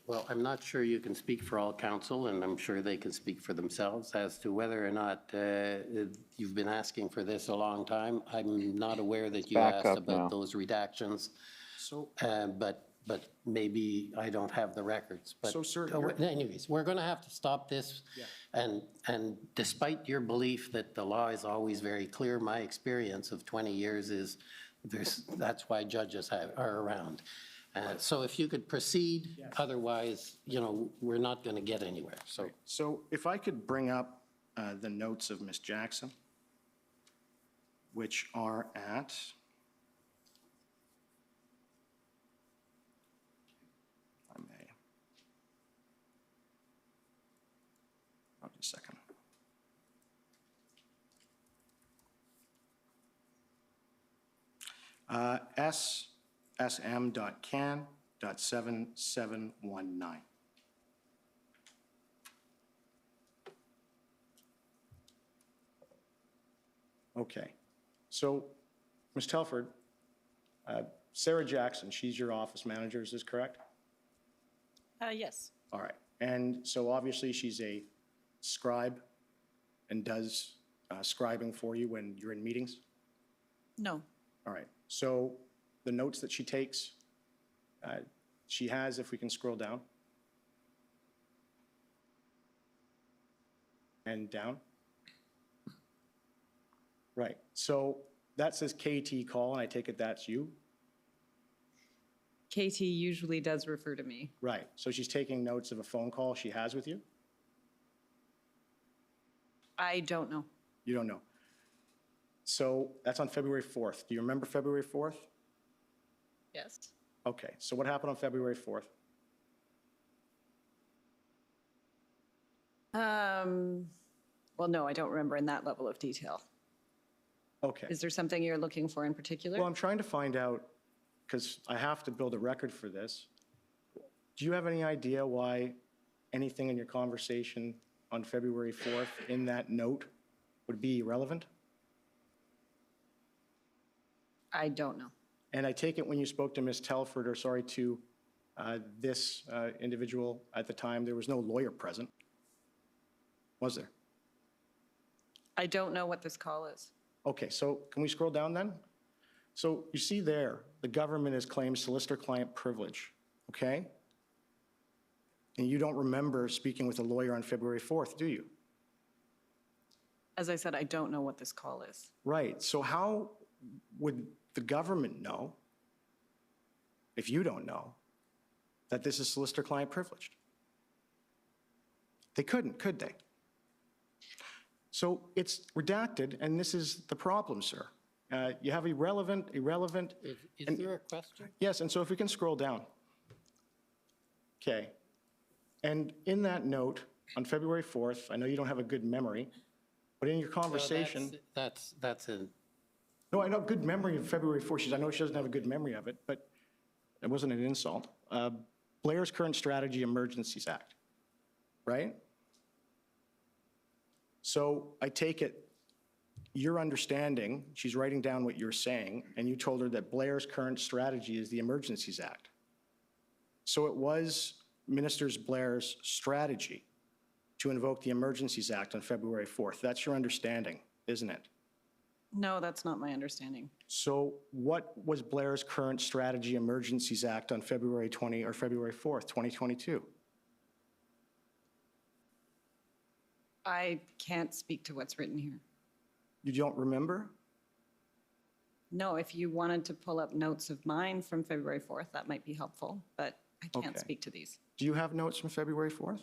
Well, I'm not sure you can speak for all council, and I'm sure they can speak for themselves as to whether or not you've been asking for this a long time. I'm not aware that you back asked up about now. those redactions. So, But maybe I don't have the records. But So, sir, anyways, we're going to have to stop this. Yeah. And despite your belief that the law is always very clear, my experience of 20 years is that's why judges are around. So if you could proceed, Yes. otherwise, we're not going to get anywhere. so if I could bring up the notes of Ms. Jackson, which are at, if I may. Oh, just a second. SSM.can.7719. Okay, so, Ms. Telford, Sarah Jackson, she's your office manager, is this correct? Yes. All right, and so obviously she's a scribe and does scribing for you when you're in meetings? No. All right, so the notes that she takes, she has, if we can scroll down. And down. Right, so that says KT call, and I take it that's you? KT usually does refer to me. Right, so she's taking notes of a phone call she has with you? I don't know. You don't know. So that's on February 4th. Do you remember February 4th? Yes. Okay, so what happened on February 4th? Well, no, I don't remember in that level of detail. Okay. Is there something you're looking for in particular? Well, I'm trying to find out, because I have to build a record for this. Do you have any idea why anything in your conversation on February 4th in that note would be irrelevant? I don't know. And I take it when you spoke to Ms. Telford, or sorry, to this individual at the time, there was no lawyer present, was there? I don't know what this call is. Okay, so can we scroll down then? So you see there, the government has claimed solicitor-client privilege, okay? And you don't remember speaking with a lawyer on February 4th, do you? As I said, I don't know what this call is. Right, so how would the government know, if you don't know, that this is solicitor-client privileged? They couldn't, could they? So it's redacted, and this is the problem, sir. You have irrelevant. Is there a question? Yes, and so if we can scroll down. Okay. And in that note, on February 4th, I know you don't have a good memory, but in your conversation. Well, that's a. No, I know good memory of February 4th. I know she doesn't have a good memory of it, but it wasn't an insult. Blair's Current Strategy Emergencies Act, right? So I take it your understanding, she's writing down what you're saying, and you told her that Blair's current strategy is the Emergencies Act. So it was Minister Blair's strategy to invoke the Emergencies Act on February 4th. That's your understanding, isn't it? No, that's not my understanding. So what was Blair's current strategy Emergencies Act on February 4th, 2022? I can't speak to what's written here. You don't remember? No, if you wanted to pull up notes of mine from February 4th, that might be helpful, but I can't Okay. speak to these. Do you have notes from February 4th?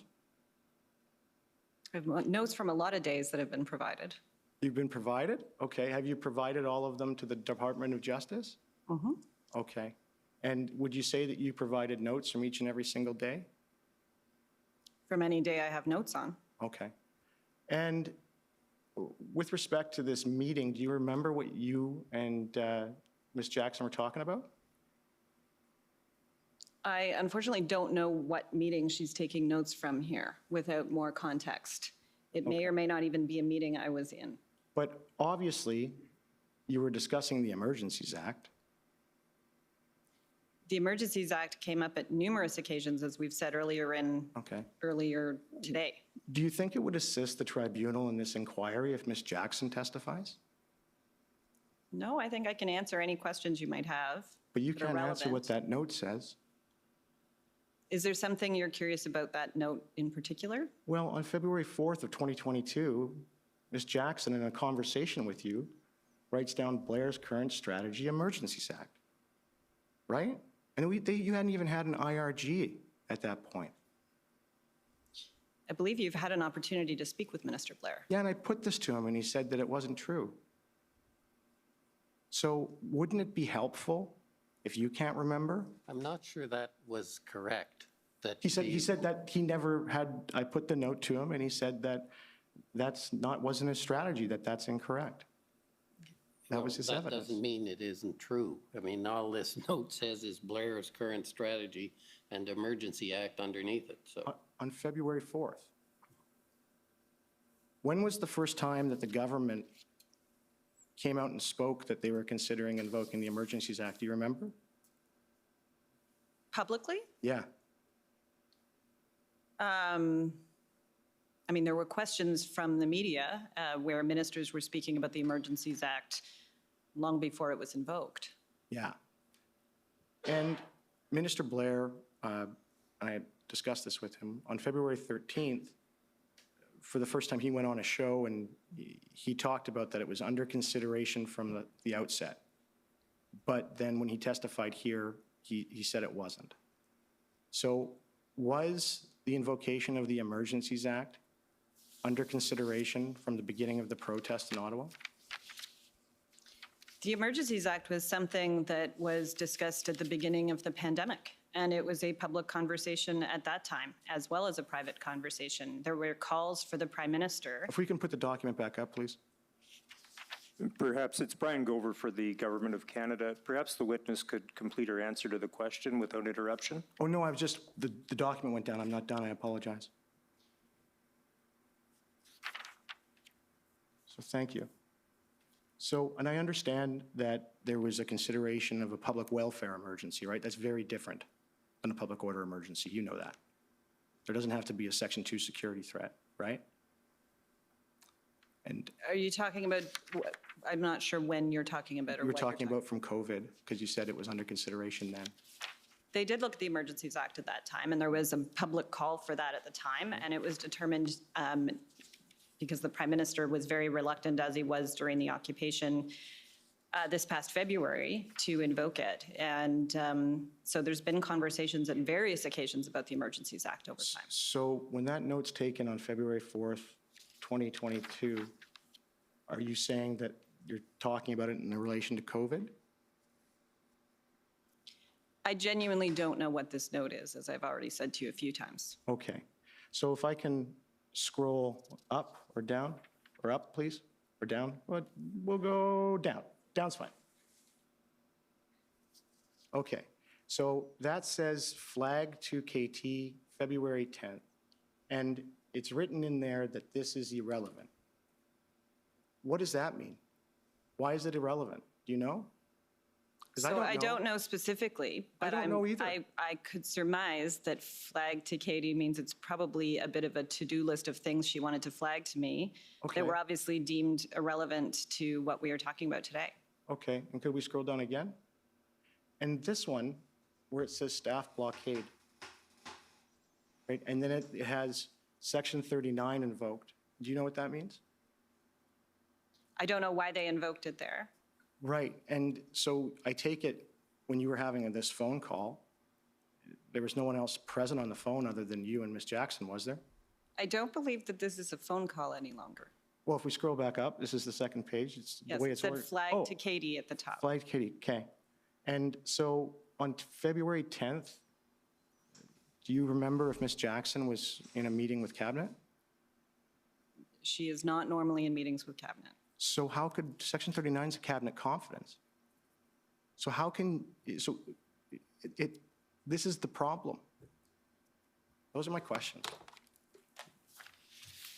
I have notes from a lot of days that have been provided. You've been provided? Okay. Have you provided all of them to the Department of Justice? Mm-hmm. Okay. And would you say that you provided notes from each and every single day? From any day I have notes on. Okay. And with respect to this meeting, do you remember what you and Ms. Jackson were talking about? I unfortunately don't know what meeting she's taking notes from here without more context. It may or may not even be a meeting I was in. But obviously, you were discussing the Emergencies Act. The Emergencies Act came up at numerous occasions, as we've said earlier Okay. earlier today. Do you think it would assist the tribunal in this inquiry if Ms. Jackson testifies? No, I think I can answer any questions you might have. But you that are can't answer what relevant. that note says. Is there something you're curious about that note in particular? Well, on February 4th of 2022, Ms. Jackson, in a conversation with you, writes down Blair's current strategy Emergencies Act, right? And you hadn't even had an IRG at that point. I believe you've had an opportunity to speak with Minister Blair. Yeah, and I put this to him, and he said that it wasn't true. So wouldn't it be helpful if you can't remember? I'm not sure that was correct. That He said that he never had, I put the note to him, and he said that wasn't his strategy, that's incorrect. That was his That evidence. doesn't mean it isn't true. I mean, all this note says is Blair's current strategy and Emergency Act underneath it, so. On February 4th. When was the first time that the government came out and spoke that they were considering invoking the Emergencies Act? Do you remember? Publicly? Yeah. I mean, there were questions from the media where ministers were speaking about the Emergencies Act long before it was invoked. Yeah. And Minister Blair, I discussed this with him, on February 13th, for the first time, he went on a show and he talked about that it was under consideration from the outset. But then when he testified here, he said it wasn't. So was the invocation of the Emergencies Act under consideration from the beginning of the protest in Ottawa? The Emergencies Act was something that was discussed at the beginning of the pandemic, and it was a public conversation at that time, as well as a private conversation. There were calls for the Prime Minister. If we can put the document back up, please. Perhaps it's Brian Gover for the Government of Canada. Perhaps the witness could complete her answer to the question without interruption. Oh, no, I was just, the document went down. I'm not done. I apologize. So thank you. So, and I understand that there was a consideration of a public welfare emergency, right? That's very different than a public order emergency. You know that. There doesn't have to be a Section 2 security threat, right? And Are you talking about, I'm not sure when you're talking about or you were what you're talking about from COVID, because you said it was under consideration then. They did look at the Emergencies Act at that time, and there was a public call for that at the time, and it was determined because the Prime Minister was very reluctant, as he was during the occupation this past February, to invoke it. And so there's been conversations at various occasions about the Emergencies Act over time. So when that note's taken on February 4th, 2022, are you saying that you're talking about it in relation to COVID? I genuinely don't know what this note is, as I've already said to you a few times. Okay. So if I can scroll up or down, or up, please, or down? We'll go down. Down's fine. Okay. So that says flag to KT, February 10th. And it's written in there that this is irrelevant. What does that mean? Why is it irrelevant? Do you know? 'Cause So I don't know specifically, but don't know either. I could surmise that flag to Katie means it's probably a bit of a to-do list of things she wanted to flag to me Okay. that were obviously deemed irrelevant to what we are talking about today. Okay, and could we scroll down again? And this one, where it says staff blockade, right? And then it has Section 39 invoked. Do you know what that means? I don't know why they invoked it there. Right, and so I take it when you were having this phone call, there was no one else present on the phone other than you and Ms. Jackson, was there? I don't believe that this is a phone call any longer. Well, if we scroll back up, this is the second page. It's the Yes, way it it's said ordered. flag Oh, to Katie at the top. Flag Kitty, okay. And so on February 10th, do you remember if Ms. Jackson was in a meeting with Cabinet? She is not normally in meetings with cabinet. So how could, Section 39 is a Cabinet confidence. So how can, so this is the problem. Those are my questions.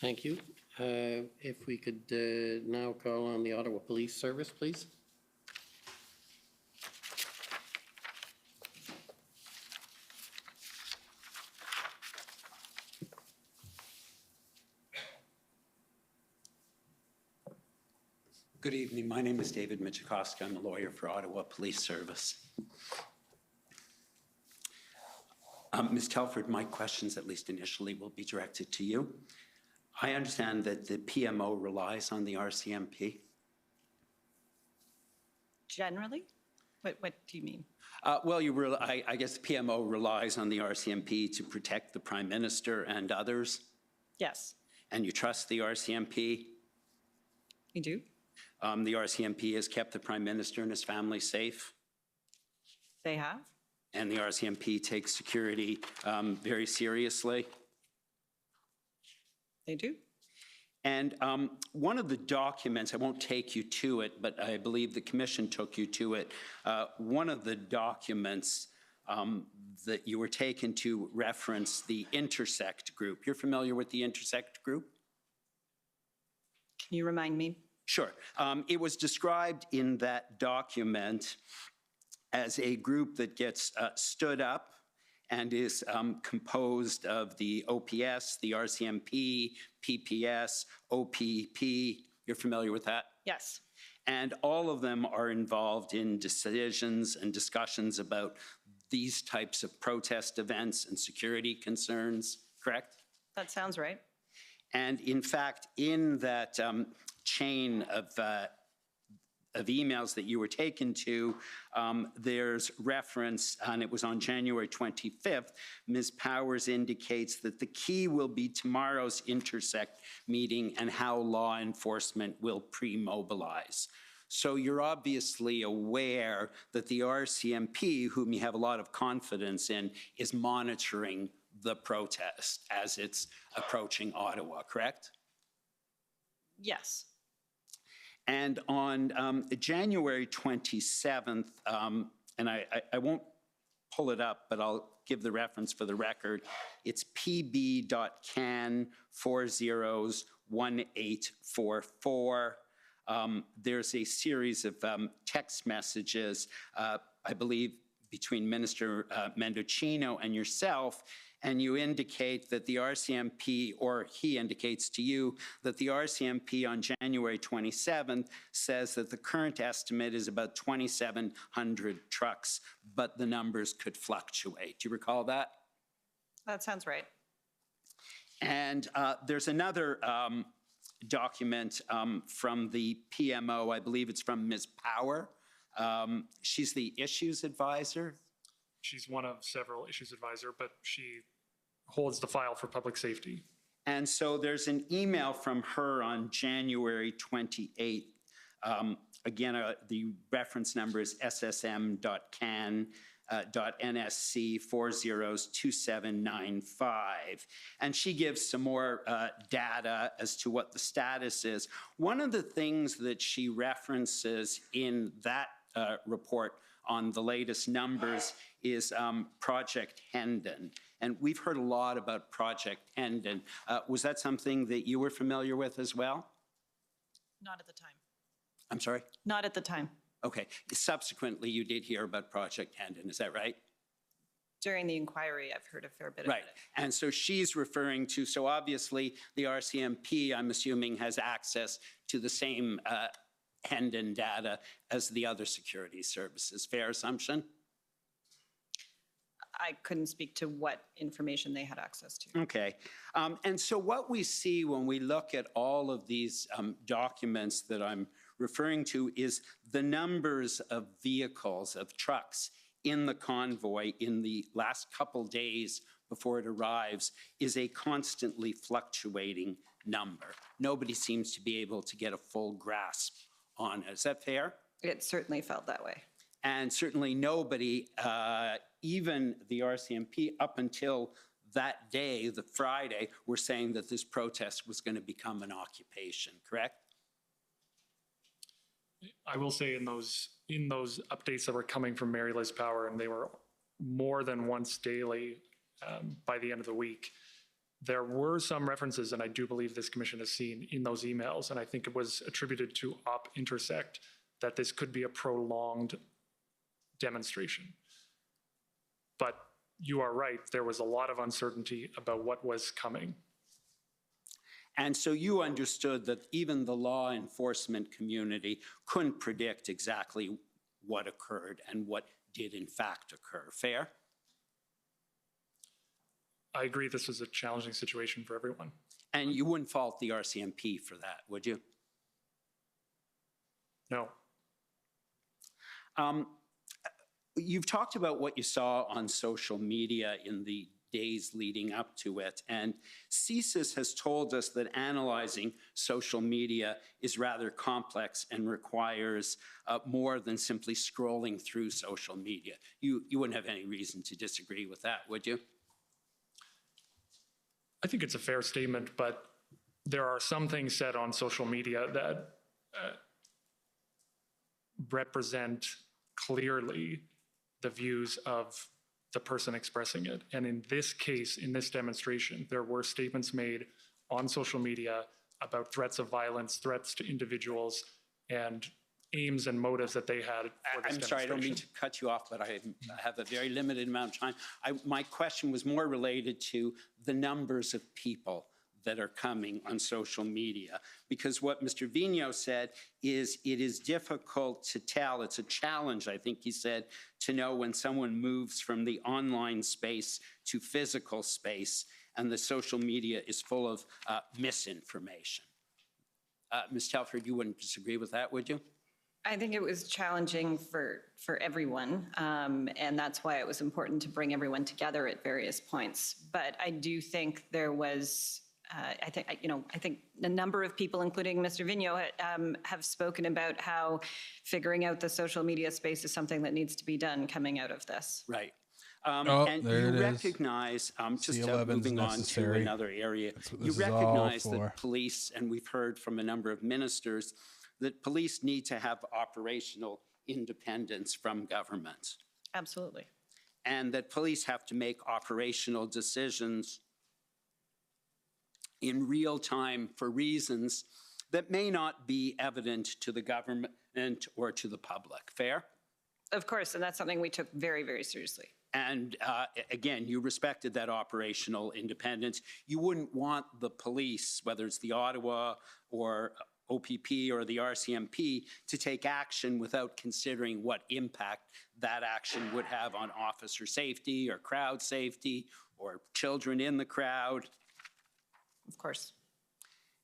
Thank you. If we could now call on the Ottawa Police Service, please. Good evening. My name is David Michikowski. I'm a lawyer for Ottawa Police Service. Ms. Telford, my questions, at least initially, will be directed to you. I understand that the PMO relies on the RCMP. Generally? What do you mean? Well, I guess the PMO relies on the RCMP to protect the Prime Minister and others, Yes, and you trust the RCMP. we do. The RCMP has kept the Prime Minister and his family safe, They have. and the RCMP takes security very seriously. They do. And one of the documents, I won't take you to it, but I believe the commission took you to it. One of the documents that you were taken to reference the Intersect group. You're familiar with the Intersect group? Can you remind me? Sure. It was described in that document as a group that gets stood up and is composed of the OPS, the RCMP, PPS, OPP. You're familiar with that? Yes, And all of them are involved in decisions and discussions about these types of protest events and security concerns, correct? that sounds right. And in fact, in that chain of emails that you were taken to, there's reference, and it was on January 25th, Ms. Powers indicates that the key will be tomorrow's Intersect meeting and how law enforcement will pre-mobilize. So you're obviously aware that the RCMP, whom you have a lot of confidence in, is monitoring the protest as it's approaching Ottawa, correct? Yes. And on January 27th, and I won't pull it up, but I'll give the reference for the record. It's pb.can401844. There's a series of text messages, I believe, between Minister Mendocino and yourself, and you indicate that the RCMP, or he indicates to you, that the RCMP on January 27th says that the current estimate is about 2,700 trucks, but the numbers could fluctuate. Do you recall that? That sounds right. And there's another document from the PMO, I believe it's from Ms. Power. She's the issues advisor. She's one of several issues advisor, but she holds the file for public safety. And so there's an email from her on January 28th. Again, the reference number is ssm.can.nsc402795. And she gives some more data as to what the status is. One of the things that she references in that report on the latest numbers is Project Hendon. And we've heard a lot about Project Hendon. Was that something that you were familiar with as well? Not at the time. I'm sorry? Not at the time. Okay. Subsequently, you did hear about Project Hendon, is that right? During the inquiry, I've heard a fair bit Right. about it. And so she's referring to, so obviously the RCMP, I'm assuming, has access to the same Hendon data as the other security services. Fair assumption? I couldn't speak to what information they had access to. Okay. And so what we see when we look at all of these documents that I'm referring to is the numbers of vehicles, of trucks in the convoy in the last couple days before it arrives is a constantly fluctuating number. Nobody seems to be able to get a full grasp on it. Is that fair? It certainly felt that way. And certainly nobody, even the RCMP, up until that day, the Friday, were saying that this protest was going to become an occupation, correct? I will say in those updates that were coming from Mary Liz Power, and they were more than once daily by the end of the week, there were some references, and I do believe this commission has seen in those emails, and I think it was attributed to Op Intersect, that this could be a prolonged demonstration. But you are right, there was a lot of uncertainty about what was coming. And so you understood that even the law enforcement community couldn't predict exactly what occurred and what did in fact occur. Fair? I agree this was a challenging situation for everyone. And you wouldn't fault the RCMP for that, would you? No. You've talked about what you saw on social media in the days leading up to it, and CSIS has told us that analyzing social media is rather complex and requires more than simply scrolling through social media. You wouldn't have any reason to disagree with that, would you? I think it's a fair statement, but there are some things said on social media that represent clearly the views of the person expressing it. And in this case, in this demonstration, there were statements made on social media about threats of violence, threats to individuals, and aims and motives that they had for this I'm sorry, I don't mean to cut you off, but I have a very limited amount of time. My question was more related to the numbers of people that are coming on social media. Because what Mr. Vigneault said is it is difficult to tell. It's a challenge, I think he said, to know when someone moves from the online space to physical space, and the social media is full of misinformation. Ms. Telford, you wouldn't disagree with that, would you? I think it was challenging for everyone, and that's why it was important to bring everyone together at various points. But I do think there was, I think a number of people, including Mr. Vigneault, have spoken about how figuring out the social media space is something that needs to be done coming out of this. Right. Oh, and there you it is. recognize, just C11 's moving on to necessary. another area, That's what you this is all recognize for. that police, and we've heard from a number of ministers, that police need to have operational independence from government, Absolutely. and that police have to make operational decisions in real time for reasons that may not be evident to the government or to the public. Fair? Of course, and that's something we took very, very seriously. And again, you respected that operational independence. You wouldn't want the police, whether it's the Ottawa or OPP or the RCMP, to take action without considering what impact that action would have on officer safety or crowd safety or children in the crowd. Of course.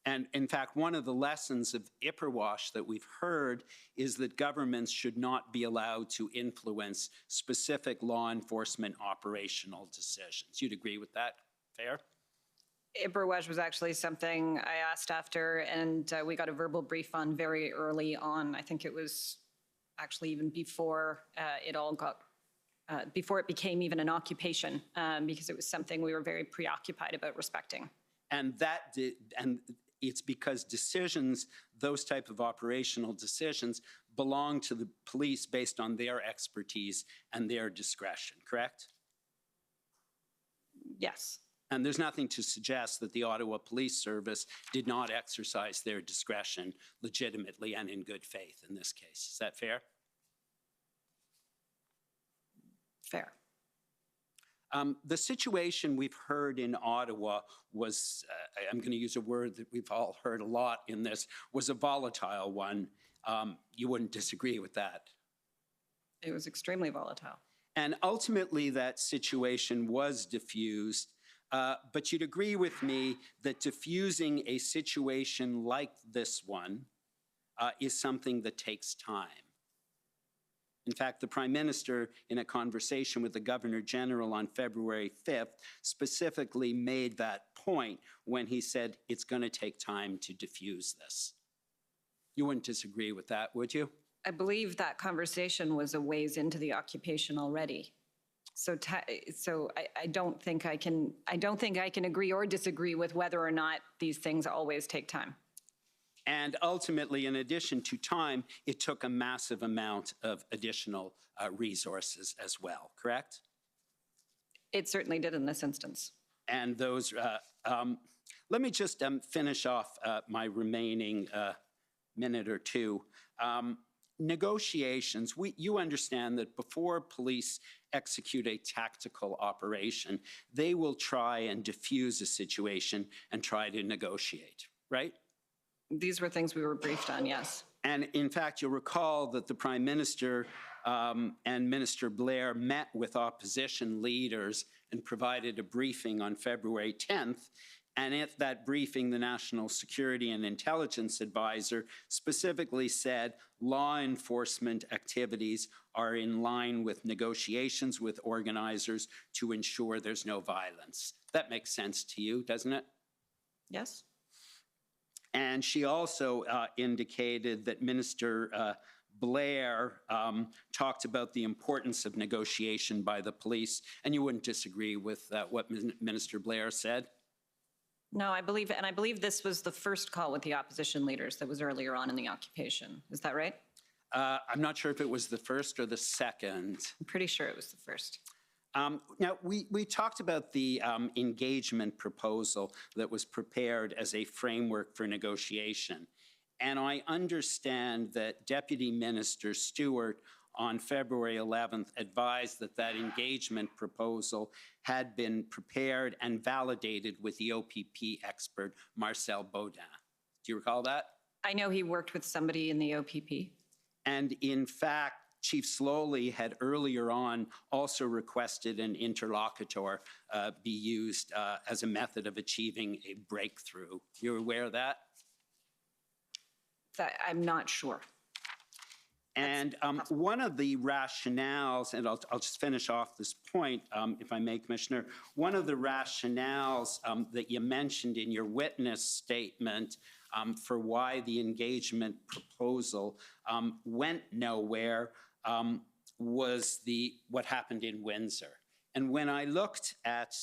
And in fact, one of the lessons of Ipperwash that we've heard is that governments should not be allowed to influence specific law enforcement operational decisions. You'd agree with that? Fair? Ipperwash was actually something I asked after, and we got a verbal brief on very early on. I think it was actually even before before it became even an occupation, because it was something we were very preoccupied about respecting. And it's because decisions, those type of operational decisions, belong to the police based on their expertise and their discretion, correct? Yes. And there's nothing to suggest that the Ottawa Police Service did not exercise their discretion legitimately and in good faith in this case. Is that fair? Fair. The situation we've heard in Ottawa was, I'm going to use a word that we've all heard a lot in this, was a volatile one. You wouldn't disagree with that. It was extremely volatile. And ultimately, that situation was diffused. But you'd agree with me that diffusing a situation like this one is something that takes time. In fact, the Prime Minister, in a conversation with the Governor General on February 5th, specifically made that point when he said it's going to take time to diffuse this. You wouldn't disagree with that, would you? I believe that conversation was a ways into the occupation already. So I don't think I can agree or disagree with whether or not these things always take time. And ultimately, in addition to time, it took a massive amount of additional resources as well, correct? It certainly did in this instance. And those, let me just finish off my remaining minute or two. Negotiations, you understand that before police execute a tactical operation. They will try and diffuse a situation and try to negotiate, right? These were things we were briefed on, yes. And in fact, you'll recall that the Prime Minister and Minister Blair met with opposition leaders and provided a briefing on February 10th. And at that briefing, the National Security and Intelligence Advisor specifically said law enforcement activities are in line with negotiations with organizers to ensure there's no violence. That makes sense to you, doesn't it? Yes? And she also indicated that Minister Blair talked about the importance of negotiation by the police, and you wouldn't disagree with what Minister Blair said? No, I believe this was the first call with the opposition leaders that was earlier on in the occupation. Is that right? I'm not sure if it was the first or the second. I'm pretty sure it was the first. Now, we talked about the engagement proposal that was prepared as a framework for negotiation. And I understand that Deputy Minister Stewart on February 11th advised that that engagement proposal had been prepared and validated with the OPP expert, Marcel Baudin. Do you recall that? I know he worked with somebody in the OPP. And in fact, Chief Slowly had earlier on also requested an interlocutor be used as a method of achieving a breakthrough. You're aware of that? I'm not sure. And one of the rationales, and I'll just finish off this point, if I may, Commissioner, one of the rationales that you mentioned in your witness statement for why the engagement proposal went nowhere was what happened in Windsor. And when I looked at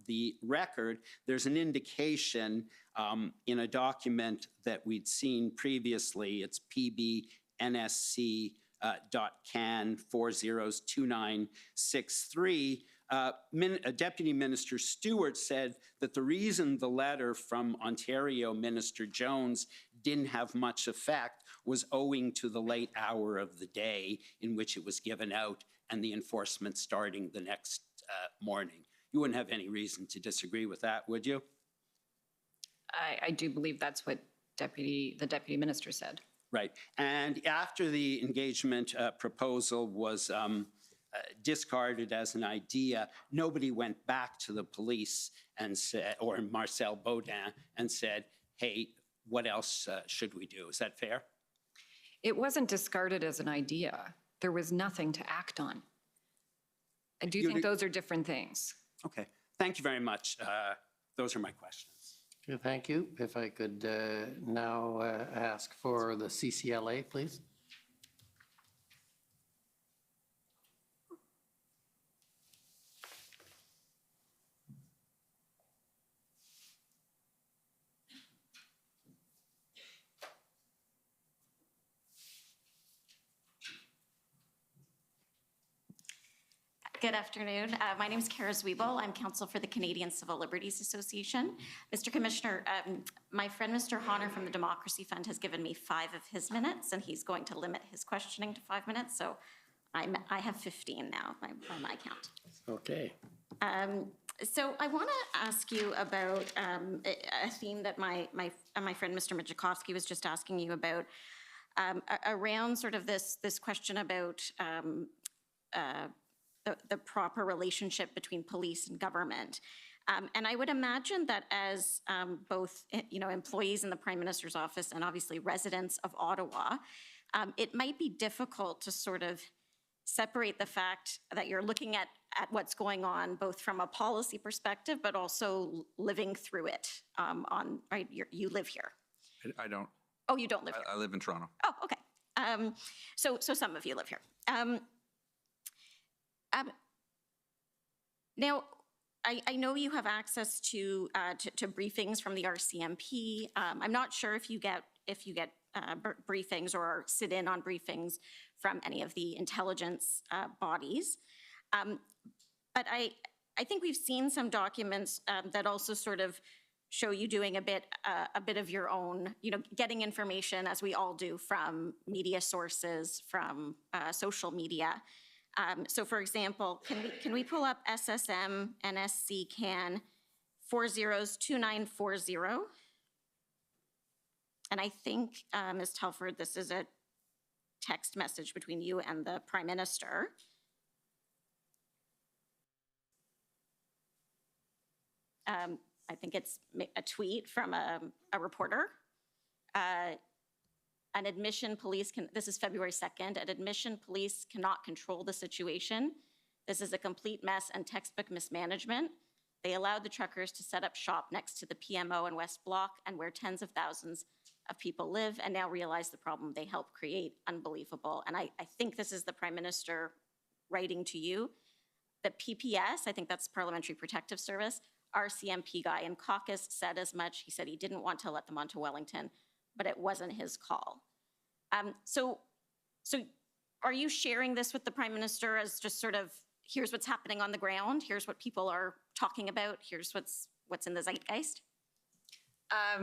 the record, there's an indication in a document that we'd seen previously. It's PBNSC.CAN 402963. Deputy Minister Stewart said that the reason the letter from Ontario Minister Jones didn't have much effect was owing to the late hour of the day in which it was given out and the enforcement starting the next morning. You wouldn't have any reason to disagree with that, would you? I do believe that's what the deputy minister said. Right. And after the engagement proposal was discarded as an idea, nobody went back to the police and said, or Marcel Baudin, and said, hey, what else should we do? Is that fair? It wasn't discarded as an idea. There was nothing to act on. I do think those are different things. Okay. Thank you very much. Those are my questions. Okay, thank you. If I could now ask for the CCLA, please. Good afternoon. My name is Kara Zwiebel. I'm counsel for the Canadian Civil Liberties Association. Mr. Commissioner, my friend Mr. Honor from the Democracy Fund has given me 5 of his minutes, and he's going to limit his questioning to 5 minutes. So I have 15 now by my count. Okay. So I want to ask you about a theme that my friend Mr. Michikowski was just asking you about around sort of this question about the proper relationship between police and government. And I would imagine that as both employees in the Prime Minister's office and obviously residents of Ottawa, it might be difficult to sort of separate the fact that you're looking at what's going on both from a policy perspective, but also living through it. Right, you live here. I don't. Oh, you don't live here? I live in Toronto. Oh, okay. So some of you live here. Now, I know you have access to briefings from the RCMP. I'm not sure if you get briefings or sit in on briefings from any of the intelligence bodies. But I think we've seen some documents that also sort of show you doing a bit of your own, getting information as we all do from media sources, from social media. So for example, can we pull up SSM NSC CAN 402940? And I think, Ms. Telford, this is a text message between you and the Prime Minister. I think it's a tweet from a reporter. An admission police can, this is February 2nd, an admission police cannot control the situation. This is a complete mess and textbook mismanagement. They allowed the truckers to set up shop next to the PMO in West Block and where tens of thousands of people live, and now realize the problem they helped create. Unbelievable. And I think this is the Prime Minister writing to you. The PPS, I think that's Parliamentary Protective Service, RCMP guy in caucus said as much. He said he didn't want to let them onto Wellington, but it wasn't his call. So are you sharing this with the Prime Minister as just sort of, here's what's happening on the ground, here's what people are talking about, here's what's in the zeitgeist?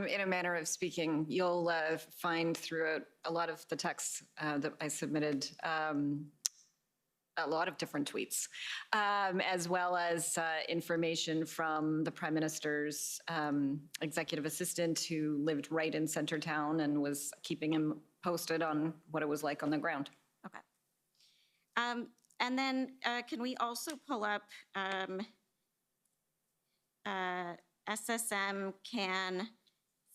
In a manner of speaking, you'll find throughout a lot of the texts that I submitted a lot of different tweets, as well as information from the Prime Minister's executive assistant who lived right in Centertown and was keeping him posted on what it was like on the ground. Okay. And then can we also pull up SSM CAN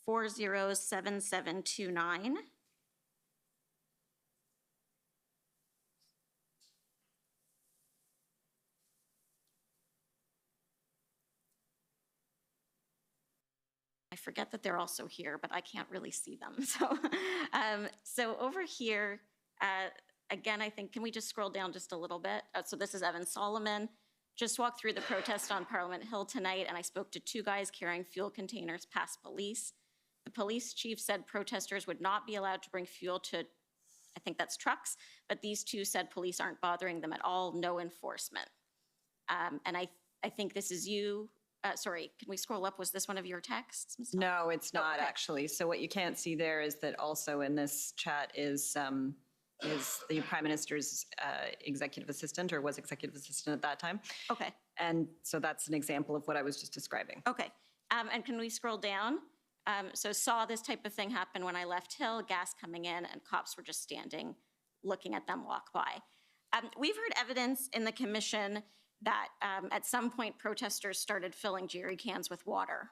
407729? I forget that they're also here, but I can't really see them. So, so over here, again, I think, can we just scroll down just a little bit? So this is Evan Solomon. Just walked through the protest on Parliament Hill tonight, and I spoke to two guys carrying fuel containers past police. The police chief said protesters would not be allowed to bring fuel to, I think that's trucks, but these two said police aren't bothering them at all, no enforcement. And I think this is you. Sorry, can we scroll up? Was this one of your texts, Ms. Telford? No, it's not Okay. actually. So what you can't see there is that also in this chat is the Prime Minister's executive assistant, or was executive assistant at that time. Okay, And so that's an example of what I was just describing. okay. And can we scroll down? So saw this type of thing happen when I left Hill, gas coming in, and cops were just standing, looking at them walk by. We've heard evidence in the commission that at some point protesters started filling jerry cans with water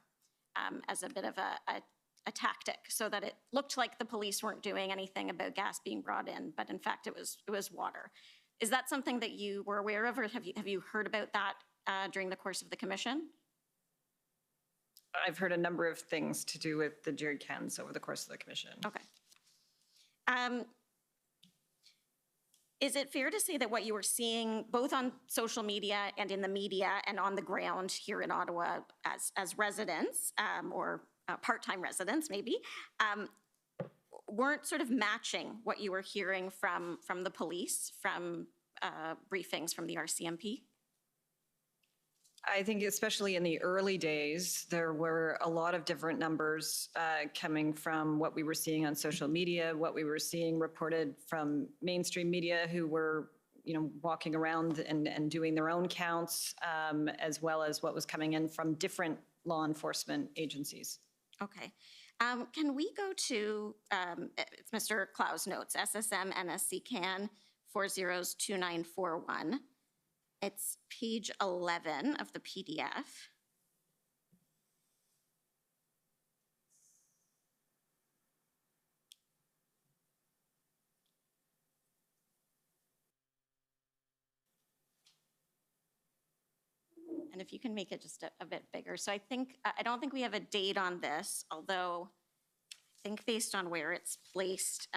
as a bit of a tactic, so that it looked like the police weren't doing anything about gas being brought in, but in fact it was water. Is that something that you were aware of, or have you heard about that during the course of the commission? I've heard a number of things to do with the jerry cans over the course of the commission. Okay. Is it fair to say that what you were seeing both on social media and in the media and on the ground here in Ottawa as residents, or part-time residents maybe, weren't sort of matching what you were hearing from the police, from briefings from the RCMP? I think especially in the early days, there were a lot of different numbers coming from what we were seeing on social media, what we were seeing reported from mainstream media who were, walking around and doing their own counts, as well as what was coming in from different law enforcement agencies. Okay. Can we go to, it's Mr. Clow's notes, SSM NSC CAN 402941. It's page 11 of the PDF. And if you can make it just a bit bigger. So I don't think we have a date on this, although I think based on where it's placed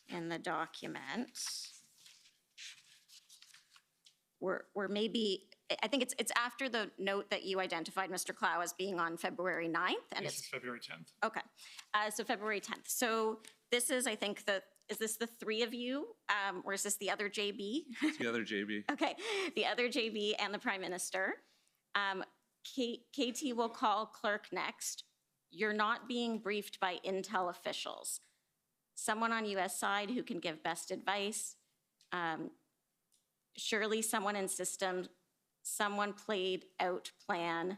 in the document, we're maybe, I think it's after the note that you identified, Mr. Clow, as being on February 9th. And This it's, is February 10th. okay, so February 10th. So this is, I think, is this the three of you, or is this the other JB? The other JB. Okay, the other JB and the Prime Minister. KT will call clerk next. You're not being briefed by intel officials. Someone on US side who can give best advice. surely someone in system, someone played out plan,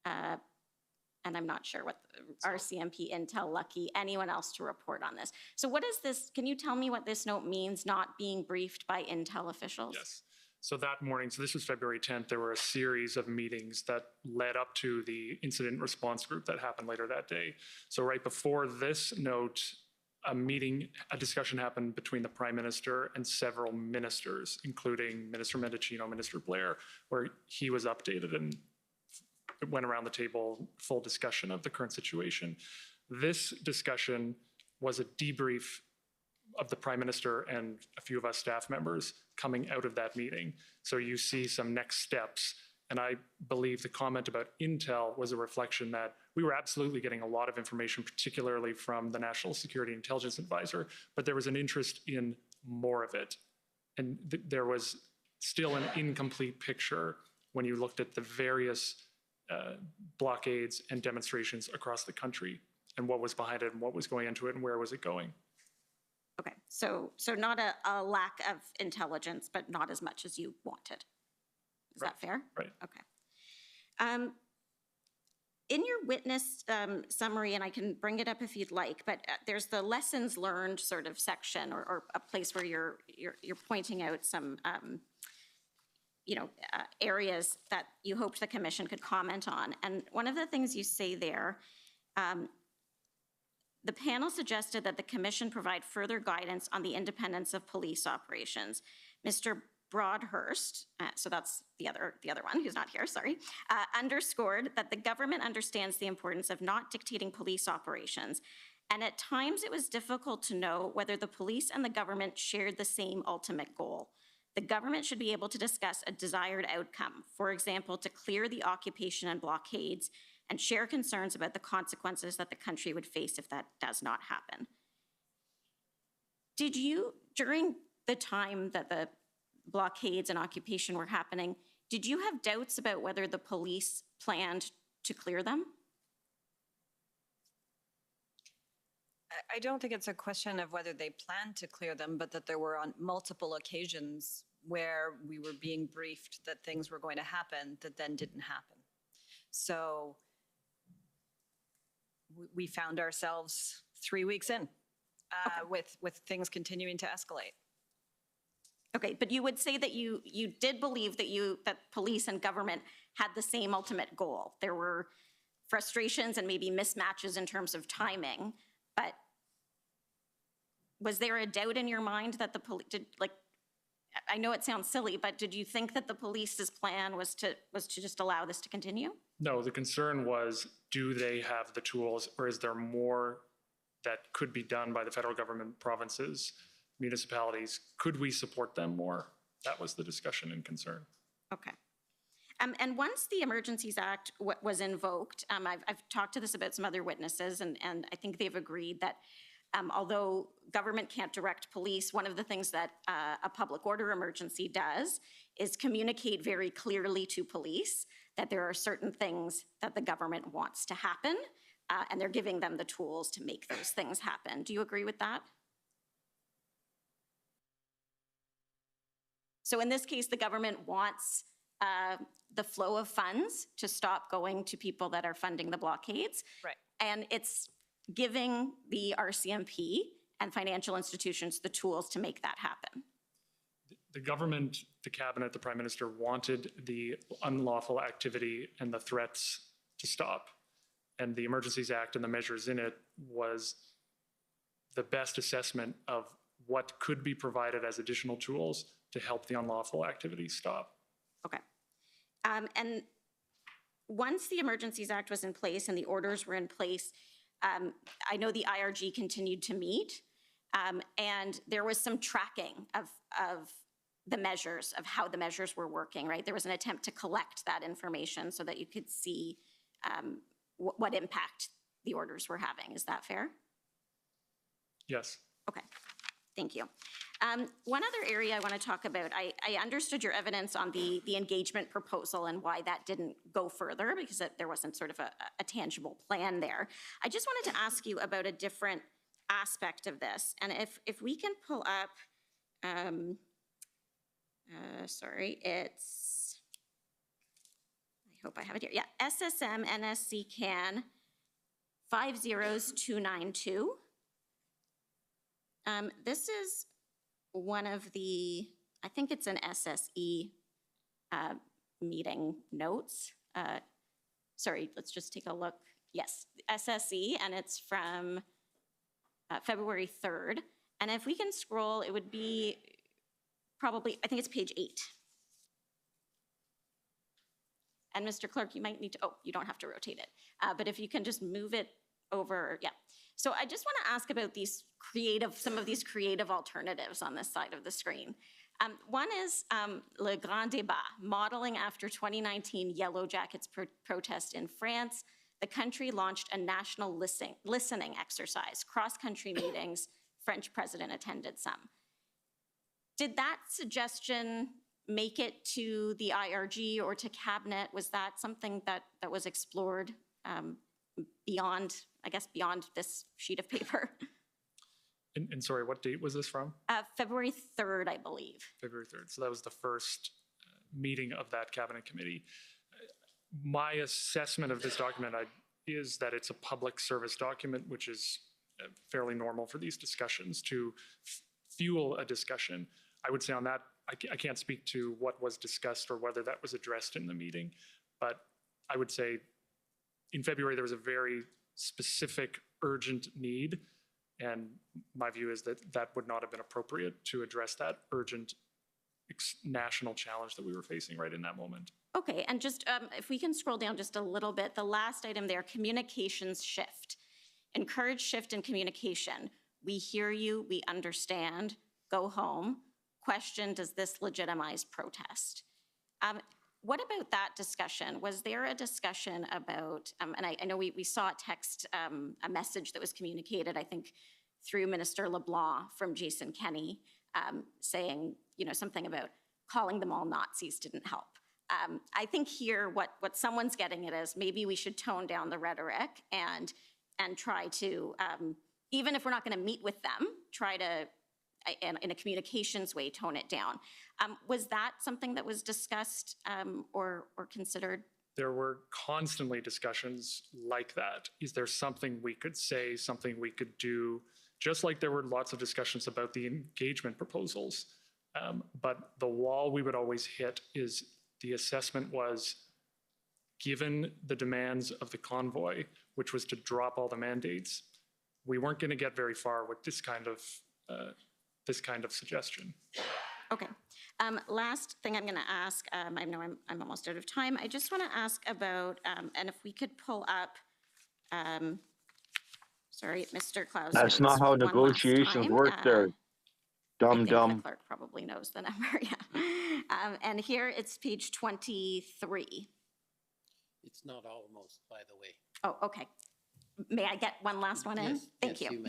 and I'm not sure what, RCMP, Intel, Lucky, anyone else to report on this. So what is this, can you tell me what this note means, not being briefed by Intel officials? Yes. So that morning, so this was February 10th, there were a series of meetings that led up to the incident response group that happened later that day. So right before this note, a discussion happened between the Prime Minister and several ministers, including Minister Mendicino, Minister Blair, where he was updated and it went around the table, full discussion of the current situation. This discussion was a debrief of the Prime Minister and a few of us staff members coming out of that meeting. So you see some next steps. And I believe the comment about Intel was a reflection that we were absolutely getting a lot of information, particularly from the National Security Intelligence Advisor, but there was an interest in more of it. And there was still an incomplete picture when you looked at the various blockades and demonstrations across the country and what was behind it and what was going into it and where was it going. Okay, so not a lack of intelligence, but not as much as you wanted. Is that fair? Right. Okay. In your witness summary, and I can bring it up if you'd like, but there's the lessons learned sort of section or a place where you're pointing out some areas that you hoped the commission could comment on. And one of the things you say there, the panel suggested that the commission provide further guidance on the independence of police operations. Mr. Broadhurst, so that's the other one who's not here, sorry, underscored that the government understands the importance of not dictating police operations. And at times it was difficult to know whether the police and the government shared the same ultimate goal. The government should be able to discuss a desired outcome, for example, to clear the occupation and blockades and share concerns about the consequences that the country would face if that does not happen. Did you, during the time that the blockades and occupation were happening, did you have doubts about whether the police planned to clear them? I don't think it's a question of whether they planned to clear them, but that there were on multiple occasions where we were being briefed that things were going to happen that then didn't happen. So we found ourselves 3 weeks in with things continuing to escalate. Okay, but you would say that you did believe that police and government had the same ultimate goal. There were frustrations and maybe mismatches in terms of timing, but was there a doubt in your mind that the police did, like, I know it sounds silly, but did you think that the police's plan was to just allow this to continue? No, the concern was, do they have the tools, or is there more that could be done by the federal government, provinces, municipalities? Could we support them more? That was the discussion and concern. Okay. And once the Emergencies Act was invoked, I've talked to this about some other witnesses, and I think they've agreed that although government can't direct police, one of the things that a public order emergency does is communicate very clearly to police that there are certain things that the government wants to happen, and they're giving them the tools to make those things happen. Do you agree with that? So in this case, the government wants the flow of funds to stop going to people that are funding the blockades. Right. And it's giving the RCMP and financial institutions the tools to make that happen. The government, the cabinet, the prime minister wanted the unlawful activity and the threats to stop. And the Emergencies Act and the measures in it was the best assessment of what could be provided as additional tools to help the unlawful activity stop. Okay. And once the Emergencies Act was in place and the orders were in place, I know the IRG continued to meet, and there was some tracking of the measures, of how the measures were working, right? There was an attempt to collect that information so that you could see what impact the orders were having. Is that fair? Yes. Okay, thank you. One other area I want to talk about, I understood your evidence on the engagement proposal and why that didn't go further, because there wasn't sort of a tangible plan there. I just wanted to ask you about a different aspect of this. And if we can pull up, sorry, it's, I hope I have it here. Yeah, SSM NSC CAN 50292. This is one of the, I think it's an SSE meeting notes. Sorry, let's just take a look. Yes, SSE, and it's from February 3rd. And if we can scroll, it would be probably, I think it's page 8. And Mr. Clerk, you might need to, oh, you don't have to rotate it. But if you can just move it over, yeah. So I just want to ask about these creative, some of these creative alternatives on this side of the screen. One is Le Grand Débat, modeling after 2019 Yellow Jackets protest in France. The country launched a national listening exercise, cross-country meetings. French president attended some. Did that suggestion make it to the IRG or to cabinet? Was that something that was explored beyond, I guess, beyond this sheet of paper? And sorry, what date was this from? February 3rd, I believe. February 3rd. So that was the first meeting of that cabinet committee. My assessment of this document is that it's a public service document, which is fairly normal for these discussions to fuel a discussion. I would say on that, I can't speak to what was discussed or whether that was addressed in the meeting, but I would say in February, there was a very specific, urgent need. And my view is that that would not have been appropriate to address that urgent national challenge that we were facing right in that moment. Okay, and just if we can scroll down just a little bit, the last item there, communications shift. Encourage shift in communication. We hear you, we understand, go home. Question, does this legitimize protest? What about that discussion? Was there a discussion about, and I know we saw a text, a message that was communicated, I think, through Minister LeBlanc from Jason Kenney, saying, you know, something about calling them all Nazis didn't help. I think here what someone's getting at is maybe we should tone down the rhetoric and try to, even if we're not going to meet with them, try to, in a communications way, tone it down. Was that something that was discussed or considered? There were constantly discussions like that. Is there something we could say, something we could do? Just like there were lots of discussions about the engagement proposals. But the wall we would always hit is the assessment was, given the demands of the convoy, which was to drop all the mandates, we weren't going to get very far with this kind of suggestion. Okay. Last thing I'm going to ask, I know I'm almost out of time. I just want to ask about, and if we could pull up, sorry, Mr. Klaus. That's not how negotiations work there. I think Dumb. the clerk probably knows the number, yeah. And here it's page 23. It's not almost, by the way. Oh, okay. May I get one last one in? Yes, Thank yes, you. you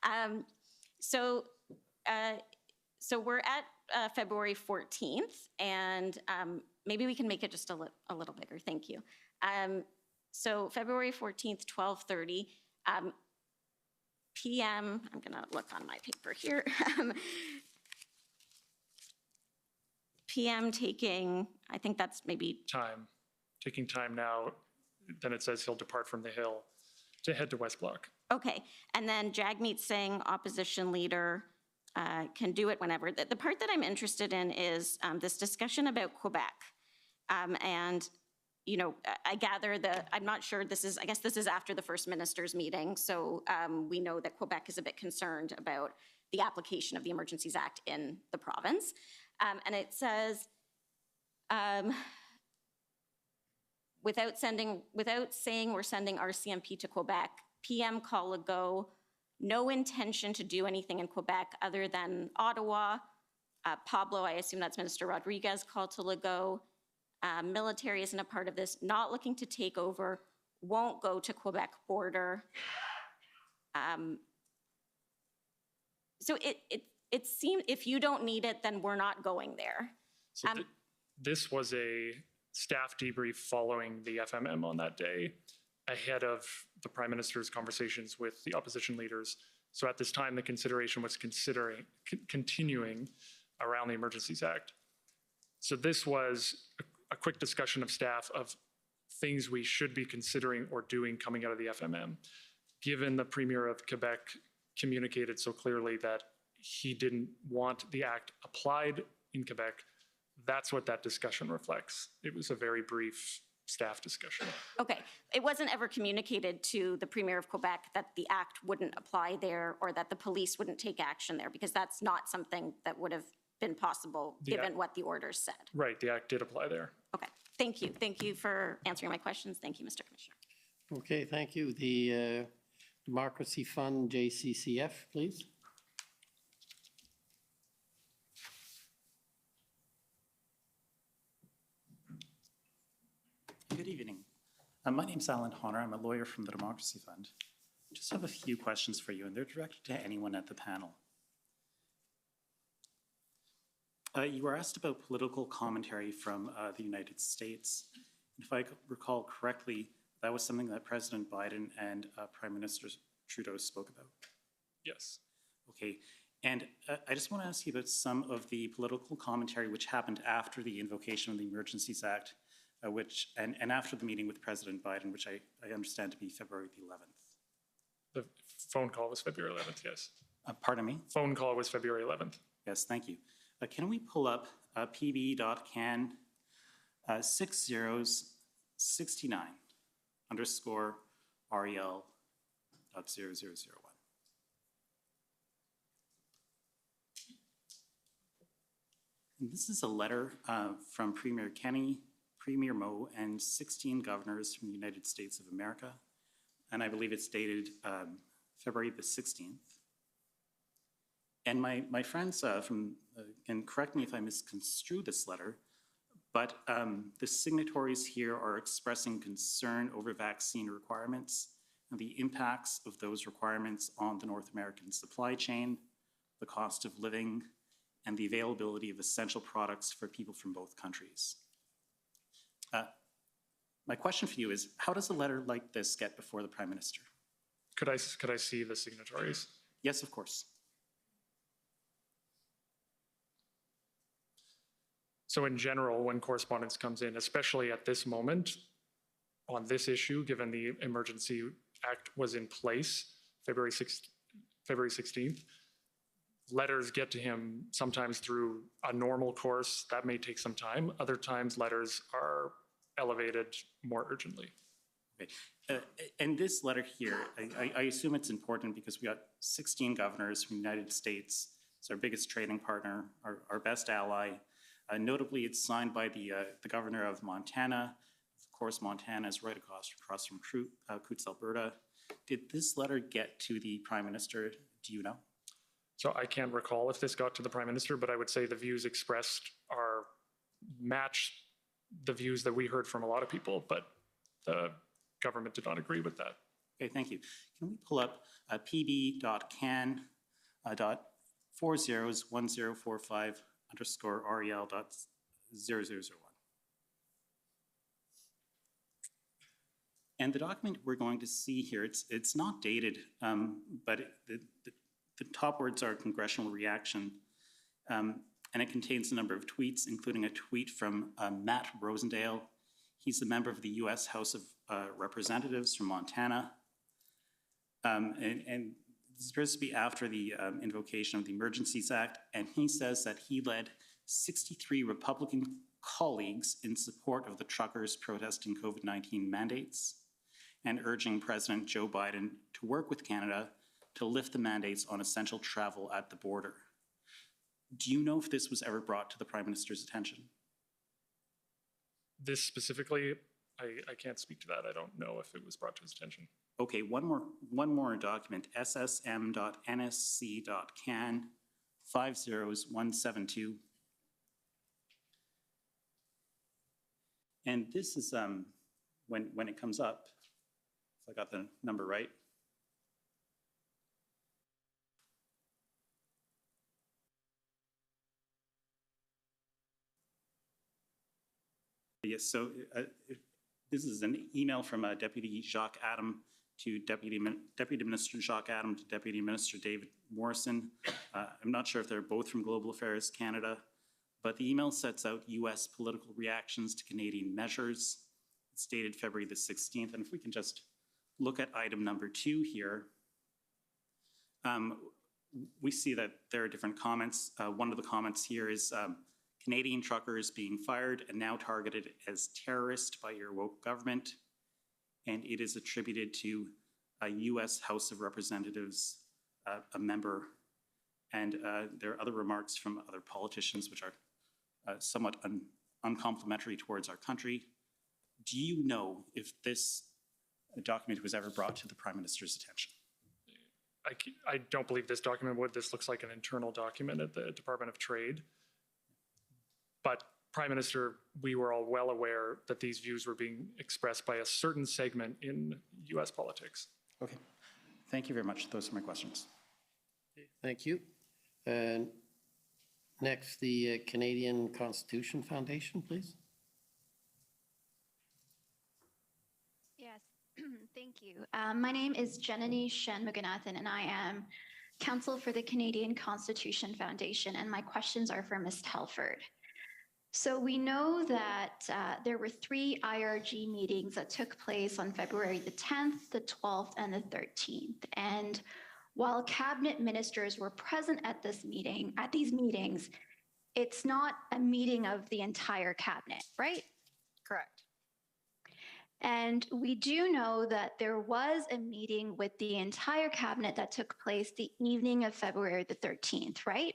may. So we're at February 14th, and maybe we can make it just a little bigger. Thank you. So February 14th, 12:30 p.m. I'm going to look on my paper here. PM taking, I think that's maybe Taking time now, then it says he'll depart from the Hill to head to West Block. okay. And then Jagmeet Singh, opposition leader, can do it whenever. The part that I'm interested in is this discussion about Quebec. And, you know, I gather I'm not sure I guess this is after the first minister's meeting. So we know that Quebec is a bit concerned about the application of the Emergencies Act in the province. And it says, without saying we're sending RCMP to Quebec, PM call a go, no intention to do anything in Quebec other than Ottawa. Pablo, I assume that's Minister Rodriguez, called to Legault. Military isn't a part of this, not looking to take over, won't go to Quebec border. So it seemed, if you don't need it, then we're not going there. So this was a staff debrief following the FMM on that day, ahead of the Prime Minister's conversations with the opposition leaders. So at this time, the consideration was continuing around the Emergencies Act. So this was a quick discussion of staff of things we should be considering or doing coming out of the FMM. Given the Premier of Quebec communicated so clearly that he didn't want the act applied in Quebec, that's what that discussion reflects. It was a very brief staff discussion. Okay, it wasn't ever communicated to the Premier of Quebec that the act wouldn't apply there or that the police wouldn't take action there, because that's not something that would have been possible given what the orders said. Right, the act did apply there. Okay, thank you. Thank you for answering my questions. Thank you, Mr. Commissioner. Okay, thank you. The Democracy Fund, JCCF, please. Good evening. My name's Alan Honor. I'm a lawyer from the Democracy Fund. I just have a few questions for you, and they're directed to anyone at the panel. You were asked about political commentary from the United States. If I recall correctly, that was something that President Biden and Prime Minister Trudeau spoke about. Yes. Okay, and I just want to ask you about some of the political commentary which happened after the invocation of the Emergencies Act, and after the meeting with President Biden, which I understand to be February the 11th. The phone call was February 11th, yes. Pardon me? Phone call was February 11th. Yes, thank you. Can we pull up pb.can 6069 underscore REL.0001? And this is a letter from Premier Kenney, Premier Moe, and 16 governors from the United States of America. And I believe it's dated February the 16th. And my friends can correct me if I misconstrue this letter, but the signatories here are expressing concern over vaccine requirements and the impacts of those requirements on the North American supply chain, the cost of living, and the availability of essential products for people from both countries. My question for you is, how does a letter like this get before the Prime Minister? Could I see the signatories? Yes, of course. So in general, when correspondence comes in, especially at this moment, on this issue, given the Emergency Act was in place February 16th, letters get to him sometimes through a normal course. That may take some time. Other times, letters are elevated more urgently. Okay. And this letter here, I assume it's important because we got 16 governors from the United States. It's our biggest trading partner, our best ally. Notably, it's signed by the governor of Montana. Of course, Montana is right across from Coutts, Alberta. Did this letter get to the Prime Minister? Do you know? So I can't recall if this got to the Prime Minister, but I would say the views expressed match the views that we heard from a lot of people, but the government did not agree with that. Okay, thank you. Can we pull up pb.can.401045 underscore REL.0001? And the document we're going to see here, it's not dated, but the top words are congressional reaction, and it contains a number of tweets, including a tweet from Matt Rosendale. He's a member of the U.S. House of Representatives from Montana, and this appears to be after the invocation of the Emergencies Act, and he says that he led 63 Republican colleagues in support of the truckers protesting COVID-19 mandates and urging President Joe Biden to work with Canada to lift the mandates on essential travel at the border. Do you know if this was ever brought to the Prime Minister's attention? This specifically, I can't speak to that. I don't know if it was brought to his attention. Okay, one more document, ssm.nsc.can 50172. And this is when it comes up, if I got the number right. Yes, so this is an email from Deputy Jacques Adam to Deputy Minister Jacques Adam to Deputy Minister David Morrison. I'm not sure if they're both from Global Affairs Canada, but the email sets out U.S. political reactions to Canadian measures. It's dated February the 16th. And if we can just look at item number 2 here, we see that there are different comments. One of the comments here is Canadian truckers being fired and now targeted as terrorists by your woke government. And it is attributed to a U.S. House of Representatives, a member. And there are other remarks from other politicians which are somewhat uncomplimentary towards our country. Do you know if this document was ever brought to the Prime Minister's attention? I don't believe this document would. This looks like an internal document at the Department of Trade. But Prime Minister, we were all well aware that these views were being expressed by a certain segment in US politics. Okay, thank you very much. Those are my questions. Thank you. And next, the Canadian Constitution Foundation, please. Yes, thank you. My name is Janani Shanmuganathan, and I am counsel for the Canadian Constitution Foundation, and my questions are for Ms. Telford. So we know that there were 3 IRG meetings that took place on February the 10th, the 12th, and the 13th. And while cabinet ministers were present at these meetings, it's not a meeting of the entire cabinet, right? Correct. And we do know that there was a meeting with the entire cabinet that took place the evening of February the 13th, right?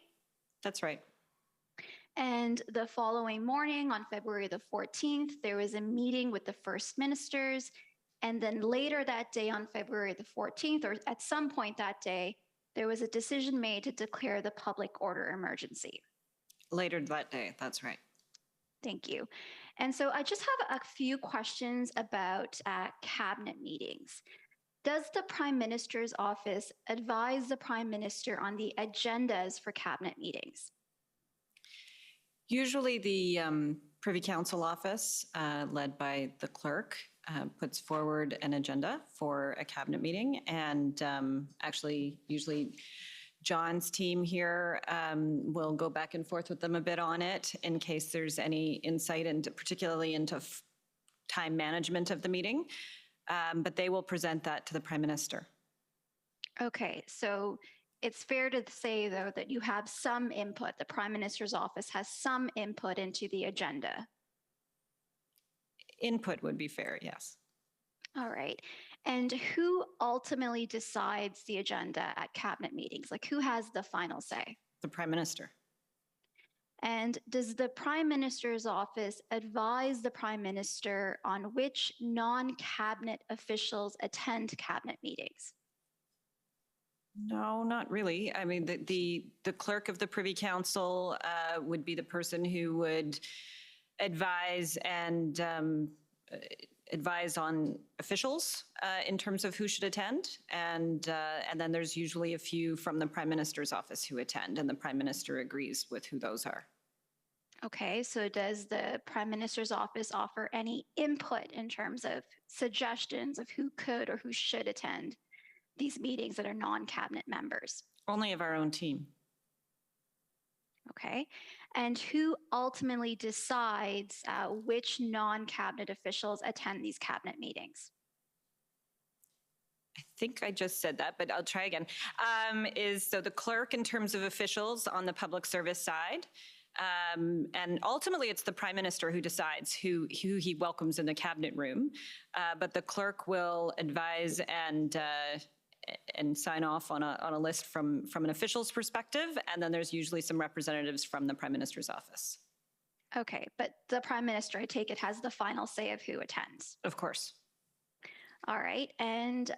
That's right. And the following morning on February the 14th, there was a meeting with the first ministers. And then later that day on February the 14th, or at some point that day, there was a decision made to declare the public order emergency. Later that day, that's right. Thank you. And so I just have a few questions about cabinet meetings. Does the Prime Minister's office advise the Prime Minister on the agendas for cabinet meetings? Usually the Privy Council office, led by the clerk, puts forward an agenda for a cabinet meeting. And actually, usually John's team here will go back and forth with them a bit on it in case there's any insight, into, particularly into time management of the meeting. But they will present that to the Prime Minister. Okay, so it's fair to say, though, that you have some input. The Prime Minister's office has some input into the agenda. Input would be fair, yes. All right. And who ultimately decides the agenda at cabinet meetings? Like, who has the final say? The Prime Minister. And does the Prime Minister's office advise the Prime Minister on which non-cabinet officials attend cabinet meetings? No, not really. I mean, the clerk of the Privy Council would be the person who would advise and advise on officials in terms of who should attend. And then there's usually a few from the Prime Minister's office who attend, and the Prime Minister agrees with who those are. Okay, so does the Prime Minister's office offer any input in terms of suggestions of who could or who should attend these meetings that are non-cabinet members? Only of our own team. Okay, and who ultimately decides which non-cabinet officials attend these cabinet meetings? I think I just said that, but I'll try again. So the clerk in terms of officials on the public service side. And ultimately, it's the Prime Minister who decides who he welcomes in the cabinet room. But the clerk will advise and sign off on a list from an official's perspective. And then there's usually some representatives from the Prime Minister's office. Okay, but the Prime Minister, I take it, has the final say of who attends. Of course. All right, and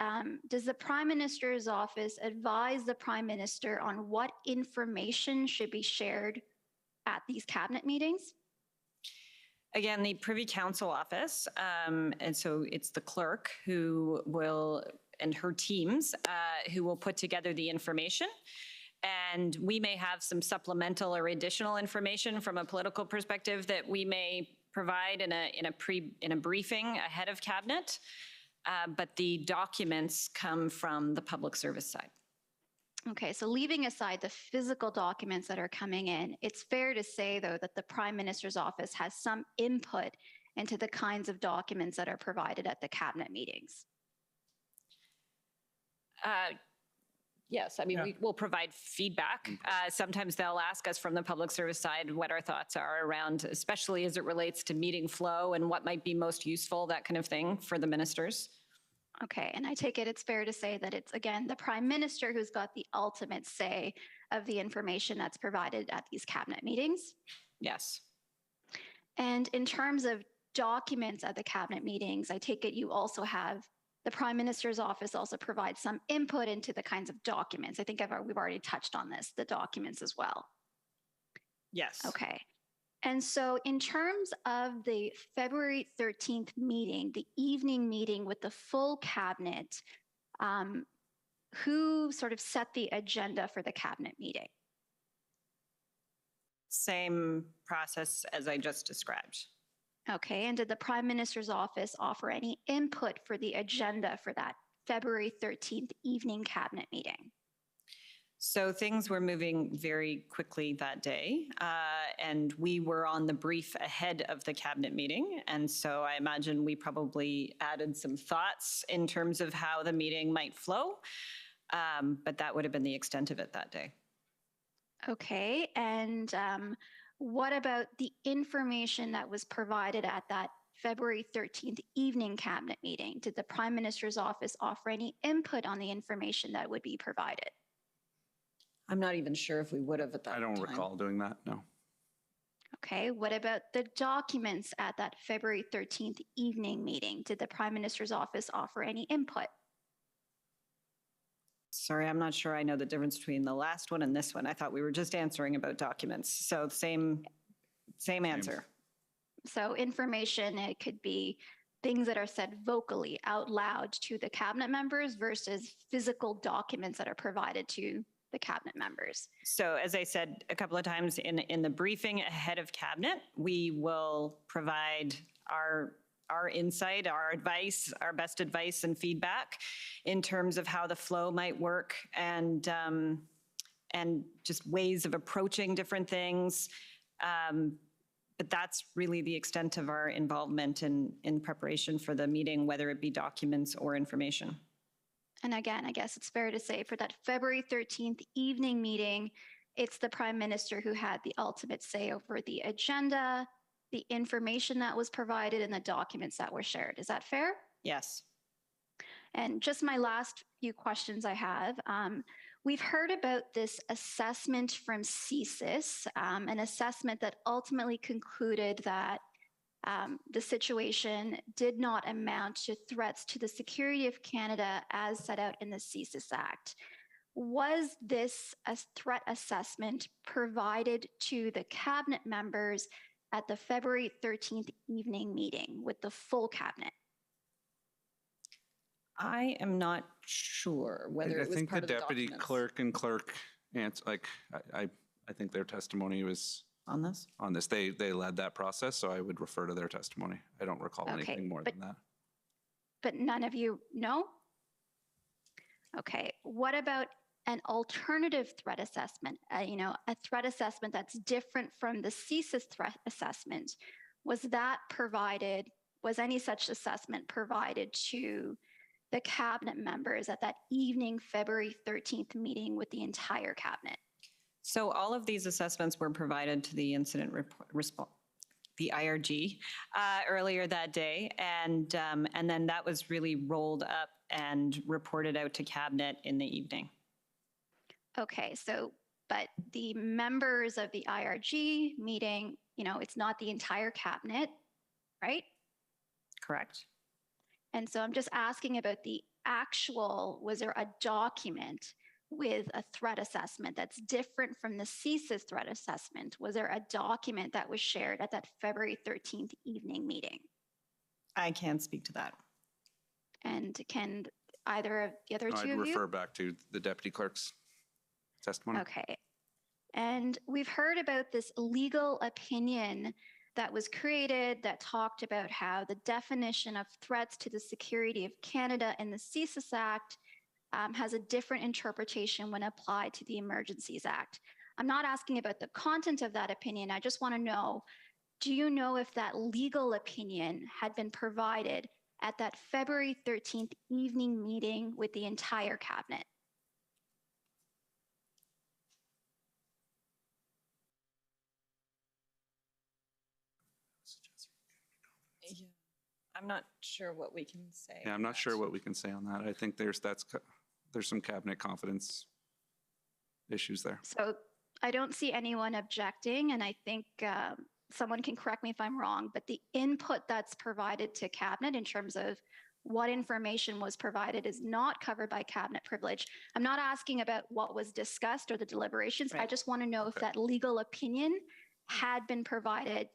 does the Prime Minister's office advise the Prime Minister on what information should be shared at these cabinet meetings? Again, the Privy Council office, and so it's the clerk who will, and her teams, who will put together the information. And we may have some supplemental or additional information from a political perspective that we may provide in a briefing ahead of cabinet. but the documents come from the public service side. Okay, so leaving aside the physical documents that are coming in, it's fair to say, though, that the Prime Minister's office has some input into the kinds of documents that are provided at the cabinet meetings. Yes, I mean, we will provide feedback. Sometimes they'll ask us from the public service side what our thoughts are around, especially as it relates to meeting flow and what might be most useful, that kind of thing for the ministers. Okay, and I take it it's fair to say that it's, again, the Prime Minister who's got the ultimate say of the information that's provided at these cabinet meetings? Yes. And in terms of documents at the cabinet meetings, I take it you also have the Prime Minister's office also provides some input into the kinds of documents. I think we've already touched on this, the documents as well. Yes. Okay. And so in terms of the February 13th meeting, the evening meeting with the full cabinet, who sort of set the agenda for the cabinet meeting? Same process as I just described. Okay, and did the Prime Minister's office offer any input for the agenda for that February 13th evening cabinet meeting? So things were moving very quickly that day, and we were on the brief ahead of the cabinet meeting. And so I imagine we probably added some thoughts in terms of how the meeting might flow, but that would have been the extent of it that day. Okay, and what about the information that was provided at that February 13th evening cabinet meeting? Did the Prime Minister's office offer any input on the information that would be provided? I'm not even sure if we would have at that time. I don't recall doing that, no. Okay, what about the documents at that February 13th evening meeting? Did the Prime Minister's office offer any input? Sorry, I'm not sure I know the difference between the last one and this one. I thought we were just answering about documents. So same answer. So information, it could be things that are said vocally out loud to the cabinet members versus physical documents that are provided to the cabinet members. So as I said a couple of times in the briefing ahead of cabinet, we will provide our insight, our advice, our best advice and feedback in terms of how the flow might work and just ways of approaching different things. But that's really the extent of our involvement in preparation for the meeting, whether it be documents or information. And again, I guess it's fair to say for that February 13th evening meeting, it's the Prime Minister who had the ultimate say over the agenda, the information that was provided, and the documents that were shared. Is that fair? Yes. And just my last few questions I have. We've heard about this assessment from CSIS, an assessment that ultimately concluded that the situation did not amount to threats to the security of Canada as set out in the CSIS Act. Was this a threat assessment provided to the cabinet members at the February 13th evening meeting with the full cabinet? I am not sure whether it was part of the documents. I think the deputy clerk and clerk, I think their testimony was on this. On this, they led that process, so I would refer to their testimony. I don't recall anything more than that. But none of you know? Okay, what about an alternative threat assessment? A threat assessment that's different from the CSIS threat assessment. Was any such assessment provided to the cabinet members at that evening February 13th meeting with the entire cabinet? So all of these assessments were provided to the incident response, the IRG, earlier that day, and then that was really rolled up and reported out to cabinet in the evening. Okay, but the members of the IRG meeting, it's not the entire cabinet, right? Correct. And so I'm just asking about was there a document with a threat assessment that's different from the CSIS threat assessment? Was there a document that was shared at that February 13th evening meeting? I can't speak to that. And can either of the other two of you? I'd refer back to the deputy clerk's testimony. Okay. And we've heard about this legal opinion that was created that talked about how the definition of threats to the security of Canada in the CSIS Act has a different interpretation when applied to the Emergencies Act. I'm not asking about the content of that opinion. I just want to know, do you know if that legal opinion had been provided at that February 13th evening meeting with the entire cabinet? Yeah. I'm not sure what we can say. Yeah, I'm not sure what we can say on that. I think there's some cabinet confidence issues there. So I don't see anyone objecting, and I think someone can correct me if I'm wrong, but the input that's provided to cabinet in terms of what information was provided is not covered by cabinet privilege. I'm not asking about what was discussed or the deliberations. I just want to know if that legal opinion had been provided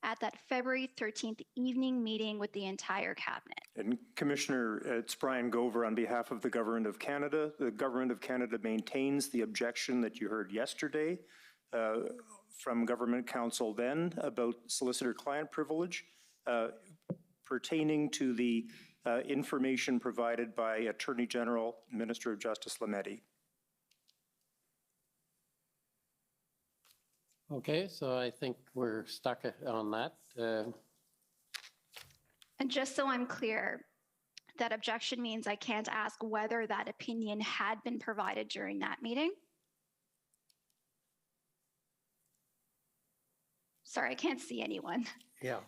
at that February 13th evening meeting with the entire cabinet. And Commissioner, it's Brian Gover on behalf of the Government of Canada. The Government of Canada maintains the objection that you heard yesterday from Government Counsel then about solicitor-client privilege pertaining to the information provided by Attorney General, Minister of Justice Lametti. Okay, so I think we're stuck on that. And just so I'm clear, that objection means I can't ask whether that opinion had been provided during that meeting? Sorry, I can't see anyone. Yeah.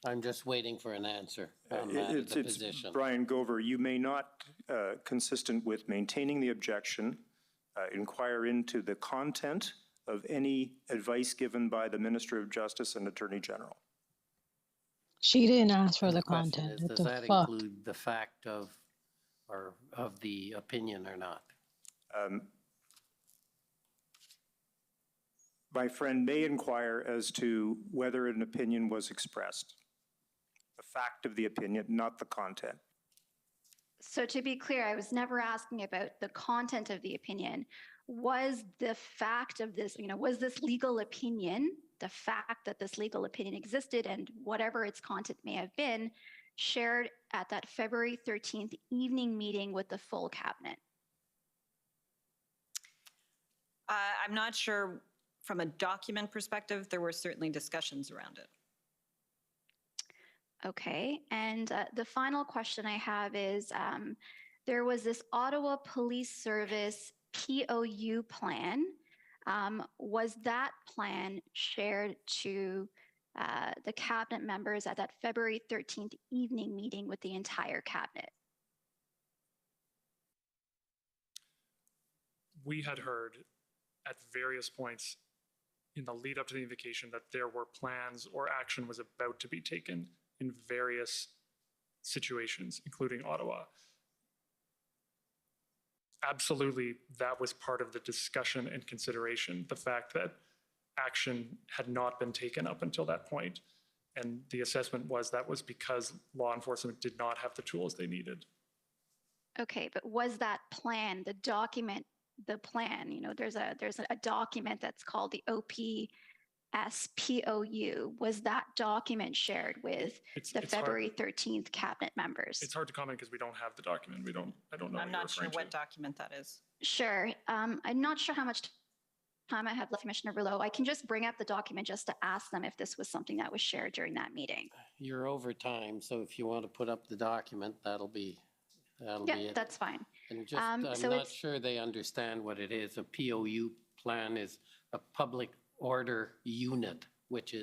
I'm just waiting for an answer on that, It's position. Brian Gover. You may not, consistent with maintaining the objection, inquire into the content of any advice given by the Minister of Justice and Attorney General. She didn't ask for And the question content. is, What does the that fuck? include the fact of the opinion or not? My friend may inquire as to whether an opinion was expressed. The fact of the opinion, not the content. So to be clear, I was never asking about the content of the opinion. Was the fact of this, was this legal opinion, the fact that this legal opinion existed and whatever its content may have been, shared at that February 13th evening meeting with the full cabinet? I'm not sure. From a document perspective, there were certainly discussions around it. Okay, and the final question I have is, there was this Ottawa Police Service POU plan. Was that plan shared to the cabinet members at that February 13th evening meeting with the entire cabinet? We had heard at various points in the lead up to the invocation that there were plans or action was about to be taken in various situations, including Ottawa. Absolutely, that was part of the discussion and consideration, the fact that action had not been taken up until that point. And the assessment was that was because law enforcement did not have the tools they needed. Okay, but was that plan, the document, the plan, there's a document that's called the OPSPOU. Was that document shared with the February 13th cabinet members? It's hard to comment because we don't have the document. I don't know. I'm not sure what document that is. Sure. I'm not sure how much time I have left, Commissioner Rouleau. I can just bring up the document just to ask them if this was something that was shared during that meeting. You're over time, so if you want to put up the document, that'll be Yeah, it. that's fine. And just, I'm so not it's- sure they understand what it is. A POU plan is a public order unit, which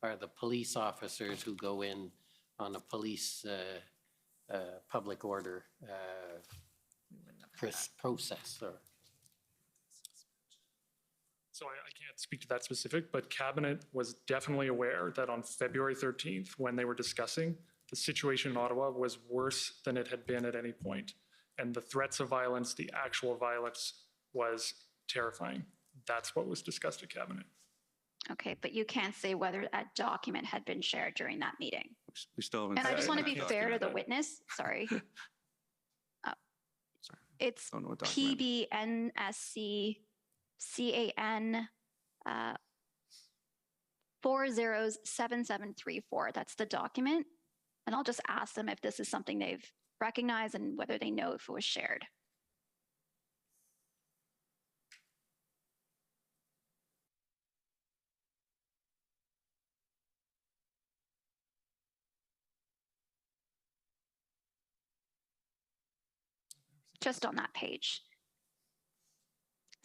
are the police officers who go in on a police public order process. So I can't speak to that specific, but Cabinet was definitely aware that on February 13th, when they were discussing, the situation in Ottawa was worse than it had been at any point. And the threats of violence, the actual violence was terrifying. That's what was discussed at Cabinet. Okay, but you can't say whether that document had been shared during that meeting. We still haven't. And I just want to be seen fair to that the document. witness, sorry. Sorry. It's Don't know what document. PBNSC CAN 407734. That's the document. And I'll just ask them if this is something they've recognized and whether they know if it was shared. Just on that page.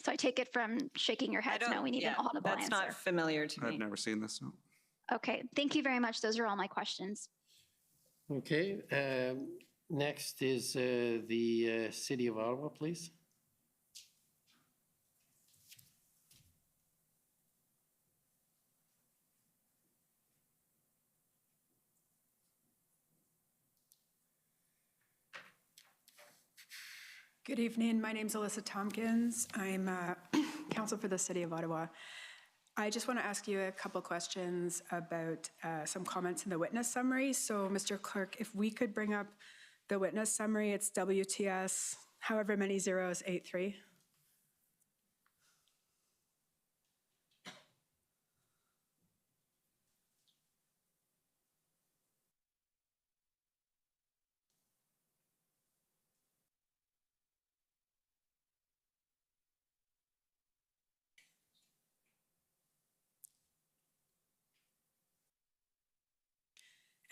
So I take it from shaking your heads, no, we need an audible That's answer. not familiar to I've me. never seen this, no. Okay, thank you very much. Those are all my questions. Okay, next is the City of Ottawa, please. Good evening. My name's Alyssa Tompkins. I'm counsel for the City of Ottawa. I just want to ask you a couple questions about some comments in the witness summary. So, Mr. Clerk, if we could bring up the witness summary, it's WTS, however many zeros, 83.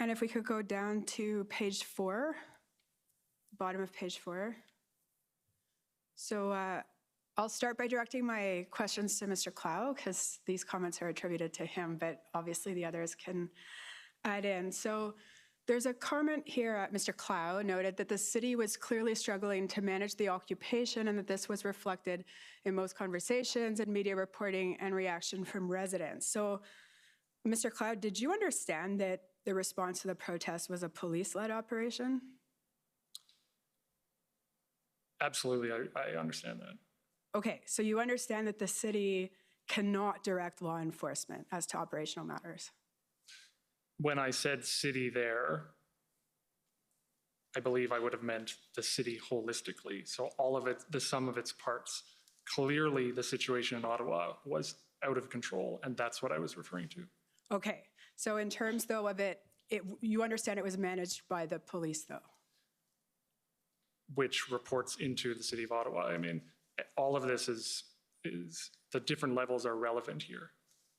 And if we could go down to page 4, bottom of page 4. So I'll start by directing my questions to Mr. Clow because these comments are attributed to him, but obviously the others can add in. So there's a comment here, Mr. Clow noted that the city was clearly struggling to manage the occupation and that this was reflected in most conversations and media reporting and reaction from residents. So Mr. Clow, did you understand that the response to the protest was a police-led operation? Absolutely, I understand that. Okay, so you understand that the city cannot direct law enforcement as to operational matters? When I said city there, I believe I would have meant the city holistically. So all of it, the sum of its parts. Clearly, the situation in Ottawa was out of control, and that's what I was referring to. Okay, so in terms though of it, you understand it was managed by the police though? Which reports into the city of Ottawa. I mean, all of this is the different levels are relevant here.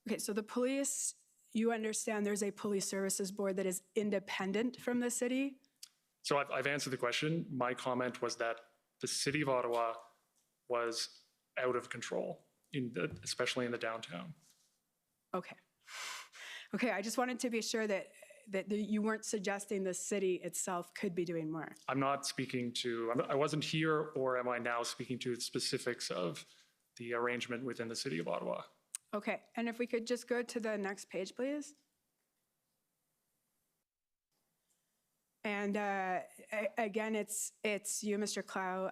Okay, so the police, you understand there's a police services board that is independent from the city? So I've answered the question. My comment was that the city of Ottawa was out of control, especially in the downtown. Okay. Okay, I just wanted to be sure that you weren't suggesting the city itself could be doing more. I'm not speaking to, I wasn't here, or am I now speaking to the specifics of the arrangement within the city of Ottawa? Okay, and if we could just go to the next page, please. And again, it's you, Mr. Clow,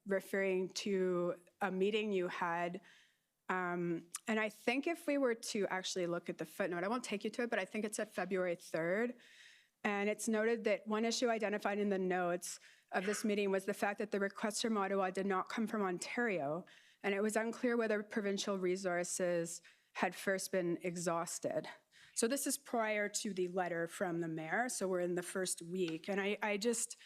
referring to a meeting you had. And I think if we were to actually look at the footnote, I won't take you to it, but I think it's at February 3rd. And it's noted that one issue identified in the notes of this meeting was the fact that the request from Ottawa did not come from Ontario, and it was unclear whether provincial resources had first been exhausted. So this is prior to the letter from the mayor, so we're in the first week. And I just,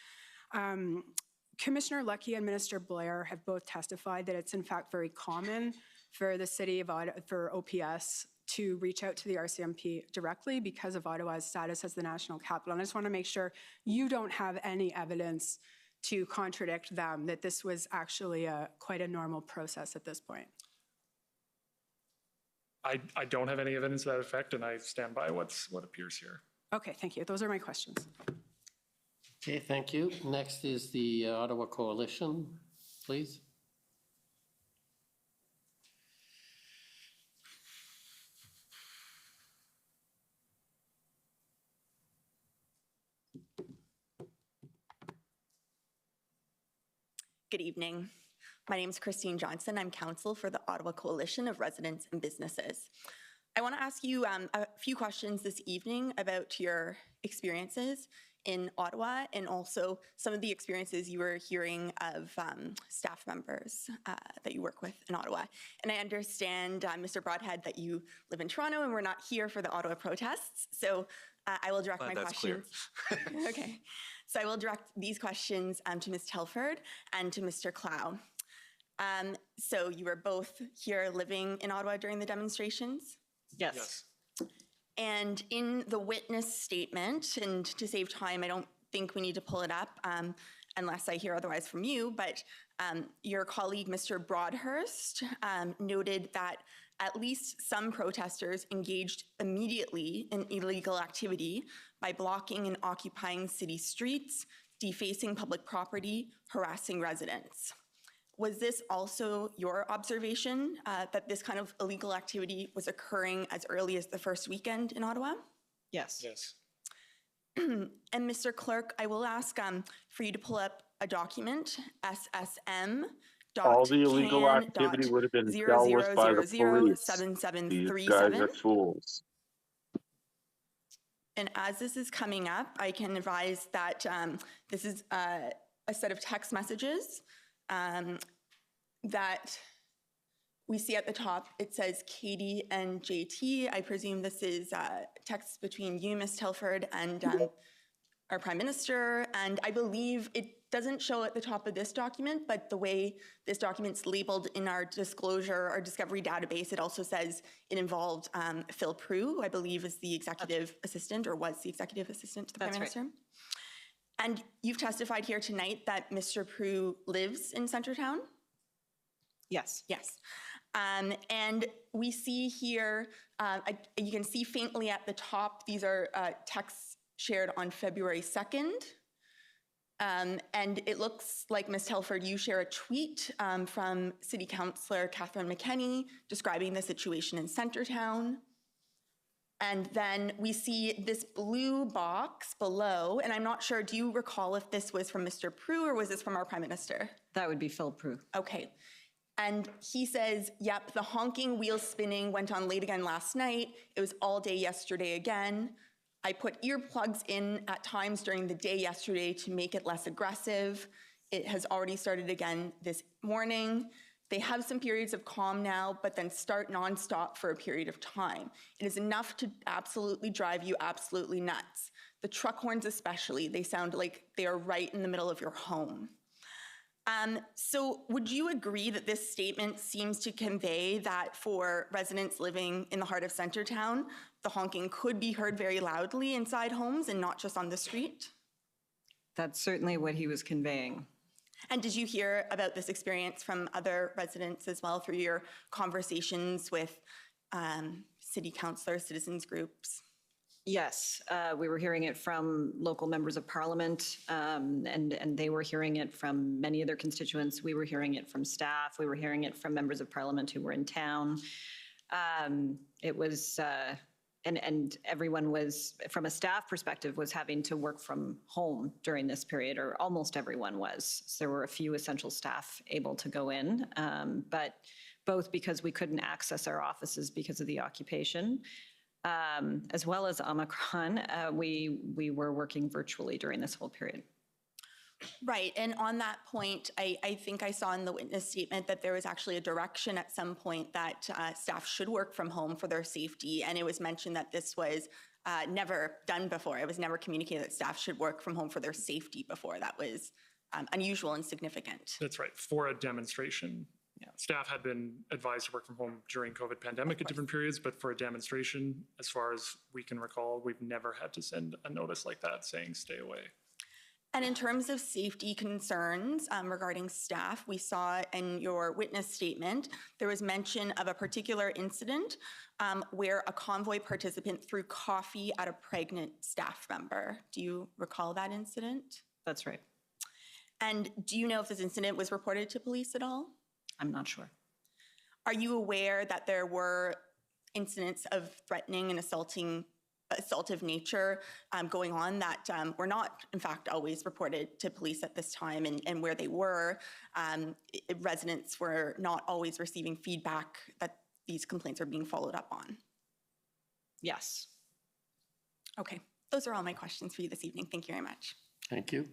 Commissioner Leckie and Minister Blair have both testified that it's in fact very common for the city of Ottawa, for OPS to reach out to the RCMP directly because of Ottawa's status as the national capital. And I just want to make sure you don't have any evidence to contradict them, that this was actually quite a normal process at this point. I don't have any evidence to that effect, and I stand by what appears here. Okay, thank you. Those are my questions. Okay, thank you. Next is the Ottawa Coalition, please. Good evening. My name is Christine Johnson. I'm counsel for the Ottawa Coalition of Residents and Businesses. I want to ask you a few questions this evening about your experiences in Ottawa and also some of the experiences you were hearing of staff members that you work with in Ottawa. And I understand, Mr. Broadhead, that you live in Toronto and we're not here for the Ottawa protests. So I will direct my That's clear. questions. Okay. So I will direct these questions to Ms. Telford and to Mr. Clow. So you were both here living in Ottawa during the demonstrations? Yes. And in the witness statement, and to save time, I don't think we need to pull it up unless I hear otherwise from you, but your colleague, Mr. Broadhurst, noted that at least some protesters engaged immediately in illegal activity by blocking and occupying city streets, defacing public property, harassing residents. Was this also your observation that this kind of illegal activity was occurring as early as the first weekend in Ottawa? Yes. Yes. And Mr. Clerk, I will ask for you to pull up a document, SSM. All the illegal activity would have been dealt with by the police. These guys are fools. And as this is coming up, I can advise that this is a set of text messages that we see at the top. It says Katie and JT. I presume this is text between you, Ms. Telford, and our Prime Minister. And I believe it doesn't show at the top of this document, but the way this document's labeled in our disclosure, our discovery database, it also says it involved Phil Prue, who I believe is the executive assistant or was the executive assistant to the Prime Minister. And you've testified here tonight that Mr. Prue lives in Centretown? Yes. Yes. And we see here, you can see faintly at the top, these are texts shared on February 2nd. And it looks like, Ms. Telford, you share a tweet from City Councillor Catherine McKenney describing the situation in Centretown. And then we see this blue box below, and I'm not sure, do you recall if this was from Mr. Prue or was this from our Prime Minister? That would be Phil Prue. Okay. And he says, yep, the honking, wheel spinning went on late again last night. It was all day yesterday again. I put earplugs in at times during the day yesterday to make it less aggressive. It has already started again this morning. They have some periods of calm now, but then start nonstop for a period of time. It is enough to absolutely drive you absolutely nuts. The truck horns especially, they sound like they are right in the middle of your home. So would you agree that this statement seems to convey that for residents living in the heart of Centretown, the honking could be heard very loudly inside homes and not just on the street? That's certainly what he was conveying. And did you hear about this experience from other residents as well through your conversations with city councillors, citizens groups? Yes, we were hearing it from local members of parliament, and they were hearing it from many of their constituents. We were hearing it from staff. We were hearing it from members of parliament who were in town. It was, and everyone was, from a staff perspective, was having to work from home during this period, or almost everyone was. So there were a few essential staff able to go in, but both because we couldn't access our offices because of the occupation, as well as Omicron, we were working virtually during this whole period. Right, and on that point, I think I saw in the witness statement that there was actually a direction at some point that staff should work from home for their safety, and it was mentioned that this was never done before. It was never communicated that staff should work from home for their safety before. That was unusual and significant. That's right, for a demonstration. Yeah. Staff had been advised to work from home during COVID pandemic at different periods, but for a demonstration, as far as we can recall, we've never had to send a notice like that saying stay away. And in terms of safety concerns regarding staff, we saw in your witness statement, there was mention of a particular incident where a convoy participant threw coffee at a pregnant staff member. Do you recall that incident? That's right. And do you know if this incident was reported to police at all? I'm not sure. Are you aware that there were incidents of threatening and assaultive nature going on that were not, in fact, always reported to police at this time, and where they were, residents were not always receiving feedback that these complaints are being followed up on? Yes. Okay. those are all my questions for you this evening. Thank you very much. Thank you.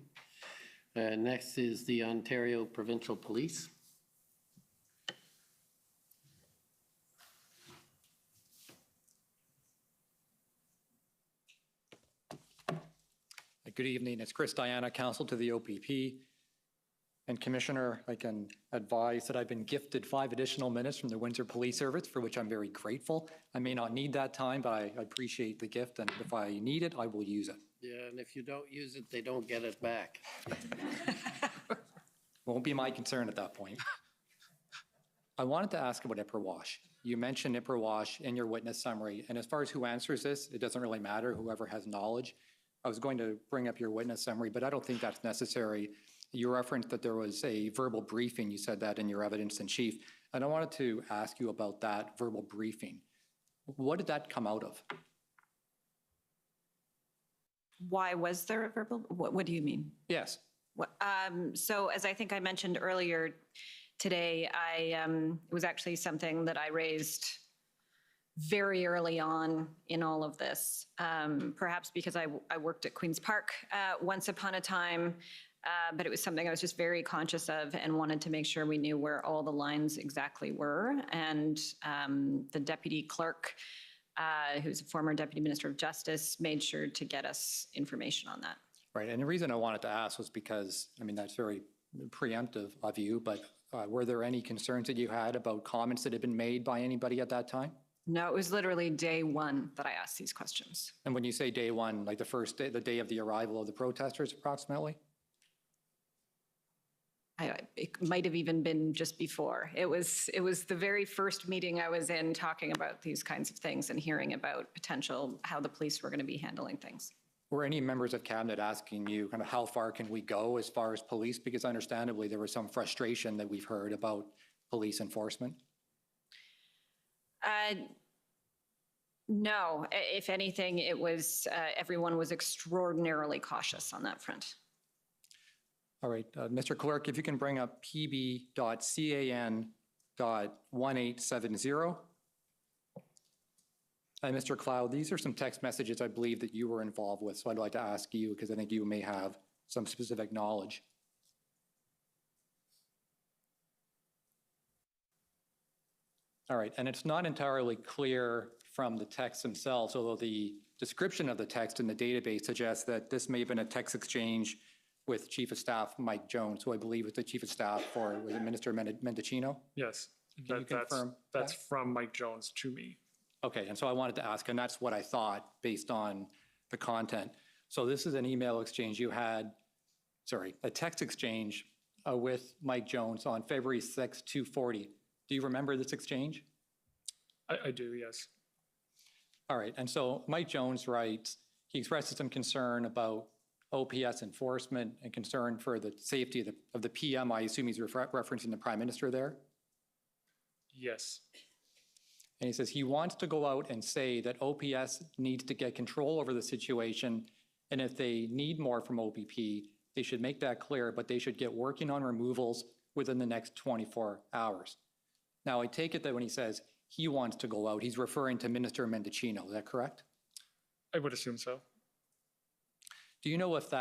Next is the Ontario Provincial Police. Good evening. It's Chris Diana, counsel to the OPP. And Commissioner, I can advise that I've been gifted 5 additional minutes from the Windsor Police Service, for which I'm very grateful. I may not need that time, but I appreciate the gift, and if I need it, I will use it. Yeah, and if you don't use it, they don't get it back. Won't be my concern at that point. I wanted to ask about Ipperwash. You mentioned Ipperwash in your witness summary, and as far as who answers this, it doesn't really matter, whoever has knowledge. I was going to bring up your witness summary, but I don't think that's necessary. You referenced that there was a verbal briefing. You said that in your evidence in chief. And I wanted to ask you about that verbal briefing. What did that come out of? Why was there a verbal, what do you mean? Yes. So as I think I mentioned earlier today, it was actually something that I raised very early on in all of this, perhaps because I worked at Queen's Park once upon a time, but it was something I was just very conscious of and wanted to make sure we knew where all the lines exactly were. And the deputy clerk, who's a former deputy minister of justice, made sure to get us information on that. Right, and the reason I wanted to ask was because, I mean, that's very preemptive of you, but were there any concerns that you had about comments that had been made by anybody at that time? No, it was literally day one that I asked these questions. And when you say day one, like the first day, the day of the arrival of the protesters approximately? It might have even been just before. It was the very first meeting I was in talking about these kinds of things and hearing about potential, how the police were going to be handling things. Were any members of cabinet asking you kind of how far can we go as far as police? Because understandably, there was some frustration that we've heard about police enforcement. No, if anything, it was, everyone was extraordinarily cautious on that front. All right, Mr. Clerk, if you can bring up pb.can.1870. And Mr. Cloud, these are some text messages I believe that you were involved with, so I'd like to ask you, because I think you may have some specific knowledge. All right, and it's not entirely clear from the text themselves, although the description of the text in the database suggests that this may have been a text exchange with Chief of Staff Mike Jones, who I believe was the Chief of Staff for, was it Minister Mendicino? Yes, Can you confirm that's that? from Mike Jones to me. Okay, and so I wanted to ask, and that's what I thought based on the content. So this is an email exchange you had, sorry, a text exchange with Mike Jones on February 6, 2:40. Do you remember this exchange? I do, yes. All right, and so Mike Jones writes, he expresses some concern about OPS enforcement and concern for the safety of the PM. I assume he's referencing the Prime Minister there. Yes. And he says he wants to go out and say that OPS needs to get control over the situation, and if they need more from OPP, they should make that clear, but they should get working on removals within the next 24 hours. Now, I take it that when he says he wants to go out, he's referring to Minister Mendicino, is that correct? I would assume so. Do you know if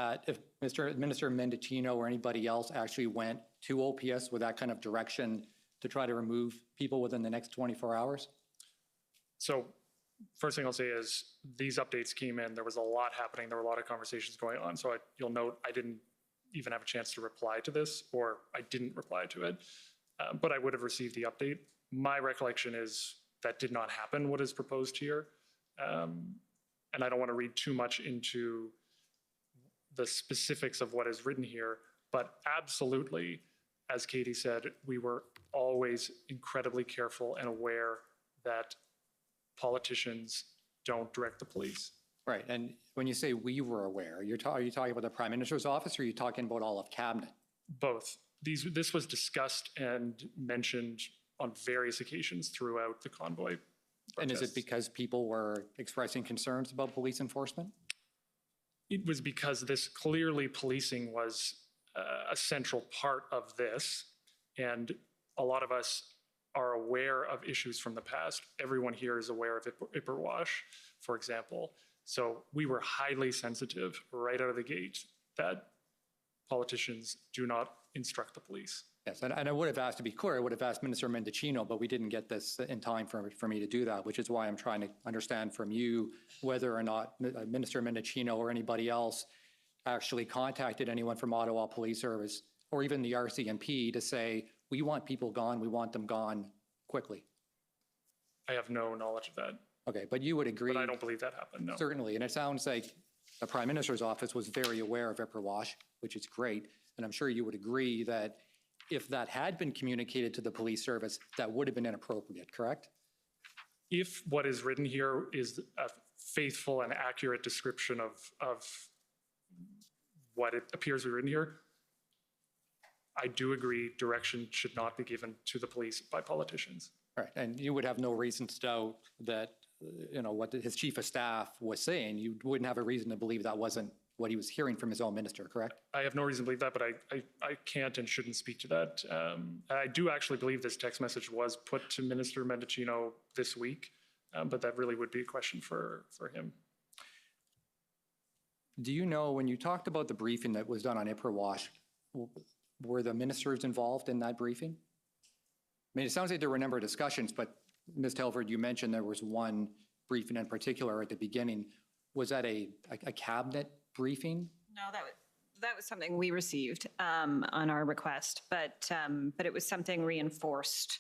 Minister Mendicino or anybody else actually went to OPS with that kind of direction to try to remove people within the next 24 hours? So first thing I'll say is these updates came in, there was a lot happening, there were a lot of conversations going on. So you'll note I didn't even have a chance to reply to this, or I didn't reply to it, but I would have received the update. My recollection is that did not happen, what is proposed here. And I don't want to read too much into the specifics of what is written here, but absolutely, as Katie said, we were always incredibly careful and aware that politicians don't direct the police. Right, and when you say we were aware, are you talking about the Prime Minister's office, or are you talking about all of Cabinet? Both. This was discussed and mentioned on various occasions throughout the convoy protests. And is it because people were expressing concerns about police enforcement? It was because this clearly policing was a central part of this, and a lot of us are aware of issues from the past. Everyone here is aware of Ipperwash, for example. So we were highly sensitive right out of the gate that politicians do not instruct the police. Yes, and I would have asked, to be clear, I would have asked Minister Mendicino, but we didn't get this in time for me to do that, which is why I'm trying to understand from you whether or not Minister Mendicino or anybody else actually contacted anyone from Ottawa Police Service or even the RCMP to say, we want people gone, we want them gone quickly. I have no knowledge of that. Okay, but you would agree. But I don't believe that happened, no. Certainly, and it sounds like the Prime Minister's office was very aware of Ipperwash, which is great, and I'm sure you would agree that if that had been communicated to the police service, that would have been inappropriate, correct? If what is written here is a faithful and accurate description of what it appears to be written here, I do agree direction should not be given to the police by politicians. All right, and you would have no reason to doubt that, what his chief of staff was saying. You wouldn't have a reason to believe that wasn't what he was hearing from his own minister, correct? I have no reason to believe that, but I can't and shouldn't speak to that. I do actually believe this text message was put to Minister Mendicino this week, but that really would be a question for him. Do you know, when you talked about the briefing that was done on Ipperwash, were the ministers involved in that briefing? I mean, it sounds like there were a number of discussions, but Ms. Telford, you mentioned there was one briefing in particular at the beginning. Was that a cabinet briefing? No, that was something we received on our request, but it was something reinforced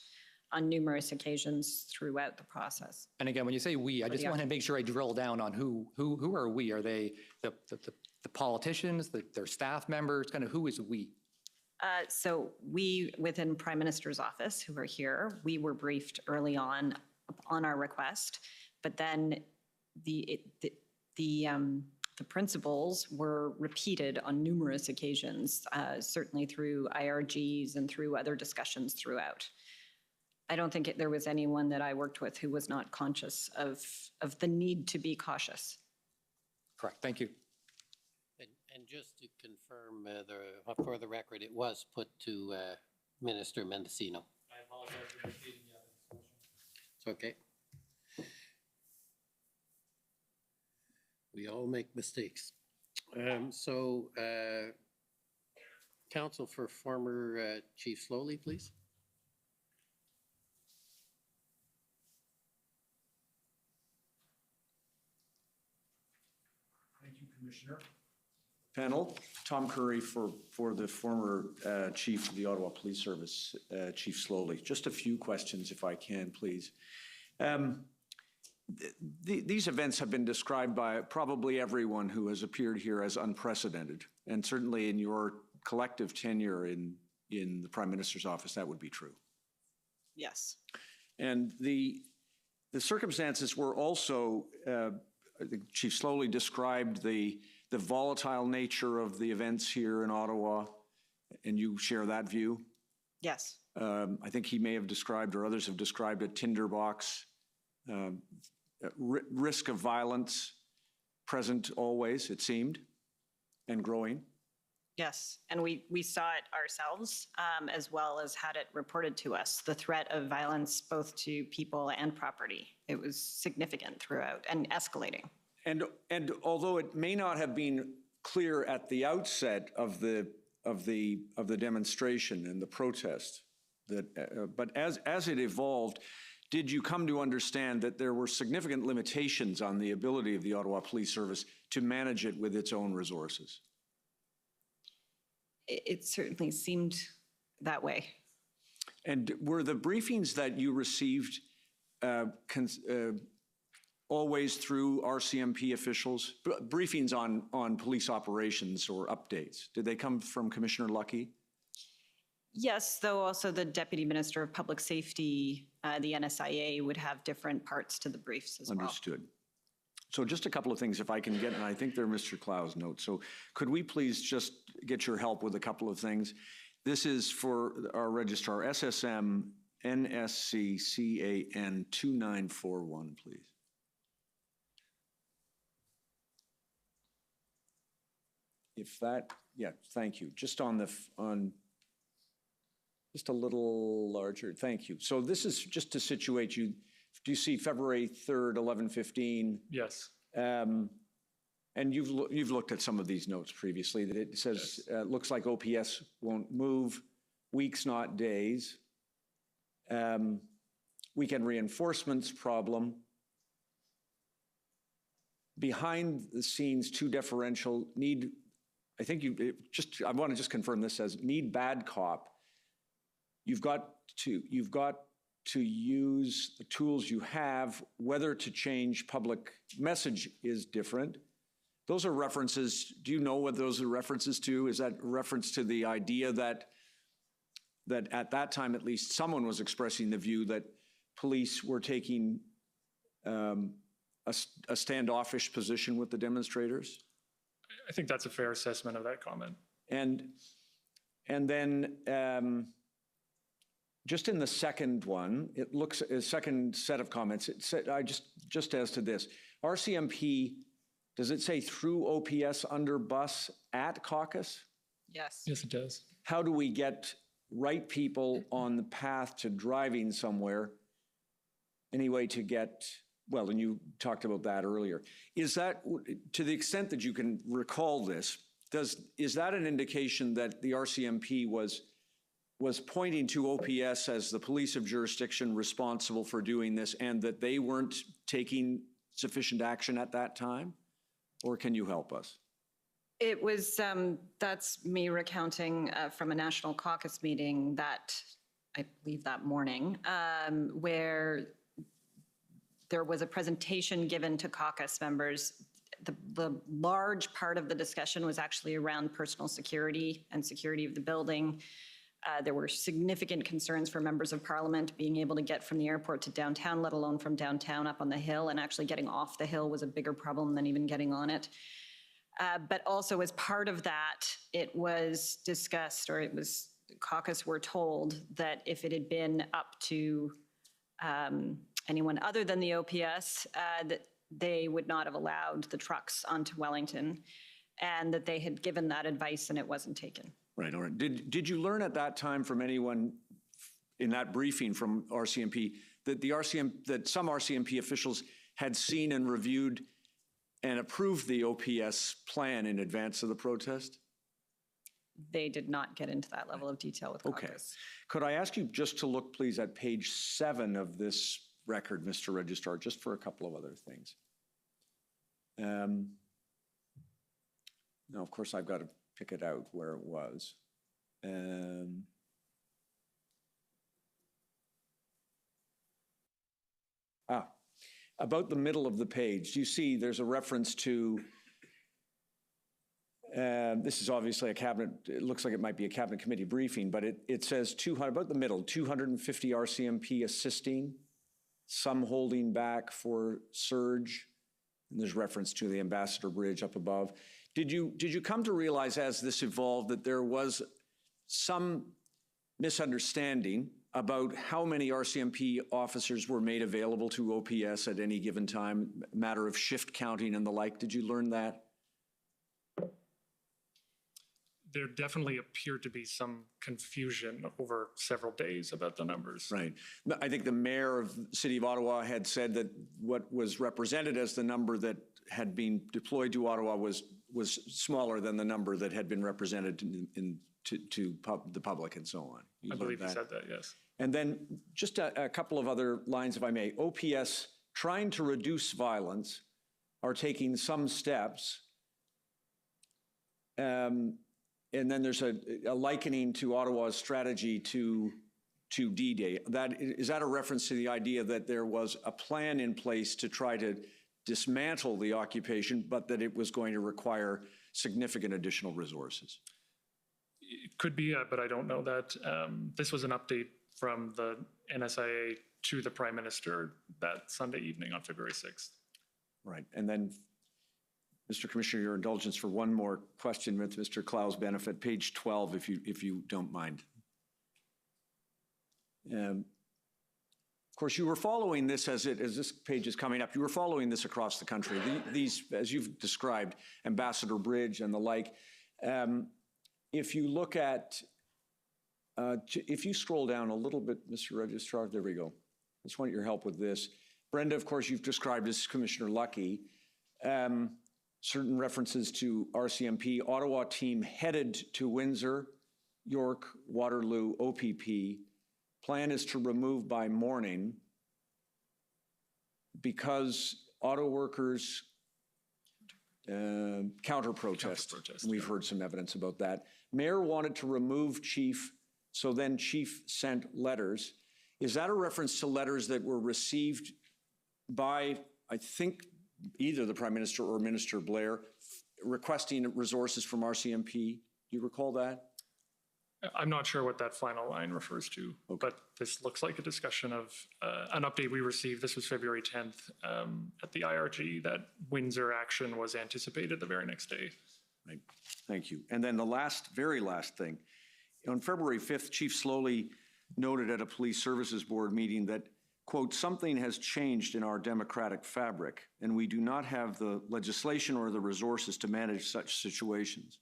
on numerous occasions throughout the process. And again, when you say we, I just want to make sure I drill down on who are we? Are they the politicians, their staff members? Kind of who is we? So we, within Prime Minister's office, who are here, we were briefed early on our request, but then the principles were repeated on numerous occasions, certainly through IRGs and through other discussions throughout. I don't think there was anyone that I worked with who was not conscious of the need to be cautious. Correct. Thank you. And just to confirm, for the record, it was put to Minister Mendicino. I apologize for repeating the other discussion. It's okay. We all make mistakes. Counsel for former Chief Slowly, please. Thank you, Commissioner. Panel, Tom Curry for the former Chief of the Ottawa Police Service, Chief Slowly. Just a few questions, if I can, please. These events have been described by probably everyone who has appeared here as unprecedented, and certainly in your collective tenure in the Prime Minister's office, that would be true. Yes. And the circumstances were also, I think Chief Slowly described the volatile nature of the events here in Ottawa, and you share that view? Yes. I think he may have described, or others have described, a tinderbox, risk of violence present always, it seemed, and growing. Yes, and we saw it ourselves, as well as had it reported to us, the threat of violence both to people and property. It was significant throughout and escalating. And although it may not have been clear at the outset of the demonstration and the protest, but as it evolved, did you come to understand that there were significant limitations on the ability of the Ottawa Police Service to manage it with its own resources? It certainly seemed that way. And were the briefings that you received always through RCMP officials, briefings on police operations or updates? Did they come from Commissioner Luckey? Yes, though also the Deputy Minister of Public Safety, the NSIA, would have different parts to the briefs as well. Understood. So just a couple of things, if I can get, and I think they're Mr. Clow's notes. So could we please just get your help with a couple of things? This is for our registrar, SSM NSC CAN 2941, please. If that, yeah, thank you. Just just a little larger, thank you. So this is just to situate you. Do you see February 3rd, 11:15? Yes. And you've looked at some of these notes previously, that it says, looks like OPS won't move, weeks, not days. Weekend reinforcements problem. Behind the scenes, too deferential, need, I think I want to just confirm this says, need bad cop. You've got to use the tools you have, whether to change public message is different. Those are references, do you know what those are references to? Is that a reference to the idea that at that time, at least, someone was expressing the view that police were taking a standoffish position with the demonstrators? I think that's a fair assessment of that comment. And then just in the second one, it looks, a second set of comments, it said, just as to this, RCMP, does it say through OPS under bus at caucus? Yes. Yes, it does. How do we get right people on the path to driving somewhere? Any way to get, well, and you talked about that earlier. Is that, to the extent that you can recall this, is that an indication that the RCMP was pointing to OPS as the police of jurisdiction responsible for doing this and that they weren't taking sufficient action at that time? Or can you help us? It was, that's me recounting from a National Caucus meeting that, I believe that morning, where there was a presentation given to caucus members. The large part of the discussion was actually around personal security and security of the building. There were significant concerns for members of parliament being able to get from the airport to downtown, let alone from downtown up on the hill, and actually getting off the hill was a bigger problem than even getting on it. But also as part of that, it was discussed, or it was, caucus were told that if it had been up to anyone other than the OPS, that they would not have allowed the trucks onto Wellington, and that they had given that advice and it wasn't taken. Right, all right. Did you learn at that time from anyone in that briefing from RCMP that some RCMP officials had seen and reviewed and approved the OPS plan in advance of the protest? They did not get into that level of detail with caucus. Okay. Could I ask you just to look, please, at page 7 of this record, Mr. Registrar, just for a couple of other things. Now, of course, I've got to pick it out where it was. About the middle of the page, you see there's a reference to, this is obviously a cabinet, it looks like it might be a cabinet committee briefing, but it says 200, about the middle, 250 RCMP assisting, some holding back for surge, and there's reference to the Ambassador Bridge up above. Did you come to realize as this evolved that there was some misunderstanding about how many RCMP officers were made available to OPS at any given time, matter of shift counting and the like? Did you learn that? There definitely appeared to be some confusion over several days about the numbers. Right. I think the mayor of the city of Ottawa had said that what was represented as the number that had been deployed to Ottawa was smaller than the number that had been represented to the public and so on. I believe he said that, yes. And then just a couple of other lines, if I may. OPS, trying to reduce violence, are taking some steps. And then there's a likening to Ottawa's strategy to D-Day. Is that a reference to the idea that there was a plan in place to try to dismantle the occupation, but that it was going to require significant additional resources? It could be, but I don't know that. This was an update from the NSIA to the Prime Minister that Sunday evening on February 6th. Right. And then, Mr. Commissioner, your indulgence for one more question with Mr. Clow's benefit, page 12, if you don't mind. Of course, you were following this as this page is coming up. You were following this across the country. These, as you've described, Ambassador Bridge and the like. If you look at, if you scroll down a little bit, Mr. Registrar, there we go. I just want your help with this. Brenda, of course, you've described as Commissioner Lucky. certain references to RCMP, Ottawa team headed to Windsor, York, Waterloo, OPP. Plan is to remove by morning because auto workers counter protest. We've heard some evidence about that. Mayor wanted to remove chief, so then chief sent letters. Is that a reference to letters that were received by, I think, either the Prime Minister or Minister Blair requesting resources from RCMP? Do you recall that? I'm not sure what that final line refers to, but this looks like a discussion of an update we received. This was February 10th at the IRG that Windsor action was anticipated the very next day. Right. Thank you. And then the very last thing. On February 5th, Chief Slowly noted at a Police Services Board meeting that, quote, something has changed in our democratic fabric, and we do not have the legislation or the resources to manage such situations.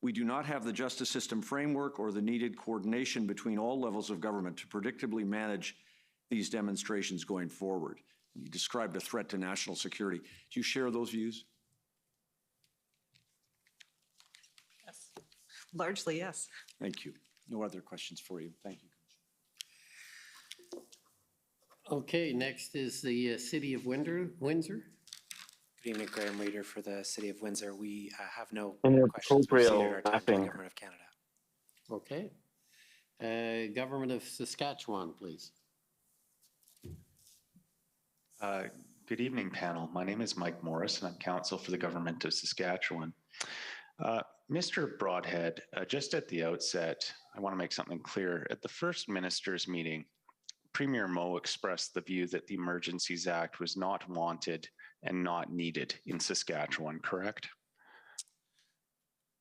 We do not have the justice system framework or the needed coordination between all levels of government to predictably manage these demonstrations going forward. You described a threat to national security. Do you share those views? Yes. Largely, yes. Thank you. No other questions for you. Thank you. Okay, next is the City of Windsor. Good evening, Graham Reeder for the City of Windsor. We have no questions. We've Inappropriate ceded our time to the laughing. Government of Canada. Okay. Government of Saskatchewan, please. Good evening, panel. My name is Mike Morris, and I'm counsel for the Government of Saskatchewan. Mr. Broadhead, just at the outset, I want to make something clear. At the first ministers' meeting, Premier Moe expressed the view that the Emergencies Act was not wanted and not needed in Saskatchewan, correct?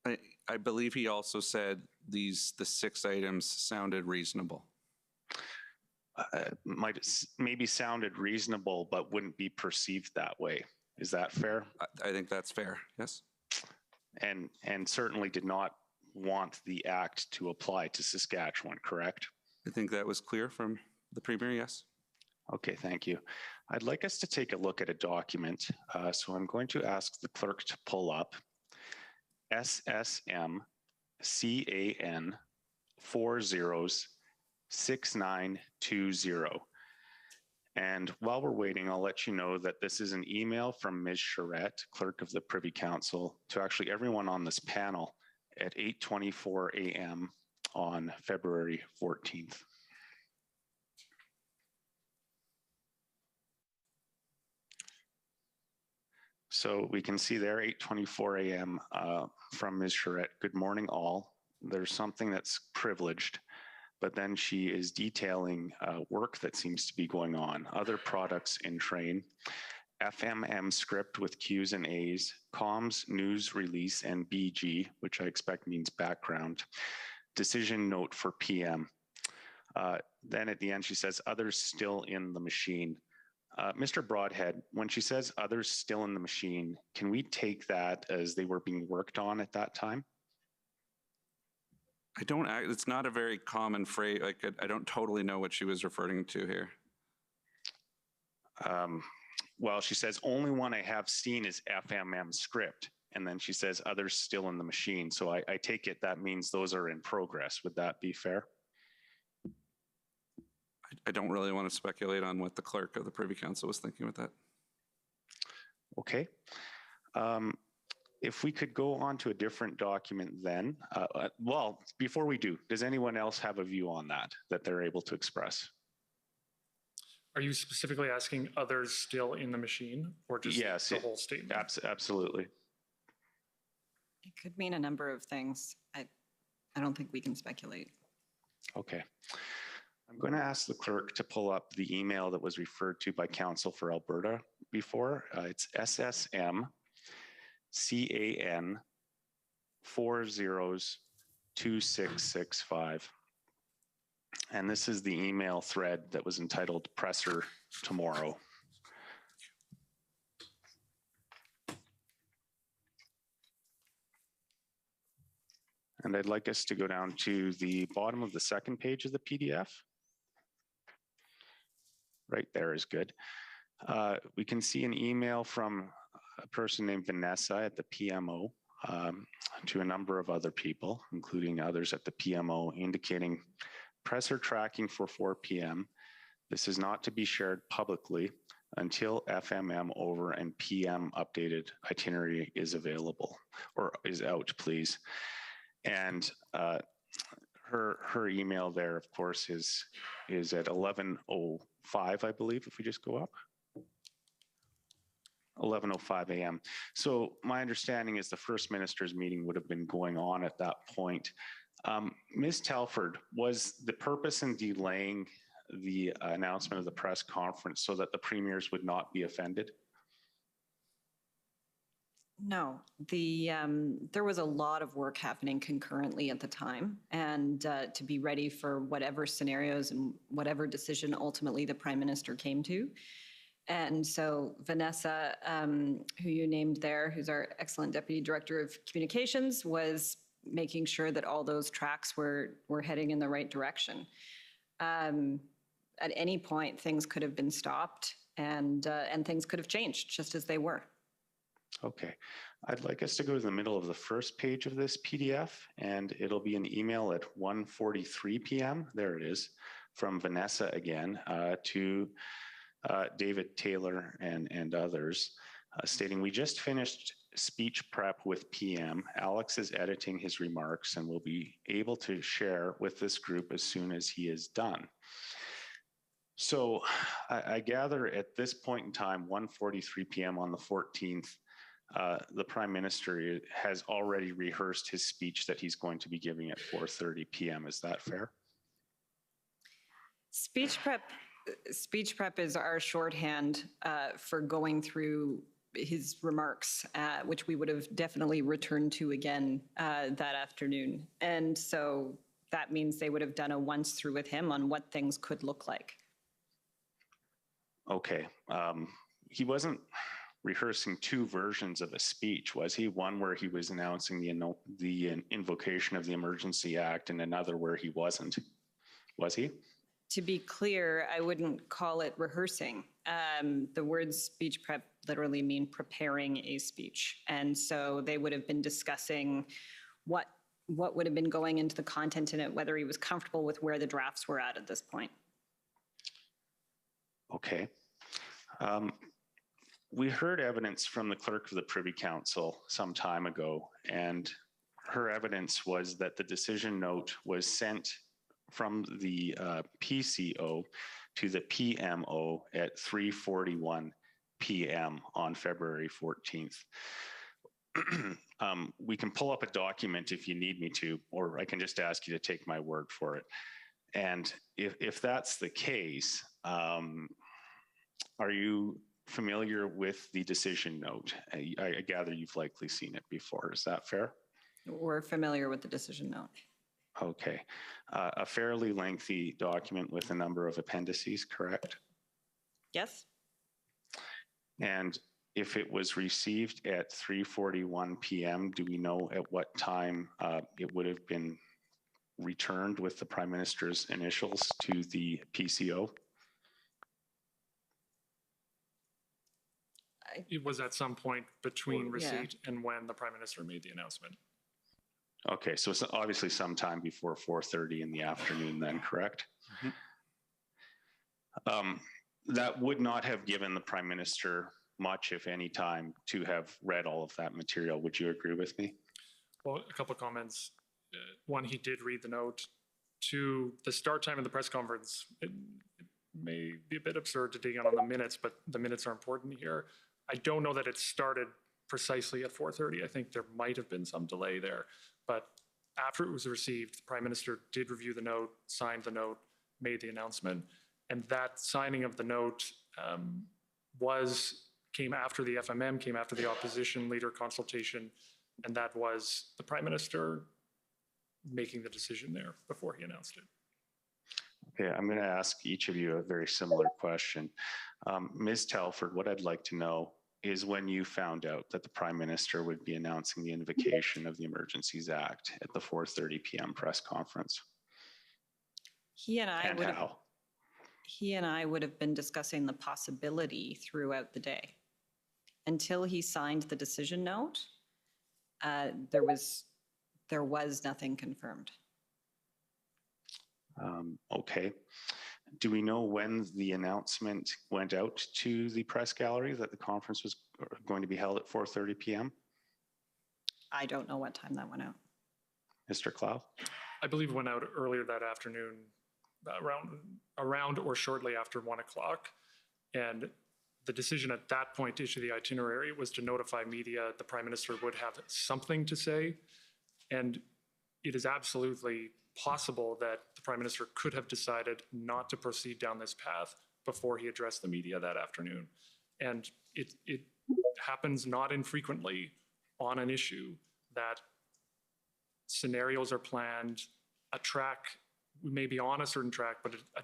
I believe he also said the 6 items sounded reasonable. Might maybe sounded reasonable, but wouldn't be perceived that way. Is that fair? I think that's fair, yes. And certainly did not want the act to apply to Saskatchewan, correct? I think that was clear from the Premier, yes. Okay, thank you. I'd like us to take a look at a document. So I'm going to ask the clerk to pull up SSM CAN 406920. And while we're waiting, I'll let you know that this is an email from Ms. Charette, clerk of the Privy Council, to actually everyone on this panel at 8:24 a.m. on February 14th. So we can see there, 8:24 a.m. From Ms. Charette. Good morning, all. There's something that's privileged, but then she is detailing work that seems to be going on. Other products in train, FMM script with Q's and A's, comms, news release, and BG, which I expect means background, decision note for PM. Then at the end, she says, others still in the machine. Mr. Broadhead, when she says others still in the machine, can we take that as they were being worked on at that time? It's not a very common phrase. Like, I don't totally know what she was referring to here. Well, she says, only one I have seen is FMM script. And then she says, others still in the machine. So I take it that means those are in progress. Would that be fair? I don't really want to speculate on what the clerk of the Privy Council was thinking with that. Okay. If we could go on to a different document then, well, before we do, does anyone else have a view on that they're able to express? Are you specifically asking others still in the machine or just the whole statement? Absolutely. It could mean a number of things. I don't think we can speculate. Okay. I'm going to ask the clerk to pull up the email that was referred to by Council for Alberta before. It's SSM CAN 402665. And this is the email thread that was entitled Presser Tomorrow. And I'd like us to go down to the bottom of the second page of the PDF. Right there is good. We can see an email from a person named Vanessa at the PMO to a number of other people, including others at the PMO, indicating press are tracking for 4 p.m. This is not to be shared publicly until FMM over and PM updated itinerary is available or is out, please. And her email there, of course, is at 11:05, I believe, if we just go up. 11:05 a.m. So my understanding is the First Minister's meeting would have been going on at that point. Ms. Telford, was the purpose in delaying the announcement of the press conference so that the premiers would not be offended? No, there was a lot of work happening concurrently at the time, and to be ready for whatever scenarios and whatever decision ultimately the Prime Minister came to. And so Vanessa, who you named there, who's our excellent Deputy Director of Communications, was making sure that all those tracks were heading in the right direction. At any point, things could have been stopped and things could have changed just as they were. Okay, I'd like us to go to the middle of the first page of this PDF, and it'll be an email at 1:43 p.m. There it is, from Vanessa again to David Taylor and others, stating, we just finished speech prep with PM. Alex is editing his remarks and will be able to share with this group as soon as he is done. So I gather at this point in time, 1:43 p.m. on the 14th, the Prime Minister has already rehearsed his speech that he's going to be giving at 4:30 p.m. Is that fair? Speech prep is our shorthand for going through his remarks, which we would have definitely returned to again that afternoon. And so that means they would have done a once through with him on what things could look like. Okay. He wasn't rehearsing two versions of a speech, was he? One where he was announcing the invocation of the Emergency Act and another where he wasn't. Was he? To be clear, I wouldn't call it rehearsing. The words speech prep literally mean preparing a speech. And so they would have been discussing what would have been going into the content in it, whether he was comfortable with where the drafts were at this point. Okay. We heard evidence from the clerk of the Privy Council some time ago, and her evidence was that the decision note was sent from the PCO to the PMO at 3:41 p.m. on February 14th. We can pull up a document if you need me to, or I can just ask you to take my word for it. And if that's the case, are you familiar with the decision note? I gather you've likely seen it before. Is that fair? We're familiar with the decision note. Okay. A fairly lengthy document with a number of appendices, correct? Yes. And if it was received at 3:41 p.m., do we know at what time it would have been returned with the Prime Minister's initials to the PCO? It was at some point between receipt and when the Prime Minister made the announcement. Okay, so it's obviously sometime before 4:30 in the afternoon then, correct? Mm-hmm. That would not have given the Prime Minister much, if any, time to have read all of that material. Would you agree with me? Well, a couple of comments. One, he did read the note. Two, the start time of the press conference, it may be a bit absurd to dig on the minutes, but the minutes are important here. I don't know that it started precisely at 4:30. I think there might have been some delay there. But after it was received, the Prime Minister did review the note, signed the note, made the announcement. And that signing of the note came after the FMM, came after the opposition leader consultation. And that was the Prime Minister making the decision there before he announced it. Okay, I'm going to ask each of you a very similar question. Ms. Telford, what I'd like to know is when you found out that the Prime Minister would be announcing the invocation of the Emergencies Act at the 4:30 p.m. press conference. He and I would have been discussing the possibility throughout the day. until he signed the decision note, there was nothing confirmed. Okay. Do we know when the announcement went out to the press gallery that the conference was going to be held at 4:30 p.m.? I don't know what time that went out. Mr. Clow? I believe went out earlier that afternoon, around or shortly after 1 o'clock. And the decision at that point to issue the itinerary was to notify media the Prime Minister would have something to say. And it is absolutely possible that the Prime Minister could have decided not to proceed down this path before he addressed the media that afternoon. And it happens not infrequently on an issue that scenarios are planned, a track, we may be on a certain track, but a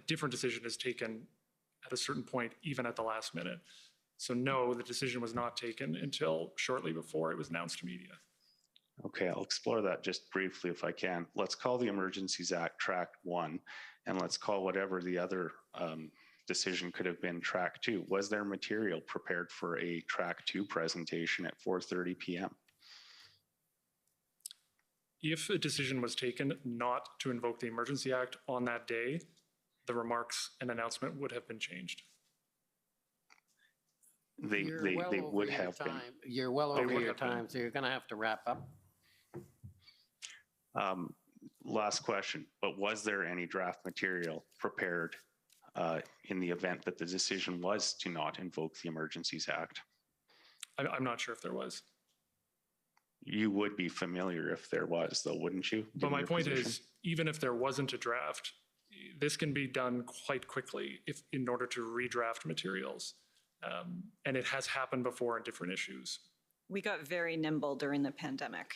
different decision is taken at a certain point, even at the last minute. So no, the decision was not taken until shortly before it was announced to media. Okay, I'll explore that just briefly if I can. Let's call the Emergencies Act Track 1, and let's call whatever the other decision could have been Track 2. Was there material prepared for a Track 2 presentation at 4:30 p.m.? If a decision was taken not to invoke the Emergency Act on that day, the remarks and announcement would have been changed. They would have been. You're well over your time, so you're going to have to wrap up. Last question, but was there any draft material prepared in the event that the decision was to not invoke the Emergencies Act? I'm not sure if there was. You would be familiar if there was, though, wouldn't you? But my point is, even if there wasn't a draft, this can be done quite quickly in order to redraft materials. And it has happened before on different issues. We got very nimble during the pandemic,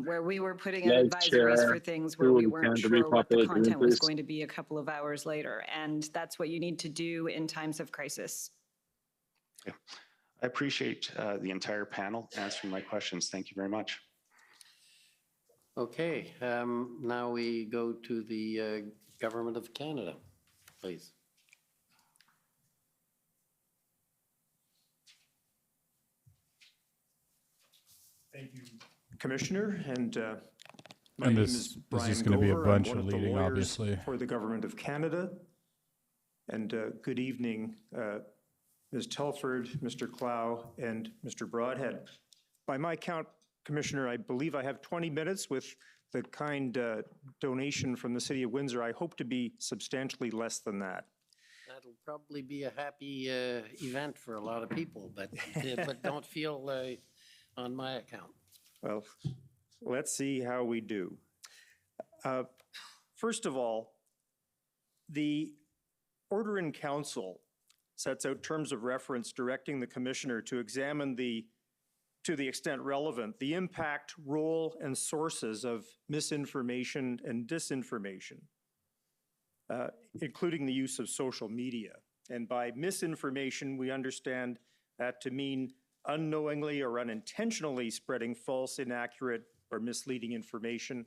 where we were putting in advisories for things where we weren't sure what the content was going to be a couple of hours later. And that's what you need to do in times of crisis. Yeah. I appreciate the entire panel answering my questions. Thank you very much. Okay, now we go to the Government of Canada, please. Thank you, Commissioner, and my And name this is Brian is gonna be a Gover. bunch I'm one of of the leading, lawyers obviously. for the Government of Canada. And good evening, Ms. Telford, Mr. Clow, and Mr. Broadhead. By my count, Commissioner, I believe I have 20 minutes with the kind donation from the City of Windsor. I hope to be substantially less than that. That'll probably be a happy event for a lot of people, but don't feel on my account. Well, let's see how we do. First of all, the order in council sets out terms of reference directing the commissioner to examine to the extent relevant, the impact, role, and sources of misinformation and disinformation, including the use of social media. And by misinformation, we understand that to mean unknowingly or unintentionally spreading false, inaccurate, or misleading information.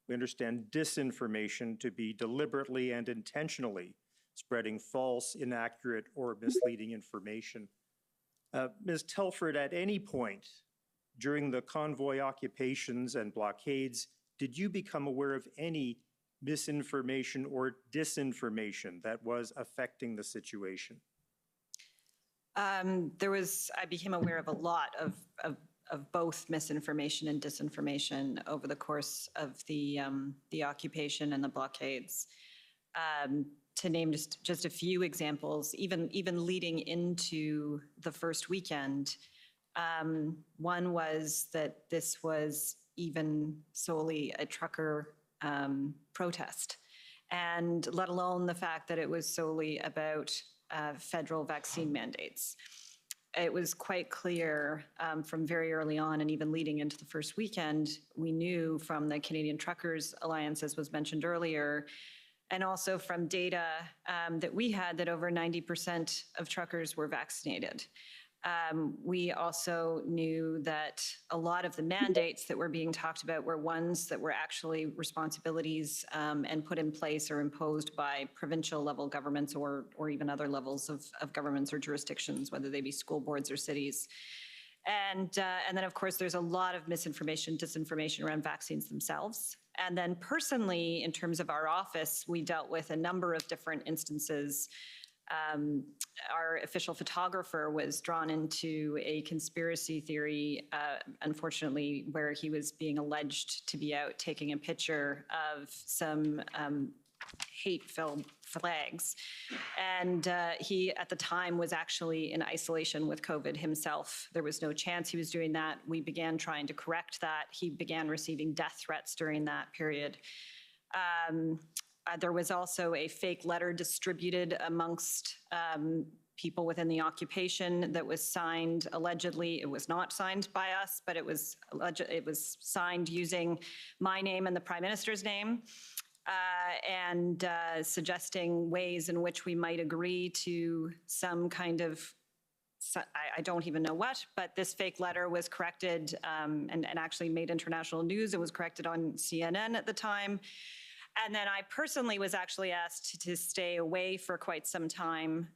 We understand disinformation to be deliberately and intentionally spreading false, inaccurate, or misleading information. Ms. Telford, at any point during the convoy occupations and blockades, did you become aware of any misinformation or disinformation that was affecting the situation? I became aware of a lot of both misinformation and disinformation over the course of the occupation and the blockades. To name just a few examples, even leading into the first weekend, one was that this was even solely a trucker protest, and let alone the fact that it was solely about federal vaccine mandates. It was quite clear from very early on, and even leading into the first weekend, we knew from the Canadian Truckers Alliance, as was mentioned earlier, and also from data that we had, that over 90% of truckers were vaccinated. We also knew that a lot of the mandates that were being talked about were ones that were actually responsibilities and put in place or imposed by provincial level governments or even other levels of governments or jurisdictions, whether they be school boards or cities. And then, of course, there's a lot of misinformation, disinformation around vaccines themselves. And then personally, in terms of our office, we dealt with a number of different instances. Our official photographer was drawn into a conspiracy theory, unfortunately, where he was being alleged to be out taking a picture of some hate-filled flags. And he, at the time, was actually in isolation with COVID himself. There was no chance he was doing that. We began trying to correct that. He began receiving death threats during that period. There was also a fake letter distributed amongst people within the occupation that was signed, allegedly, it was not signed by us, but it was signed using my name and the Prime Minister's name, and suggesting ways in which we might agree to some kind of, I don't even know what, but this fake letter was corrected and actually made international news. It was corrected on CNN at the time. And then I personally was actually asked to stay away for quite some time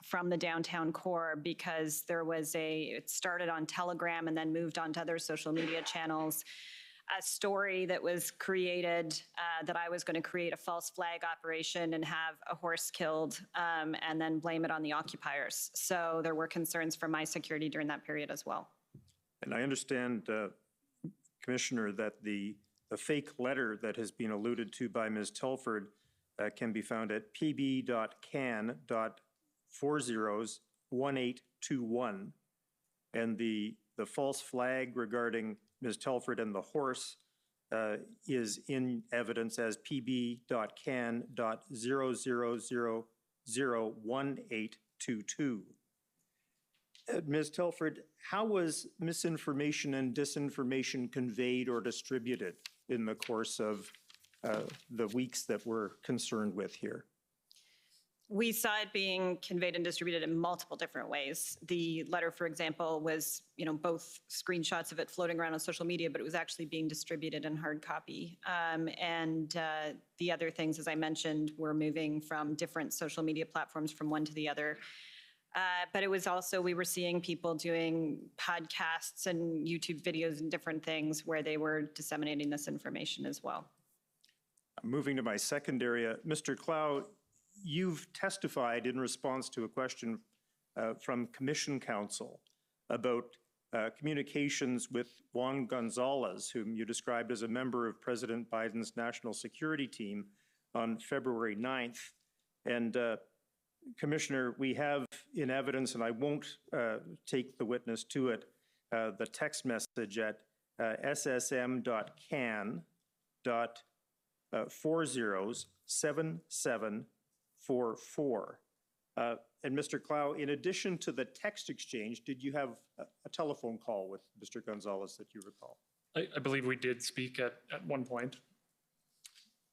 from the downtown core because there was it started on Telegram and then moved on to other social media channels, a story that was created that I was going to create a false flag operation and have a horse killed and then blame it on the occupiers. So there were concerns for my security during that period as well. And I understand, Commissioner, that the fake letter that has been alluded to by Ms. Telford can be found at pb.can.401821. And the false flag regarding Ms. Telford and the horse is in evidence as pb.can.00001822. Ms. Telford, how was misinformation and disinformation conveyed or distributed in the course of the weeks that we're concerned with here? We saw it being conveyed and distributed in multiple different ways. The letter, for example, was, both screenshots of it floating around on social media, but it was actually being distributed in hard copy. And the other things, as I mentioned, were moving from different social media platforms from one to the other. But it was also, we were seeing people doing podcasts and YouTube videos and different things where they were disseminating this information as well. Moving to my second area, Mr. Clow, you've testified in response to a question from Commission Counsel about communications with Juan Gonzalez, whom you described as a member of President Biden's national security team on February 9th. And Commissioner, we have in evidence, and I won't take the witness to it, the text message at ssm.can.407744. And Mr. Clow, in addition to the text exchange, did you have a telephone call with Mr. Gonzalez that you recall? I believe we did speak at one point.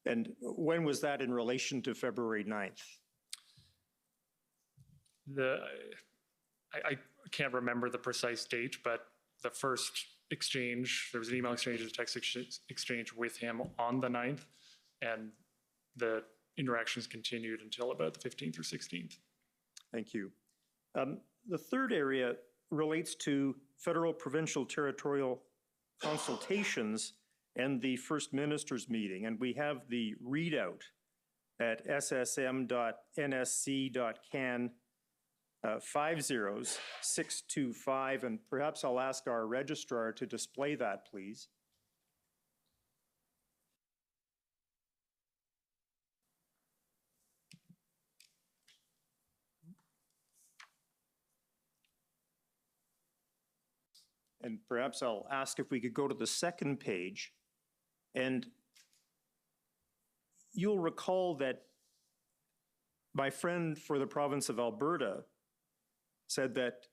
And when was that in relation to February 9th? I can't remember the precise date, but the first exchange, there was an email exchange, a text exchange with him on the 9th, and the interactions continued until about the 15th or 16th. Thank you. The third area relates to federal, provincial, territorial consultations and the First Minister's meeting, and we have the readout at ssm.nsc.can 50625, and perhaps I'll ask our registrar to display that, please. And perhaps I'll ask if we could go to the second page. And you'll recall that my friend for the province of Alberta said that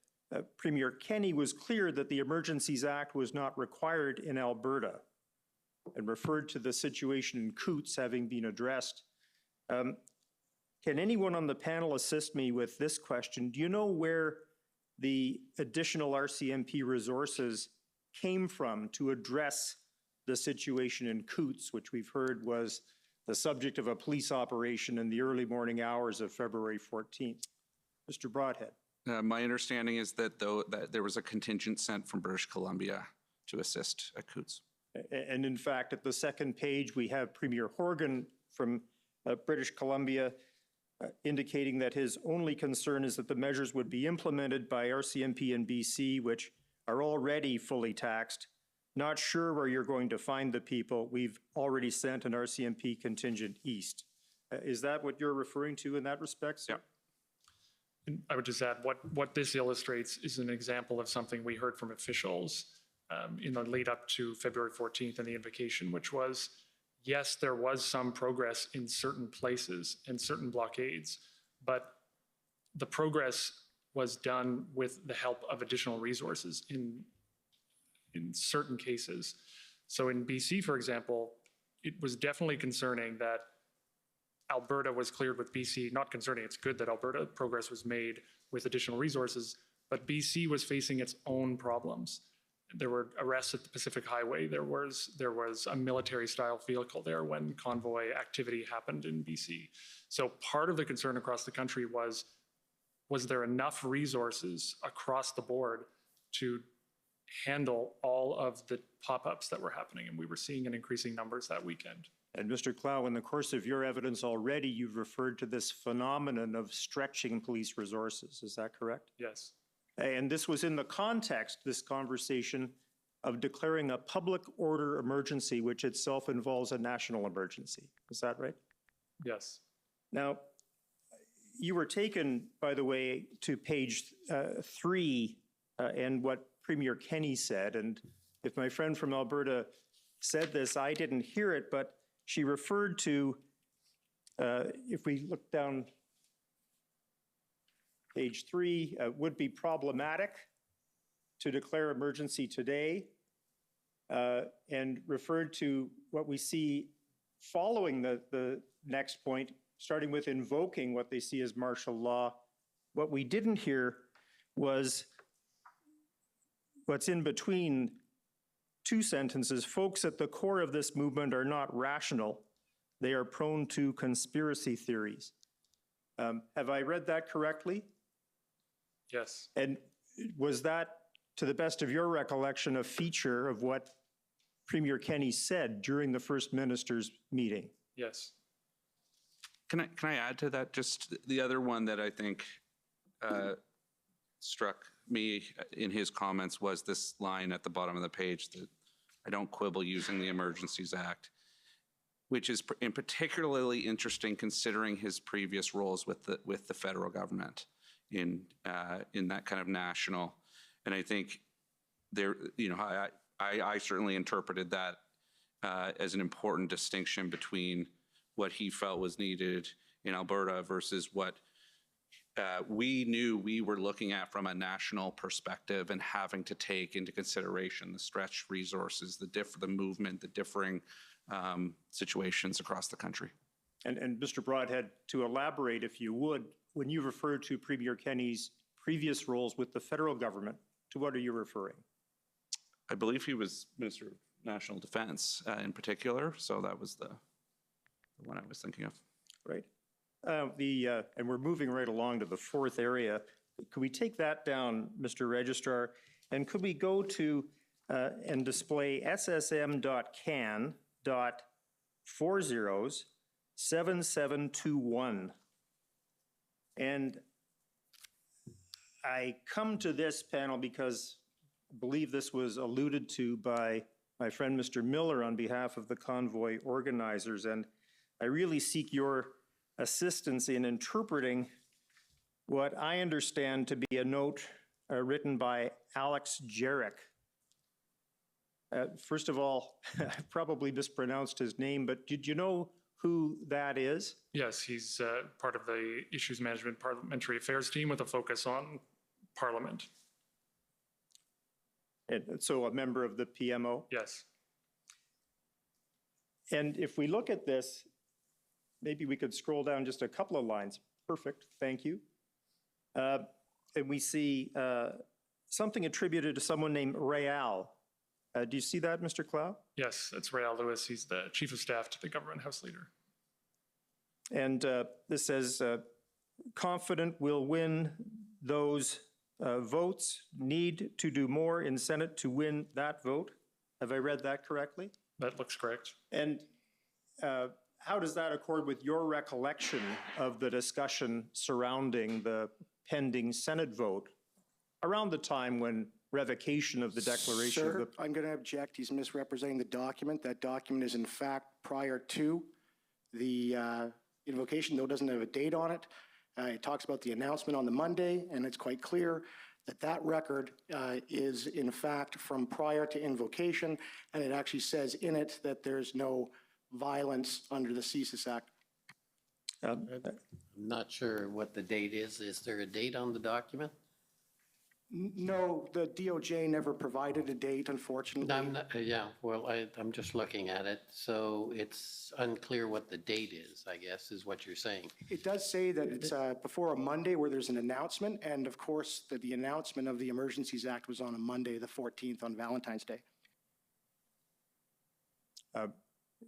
Premier Kenney was clear that the Emergencies Act was not required in Alberta and referred to the situation in Coutts having been addressed. Can anyone on the panel assist me with this question? Do you know where the additional RCMP resources came from to address the situation in Coots, which we've heard was the subject of a police operation in the early morning hours of February 14th. Mr. Broadhead. My understanding is that that there was a contingent sent from British Columbia to assist at Coots. And in fact, at the second page, we have Premier Horgan from British Columbia indicating that his only concern is that the measures would be implemented by RCMP and BC, which are already fully taxed. Not sure where you're going to find the people. We've already sent an RCMP contingent east. Is that what you're referring to in that respect, sir? Yeah. And I would just add, what this illustrates is an example of something we heard from officials in the lead up to February 14th and the invocation, which was, yes, there was some progress in certain places and certain blockades, but the progress was done with the help of additional resources in certain cases. So in BC, for example, it was definitely concerning that Alberta was cleared with BC, not concerning, it's good that Alberta progress was made with additional resources, but BC was facing its own problems. There were arrests at the Pacific Highway. There was a military-style vehicle there when convoy activity happened in BC. So part of the concern across the country was there enough resources across the board to handle all of the pop-ups that were happening? And we were seeing in increasing numbers that weekend. And Mr. Clow, in the course of your evidence already, you've referred to this phenomenon of stretching police resources. Is that correct? Yes. And this was in the context, this conversation, of declaring a public order emergency, which itself involves a national emergency. Is that right? Yes. Now, you were taken, by the way, to page 3 and what Premier Kenney said. And if my friend from Alberta said this, I didn't hear it, but she referred to, if we look down page 3, would be problematic to declare emergency today, and referred to what we see following the next point, starting with invoking what they see as martial law. What we didn't hear was what's in between two sentences. Folks at the core of this movement are not rational. They are prone to conspiracy theories. Have I read that correctly? Yes. And was that, to the best of your recollection, a feature of what Premier Kenney said during the First Minister's meeting? Yes. Can I add to that? Just the other one that I think struck me in his comments was this line at the bottom of the page that I don't quibble using the Emergencies Act, which is particularly interesting considering his previous roles with the federal government in that kind of national. And I think there, I certainly interpreted that as an important distinction between what he felt was needed in Alberta versus what we knew we were looking at from a national perspective and having to take into consideration the stretched resources, the movement, the differing situations across the country. And Mr. Broadhead, to elaborate, if you would, when you refer to Premier Kenney's previous roles with the federal government, to what are you referring? I believe he was Minister of National Defense in particular, so that was the one I was thinking of. Right. And we're moving right along to the fourth area. Could we take that down, Mr. Registrar? And could we go to and display SSM.can.407721? And I come to this panel because I believe this was alluded to by my friend Mr. Miller on behalf of the convoy organizers, and I really seek your assistance in interpreting what I understand to be a note written by Alex Jarek. First of all, I probably mispronounced his name, but did you know who that is? Yes, he's part of the Issues Management Parliamentary Affairs team with a focus on Parliament. And so a member of the PMO? Yes. And if we look at this, maybe we could scroll down just a couple of lines. Perfect, thank you. and we see something attributed to someone named Real. Do you see that, Mr. Clow? Yes, it's Rael Lewis. He's the Chief of Staff to the Government House Leader. And this says, confident we'll win those votes, need to do more in Senate to win that vote. Have I read that correctly? That looks correct. And how does that accord with your recollection of the discussion surrounding the pending Senate vote around the time when revocation of the declaration of Sir, the... I'm going to object. He's misrepresenting the document. That document is in fact prior to the invocation, though it doesn't have a date on it. It talks about the announcement on the Monday, and it's quite clear that that record is in fact from prior to invocation, and it actually says in it that there's no violence under the CSIS Act. I'm not sure what the date is. Is there a date on the document? No, the DOJ never provided a date, unfortunately. I'm not, yeah, well, I'm just looking at it, so it's unclear what the date is, I guess, is what you're saying. It does say that it's before a Monday where there's an announcement, and of course, that the announcement of the Emergencies Act was on a Monday, the 14th, on Valentine's Day.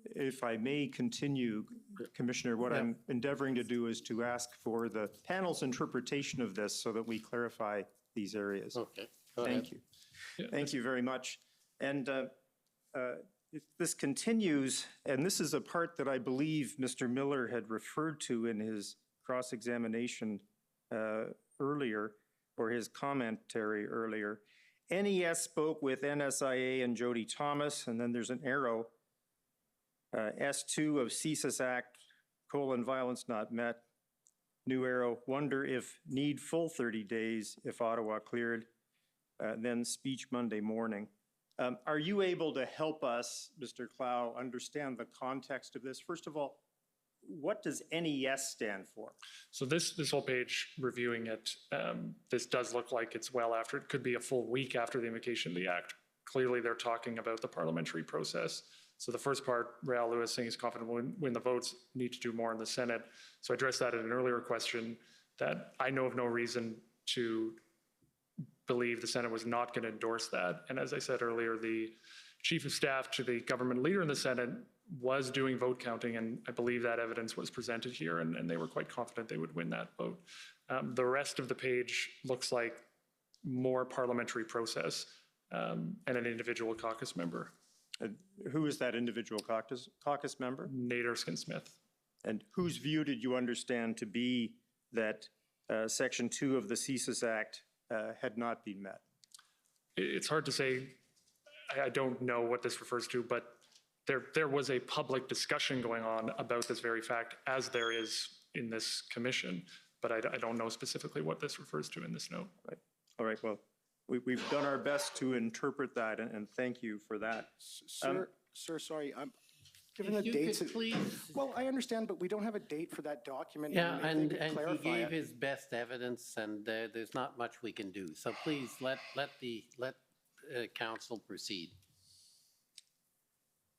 If I may continue, Commissioner, what I'm endeavoring to do is to ask for the panel's interpretation of this so that we clarify these areas. Okay. Thank you. Thank you very much. And if this continues, and this is a part that I believe Mr. Miller had referred to in his cross-examination earlier, or his commentary earlier. NES spoke with NSIA and Jody Thomas, and then there's an arrow. S2 of CSIS Act, violence not met. New arrow, wonder if need full 30 days if Ottawa cleared, then speech Monday morning. Are you able to help us, Mr. Clow, understand the context of this? First of all, what does NES stand for? So this whole page, reviewing it, this does look like it's well after, it could be a full week after the invocation of the Act. Clearly, they're talking about the parliamentary process. So the first part, Rael Lewis saying he's confident when the votes need to do more in the Senate. So I addressed that in an earlier question, that I know of no reason to believe the Senate was not going to endorse that. And as I said earlier, the Chief of Staff to the government leader in the Senate was doing vote counting, and I believe that evidence was presented here, and they were quite confident they would win that vote. The rest of the page looks like more parliamentary process and an individual caucus member. Who is that individual caucus member? Nate Erskine-Smith. And whose view did you understand to be that Section 2 of the CSIS Act had not been met? It's hard to say. I don't know what this refers to, but there was a public discussion going on about this very fact, as there is in this commission, but I don't know specifically what this refers to in this note. Right. All right, well, we've done our best to interpret that, and thank you for that. Sir, sorry, I'm given the If you dates. could please. Well, I understand, but we don't have a date for that document. Yeah, if they and could he clarify gave it. his best evidence, and there's not much we can do. So please, let council proceed.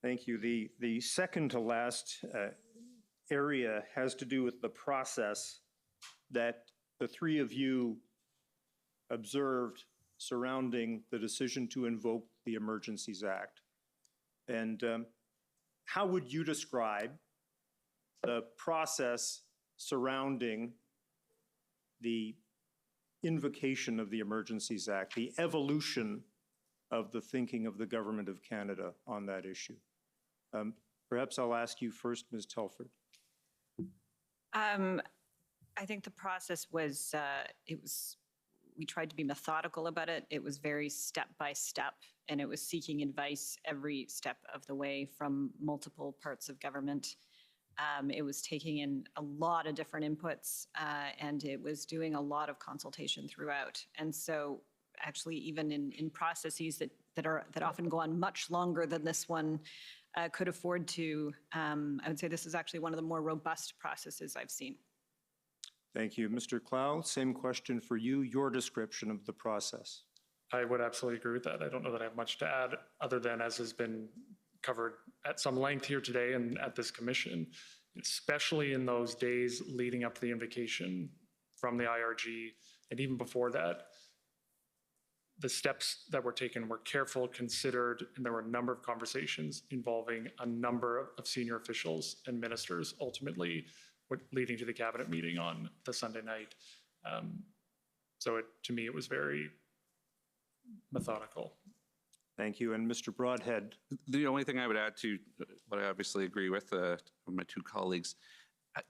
Thank you. The second to last area has to do with the process that the three of you observed surrounding the decision to invoke the Emergencies Act. And how would you describe the process surrounding the invocation of the Emergencies Act, the evolution of the thinking of the Government of Canada on that issue? Perhaps I'll ask you first, Ms. Telford. I think the process was, we tried to be methodical about it. It was very step by step, and it was seeking advice every step of the way from multiple parts of government. It was taking in a lot of different inputs, and it was doing a lot of consultation throughout. And so actually, even in processes that often go on much longer than this one could afford to, I would say this is actually one of the more robust processes I've seen. Thank you. Mr. Clow, same question for you, your description of the process. I would absolutely agree with that. I don't know that I have much to add, other than as has been covered at some length here today and at this commission, especially in those days leading up to the invocation from the IRG. And even before that, the steps that were taken were careful, considered, and there were a number of conversations involving a number of senior officials and ministers, ultimately leading to the cabinet meeting on the Sunday night. So to me, it was very methodical. Thank you. And Mr. Broadhead. The only thing I would add to what I obviously agree with my two colleagues,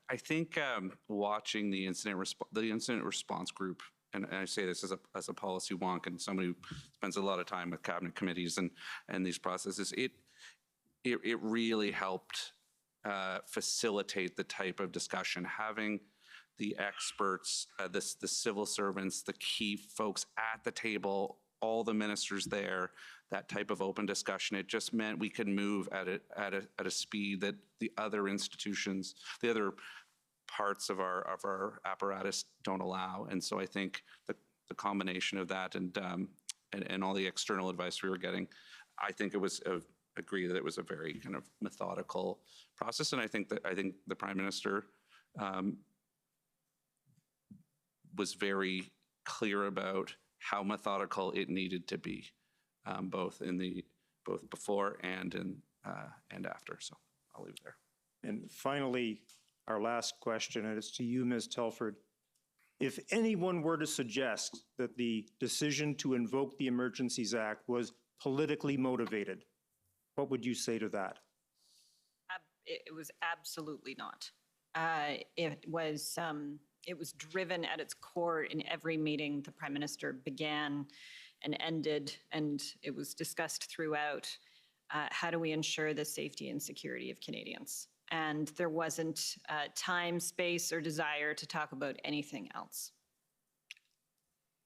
I think watching the incident response group, and I say this as a policy wonk and somebody who spends a lot of time with cabinet committees and these processes, it really helped facilitate the type of discussion. Having the experts, the civil servants, the key folks at the table, all the ministers there, that type of open discussion, it just meant we could move at a speed that the other institutions, the other parts of our apparatus don't allow. And so I think the combination of that and all the external advice we were getting, I think it was agree that it was a very kind of methodical process. And I think the Prime Minister was very clear about how methodical it needed to be, both before and after. So I'll leave it there. And finally, our last question, and it's to you, Ms. Telford. If anyone were to suggest that the decision to invoke the Emergencies Act was politically motivated, what would you say to that? It was absolutely not. It was driven at its core in every meeting the Prime Minister began and ended, and it was discussed throughout. How do we ensure the safety and security of Canadians? And there wasn't time, space, or desire to talk about anything else.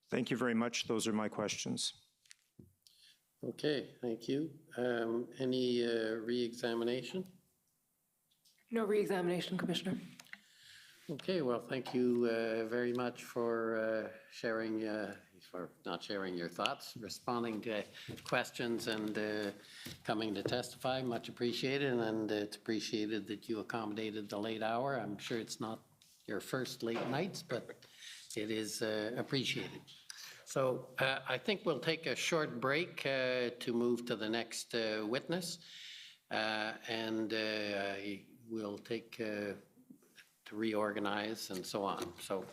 Thank you very much. Those are my questions. Okay, thank you. Any re-examination? No re-examination, Commissioner. Okay, well, thank you very much for not sharing your thoughts, responding to questions, and coming to testify. Much appreciated, and it's appreciated that you accommodated the late hour. I'm sure it's not your first late nights, but it is appreciated. So I think we'll take a short break to move to the next witness, and we'll take to reorganize and so on. So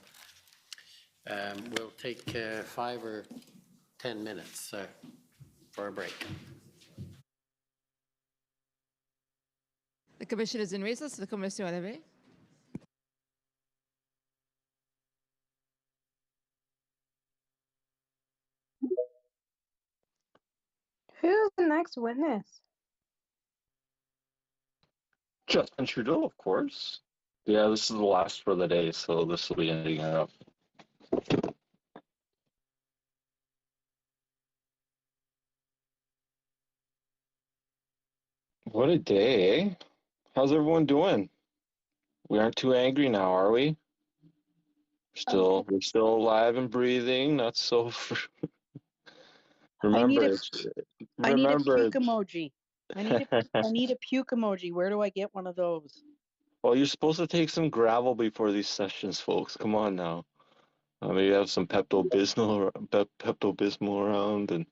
we'll take 5 or 10 minutes for a break. The commission is in recess. The commission est levée. Who's the next witness? Justin Trudeau, of course. Yeah, this is the last for the day, so this will be ending it up. What a day, eh? How's everyone doing? We aren't too angry now, are we? We're still alive and breathing. Not so. Remember, I need a puke emoji. I need a puke emoji. Where do I get one of those? Well, you're supposed to take some gravel before these sessions, folks. Come on now. Maybe have some Pepto-Bismol around, and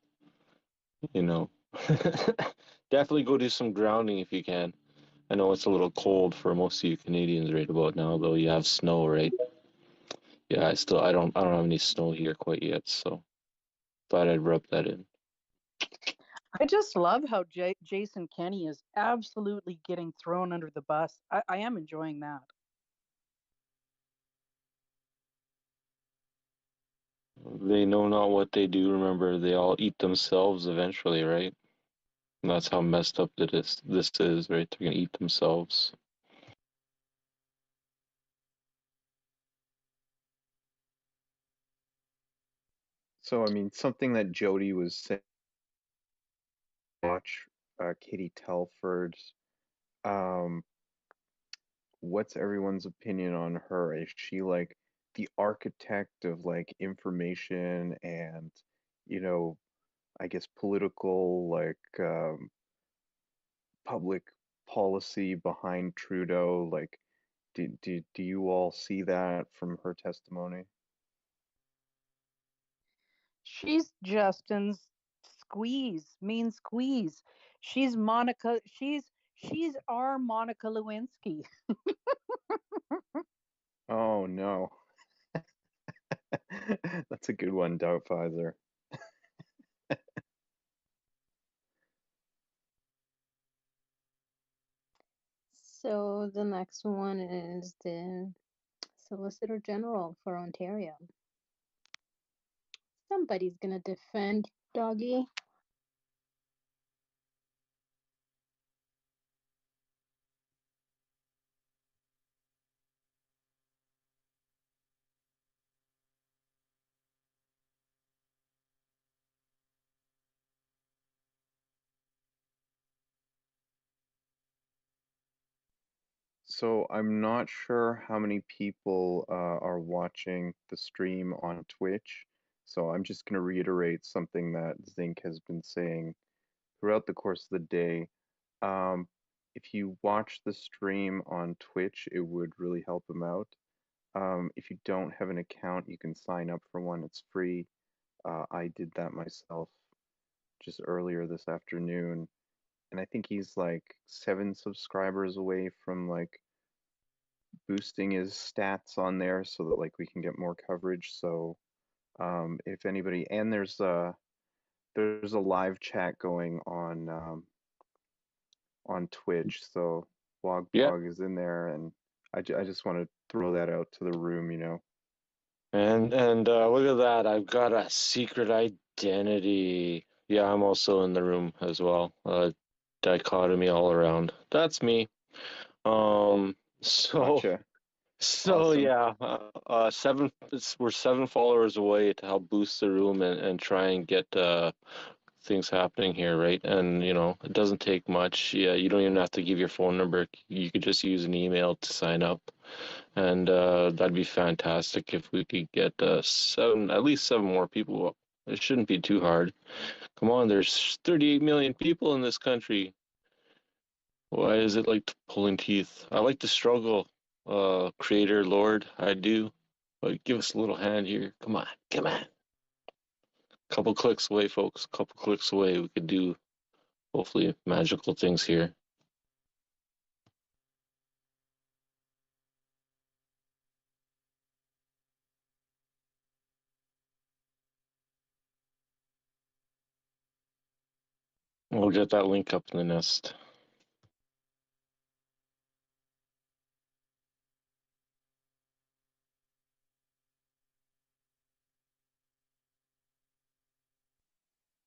definitely go do some grounding if you can. I know it's a little cold for most of you Canadians right about now, though. You have snow, right? Yeah, I don't have any snow here quite yet, so thought I'd rub that in. I just love how Jason Kenney is absolutely getting thrown under the bus. I am enjoying that. They know not what they do. Remember, they all eat themselves eventually, right? And that's how messed up this is, right? They're gonna eat themselves. So, I mean, something that Jody was saying, watch Katie Telford. What's everyone's opinion on her? Is she like the architect of like information and, I guess political, like public policy behind Trudeau? Like, do you all see that from her testimony? She's Justin's main squeeze. She's Monica. She's our Monica Lewinsky. Oh no. That's a good one, Doubtfizer. So the next one is the Solicitor General for Ontario. Somebody's gonna defend Doggy. So I'm not sure how many people are watching the stream on Twitch. So I'm just going to reiterate something that Zinc has been saying throughout the course of the day. If you watch the stream on Twitch, it would really help him out. If you don't have an account, you can sign up for one. It's free. I did that myself just earlier this afternoon. And I think he's like 7 subscribers away from like boosting his stats on there so that like we can get more coverage. So if anybody, and there's a live chat going on Twitch, so Blog Yeah. is in there, and I just want to throw that out to the room, you know. And look at that, I've got a secret identity. Yeah, I'm also in the room as well. Dichotomy all around. That's me. So Gotcha. so Awesome. yeah, we're 7 followers away to help boost the room and try and get things happening here, right? And you know, it doesn't take much. Yeah, you don't even have to give your phone number. You could just use an email to sign up, and that'd be fantastic if we could get at least 7 more people. It shouldn't be too hard. Come on, there's 38 million people in this country. Why is it like pulling teeth? I like to struggle, Creator, Lord, I do. But give us a little hand here. Come on, come on. Couple clicks away, folks. Couple clicks away. We could do hopefully magical things here. We'll get that link up in the nest.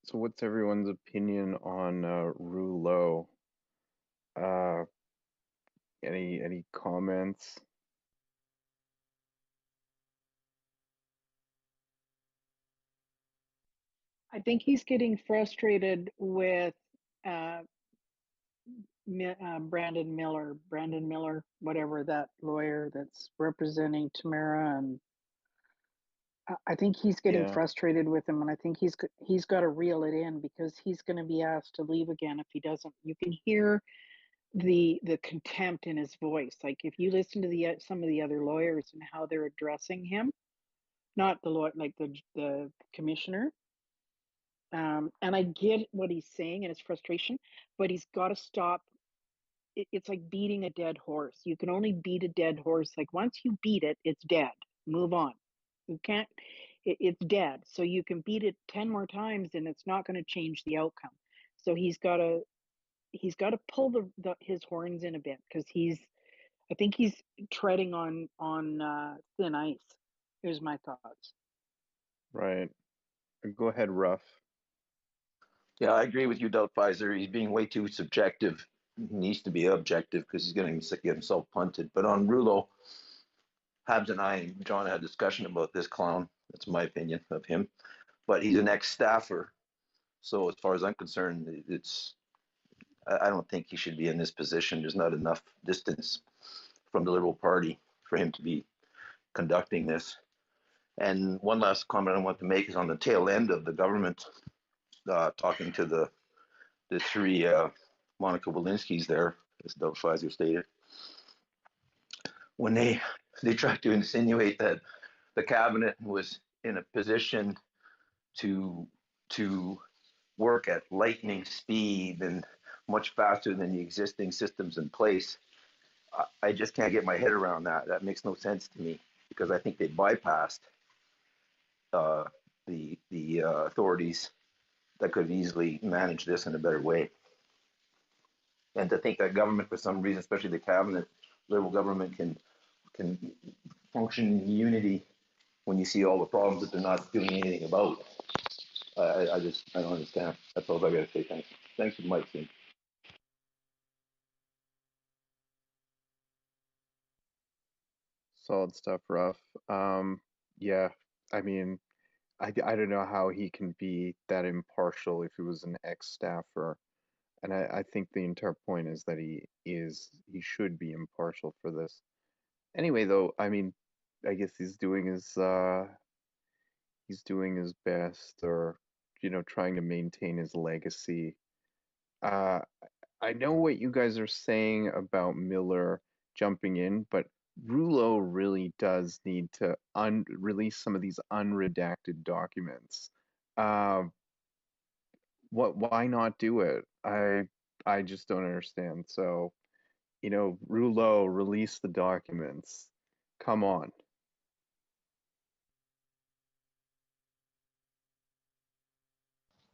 So what's everyone's opinion on Rouleau? Any comments? I think he's getting frustrated with Brandon Miller, whatever that lawyer that's representing Tamara, and I think he's getting Yeah. frustrated with him, and I think he's got to reel it in because he's going to be asked to leave again if he doesn't. You can hear the contempt in his voice. Like if you listen to some of the other lawyers and how they're addressing him, not the lawyer, like the commissioner. And I get what he's saying and his frustration, but he's got to stop. It's like beating a dead horse. You can only beat a dead horse. Like once you beat it, it's dead. Move on. You can't, it's dead. So you can beat it 10 more times and it's not going to change the outcome. So he's got to pull his horns in a bit because I think he's treading on thin ice. Here's my thoughts. Right. Go ahead, Ruff. Yeah, I agree with you, Doubtfizer. He's being way too subjective. He needs to be objective because he's going to get himself punted. But on Rouleau, Habs and I and John had a discussion about this clown. That's my opinion of him. But he's an ex-staffer. So as far as I'm concerned, I don't think he should be in this position. There's not enough distance from the Liberal Party for him to be conducting this. And one last comment I want to make is on the tail end of the government talking to the 3 Monica Lewinsky's there, as Doubtfizer stated, when they tried to insinuate that the cabinet was in a position to work at lightning speed and much faster than the existing systems in place. I just can't get my head around that. That makes no sense to me because I think they bypassed the authorities that could easily manage this in a better way. And to think that government, for some reason, especially the cabinet, Liberal government, can function in unity when you see all the problems that they're not doing anything about. I don't understand. That's all I got to say. Thanks. Thanks for the mic, Steve. Solid stuff, Ruff. Yeah, I mean, I don't know how he can be that impartial if he was an ex-staffer. And I think the entire point is that he should be impartial for this. Anyway, though, I mean, I guess he's doing his best, or trying to maintain his legacy. I know what you guys are saying about Miller jumping in, but Rouleau really does need to release some of these unredacted documents. Why not do it? I just don't understand. So, Rouleau, release the documents. Come on.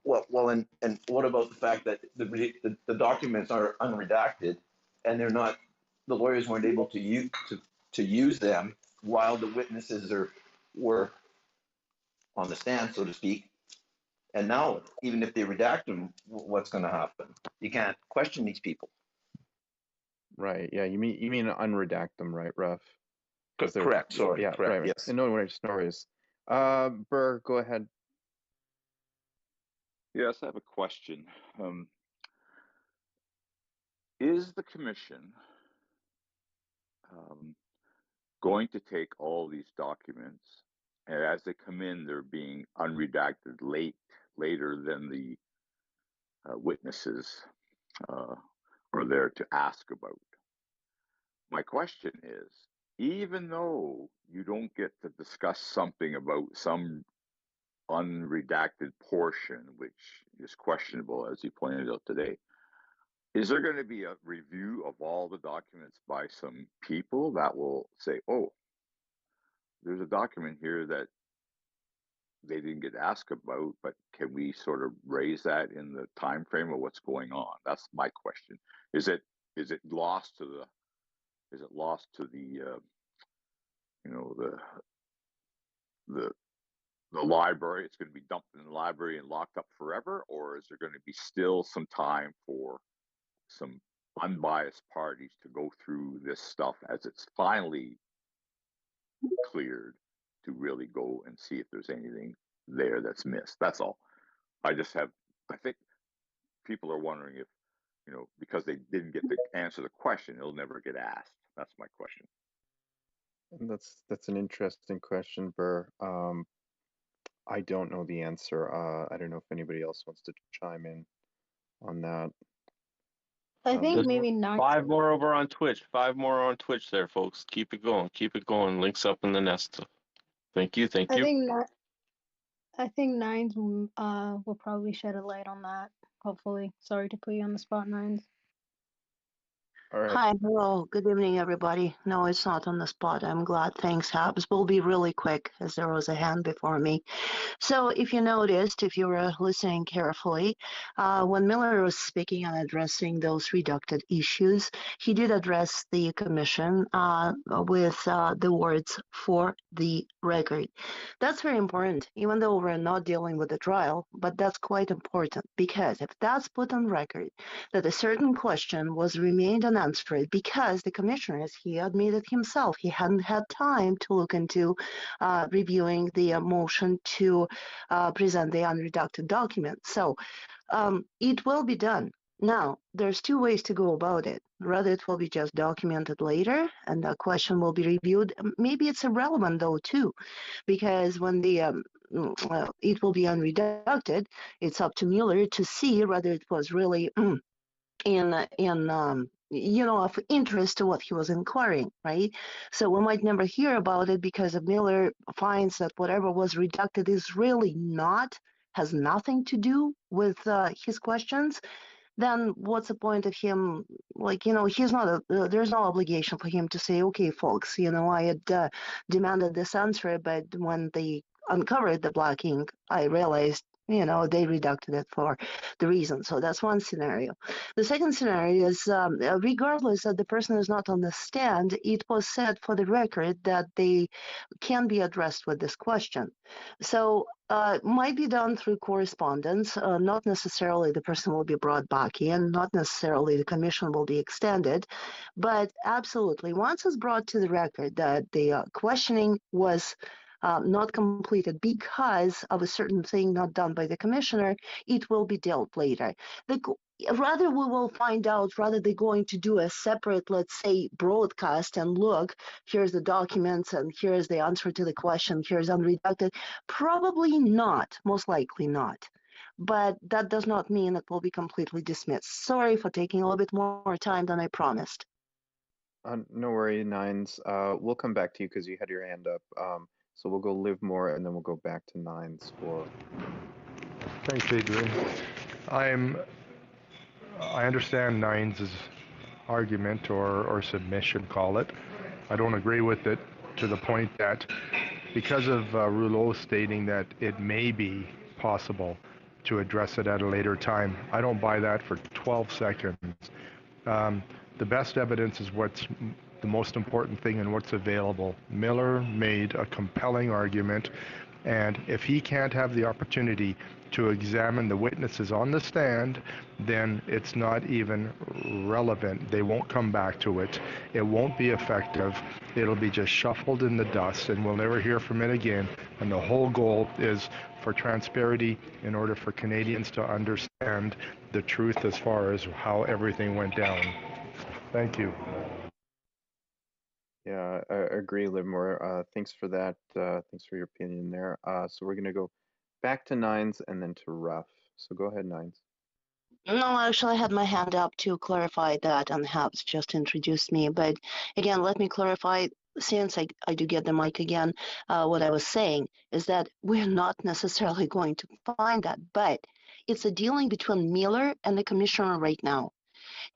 Well, and what about the fact that the documents are unredacted, and they're not, the lawyers weren't able to use them while the witnesses were on the stand, so to speak. And now, even if they redact them, what's going to happen? You can't question these people. Right. Yeah. You mean unredact them, right, Ruff? Correct. Sorry. Yeah. Correct. Right. Yes. No worries. Burr, go ahead. Yes, I have a question. Is the commission going to take all these documents, and as they come in, they're being unredacted later than the witnesses are there to ask about? My question is, even though you don't get to discuss something about some unredacted portion, which is questionable, as you pointed out today, is there going to be a review of all the documents by some people that will say, oh, there's a document here that they didn't get asked about, but can we sort of raise that in the time frame of what's going on? That's my question. Is it lost to the library? It's going to be dumped in the library and locked up forever, or is there going to be still some time for some unbiased parties to go through this stuff as it's finally cleared, to really go and see if there's anything there that's missed? That's all. I think people are wondering if, because they didn't get to answer the question, it'll never get asked. That's my question. That's an interesting question, Burr. I don't know the answer. I don't know if anybody else wants to chime in on that. I think There's maybe not. 5 more over on Twitch. 5 more on Twitch there, folks. Keep it going. Keep it going. Links up in the nest. Thank you. Thank you. I think Nines will probably shed a light on that. Hopefully. Sorry to put you on the spot, Nines. All right. Hi, hello, good evening, everybody. No, it's not on the spot. I'm glad things happen. We'll be really quick as there was a hand before me. So if you noticed, if you were listening carefully, when Miller was speaking and addressing those redacted issues, he did address the commission with the words "for the record." That's very important, even though we're not dealing with the trial, but that's quite important because if that's put on record that a certain question was remained unanswered because the commissioner, as he admitted himself, he hadn't had time to look into reviewing the motion to present the unredacted document. So it will be done. Now, there's 2 ways to go about it. Rather, it will be just documented later, and the question will be reviewed. Maybe it's irrelevant, though, too, because when the it will be unredacted, it's up to Mueller to see whether it was really in of interest to what he was inquiring, right? So we might never hear about it because if Miller finds that whatever was redacted is really has nothing to do with his questions, then what's the point of him, he's not there's no obligation for him to say, okay, folks, I had demanded this answer, but when they uncovered the black ink, I realized, they redacted it for the reason. So that's one scenario. The second scenario is, regardless that the person is not on the stand, it was said for the record that they can be addressed with this question. So might be done through correspondence. Not necessarily the person will be brought back in, not necessarily the commission will be extended, but absolutely, once it's brought to the record that the questioning was not completed because of a certain thing not done by the commissioner, it will be dealt later. Rather, we will find out, rather they're going to do a separate, let's say, broadcast and look, here's the documents and here's the answer to the question, here's unredacted. Probably not, most likely not. But that does not mean it will be completely dismissed. Sorry for taking a little bit more time than I promised. No worry, Nines. We'll come back to you because you had your hand up. So we'll go Livermore and then we'll go back to Nines for. Thanks, Adrian. I understand Nines' argument or submission, call it. I don't agree with it to the point that because of Rouleau stating that it may be possible to address it at a later time, I don't buy that for 12 seconds. The best evidence is what's the most important thing and what's available. Miller made a compelling argument, and if he can't have the opportunity to examine the witnesses on the stand, then it's not even relevant. They won't come back to it. It won't be effective. It'll be just shuffled in the dust, and we'll never hear from it again. And the whole goal is for transparency in order for Canadians to understand the truth as far as how everything went down. Thank you. Yeah, I agree, Livermore. Thanks for that. Thanks for your opinion there. So we're going to go back to Nines and then to Ruff. So go ahead, Nines. No, actually, I had my hand up to clarify that, and Habs just introduced me. But again, let me clarify, since I do get the mic again, what I was saying is that we're not necessarily going to find that, but it's a dealing between Miller and the commissioner right now.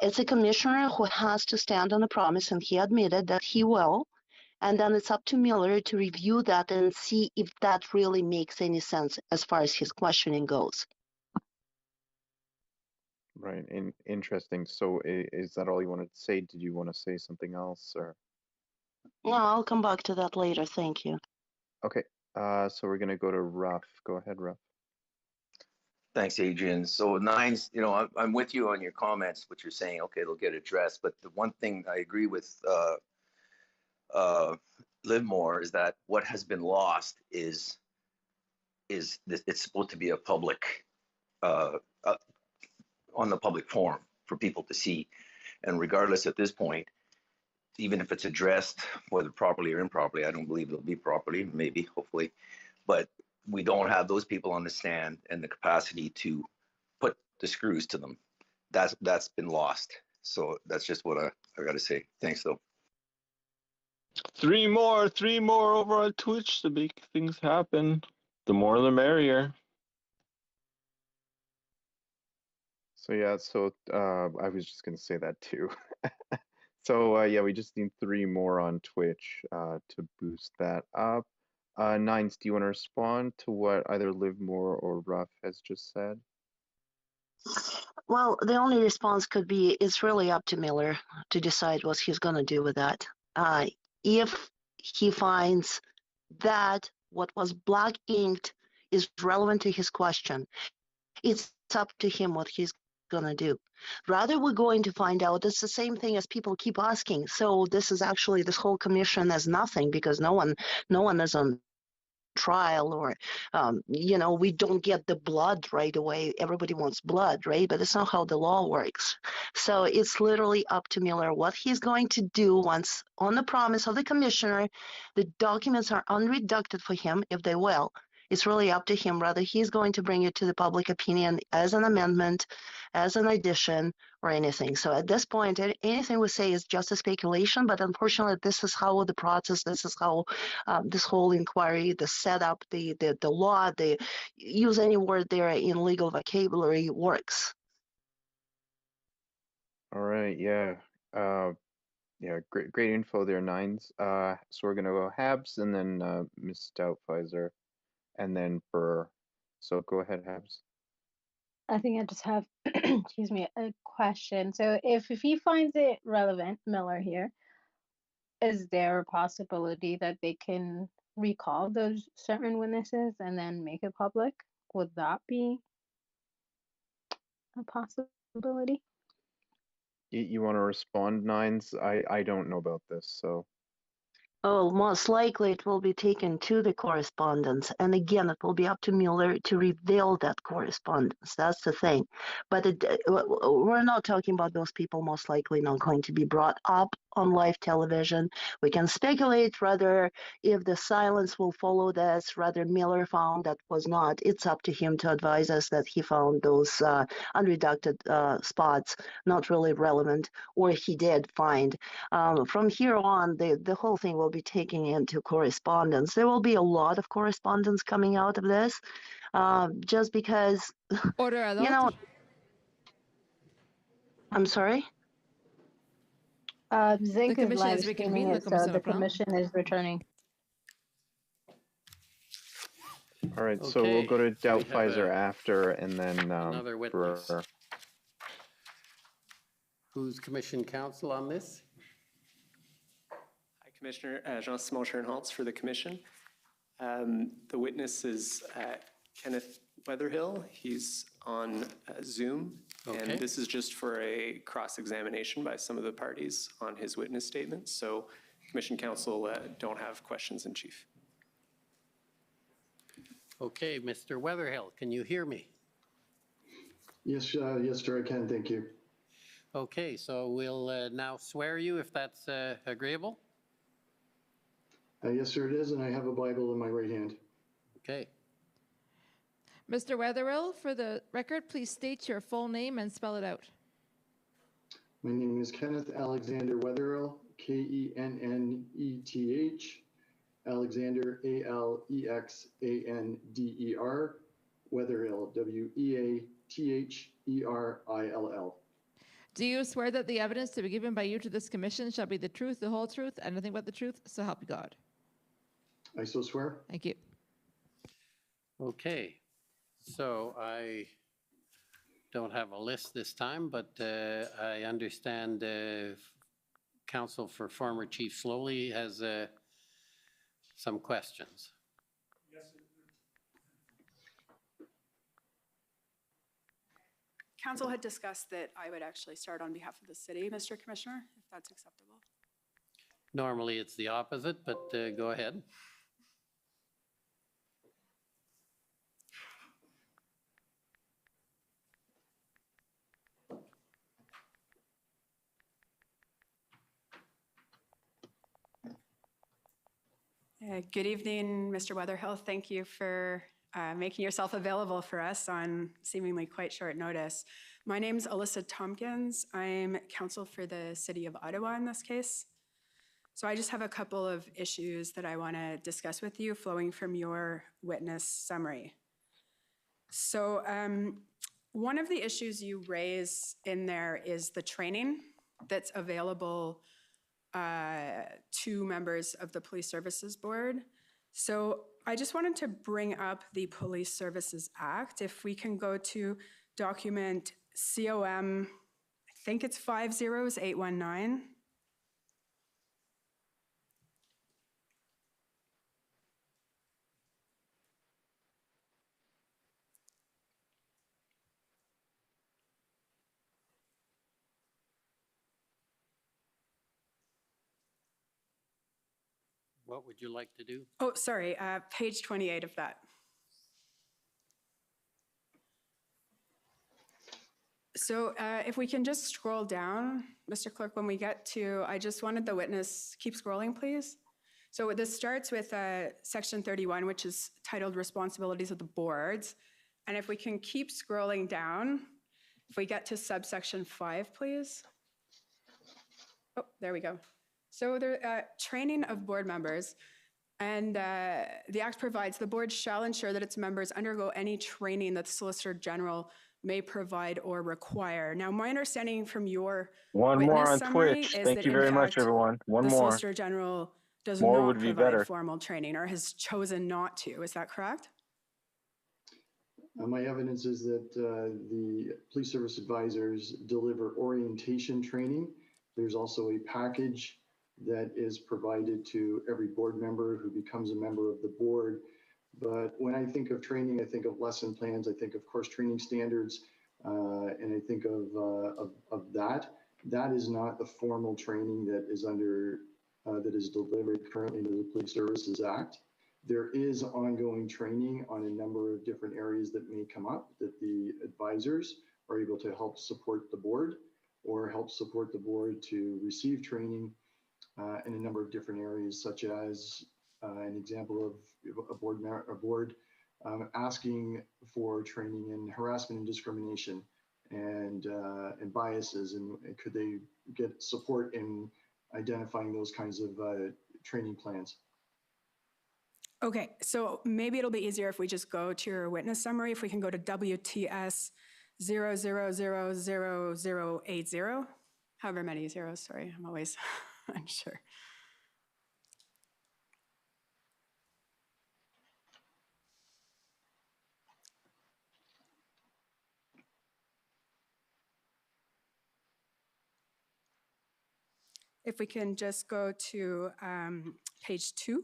It's a commissioner who has to stand on a promise, and he admitted that he will. And then it's up to Miller to review that and see if that really makes any sense as far as his questioning goes. Right. Interesting. So is that all you wanted to say? Did you want to say something else, or? No, I'll come back to that later. Thank you. Okay. So we're going to go to Ruff. Go ahead, Ruff. Thanks, Adrian. So Nines, I'm with you on your comments, what you're saying, okay, they'll get addressed. But the one thing I agree with Livermore is that what has been lost is it's supposed to be a public, on the public forum for people to see. And regardless at this point, even if it's addressed, whether properly or improperly, I don't believe it'll be properly, maybe, hopefully, but we don't have those people on the stand and the capacity to put the screws to them. That's been lost. So that's just what I got to say. Thanks, though. Three more over on Twitch to make things happen. The more the merrier. So yeah, I was just going to say that too. So yeah, we just need 3 more on Twitch to boost that up. Nines, do you want to respond to what either Livermore or Ruff has just said? Well, the only response could be it's really up to Miller to decide what he's going to do with that. If he finds that what was black inked is relevant to his question, it's up to him what he's going to do. Rather, we're going to find out it's the same thing as people keep asking. So this is actually this whole commission as nothing because no one is on trial, or we don't get the blood right away. Everybody wants blood, right? But it's not how the law works. So it's literally up to Miller what he's going to do once, on the promise of the commissioner, the documents are unredacted for him, if they will. It's really up to him whether he's going to bring it to the public opinion as an amendment, as an addition, or anything. So at this point, anything we say is just a speculation, but unfortunately, this is how the process, this is how this whole inquiry, the setup, the law, the use any word there in legal vocabulary works. All right, yeah. Yeah, great info there, Nines. So we're gonna go Habs and then Ms. Doubtfire and then Burr. So go ahead, Habs. I think I just have, excuse me, a question. So if he finds it relevant, Miller here, is there a possibility that they can recall those certain witnesses and then make it public? Would that be a possibility? You want to respond, Nines? I don't know about this, so. Oh, most likely it will be taken to the correspondence. And again, it will be up to Mueller to reveal that correspondence. That's the thing. But we're not talking about those people most likely not going to be brought up on live television. We can speculate rather if the silence will follow this, rather Miller found that was not. It's up to him to advise us that he found those unredacted spots not really relevant, or he did find. From here on, the whole thing will be taken into correspondence. There will be a lot of correspondence coming out of this, just because, Order, you know, I'm sorry? Zink is commission live is streaming reconvened, it, so Commissioner the Brown. commission is returning. All right, so we'll go to Okay, we have Doubtfire after and then another witness. Burr. Who's commission counsel on this? Hi, Commissioner Jean-Simon Schoenholz for the commission. The witness is Kenneth Weatherhill. He's on Zoom, Okay. and this is just for a cross-examination by some of the parties on his witness statement. So commission counsel don't have questions in chief. Okay, Mr. Weatherhill, can you hear me? Yes, yes, sir, I can. Thank you. Okay, so we'll now swear you if that's agreeable. Yes, sir, it is, and I have a Bible in my right hand. Okay. Mr. Weatherill, for the record, please state your full name and spell it out. My name is Kenneth Alexander Weatherill, Kenneth, Alexander, Alexander, Weatherill, Weatherhill. Do you swear that the evidence to be given by you to this commission shall be the truth, the whole truth, and nothing but the truth, so help you God? I so swear. Thank you. Okay, so I don't have a list this time, but I understand counsel for former Chief Slowly has some questions. Council had discussed that I would actually start on behalf of the city, Mr. Commissioner, if that's acceptable. Normally it's the opposite, but go ahead. Good evening, Mr. Weatherhill. Thank you for making yourself available for us on seemingly quite short notice. My name's Alyssa Tompkins. I'm counsel for the City of Ottawa in this case. So I just have a couple of issues that I want to discuss with you flowing from your witness summary. So one of the issues you raise in there is the training that's available to members of the Police Services Board. So I just wanted to bring up the Police Services Act. If we can go to document COM, I think it's 50819. What would you like to do? Oh, sorry, page 28 of that. So if we can just scroll down, Mr. Clerk, when we get to, I just wanted the witness, keep scrolling, please. So this starts with section 31, which is titled Responsibilities of the Boards. And if we can keep scrolling down, if we get to subsection 5, please. Oh, there we go. So the training of board members, and the Act provides the board shall ensure that its members undergo any training that the Solicitor General may provide or require. Now, my understanding from your One more witness on summary Twitch. is Thank that you in very much, fact, everyone. One the more. Solicitor General does More not would be provide better. formal training or has chosen not to. Is that correct? My evidence is that the police service advisors deliver orientation training. There's also a package that is provided to every board member who becomes a member of the board. But when I think of training, I think of lesson plans, I think of course training standards, and I think of that. That is not the formal training that is under that is delivered currently under the Police Services Act. There is ongoing training on a number of different areas that may come up that the advisors are able to help support the board or help support the board to receive training in a number of different areas, such as an example of a board asking for training in harassment and discrimination and biases, and could they get support in identifying those kinds of training plans. Okay, so maybe it'll be easier if we just go to your witness summary, if we can go to WTS 00000080, however many zeros, sorry, I'm always unsure. If we can just go to page 2.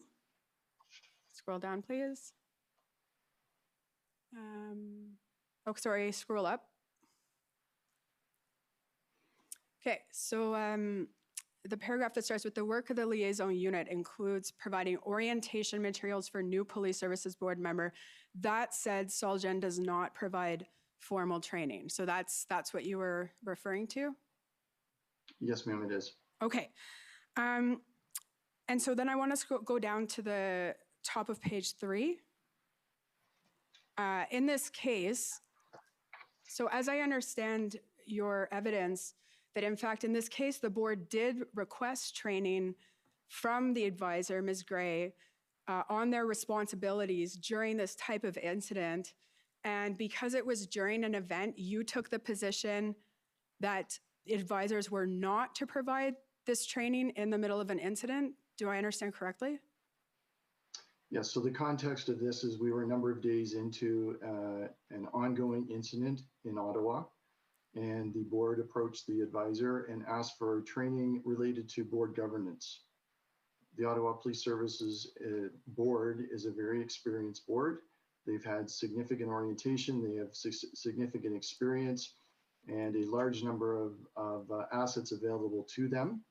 Scroll down, please. Oh, sorry, scroll up. Okay, so the paragraph that starts with the work of the liaison unit includes providing orientation materials for new police services board member. That said, Solgen does not provide formal training. So that's what you were referring to? Yes, ma'am, it is. Okay. And so then I want us to go down to the top of page 3. In this case, so as I understand your evidence, that in fact, in this case, the board did request training from the advisor, Ms. Gray, on their responsibilities during this type of incident. And because it was during an event, you took the position that advisors were not to provide this training in the middle of an incident. Do I understand correctly? Yes, so the context of this is we were a number of days into an ongoing incident in Ottawa, and the board approached the advisor and asked for training related to board governance. The Ottawa Police Services board is a very experienced board. They've had significant orientation, they have significant experience, and a large number of assets available to them.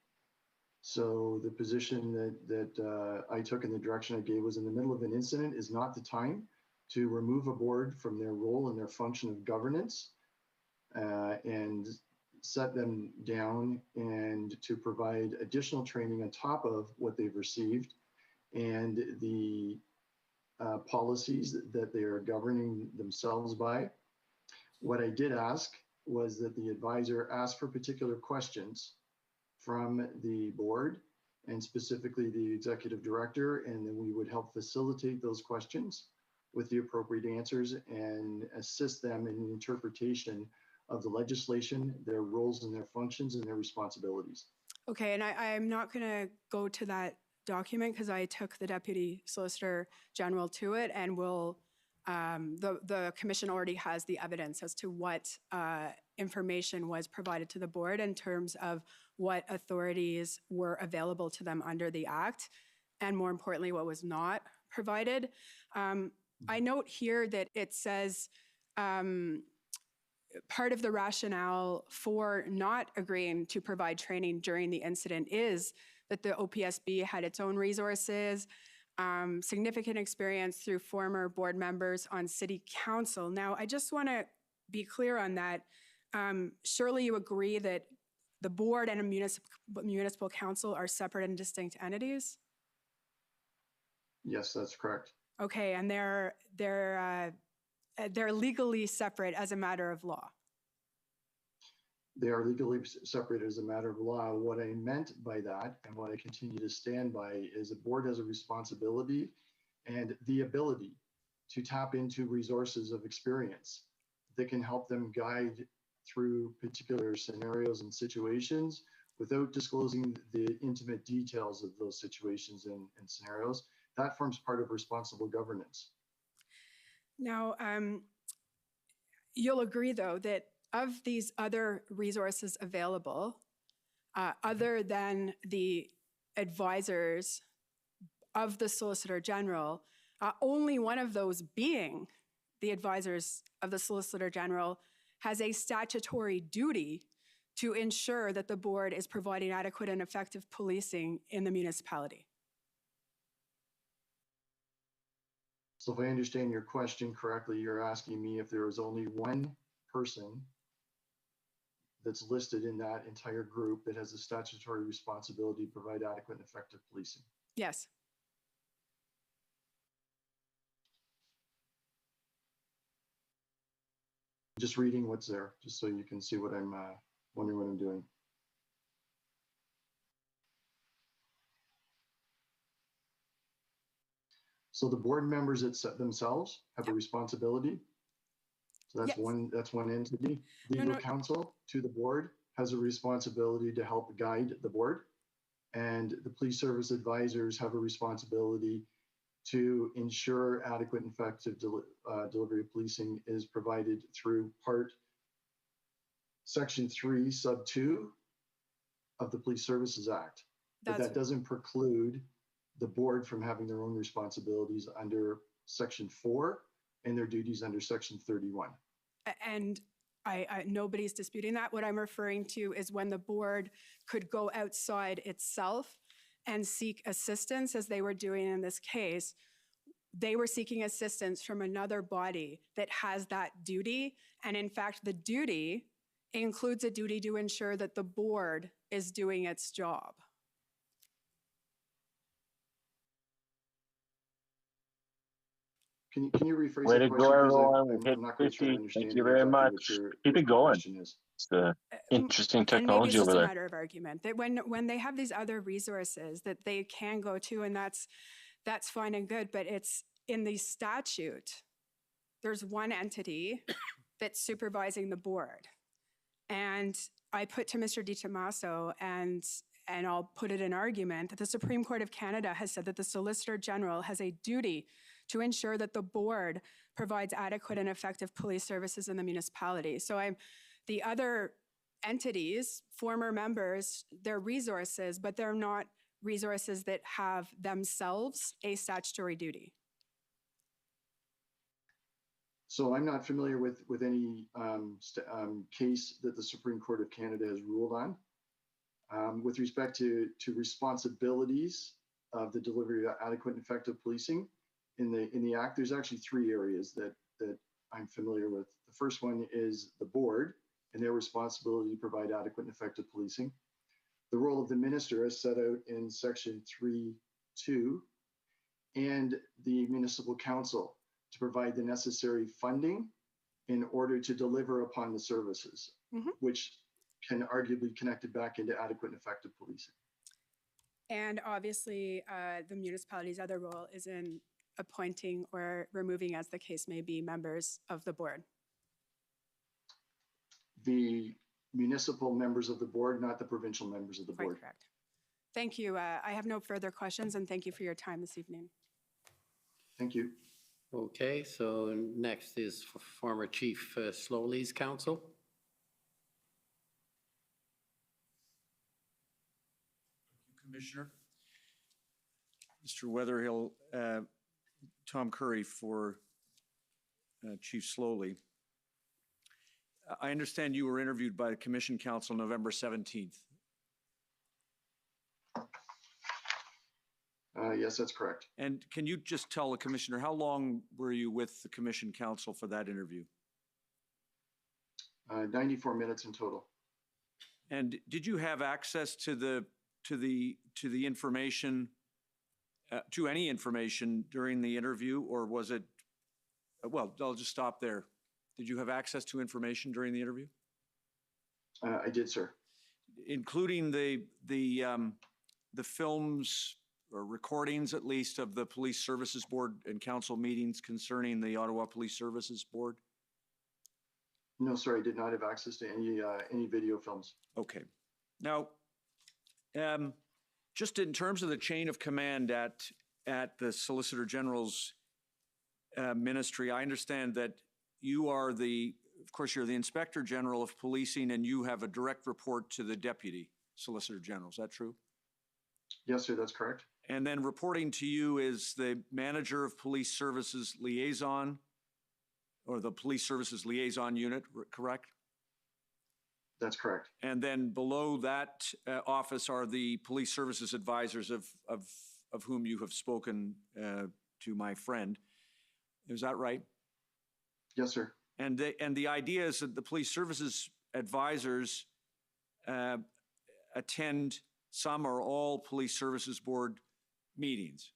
So the position that I took and the direction I gave was in the middle of an incident is not the time to remove a board from their role and their function of governance and set them down and to provide additional training on top of what they've received and the policies that they are governing themselves by. What I did ask was that the advisor ask for particular questions from the board and specifically the executive director, and then we would help facilitate those questions with the appropriate answers and assist them in the interpretation of the legislation, their roles and their functions and their responsibilities. Okay, and I'm not going to go to that document because I took the Deputy Solicitor General to it, and will the commission already has the evidence as to what information was provided to the board in terms of what authorities were available to them under the Act, and more importantly, what was not provided. I note here that it says part of the rationale for not agreeing to provide training during the incident is that the OPSB had its own resources, significant experience through former board members on city council. Now, I just want to be clear on that. Surely you agree that the board and a municipal council are separate and distinct entities? Yes, that's correct. Okay, and they're legally separate as a matter of law. They are legally separated as a matter of law. What I meant by that, and what I continue to stand by, is the board has a responsibility and the ability to tap into resources of experience that can help them guide through particular scenarios and situations without disclosing the intimate details of those situations and scenarios. That forms part of responsible governance. Now, you'll agree, though, that of these other resources available, other than the advisors of the Solicitor General, only one of those being the advisors of the Solicitor General has a statutory duty to ensure that the board is providing adequate and effective policing in the municipality. So if I understand your question correctly, you're asking me if there is only one person that's listed in that entire group that has a statutory responsibility to provide adequate and effective policing. Yes. Just reading what's there, just so you can see what I'm wondering what I'm doing. So the board members themselves have a responsibility. So that's one entity. Legal counsel to the board has a responsibility to help guide the board. And the police service advisors have a responsibility to ensure adequate and effective delivery of policing is provided through Section 3, Sub 2 of the Police Services Act. But that doesn't preclude the board from having their own responsibilities under Section 4 and their duties under Section 31. And nobody's disputing that. What I'm referring to is when the board could go outside itself and seek assistance, as they were doing in this case. They were seeking assistance from another body that has that duty. And in fact, the duty includes a duty to ensure that the board is doing its job. Can you rephrase way the question? Way to go, everyone. We hit 50. Thank you very much. Keep it going. It's interesting technology and maybe it's over just there. a matter of argument that when they have these other resources that they can go to, and that's fine and good, but it's in the statute, there's one entity that's supervising the board. And I put to Mr. DiTomaso, and I'll put it in argument, that the Supreme Court of Canada has said that the Solicitor General has a duty to ensure that the board provides adequate and effective police services in the municipality. So the other entities, former members, they're resources, but they're not resources that have themselves a statutory duty. So I'm not familiar with any case that the Supreme Court of Canada has ruled on. With respect to responsibilities of the delivery of adequate and effective policing in the Act, there's actually three areas that I'm familiar with. The first one is the board and their responsibility to provide adequate and effective policing. The role of the minister is set out in Section 3(2), and the municipal council to provide the necessary funding in order to deliver upon the services, which can arguably connect it back into adequate and effective policing. And obviously, the municipality's other role is in appointing or removing, as the case may be, members of the board. The municipal members of the board, not the provincial members of the board. Quite correct. Thank you. I have no further questions, and thank you for your time this evening. Thank you. Okay, so next is former Chief Slowly's counsel. Commissioner. Mr. Weatherhill, Tom Curry for Chief Slowly. I understand you were interviewed by the Commission Council November 17th. Yes, that's correct. And can you just tell the Commissioner, how long were you with the Commission Council for that interview? 94 minutes in total. And did you have access to the information to any information during the interview, or was it, well, I'll just stop there. Did you have access to information during the interview? I did, sir. Including the films or recordings, at least, of the Police Services Board and council meetings concerning the Ottawa Police Services Board? No, sir, I did not have access to any video films. Okay. Now, just in terms of the chain of command at the Solicitor General's ministry, I understand that you are of course, you're the Inspector General of Policing, and you have a direct report to the Deputy Solicitor General. Is that true? Yes, sir, that's correct. And then reporting to you is the Manager of Police Services Liaison, or the Police Services Liaison Unit, correct? That's correct. And then below that office are the Police Services Advisors of whom you have spoken to my friend. Is that right? Yes, sir. And the idea is that the Police Services Advisors attend some or all Police Services Board meetings.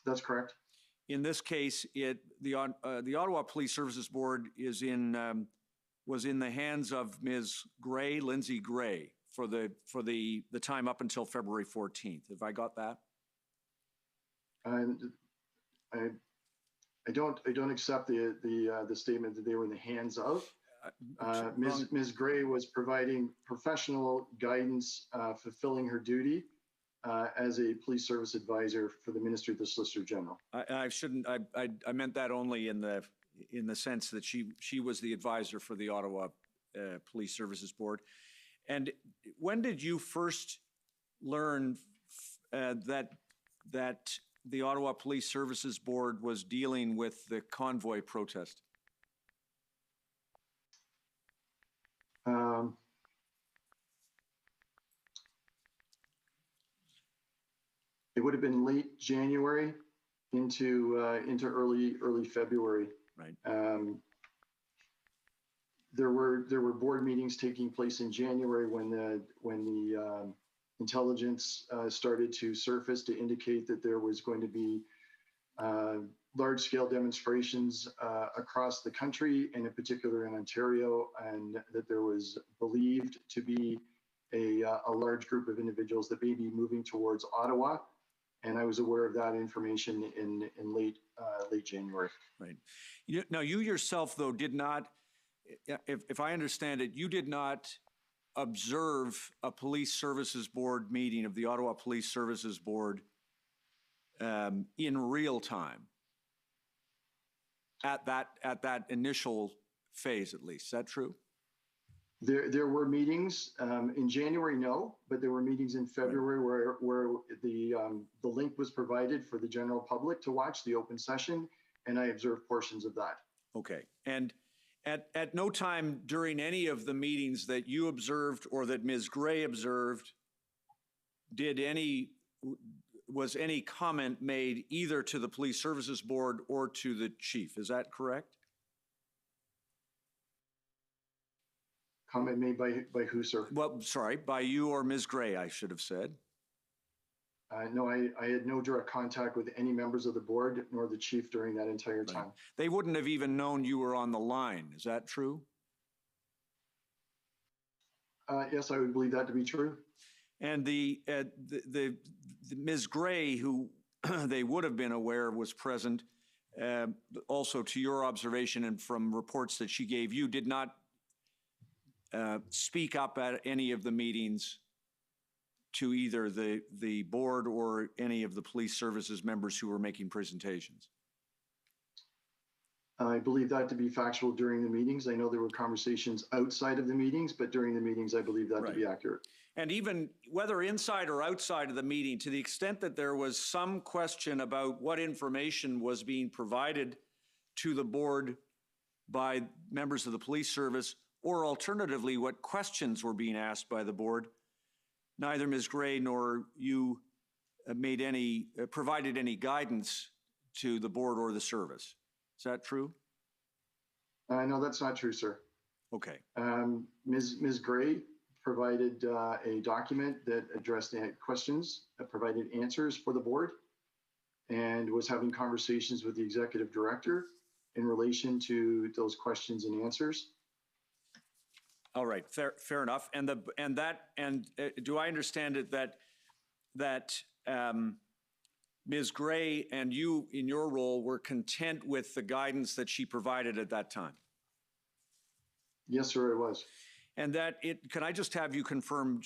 That's correct. In this case, the Ottawa Police Services Board was in the hands of Ms. Gray, Lindsay Gray, for the time up until February 14th. Have I got that? I don't accept the statement that they were in the hands of. Ms. Gray was providing professional guidance, fulfilling her duty as a police service advisor for the Ministry of the Solicitor General. I meant that only in the sense that she was the advisor for the Ottawa Police Services Board. And when did you first learn that the Ottawa Police Services Board was dealing with the convoy protest? It would have been late January into early February. Right. There were board meetings taking place in January when the intelligence started to surface to indicate that there was going to be large-scale demonstrations across the country, and in particular in Ontario, and that there was believed to be a large group of individuals that may be moving towards Ottawa. And I was aware of that information in late January. Right. Now, you yourself, though, did not, if I understand it, you did not observe a police services board meeting of the Ottawa Police Services Board in real time at that initial phase, at least. Is that true? There were meetings in January, no, but there were meetings in February where the link was provided for the general public to watch the open session, and I observed portions of that. Okay. And at no time during any of the meetings that you observed or that Ms. Gray observed, was any comment made either to the Police Services Board or to the chief? Is that correct? Comment made by who, sir? Well, sorry, by you or Ms. Gray, I should have said. No, I had no direct contact with any members of the board nor the chief during that entire time. Right. They wouldn't have even known you were on the line. Is that true? Yes, I would believe that to be true. And the Ms. Gray, who they would have been aware was present, also to your observation and from reports that she gave you, did not speak up at any of the meetings to either the board or any of the police services members who were making presentations. I believe that to be factual during the meetings. I know there were conversations outside of the meetings, but during the meetings, I believe that to be accurate. And even whether inside or outside of the meeting, to the extent that there was some question about what information was being provided to the board by members of the police service, or alternatively, what questions were being asked by the board, neither Ms. Gray nor you provided any guidance to the board or the service. Is that true? No, that's not true, sir. Okay. Ms. Gray provided a document that addressed questions, provided answers for the board, and was having conversations with the executive director in relation to those questions and answers. All right, fair enough. And do I understand it that Ms. Gray and you, in your role, were content with the guidance that she provided at that time? Yes, sir, it was. And can I just have you confirm,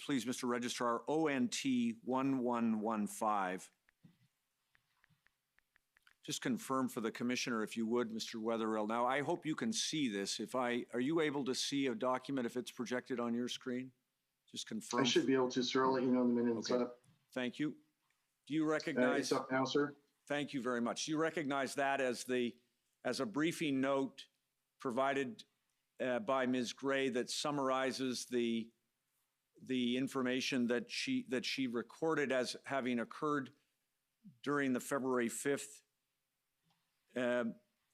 please, Mr. Registrar, ONT 1115. Just confirm for the commissioner, if you would, Mr. Wetherill. Now, I hope you can see this. Are you able to see a document if it's projected on your screen? Just confirm. I should be able to, sir. I'll let you know in the minute it's up. Thank you. Do you recognize? It's up now, sir. Thank you very much. Do you recognize that as a briefing note provided by Ms. Gray that summarizes the information that she recorded as having occurred during the February 5th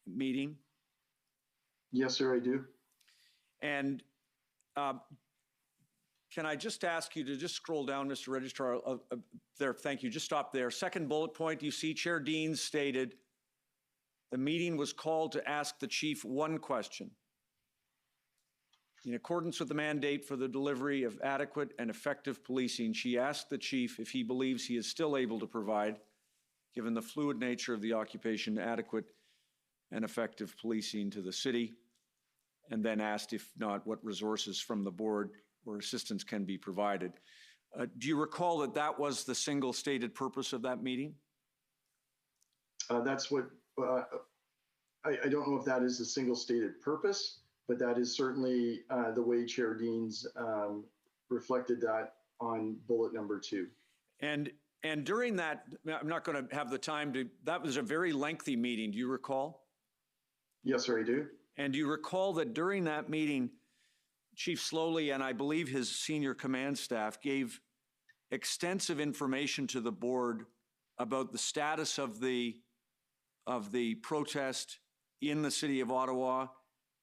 meeting? Yes, sir, I do. And can I just ask you to just scroll down, Mr. Registrar, there, thank you, just stop there. Second bullet point, you see Chair Dean stated, the meeting was called to ask the chief one question. In accordance with the mandate for the delivery of adequate and effective policing, she asked the chief if he believes he is still able to provide, given the fluid nature of the occupation, adequate and effective policing to the city, and then asked, if not, what resources from the board or assistance can be provided. Do you recall that was the single stated purpose of that meeting? That's what, I don't know if that is the single stated purpose, but that is certainly the way Chair Dean's reflected that on bullet number 2. And during that, I'm not going to have the time to, that was a very lengthy meeting, do you recall? Yes, sir, I do. And do you recall that during that meeting, Chief Slowly and I believe his senior command staff gave extensive information to the board about the status of the protest in the city of Ottawa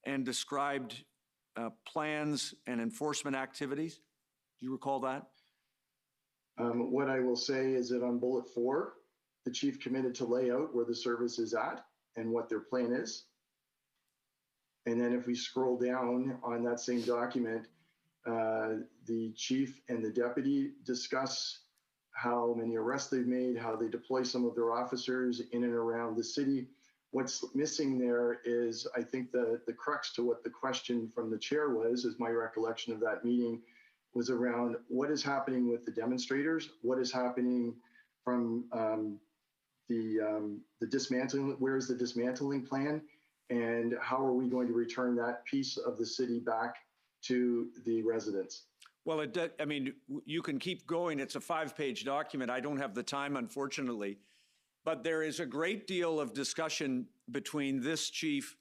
and described plans and enforcement activities? Do you recall that? What I will say is that on bullet 4, the chief committed to lay out where the service is at and what their plan is. And then if we scroll down on that same document, the chief and the deputy discuss how many arrests they've made, how they deploy some of their officers in and around the city. What's missing there is, I think, the crux to what the question from the chair was, is my recollection of that meeting, was around what is happening with the demonstrators, what is happening from the dismantling, where is the dismantling plan, and how are we going to return that piece of the city back to the residents? Well, I mean, you can keep going. It's a 5-page document. I don't have the time, unfortunately. But there is a great deal of discussion between this chief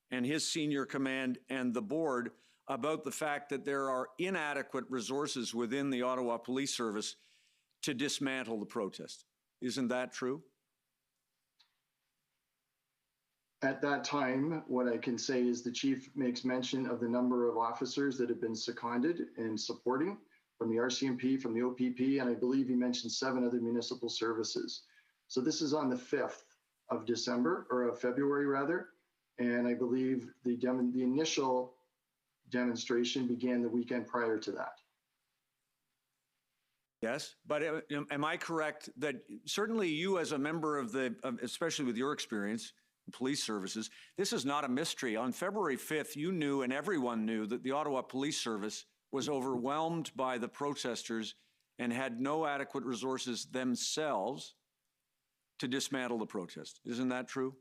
and his senior command and the board about the fact that there are inadequate resources within the Ottawa Police Service to dismantle the protest. Isn't that true? At that time, what I can say is the chief makes mention of the number of officers that have been seconded and supporting from the RCMP, from the OPP, and I believe he mentioned 7 other municipal services. So this is on the 5th of December, or of February rather, and I believe the initial demonstration began the weekend prior to that. Yes, but am I correct that certainly you as a member of especially with your experience, police services, this is not a mystery. On February 5th, you knew and everyone knew that the Ottawa Police Service was overwhelmed by the protesters and had no adequate resources themselves to dismantle the protest. Isn't that true?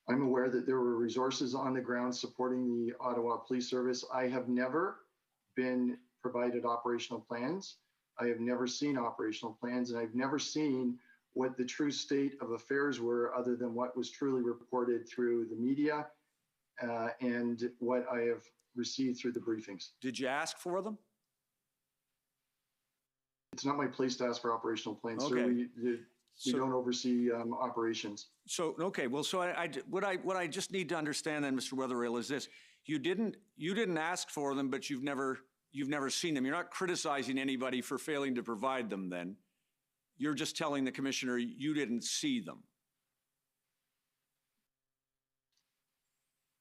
I'm aware that there were resources on the ground supporting the Ottawa Police Service. I have never been provided operational plans. I have never seen operational plans, and I've never seen what the true state of affairs were other than what was truly reported through the media and what I have received through the briefings. Did you ask for them? It's not my place to ask for operational plans, Okay. sir. We don't oversee operations. So, okay, well, so what I just need to understand then, Mr. Wetherill, is this. you didn't ask for them, but you've never seen them. You're not criticizing anybody for failing to provide them then. You're just telling the commissioner you didn't see them.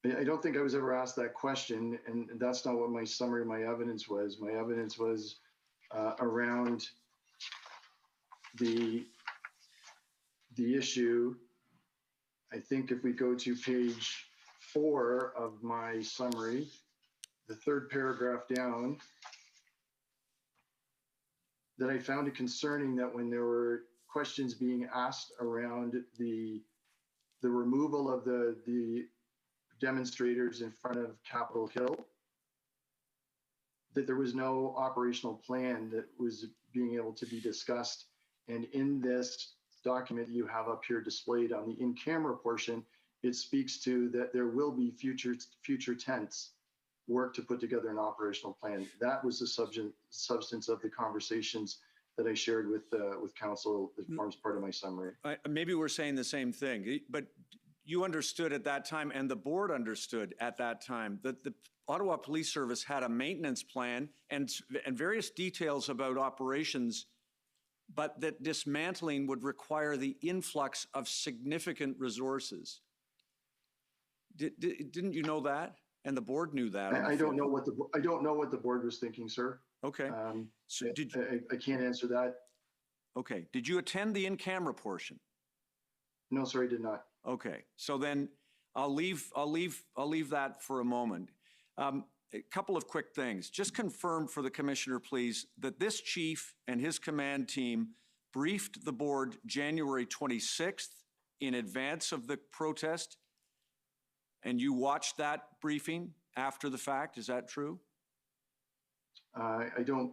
I don't think I was ever asked that question, and that's not what my summary of my evidence was. My evidence was around the issue. I think if we go to page 4 of my summary, the third paragraph down, that I found it concerning that when there were questions being asked around the removal of the demonstrators in front of Capitol Hill, that there was no operational plan that was being able to be discussed. And in this document you have up here displayed on the in-camera portion, it speaks to that there will be future tense work to put together an operational plan. That was the substance of the conversations that I shared with council that forms part of my summary. Maybe we're saying the same thing, but you understood at that time, and the board understood at that time, that the Ottawa Police Service had a maintenance plan and various details about operations, but that dismantling would require the influx of significant resources. Didn't you know that? And the board knew that. I don't know what the board was thinking, sir. Okay. So I can't answer that. Okay. Did you attend the in-camera portion? No, sir, I did not. Okay. So then I'll leave that for a moment. A couple of quick things. Just confirm for the commissioner, please, that this chief and his command team briefed the board January 26th in advance of the protest, and you watched that briefing after the fact. Is that true? I don't.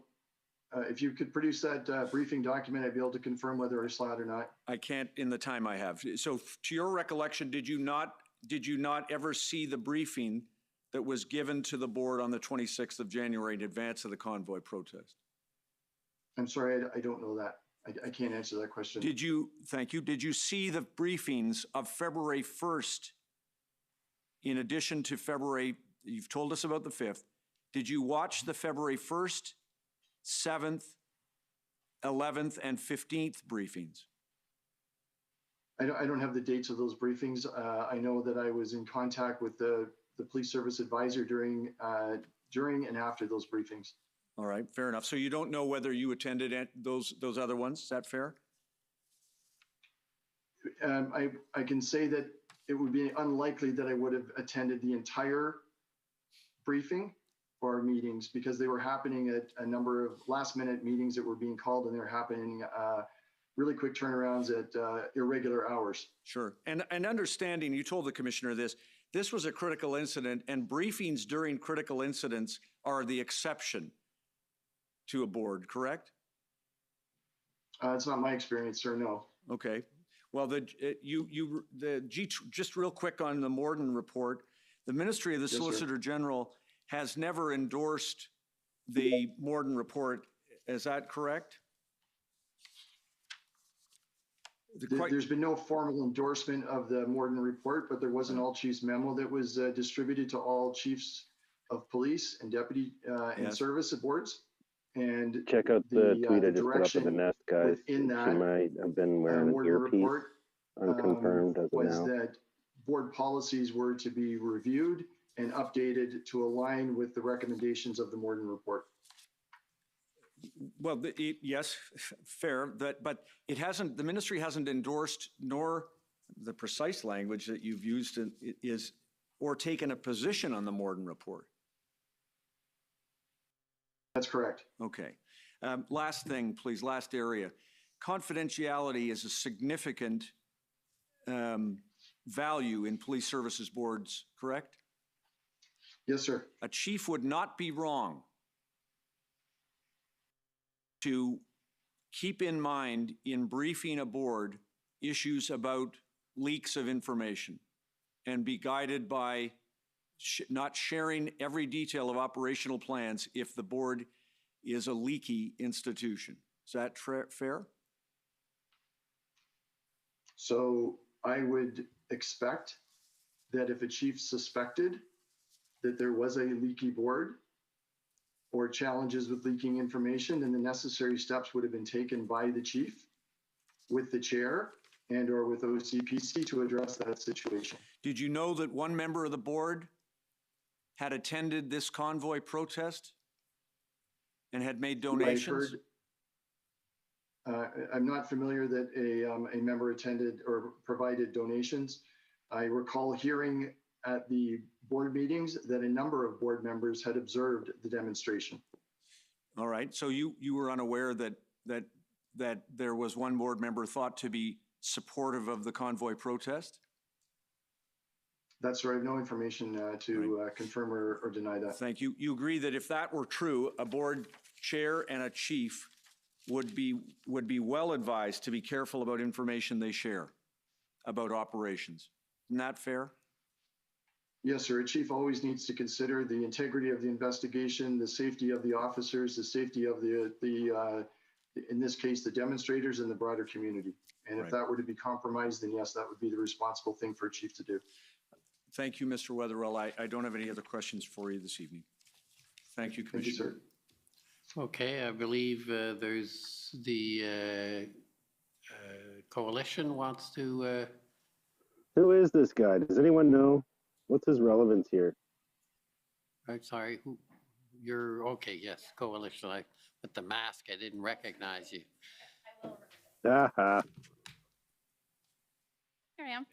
If you could produce that briefing document, I'd be able to confirm whether I saw it or not. I can't in the time I have. So to your recollection, did you not ever see the briefing that was given to the board on the 26th of January in advance of the convoy protest? I'm sorry, I don't know that. I can't answer that question. Thank you. Did you see the briefings of February 1st in addition to February, you've told us about the 5th. Did you watch the February 1st, 7th, 11th, and 15th briefings? I don't have the dates of those briefings. I know that I was in contact with the police service advisor during and after those briefings. All right, fair enough. So you don't know whether you attended those other ones. Is that fair? I can say that it would be unlikely that I would have attended the entire briefing or meetings, because they were happening at a number of last-minute meetings that were being called, and they were happening really quick turnarounds at irregular hours. Sure. And understanding, you told the commissioner this was a critical incident, and briefings during critical incidents are the exception to a board, correct? It's not my experience, sir, no. Okay. Well, just real quick on the Morden report, the Ministry of the Solicitor General has never endorsed the Morden report. Is that correct? There's been no formal endorsement of the Morden report, but there was an all chiefs memo that was distributed to all chiefs of police and deputy and service boards. And check out the tweet I just put up in the nest, guys. She that, might have been wearing an earpiece. Unconfirmed as of was now. That board policies were to be reviewed and updated to align with the recommendations of the Morden report. Well, yes, fair. But it hasn't. The ministry hasn't endorsed, nor the precise language that you've used is, or taken a position on the Morden report. That's correct. Okay. Last thing, please. Last area. Confidentiality is a significant value in police services boards, correct? Yes, sir. A chief would not be wrong to keep in mind in briefing a board issues about leaks of information and be guided by not sharing every detail of operational plans if the board is a leaky institution. Is that fair? So I would expect that if a chief suspected that there was a leaky board or challenges with leaking information, then the necessary steps would have been taken by the chief with the chair and or with OCPC to address that situation. Did you know that one member of the board had attended this convoy protest and had made donations? I'm not familiar that a member attended or provided donations. I recall hearing at the board meetings that a number of board members had observed the demonstration. All right, so you were unaware that there was one board member thought to be supportive of the convoy protest? That's right. I have no information to confirm or deny that. Thank you. You agree that if that were true, a board chair and a chief would be well advised to be careful about information they share about operations. Isn't that fair? Yes, sir. A chief always needs to consider the integrity of the investigation, the safety of the officers, the safety of in this case, the demonstrators and the broader community. And if that were to be compromised, then yes, that would be the responsible thing for a chief to do. Thank you, Mr. Wetherell. I don't have any other questions for you this evening. Thank you, Commissioner. Thank you, sir. Okay, I believe there's the coalition wants to. Who is this guy? Does anyone know? What's his relevance here? I'm sorry, who? You're okay. Yes, coalition. With the mask, I didn't recognize you. Aha. Here I am.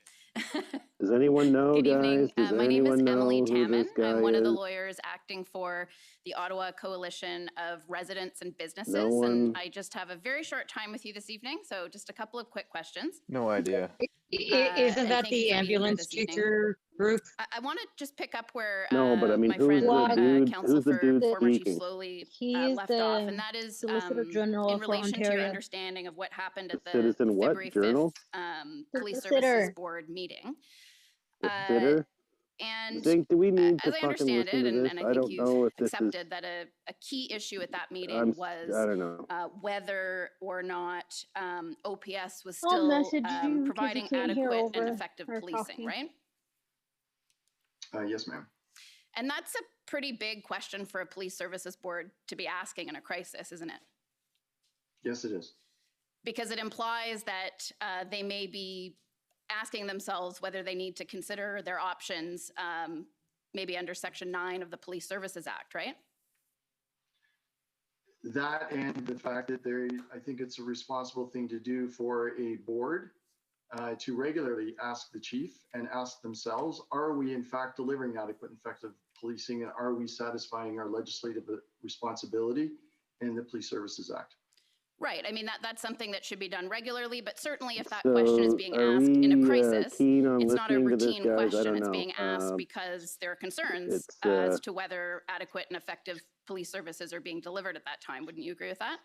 Does anyone know, Good evening. guys? Does My name is anyone know Emily who Tamman. this guy I'm one of the is? lawyers acting for the Ottawa Coalition of Residents and Businesses. No one- And I just have a very short time with you this evening, so just a couple of quick questions. No idea. Isn't Isn't that the ambulance teacher group? I want to just pick up where No, but I mean, my who's friend, the dude? counsel Who's the for dude former Chief speaking? Slowly He's left off, the and that is Solicitor General in for relation to your Ontario. understanding of what happened at the Citizen what? February 5th Journal? Police Solicitor. Services Board meeting. The sitter? And Zink, do we need to as I fucking understand listen it, to this? and I I think don't know you've if this is. accepted that a key issue at that meeting I was don't know. whether or not OPS was I'll still message you 'cause you providing can't hear adequate and over effective our policing, talking. right? Yes, ma'am. And that's a pretty big question for a police services board to be asking in a crisis, isn't it? Yes, it is. Because it implies that they may be asking themselves whether they need to consider their options, maybe under Section 9 of the Police Services Act, right? That and the fact that I think it's a responsible thing to do for a board to regularly ask the chief and ask themselves, are we in fact delivering adequate and effective policing, and are we satisfying our legislative responsibility in the Police Services Act? Right. I mean, that's something that should be done regularly, but certainly if that question is being are asked in a we, crisis, keen on it's not a listening to this, routine guys? I question. don't It's know. being asked because there are concerns it's, as to whether adequate and effective police services are being delivered at that time. Wouldn't you agree with that?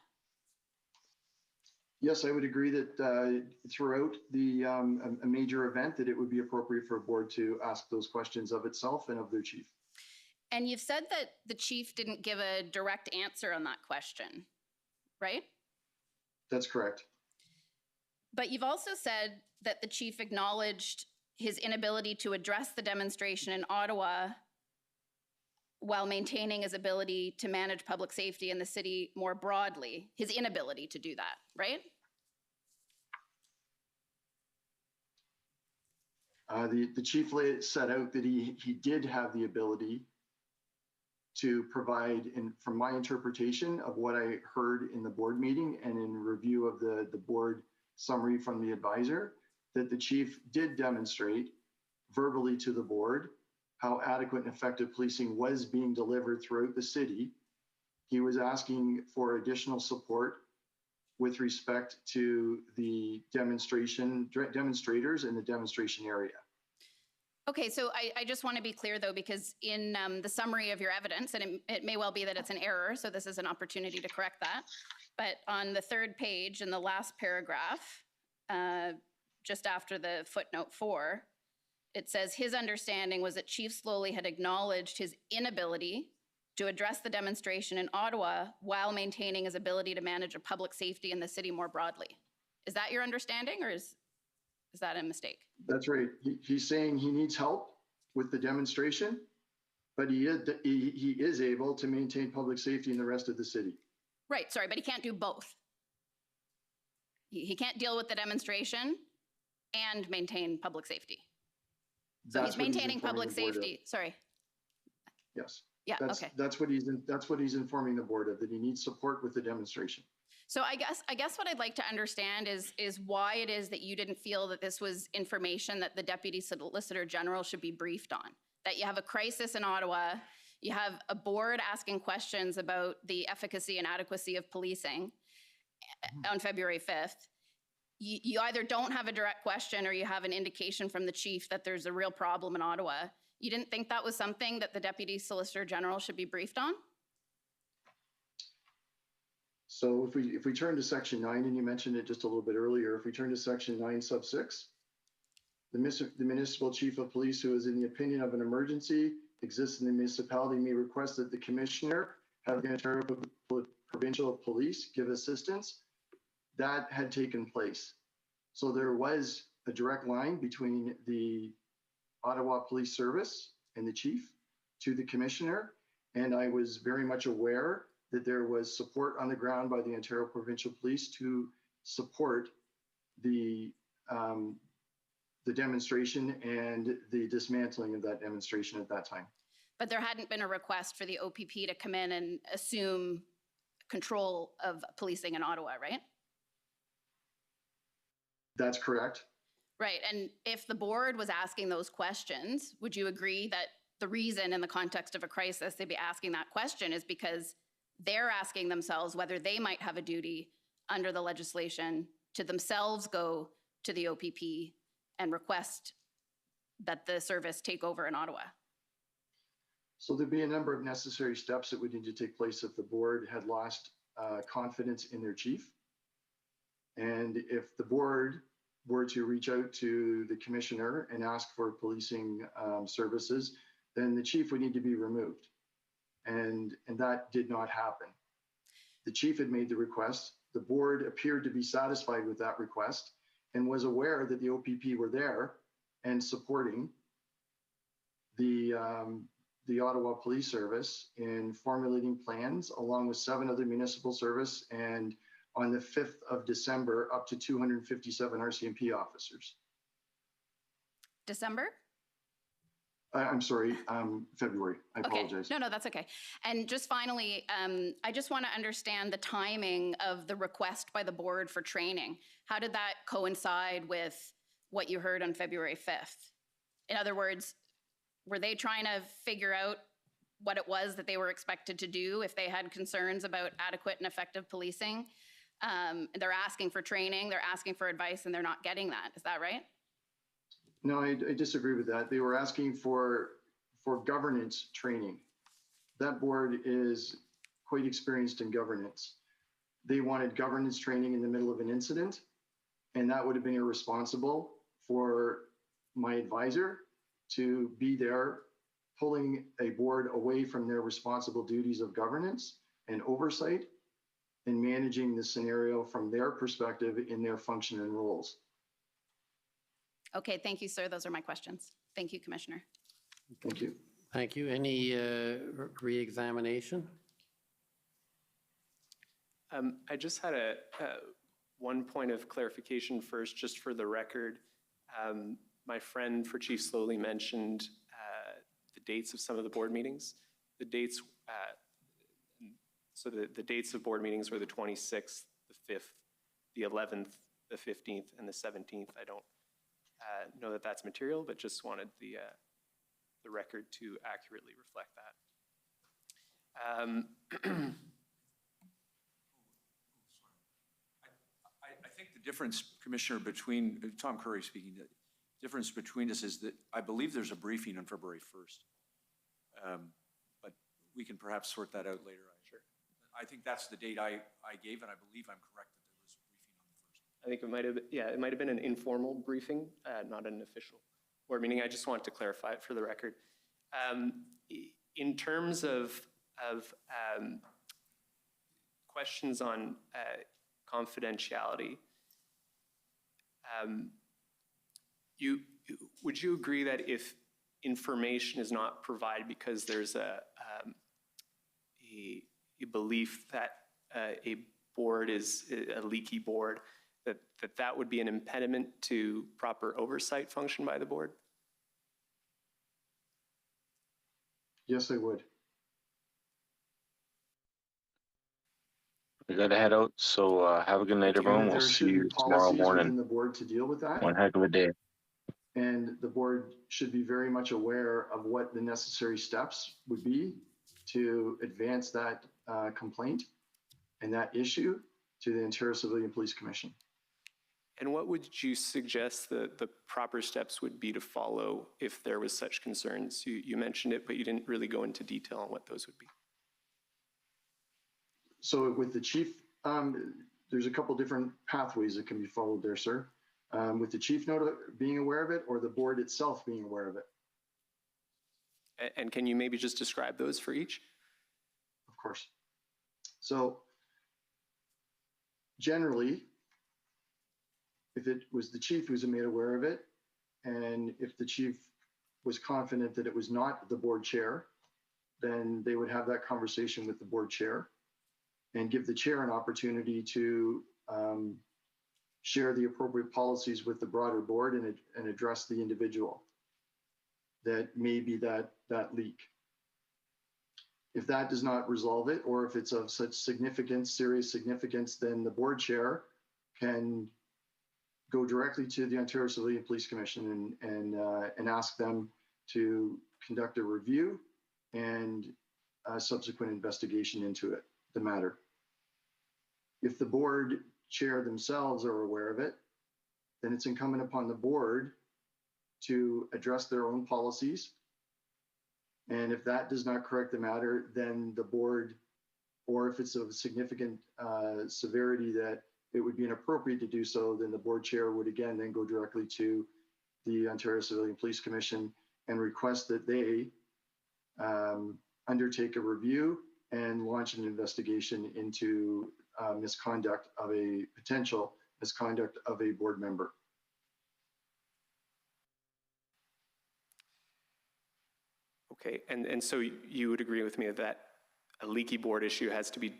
Yes, I would agree that throughout a major event that it would be appropriate for a board to ask those questions of itself and of their chief. And you've said that the chief didn't give a direct answer on that question, right? That's correct. But you've also said that the chief acknowledged his inability to address the demonstration in Ottawa while maintaining his ability to manage public safety in the city more broadly, his inability to do that, right? The chief set out that he did have the ability to provide, from my interpretation of what I heard in the board meeting and in review of the board summary from the advisor, that the chief did demonstrate verbally to the board how adequate and effective policing was being delivered throughout the city. He was asking for additional support with respect to the demonstrators in the demonstration area. Okay, so I just want to be clear though, because in the summary of your evidence, and it may well be that it's an error, so this is an opportunity to correct that. But on the third page in the last paragraph, just after the footnote 4, it says his understanding was that Chief Slowly had acknowledged his inability to address the demonstration in Ottawa while maintaining his ability to manage a public safety in the city more broadly. Is that your understanding, or is that a mistake? That's right. He's saying he needs help with the demonstration, But he is able to maintain public safety in the rest of the city. Right, sorry, but he can't do both. He can't deal with the demonstration and maintain public safety. So That's he's what maintaining informing public the board of. safety, sorry. Yes. Yeah, That's, okay. that's what he's informing the board of, that he needs support with the demonstration. So I guess what I'd like to understand is why it is that you didn't feel that this was information that the Deputy Solicitor General should be briefed on. That you have a crisis in Ottawa, you have a board asking questions about the efficacy and adequacy of policing on February 5th. You either don't have a direct question or you have an indication from the chief that there's a real problem in Ottawa. You didn't think that was something that the Deputy Solicitor General should be briefed on? So if we turn to section 9, and you mentioned it just a little bit earlier, if we turn to section 9 sub 6, the municipal chief of police who is in the opinion of an emergency exists in the municipality may request that the commissioner have the Ontario Provincial Police give assistance. That had taken place. So there was a direct line between the Ottawa Police Service and the chief to the commissioner. And I was very much aware that there was support on the ground by the Ontario Provincial Police to support the demonstration and the dismantling of that demonstration at that time. But there hadn't been a request for the OPP to come in and assume control of policing in Ottawa, right? That's correct. Right, and if the board was asking those questions, would you agree that the reason in the context of a crisis they'd be asking that question is because they're asking themselves whether they might have a duty under the legislation to themselves go to the OPP and request that the service take over in Ottawa? So there'd be a number of necessary steps that would need to take place if the board had lost confidence in their chief. And if the board were to reach out to the commissioner and ask for policing services, then the chief would need to be removed. And that did not happen. The chief had made the request. The board appeared to be satisfied with that request and was aware that the OPP were there and supporting the Ottawa Police Service in formulating plans along with 7 other municipal service, and on the 5th of December, up to 257 RCMP officers. December? I'm sorry, February. I apologize. No, that's okay. And just finally, I just want to understand the timing of the request by the board for training. How did that coincide with what you heard on February 5th? In other words, were they trying to figure out what it was that they were expected to do if they had concerns about adequate and effective policing? They're asking for training, they're asking for advice, and they're not getting that. Is that right? No, I disagree with that. They were asking for governance training. That board is quite experienced in governance. They wanted governance training in the middle of an incident, and that would have been irresponsible for my advisor to be there pulling a board away from their responsible duties of governance and oversight and managing the scenario from their perspective in their function and roles. Okay, thank you, sir. Those are my questions. Thank you, Commissioner. Thank you. Thank you. Any re-examination? I just had one point of clarification first, just for the record. My friend for Chief Slowly mentioned the dates of some of the board meetings. The dates, so the dates of board meetings were the 26th, the 5th, the 11th, the 15th, and the 17th. I don't know that that's material, but just wanted the record to accurately reflect that. I think the difference, Commissioner, between, Tom Curry speaking, the difference between us is that I believe there's a briefing on February 1st. But we can perhaps sort that out later. Sure. I think that's the date I gave, and I believe I'm correct that there was a briefing on the 1st. I think it might have, it might have been an informal briefing, not an official board meeting. I just want to clarify it for the record. In terms of questions on confidentiality, would you agree that if information is not provided because there's a belief that a board is a leaky board, that would be an impediment to proper oversight function by the board? Yes, I would. We gotta head out, so have a good night, everyone. We'll There see should be you tomorrow policies within morning. the board to deal with that. One heck of a day. And the board should be very much aware of what the necessary steps would be to advance that complaint and that issue to the Ontario Civilian Police Commission. And what would you suggest the proper steps would be to follow if there was such concerns? You mentioned it, but you didn't really go into detail on what those would be. So with the chief, there's a couple different pathways that can be followed there, sir. With the chief being aware of it, or the board itself being aware of it. And can you maybe just describe those for each? Of course. So generally, if it was the chief who's made aware of it, and if the chief was confident that it was not the board chair, then they would have that conversation with the board chair and give the chair an opportunity to share the appropriate policies with the broader board and address the individual that may be that leak. If that does not resolve it, or if it's of such significance, serious significance, then the board chair can go directly to the Ontario Civilian Police Commission and ask them to conduct a review and a subsequent investigation into it, the matter. If the board chair themselves are aware of it, then it's incumbent upon the board to address their own policies. And if that does not correct the matter, then the board, or if it's of significant severity that it would be inappropriate to do so, then the board chair would again then go directly to the Ontario Civilian Police Commission and request that they undertake a review and launch an investigation into potential misconduct of a board member. Okay, and so you would agree with me that a leaky board issue has to be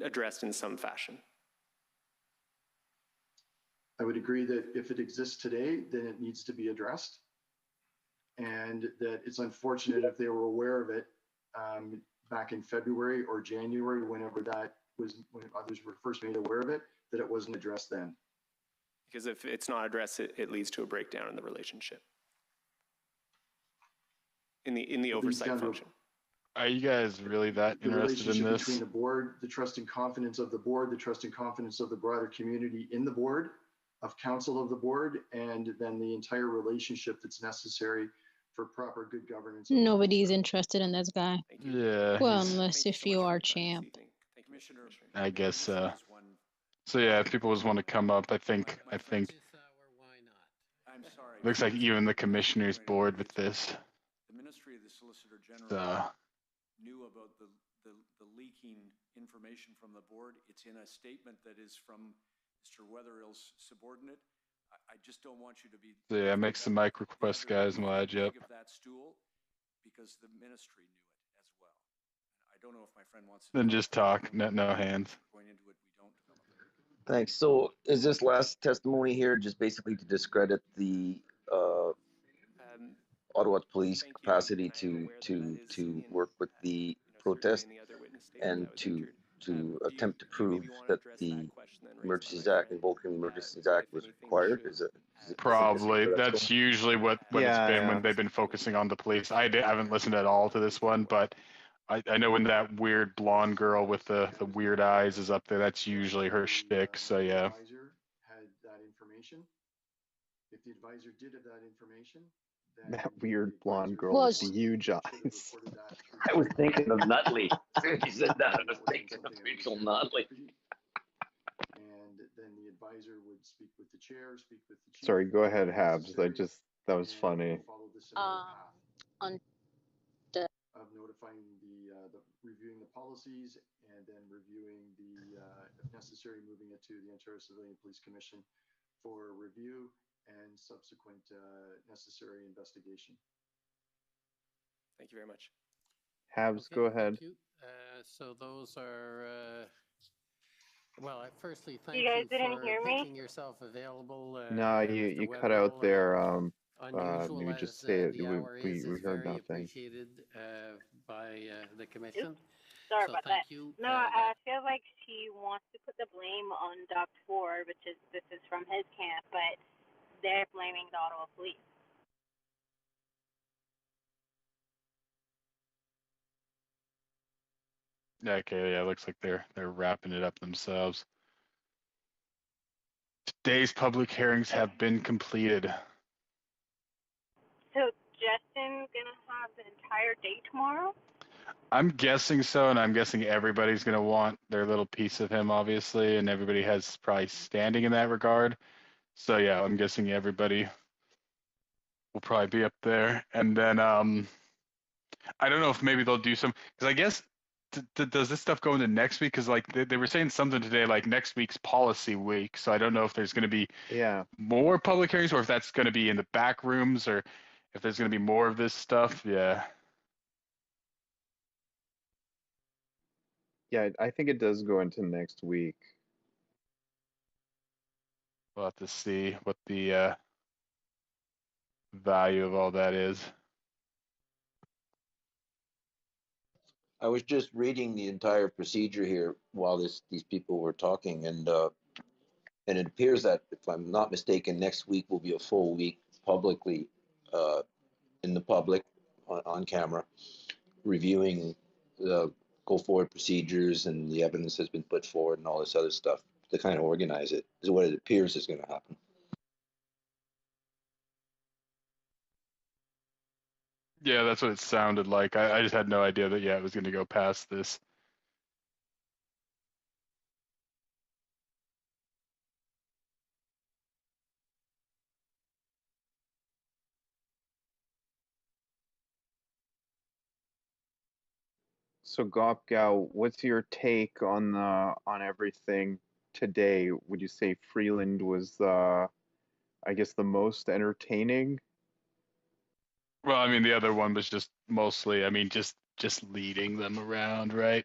addressed in some fashion? I would agree that if it exists today, then it needs to be addressed. And that it's unfortunate if they were aware of it back in February or January, whenever that was, when others were first made aware of it, that it wasn't addressed then. Because if it's not addressed, it leads to a breakdown in the relationship. In the oversight function. Are you guys really that The interested in relationship this? between the board, the trust and confidence of the board, the trust and confidence of the broader community in the board, of council of the board, and then the entire relationship that's necessary for proper good governance. Nobody's interested in this guy. Yeah. Well, unless if you are champ. I guess so. So yeah, if people just want to come up, I think I'm sorry. looks like even the commissioners bored with this. The Ministry of the Solicitor General So knew about the leaking information from the board. It's in a statement that is from Mr. Wetherill's subordinate. I just don't want you to be. so yeah, make some mic requests, guys, and we'll add you up. Of that stool, because the ministry knew it as well. I don't know if my friend wants to. Then just talk, no hands. Going into it, we don't. Thanks. So is this last testimony here just basically to discredit the Ottawa Police capacity to work with the protest and to attempt to prove that the Emergencies Act, invoking the Emergencies Act was required? Is it Probably. That's going? usually what it's Yeah, been yeah. when they've been focusing on the police. Haven't listened at all to this one, but I know when that weird blonde girl with the weird eyes is up there, that's usually her shtick. So yeah. Advisor had that information. If the advisor did have that information, then That weird blonde girl Well, with the huge eyes. I was thinking of Nutley. As soon as you said that, I was thinking of Rachel Nutley. And then the advisor would speak with the chair, speak with the chief. Sorry, go ahead, Habs. That was funny. Follow the similar path On of notifying the reviewing the policies and then reviewing if necessary, moving it to the Ontario Civilian Police Commission for review and subsequent necessary investigation. Thank you very much. Habs, Okay, go ahead. thank you. So those are, well, firstly, thank You guys you didn't for hear me? making yourself available. No, with you the cut weather out all a bit there. unusual Maybe as just say it. the hour is We heard very nothing. appreciated by the commission. Sorry So about thank that. you. No, I feel like she wants to put the blame on Doug Ford, which is this is from his camp, but they're blaming the Ottawa police. Okay, yeah, looks like they're wrapping it up themselves. Today's public hearings have been completed. So Justin's gonna have the entire day tomorrow? I'm guessing so, and I'm guessing everybody's going to want their little piece of him, obviously, and everybody has probably standing in that regard. So yeah, I'm guessing everybody will probably be up there, and then I don't know if maybe they'll do some, because I guess does this stuff go into next week? Because like they were saying something today, like next week's policy week. So I don't know if there's going to be more public hearings, or if that's going to be in the back rooms, or if there's going to be more of this stuff. Yeah. Yeah, I think it does go into next week. We'll have to see what the value of all that is. I was just reading the entire procedure here while these people were talking, and it appears that, if I'm not mistaken, next week will be a full week publicly in the public on camera, reviewing the go forward procedures and the evidence that's been put forward and all this other stuff to kind of organize it. Is what it appears is going to happen. Yeah, that's what it sounded like. I just had no idea that, yeah, it was going to go past this. So Gopgal, what's your take on everything today? Would you say Freeland was I guess the most entertaining? Well, I mean, the other one was just mostly, I mean, just leading them around, right?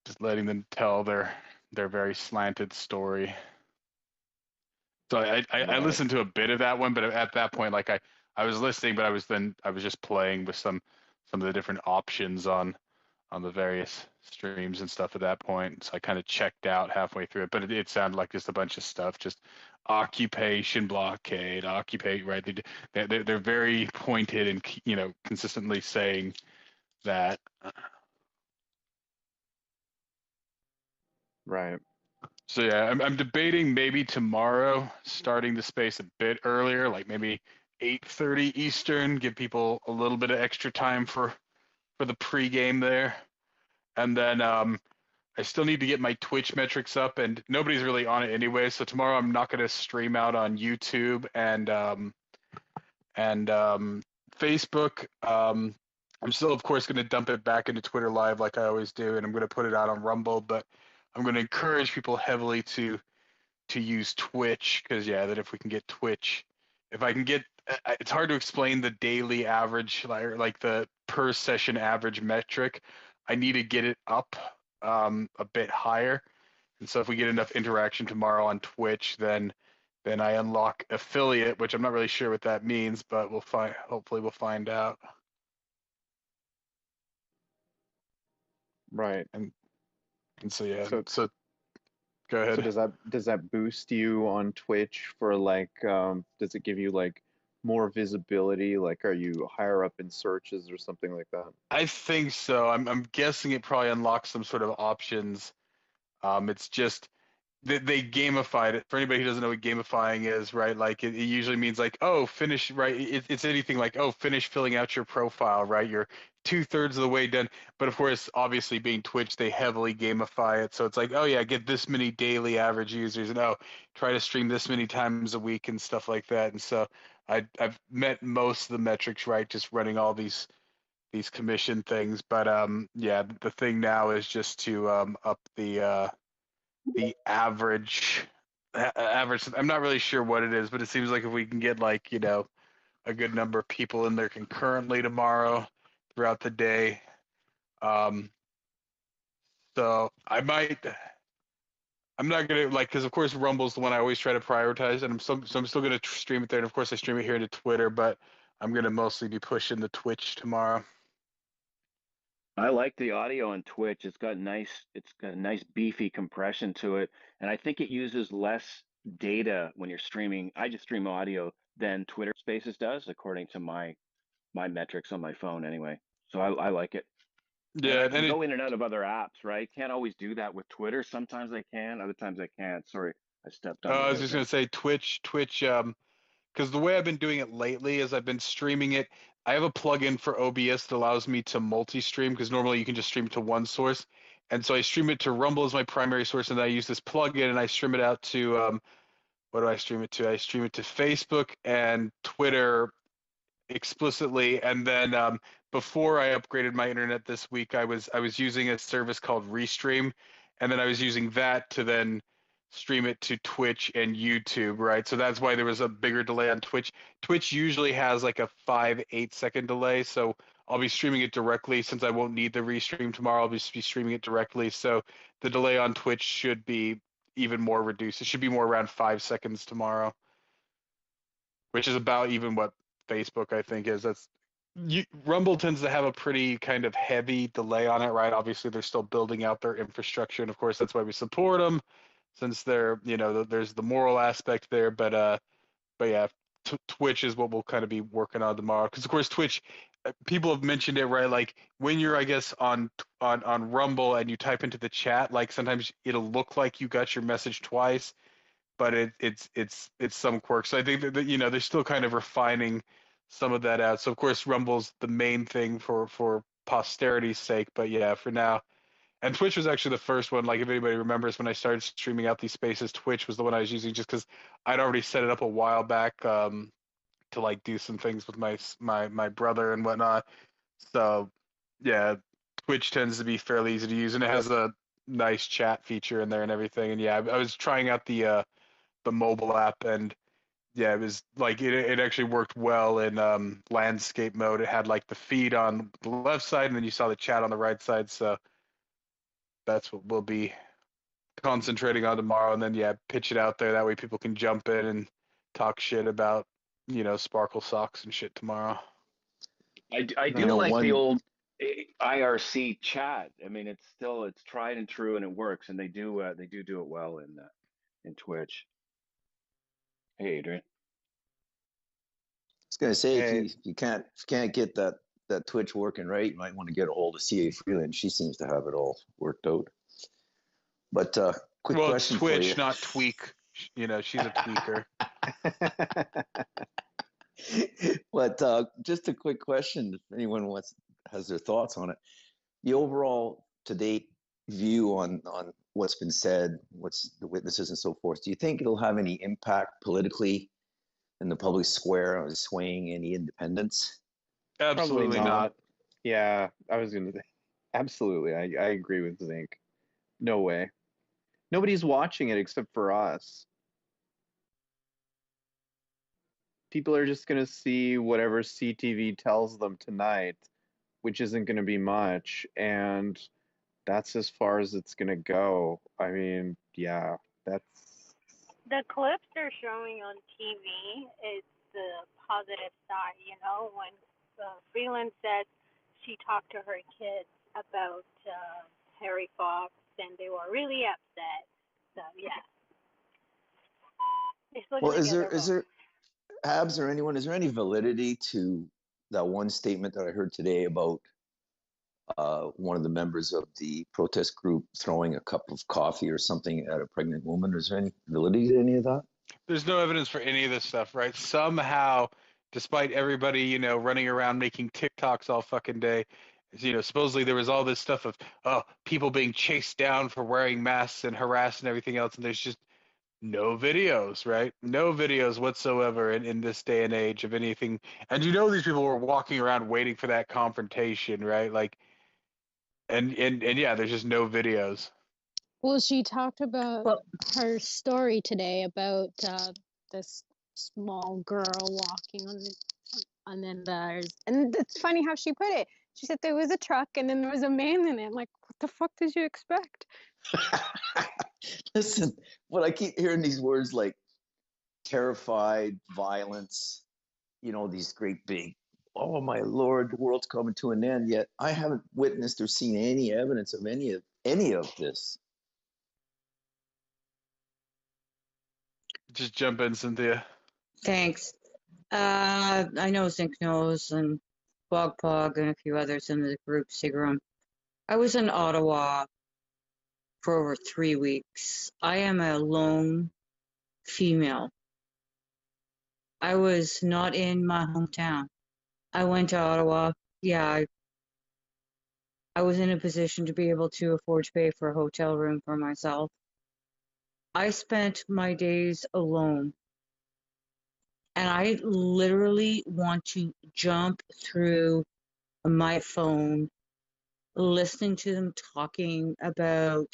Just letting them tell their very slanted story. So I listened to a bit of that one, but at that point, like I was listening, but I was just playing with some of the different options on the various streams and stuff at that point. So I kind of checked out halfway through it, but it sounded like just a bunch of stuff, just occupation blockade, occupy, right? They're very pointed and, you know, consistently saying that. Right. So yeah, I'm debating maybe tomorrow starting the space a bit earlier, like maybe 8:30 Eastern, give people a little bit of extra time for the pregame there. And then I still need to get my Twitch metrics up, and nobody's really on it anyway. So tomorrow I'm not going to stream out on YouTube and Facebook. I'm still, of course, going to dump it back into Twitter Live like I always do, and I'm going to put it out on Rumble. But I'm going to encourage people heavily to use Twitch, because yeah, that if we can get Twitch, if I can get, it's hard to explain the daily average, like the per session average metric. I need to get it up a bit higher. And so if we get enough interaction tomorrow on Twitch, then I unlock affiliate, which I'm not really sure what that means, but hopefully we'll find out. Right. And so yeah, so go ahead. So does that boost you on Twitch for like does it give you like more visibility? Like are you higher up in searches or something like that? I think so. I'm guessing it probably unlocks some sort of options. It's just they gamified it. For anybody who doesn't know what gamifying is, right? Like it usually means like, oh, finish, right? It's anything like, oh, finish filling out your profile, right? You're 2/3 of the way done. But of course, obviously being Twitch, they heavily gamify it. So it's like, oh yeah, get this many daily average users, and oh, try to stream this many times a week and stuff like that. And so I've met most of the metrics, right? Just running all these commission things. But yeah, the thing now is just to up the average. I'm not really sure what it is, but it seems like if we can get like, you know, a good number of people in there concurrently tomorrow throughout the day. So I'm not gonna because of course Rumble's the one I always try to prioritize, and so I'm still gonna stream it there, and of course I stream it here to Twitter, but I'm gonna mostly be pushing the Twitch tomorrow. I like the audio on Twitch. It's got a nice beefy compression to it, and I think it uses less data when you're streaming. I just stream audio than Twitter Spaces does, according to my metrics on my phone anyway. So I like it. Yeah, and I can go in and out of other apps, right? Can't always do that with Twitter. Sometimes I can, other times I can't. Sorry, I stepped on. I was just gonna say Twitch, because the way I've been doing it lately is I've been streaming it. I have a plugin for OBS that allows me to multi-stream because normally you can just stream to one source, and so I stream it to Rumble as my primary source, and then I use this plugin and I stream it out to what do I stream it to? I stream it to Facebook and Twitter explicitly, and then before I upgraded my internet this week, I was using a service called Restream, and then I was using that to then stream it to Twitch and YouTube, right? So that's why there was a bigger delay on Twitch. Twitch usually has like a 5-8 second delay, so I'll be streaming it directly since I won't need the restream tomorrow. I'll be streaming it directly, so the delay on Twitch should be even more reduced. It should be more around 5 seconds tomorrow, which is about even what Facebook I think is. Rumble tends to have a pretty kind of heavy delay on it, right? Obviously, they're still building out their infrastructure, and of course, that's why we support them, since they're, there's the moral aspect there. But yeah, Twitch is what we'll kind of be working on tomorrow, because of course, Twitch, people have mentioned it, right? Like when you're, I guess, on Rumble and you type into the chat, like sometimes it'll look like you got your message twice, but it's some quirk. So I think that they're still kind of refining some of that out. So of course Rumble's the main thing for posterity's sake, but yeah, for now. And Twitch was actually the first one. Like if anybody remembers when I started streaming out these spaces, Twitch was the one I was using just because I'd already set it up a while back to like do some things with my brother and whatnot. So yeah, Twitch tends to be fairly easy to use, and it has a nice chat feature in there and everything. And yeah, I was trying out the mobile app, and yeah, it was like it actually worked well in landscape mode. It had like the feed on the left side, and then you saw the chat on the right side. So that's what we'll be concentrating on tomorrow, and then yeah, pitch it out there. That way people can jump in and talk shit about Sparkle Socks and shit tomorrow. I do like the old IRC chat. I mean, it's tried and true, and it works, and they do it well in Twitch. Hey, Adrian. I was gonna say, if you can't get that Twitch working right, you might want to get a hold of CA Freeland. She seems to have it all worked out. But quick question Twitch, for you. not tweak. She's a tweaker. But just a quick question, if anyone has their thoughts on it. The overall to date view on what's been said, what's the witnesses and so forth. Do you think it'll have any impact politically in the public square on swaying any independents? Absolutely not. Yeah, I was going to say, absolutely. I agree with Zink. No way. Nobody's watching it except for us. People are just going to see whatever CTV tells them tonight, which isn't going to be much. And that's as far as it's going to go. I mean, yeah, that's... The clips they're showing on TV is the positive side, when Freeland said she talked to her kids about Harry Fox, and they were really upset. So, yeah. Well, is there, Habs or anyone, is there any validity to that one statement that I heard today about one of the members of the protest group throwing a cup of coffee or something at a pregnant woman? Is there any validity to any of that? There's no evidence for any of this stuff, right? Somehow, despite everybody, running around making TikToks all fucking day, supposedly there was all this stuff of, people being chased down for wearing masks and harassed and everything else, and there's just no videos, right? No videos whatsoever in this day and age of anything. And these people were walking around waiting for that confrontation, right? Like, and yeah, there's just no videos. Well, she talked about her story today about this small girl walking on And then and it's funny how she put it. She said there was a truck and then there was a man in it. I'm like, what the fuck did you expect? Listen, when I keep hearing these words like terrified, violence, these great big, oh my Lord, the world's coming to an end. Yet I haven't witnessed or seen any evidence of any of this. Just jump in, Cynthia. Thanks. I know Zinc knows and Bogpog and a few others in the group, Sigram. I was in Ottawa for over 3 weeks. I am a lone female. I was not in my hometown. I went to Ottawa. Yeah, I was in a position to be able to afford to pay for a hotel room for myself. I spent my days alone. And I literally want to jump through my phone, listening to them talking about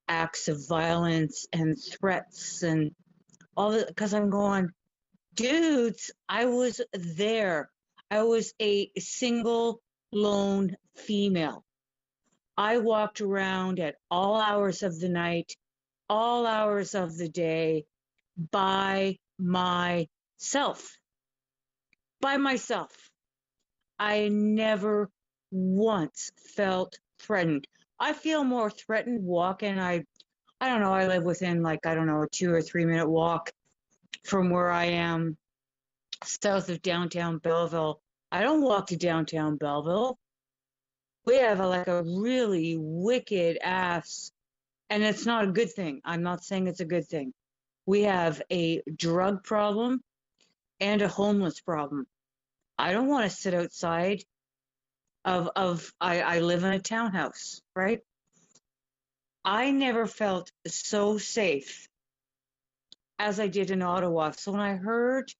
acts of violence and threats and all that, because I'm going, dudes, I was there. I was a single, lone female. I walked around at all hours of the night, all hours of the day, by myself. By myself. I never once felt threatened. I feel more threatened walking. I don't know, I live within a 2 or 3 minute walk from where I am south of downtown Belleville. I don't walk to downtown Belleville. We have a really wicked ass, and it's not a good thing. I'm not saying it's a good thing. We have a drug problem and a homeless problem. I don't want to sit outside I live in a townhouse, right? I never felt so safe as I did in Ottawa. So when I heard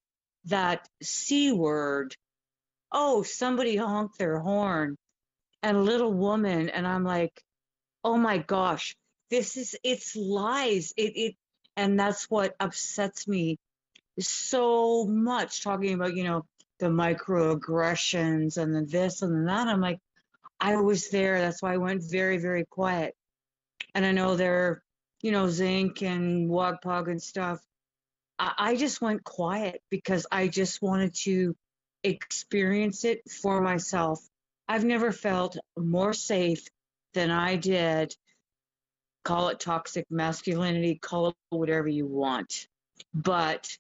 that C word, oh, somebody honked their horn and a little woman, and I'm like, oh my gosh, it's lies. And that's what upsets me so much, talking about, the microaggressions and the this and the that. I'm like, I was there. That's why I went very, very quiet. And I know they're, Zinc and Wagpog and stuff. I just went quiet because I just wanted to experience it for myself. I've never felt more safe than I did. Call it toxic masculinity, call it whatever you want. But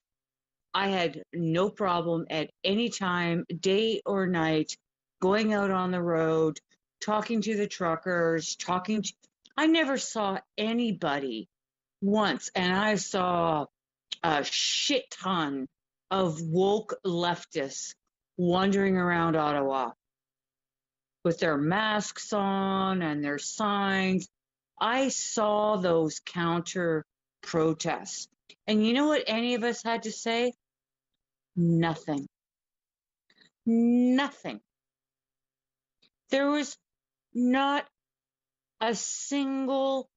I had no problem at any time, day or night, going out on the road, talking to the truckers, I never saw anybody once, and I saw a shit ton of woke leftists wandering around Ottawa with their masks on and their signs. I saw those counter protests. And you know what any of us had to say? Nothing. Nothing. There was not a single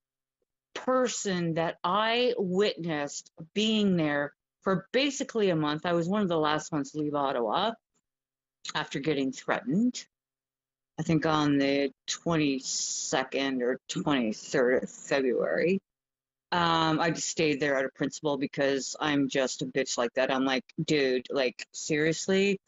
person that I witnessed being there for basically a month. I was one of the last ones to leave Ottawa after getting threatened. I think on the 22nd or 23rd of February. I just stayed there out of principle because I'm just a bitch like that. I'm like, dude, seriously,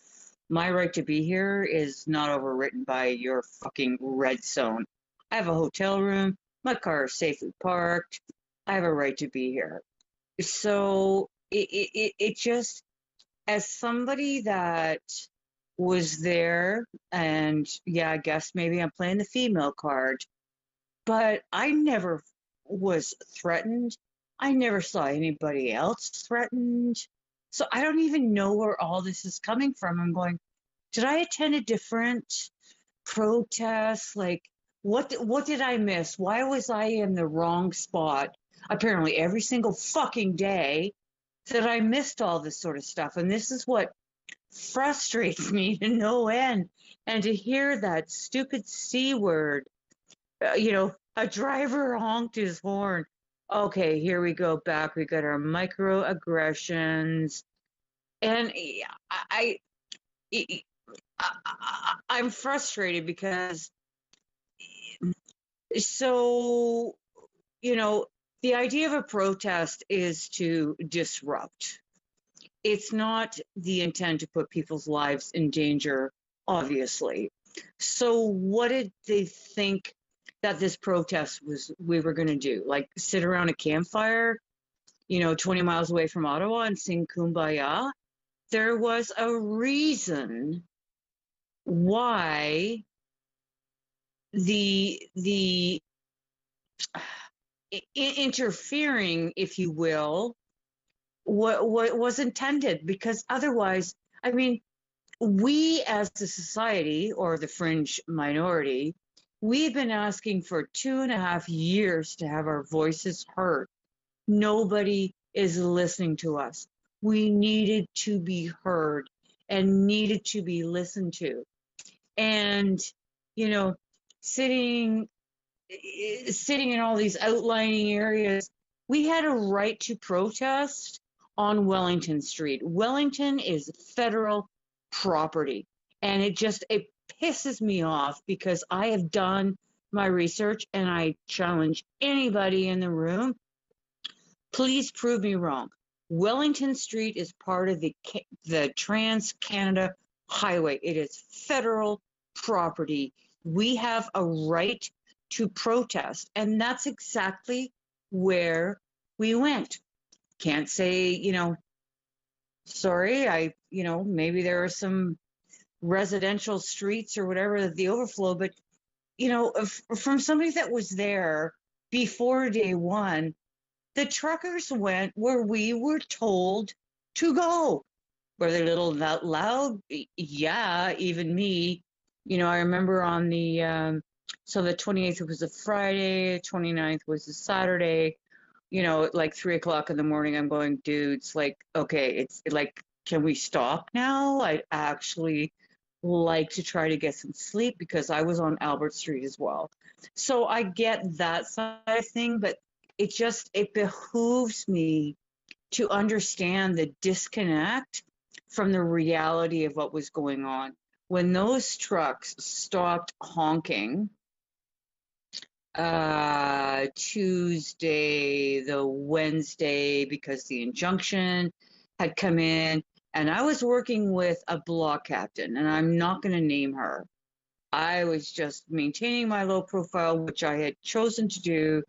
my right to be here is not overwritten by your fucking red zone. I have a hotel room. My car is safely parked. I have a right to be here. So it just, as somebody that was there, and yeah, I guess maybe I'm playing the female card, but I never was threatened. I never saw anybody else threatened. So I don't even know where all this is coming from. I'm going, did I attend a different protest? What did I miss? Why was I in the wrong spot? Apparently every single fucking day that I missed all this sort of stuff. And this is what frustrates me to no end. And to hear that stupid C word, a driver honked his horn. Okay, here we go back. We got our microaggressions. And I'm frustrated because, so, you know, the idea of a protest is to disrupt. It's not the intent to put people's lives in danger, obviously. So what did they think that this protest we were going to do? Like sit around a campfire, 20 miles away from Ottawa and sing Kumbaya? There was a reason why the interfering, if you will, what was intended, because otherwise, I mean, we as a society, or the fringe minority, we've been asking for 2.5 years to have our voices heard. Nobody is listening to us. We needed to be heard and needed to be listened to. And, sitting in all these outlying areas, we had a right to protest on Wellington Street. Wellington is federal property, and it pisses me off because I have done my research, and I challenge anybody in the room, please prove me wrong. Wellington Street is part of the Trans-Canada Highway. It is federal property. We have a right to protest, and that's exactly where we went. Can't say, sorry, maybe there are some residential streets or whatever, the overflow, but, from somebody that was there before day one, the truckers went where we were told to go. Were they a little that loud? Yeah, even me. I remember on the, so the 28th was a Friday, 29th was a Saturday, like 3 o'clock in the morning, I'm going, dudes, like, okay, it's like, can we stop now? I'd actually like to try to get some sleep because I was on Albert Street as well. So I get that side of thing, but it behooves me to understand the disconnect from the reality of what was going on. When those trucks stopped honking, Tuesday, the Wednesday, because the injunction had come in, and I was working with a block captain, and I'm not going to name her. I was just maintaining my low profile, which I had chosen to do.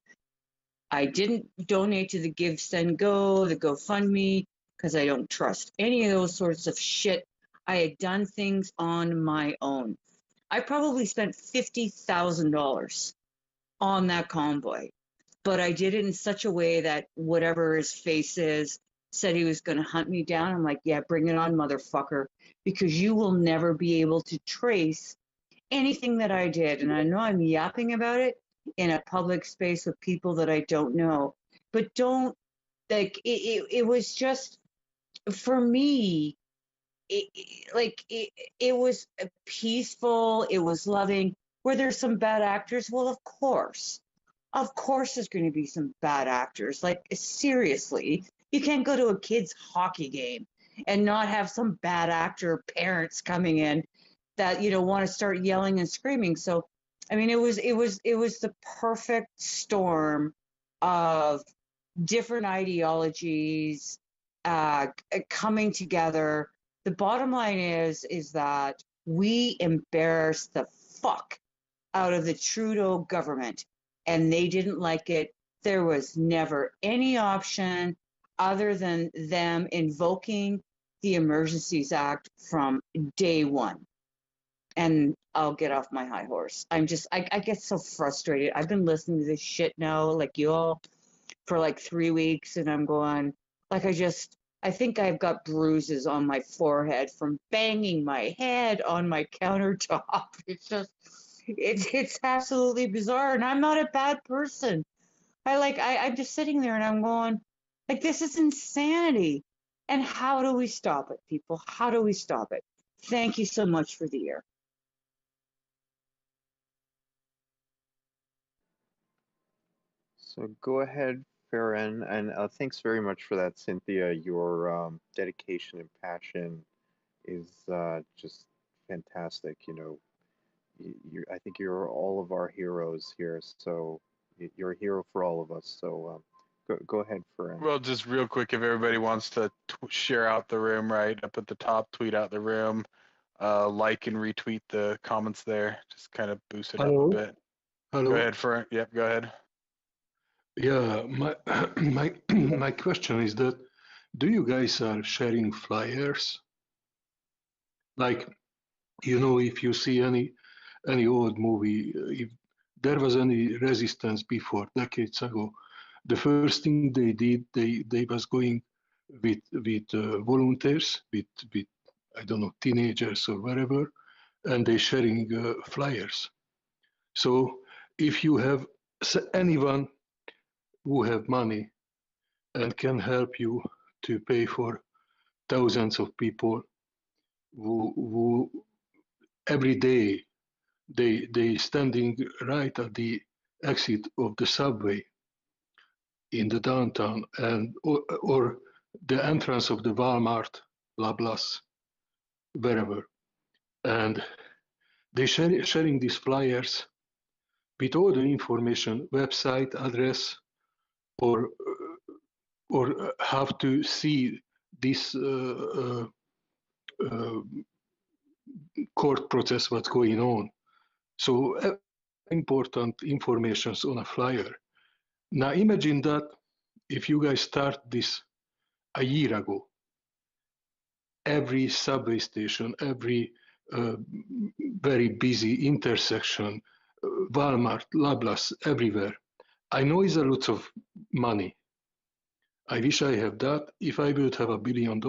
I didn't donate to the Give, Send, Go, the GoFundMe, because I don't trust any of those sorts of shit. I had done things on my own. I probably spent $50,000 on that convoy, but I did it in such a way that whatever his face is said he was going to hunt me down. I'm like, yeah, bring it on, motherfucker, because you will never be able to trace anything that I did. And I know I'm yapping about it in a public space with people that I don't know, but don't, like, it was just, for me, it was peaceful, it was loving. Were there some bad actors? Well, of course there's going to be some bad actors. Like, seriously, you can't go to a kid's hockey game and not have some bad actor parents coming in that, want to start yelling and screaming. So, I mean, it was the perfect storm of different ideologies coming together. The bottom line is that we embarrassed the fuck out of the Trudeau government, and they didn't like it. There was never any option other than them invoking the Emergencies Act from day one. And I'll get off my high horse. I get so frustrated. I've been listening to this shit now, like you all, for like 3 weeks, and I'm going, like, I think I've got bruises on my forehead from banging my head on my countertop. It's absolutely bizarre, and I'm not a bad person. I'm just sitting there and I'm going, like, this is insanity. And how do we stop it, people? How do we stop it? Thank you so much for the ear. So go ahead, Farron, and thanks very much for that, Cynthia. Your dedication and passion is just fantastic. You know, I think you're all of our heroes here. So you're a hero for all of us. So go ahead, Fern. Well, just real quick, if everybody wants to share out the room, right up at the top, tweet out the room, like and retweet the comments there, just kind of boost it up a Hello. bit. Hello. Go ahead, Fern. Yep, go ahead. Yeah, my question is that, do you guys are sharing flyers? Like, you know, if you see any old movie, if there was any resistance before decades ago, the first thing they did, they was going with volunteers, with I don't know, teenagers or whatever, and they sharing flyers. So if you have anyone who have money and can help you to pay for thousands of people who every day they standing right at the exit of the subway in the downtown and or the entrance of the Walmart, Loblaws, wherever, and they sharing these flyers with all the information, website address, or how to see this court process, what's going on. So important informations on a flyer. Now imagine that if you guys start this a year ago, every subway station, every very busy intersection, Walmart, Loblaws, everywhere. I know it's a lot of money. I wish I have that. If I would have $1 billion,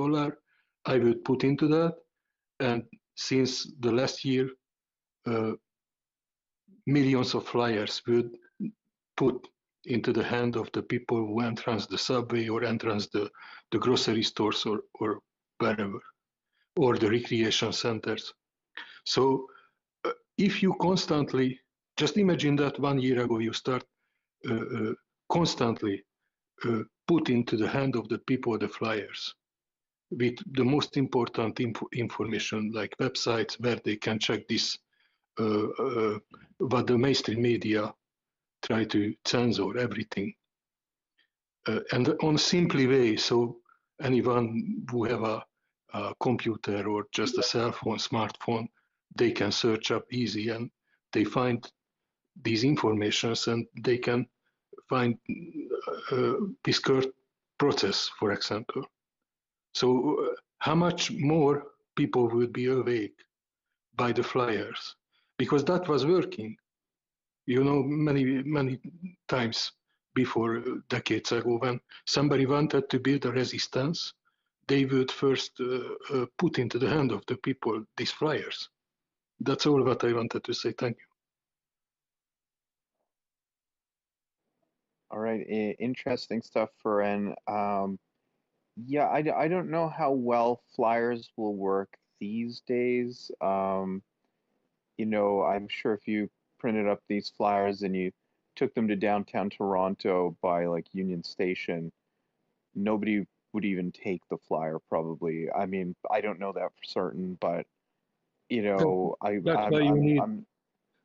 I would put into that. And since the last year, millions of flyers would put into the hand of the people who entrance the subway or entrance the grocery stores or wherever, or the recreation centers. So if you constantly, just imagine that 1 year ago you start constantly put into the hand of the people the flyers with the most important information like websites where they can check this, what the mainstream media try to censor everything. And on a simply way, so anyone who have a computer or just a cell phone, smartphone, they can search up easy and they find these informations and they can find this court process, for example. So how much more people would be awake by the flyers? Because that was working, you know, many times before, decades ago, when somebody wanted to build a resistance, they would first put into the hand of the people these flyers. That's all what I wanted to say. Thank you. All right, interesting stuff, Fern. Yeah, I don't know how well flyers will work these days. You know, I'm sure if you printed up these flyers and you took them to downtown Toronto by like Union Station, nobody would even take the flyer probably. I mean, I don't know that for certain, but you know,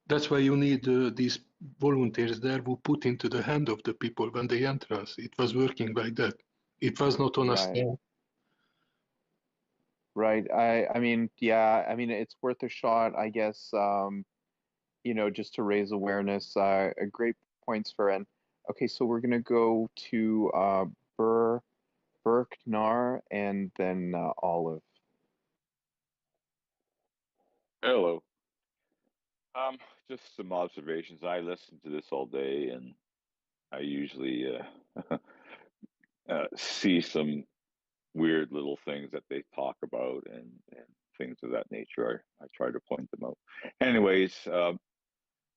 That's why you need these volunteers there who put into the hand of the people when they entrance. It was working like that. It was not on a stand. Right. I mean, yeah, I mean, it's worth a shot, I guess, you know, just to raise awareness. A great points, Fern. Okay, so we're gonna go to Burke Nar and then Olive. Hello. Just some observations. I listen to this all day, and I usually see some weird little things that they talk about and things of that nature. I try to point them out. Anyways,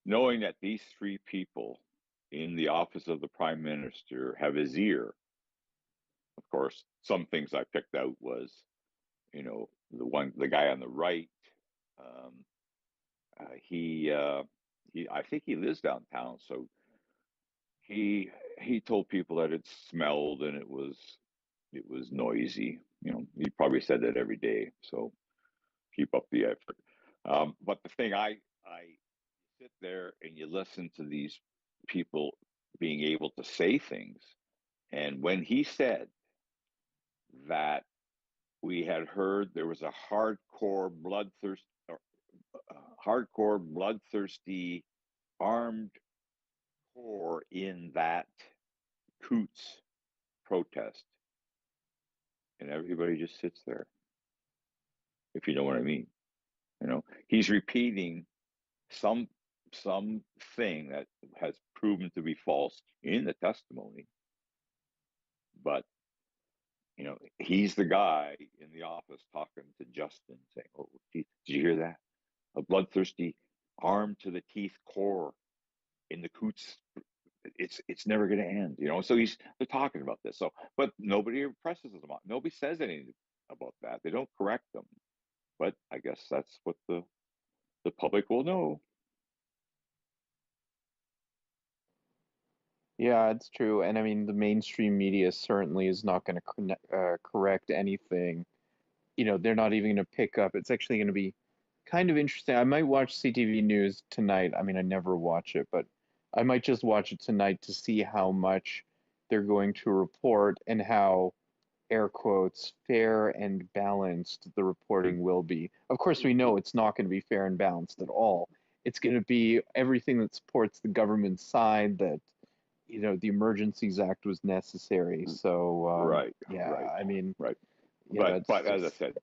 knowing that these three people in the office of the prime minister have his ear, of course, some things I picked out was, you know, the guy on the right, he I think he lives downtown, so he told people that it smelled and it was noisy. You know, he probably said that every day. So keep up the effort. But the thing, I sit there and you listen to these people being able to say things. And when he said that we had heard there was a hardcore bloodthirsty armed corps in that Coots protest, and everybody just sits there, if you know what I mean. He's repeating something that has proven to be false in the testimony, but he's the guy in the office talking to Justin, saying, "Oh, did you hear that? A bloodthirsty, armed to the teeth corps in the Coots. It's never going to end." So they're talking about this. So, but nobody presses them on. Nobody says anything about that. They don't correct them. But I guess that's what the public will know. Yeah, it's true. And I mean, the mainstream media certainly is not going to correct anything. They're not even going to pick up. It's actually going to be kind of interesting. I might watch CTV News tonight. I mean, I never watch it, but I might just watch it tonight to see how much they're going to report and how, air quotes, fair and balanced the reporting will be. Of course, we know it's not going to be fair and balanced at all. It's going to be everything that supports the government side, that the Emergencies Act was necessary. So right. I mean, right. Yeah, but as I said,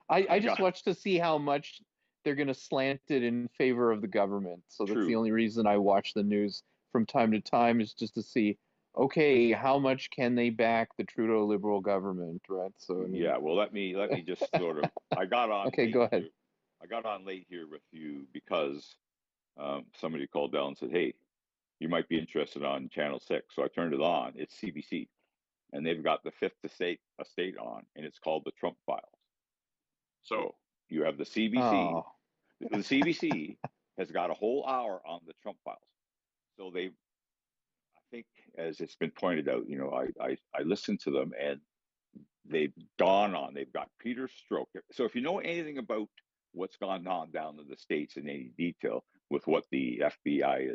I just watch to see how much they're going to slant it in favor of the government. So that's the only reason I watch the news from time to time, is just to see, okay, how much can they back the Trudeau Liberal government, right? So I mean, yeah, well, let me just sort of. I got on. Okay, go ahead. I got on late here with you because somebody called down and said, "Hey, you might be interested on Channel 6." So I turned it on. It's CBC, and they've got the Fifth Estate on, and it's called the Trump Files. So you have the CBC. Oh. The CBC has got a whole hour on the Trump Files. So I think, as it's been pointed out, I listened to them, and they've got Peter Strzok. So if you know anything about what's gone on down in the States in any detail with what the FBI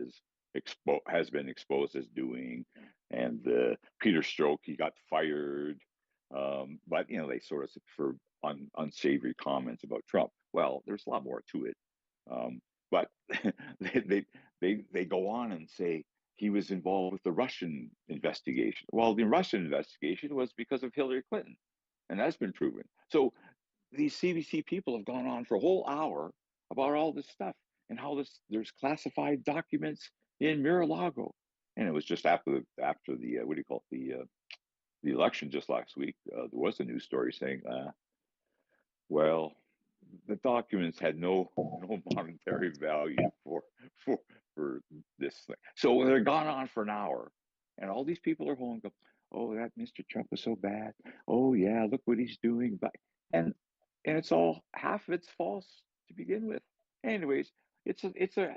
has been exposed as doing, and Peter Strzok, he got fired, but they sort of for unsavory comments about Trump. Well, there's a lot more to it, but they go on and say he was involved with the Russian investigation. Well, the Russian investigation was because of Hillary Clinton, and that's been proven. So these CBC people have gone on for a whole hour about all this stuff and how there's classified documents in Mar-a-Lago. And it was just after the what do you call it, the election just last week. There was a news story saying, well, the documents had no monetary value for this thing. So they're gone on for an hour, and all these people are home go, "Oh, that Mr. Trump is so bad. Oh yeah, look what he's doing." But and it's all, half of it's false to begin with. Anyways, it's a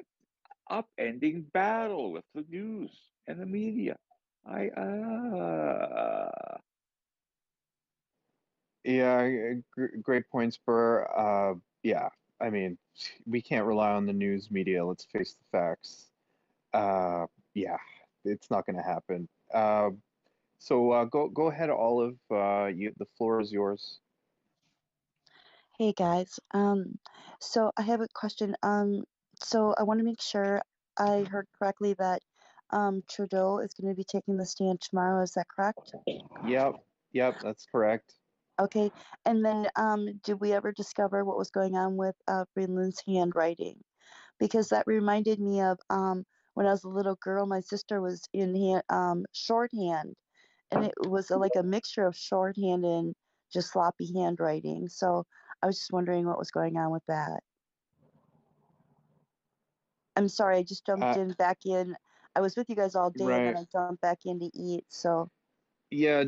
upending battle with the news and the media. Yeah, great points, Burr. Yeah, I mean, we can't rely on the news media. Let's face the facts. Yeah, it's not going to happen. So go ahead, Olive. The floor is yours. Hey guys, so I have a question. So I want to make sure I heard correctly that Trudeau is going to be taking the stand tomorrow. Is that correct? Yep, that's correct. Okay, and then did we ever discover what was going on with Freeland's handwriting? Because that reminded me of when I was a little girl, my sister was in shorthand, and it was like a mixture of shorthand and just sloppy handwriting. So I was just wondering what was going on with that. I'm sorry, I just jumped back in. I was with you guys all day, and then I jumped back in to eat. So Yeah,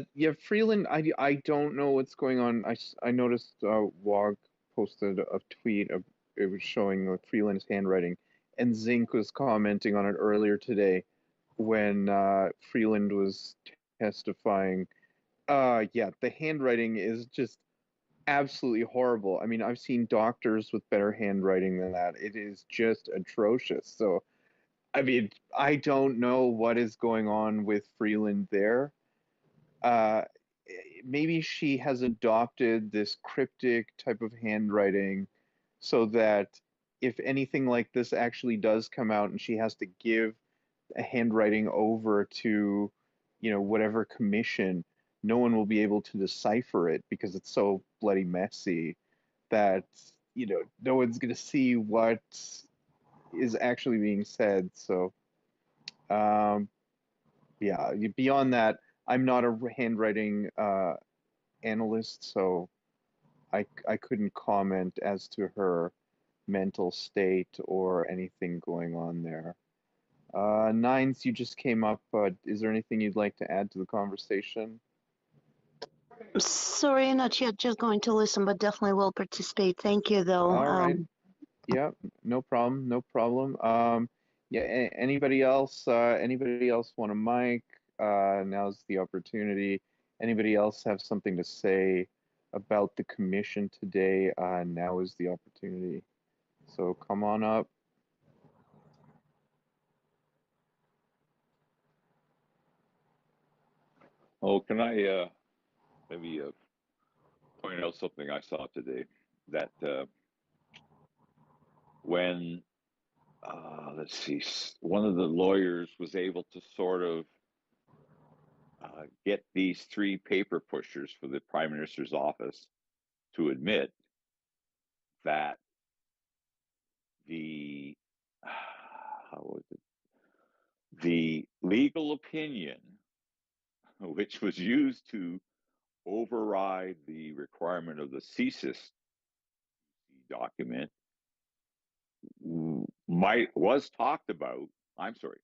Freeland. I don't know what's going on. I noticed Wog posted a tweet of it was showing Freeland's handwriting, and Zink was commenting on it earlier today when Freeland was testifying. Yeah, the handwriting is just absolutely horrible. I mean, I've seen doctors with better handwriting than that. It is just atrocious. So, I mean, I don't know what is going on with Freeland there. Uh, Maybe she has adopted this cryptic type of handwriting so that if anything like this actually does come out and she has to give a handwriting over to, whatever commission, no one will be able to decipher it because it's so bloody messy that, no one's going to see what is actually being said. So, yeah, beyond that, I'm not a handwriting analyst, so I couldn't comment as to her mental state or anything going on there. Nines, you just came up. Is there anything you'd like to add to the conversation? Sorry, not yet. Just going to listen, but definitely will participate. Thank you, though. All right. Yeah, no problem. No problem. Yeah, anybody else? Anybody else want a mic? Now's the opportunity. Anybody else have something to say about the commission today? Now is the opportunity. So come on up. Oh, can I maybe point out something I saw today that when let's see, one of the lawyers was able to sort of get these 3 paper pushers for the Prime Minister's office to admit that the how was it? The legal opinion, which was used to override the requirement of the CSIS document, was talked about. I'm sorry,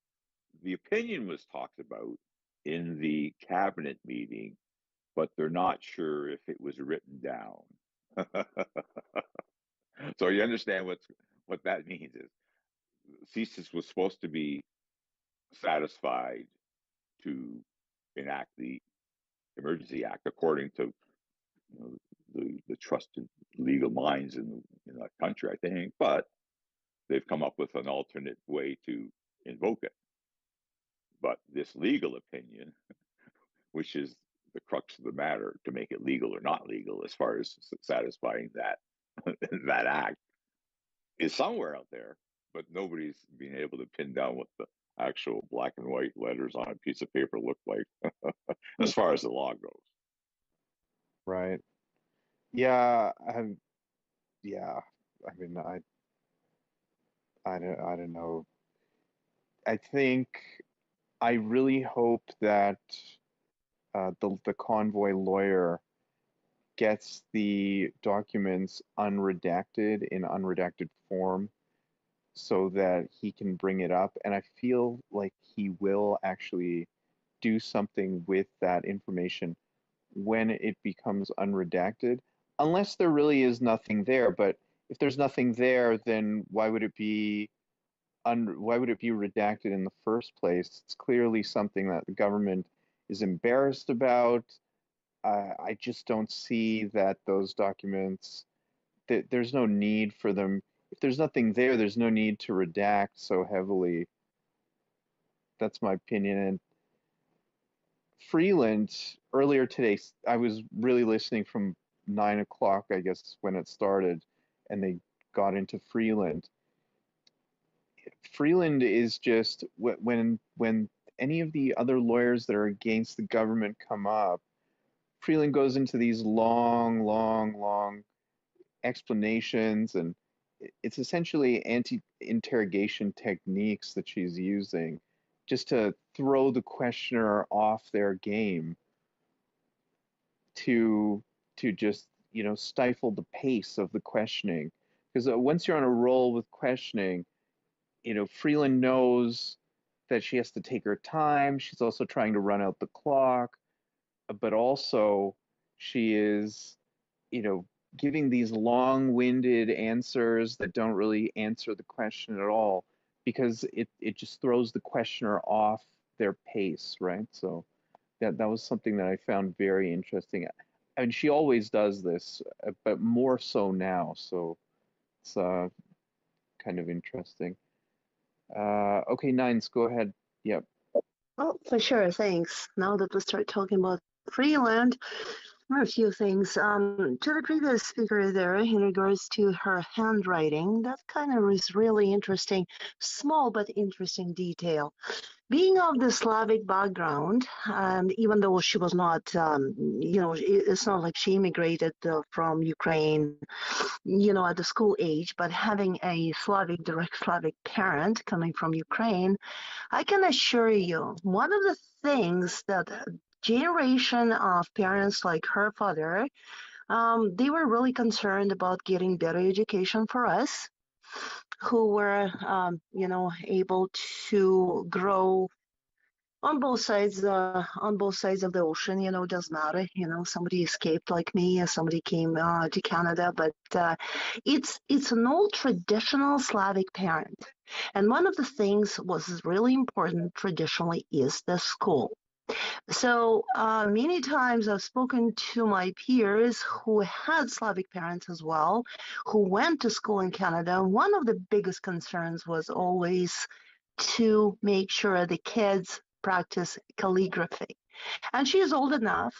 the opinion was talked about in the cabinet meeting, but they're not sure if it was written down. So you understand what that means is CSIS was supposed to be satisfied to enact the Emergency Act according to the trusted legal minds in the country, I think, but they've come up with an alternate way to invoke it. But this legal opinion, which is the crux of the matter, to make it legal or not legal as far as satisfying that that act, is somewhere out there, but nobody's been able to pin down what the actual black and white letters on a piece of paper look like as far as the law goes. Right. Yeah. Yeah. I mean, I don't know. I think I really hope that the convoy lawyer gets the documents unredacted in unredacted form so that he can bring it up. And I feel like he will actually do something with that information when it becomes unredacted, unless there really is nothing there. But if there's nothing there, then why would it be redacted in the first place? It's clearly something that the government is embarrassed about. I just don't see that those documents, there's no need for them. If there's nothing there, there's no need to redact so heavily. That's my opinion. And Freeland, earlier today, I was really listening from 9 o'clock, I guess, when it started, and they got into Freeland. Freeland is just, when any of the other lawyers that are against the government come up, Freeland goes into these long explanations, and it's essentially anti-interrogation techniques that she's using just to throw the questioner off their game, to just stifle the pace of the questioning. Because once you're on a roll with questioning, Freeland knows that she has to take her time. She's also trying to run out the clock, but also she is, giving these long-winded answers that don't really answer the question at all, because it just throws the questioner off their pace, right? So that was something that I found very interesting. I mean, she always does this, but more so now. So it's kind of interesting. Okay, Nines, go ahead. Yep. Oh, for sure. Thanks. Now that we start talking about Freeland, there are a few things. To the previous speaker there, in regards to her handwriting, that kind of is really interesting, small but interesting detail. Being of the Slavic background, even though she was not, it's not like she immigrated from Ukraine, at the school age, but having a direct Slavic parent coming from Ukraine, I can assure you, one of the things that generation of parents like her father, they were really concerned about getting better education for us, who were, able to grow on both sides of the ocean. Doesn't matter. Somebody escaped like me, somebody came to Canada, but it's an old traditional Slavic parent. And one of the things was really important traditionally is the school. So many times I've spoken to my peers who had Slavic parents as well, who went to school in Canada. One of the biggest concerns was always to make sure the kids practice calligraphy. And she is old enough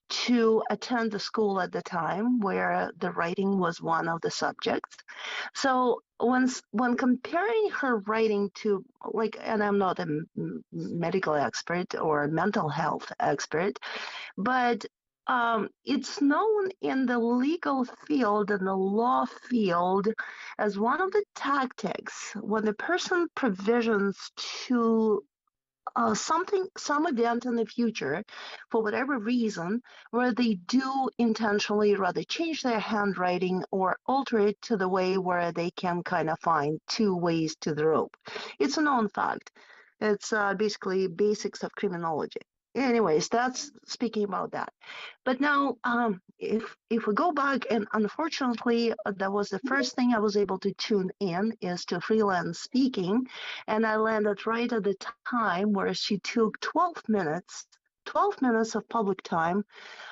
to attend the school at the time where the writing was one of the subjects. So when comparing her writing to, and I'm not a medical expert or a mental health expert, but it's known in the legal field and the law field as one of the tactics when the person provisions to some event in the future, for whatever reason, where they do intentionally rather change their handwriting or alter it to the way where they can kind of find two ways to the rope. It's a known fact. It's basically basics of criminology. Anyways, that's speaking about that. But now, if we go back, and unfortunately, that was the first thing I was able to tune in is to Freeland speaking, and I landed right at the time where she took 12 minutes of public time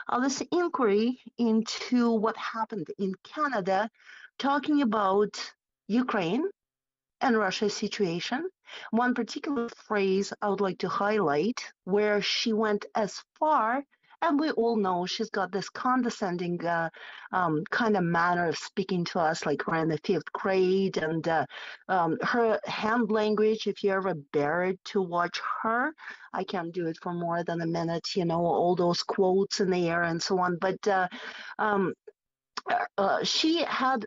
of this inquiry into what happened in Canada, talking about Ukraine and Russia's situation. One particular phrase I would like to highlight where she went as far, and we all know she's got this condescending kind of manner of speaking to us like we're in the 5th grade, and her hand language, if you ever bear to watch her, I can't do it for more than a minute, all those quotes in the air and so on, but she had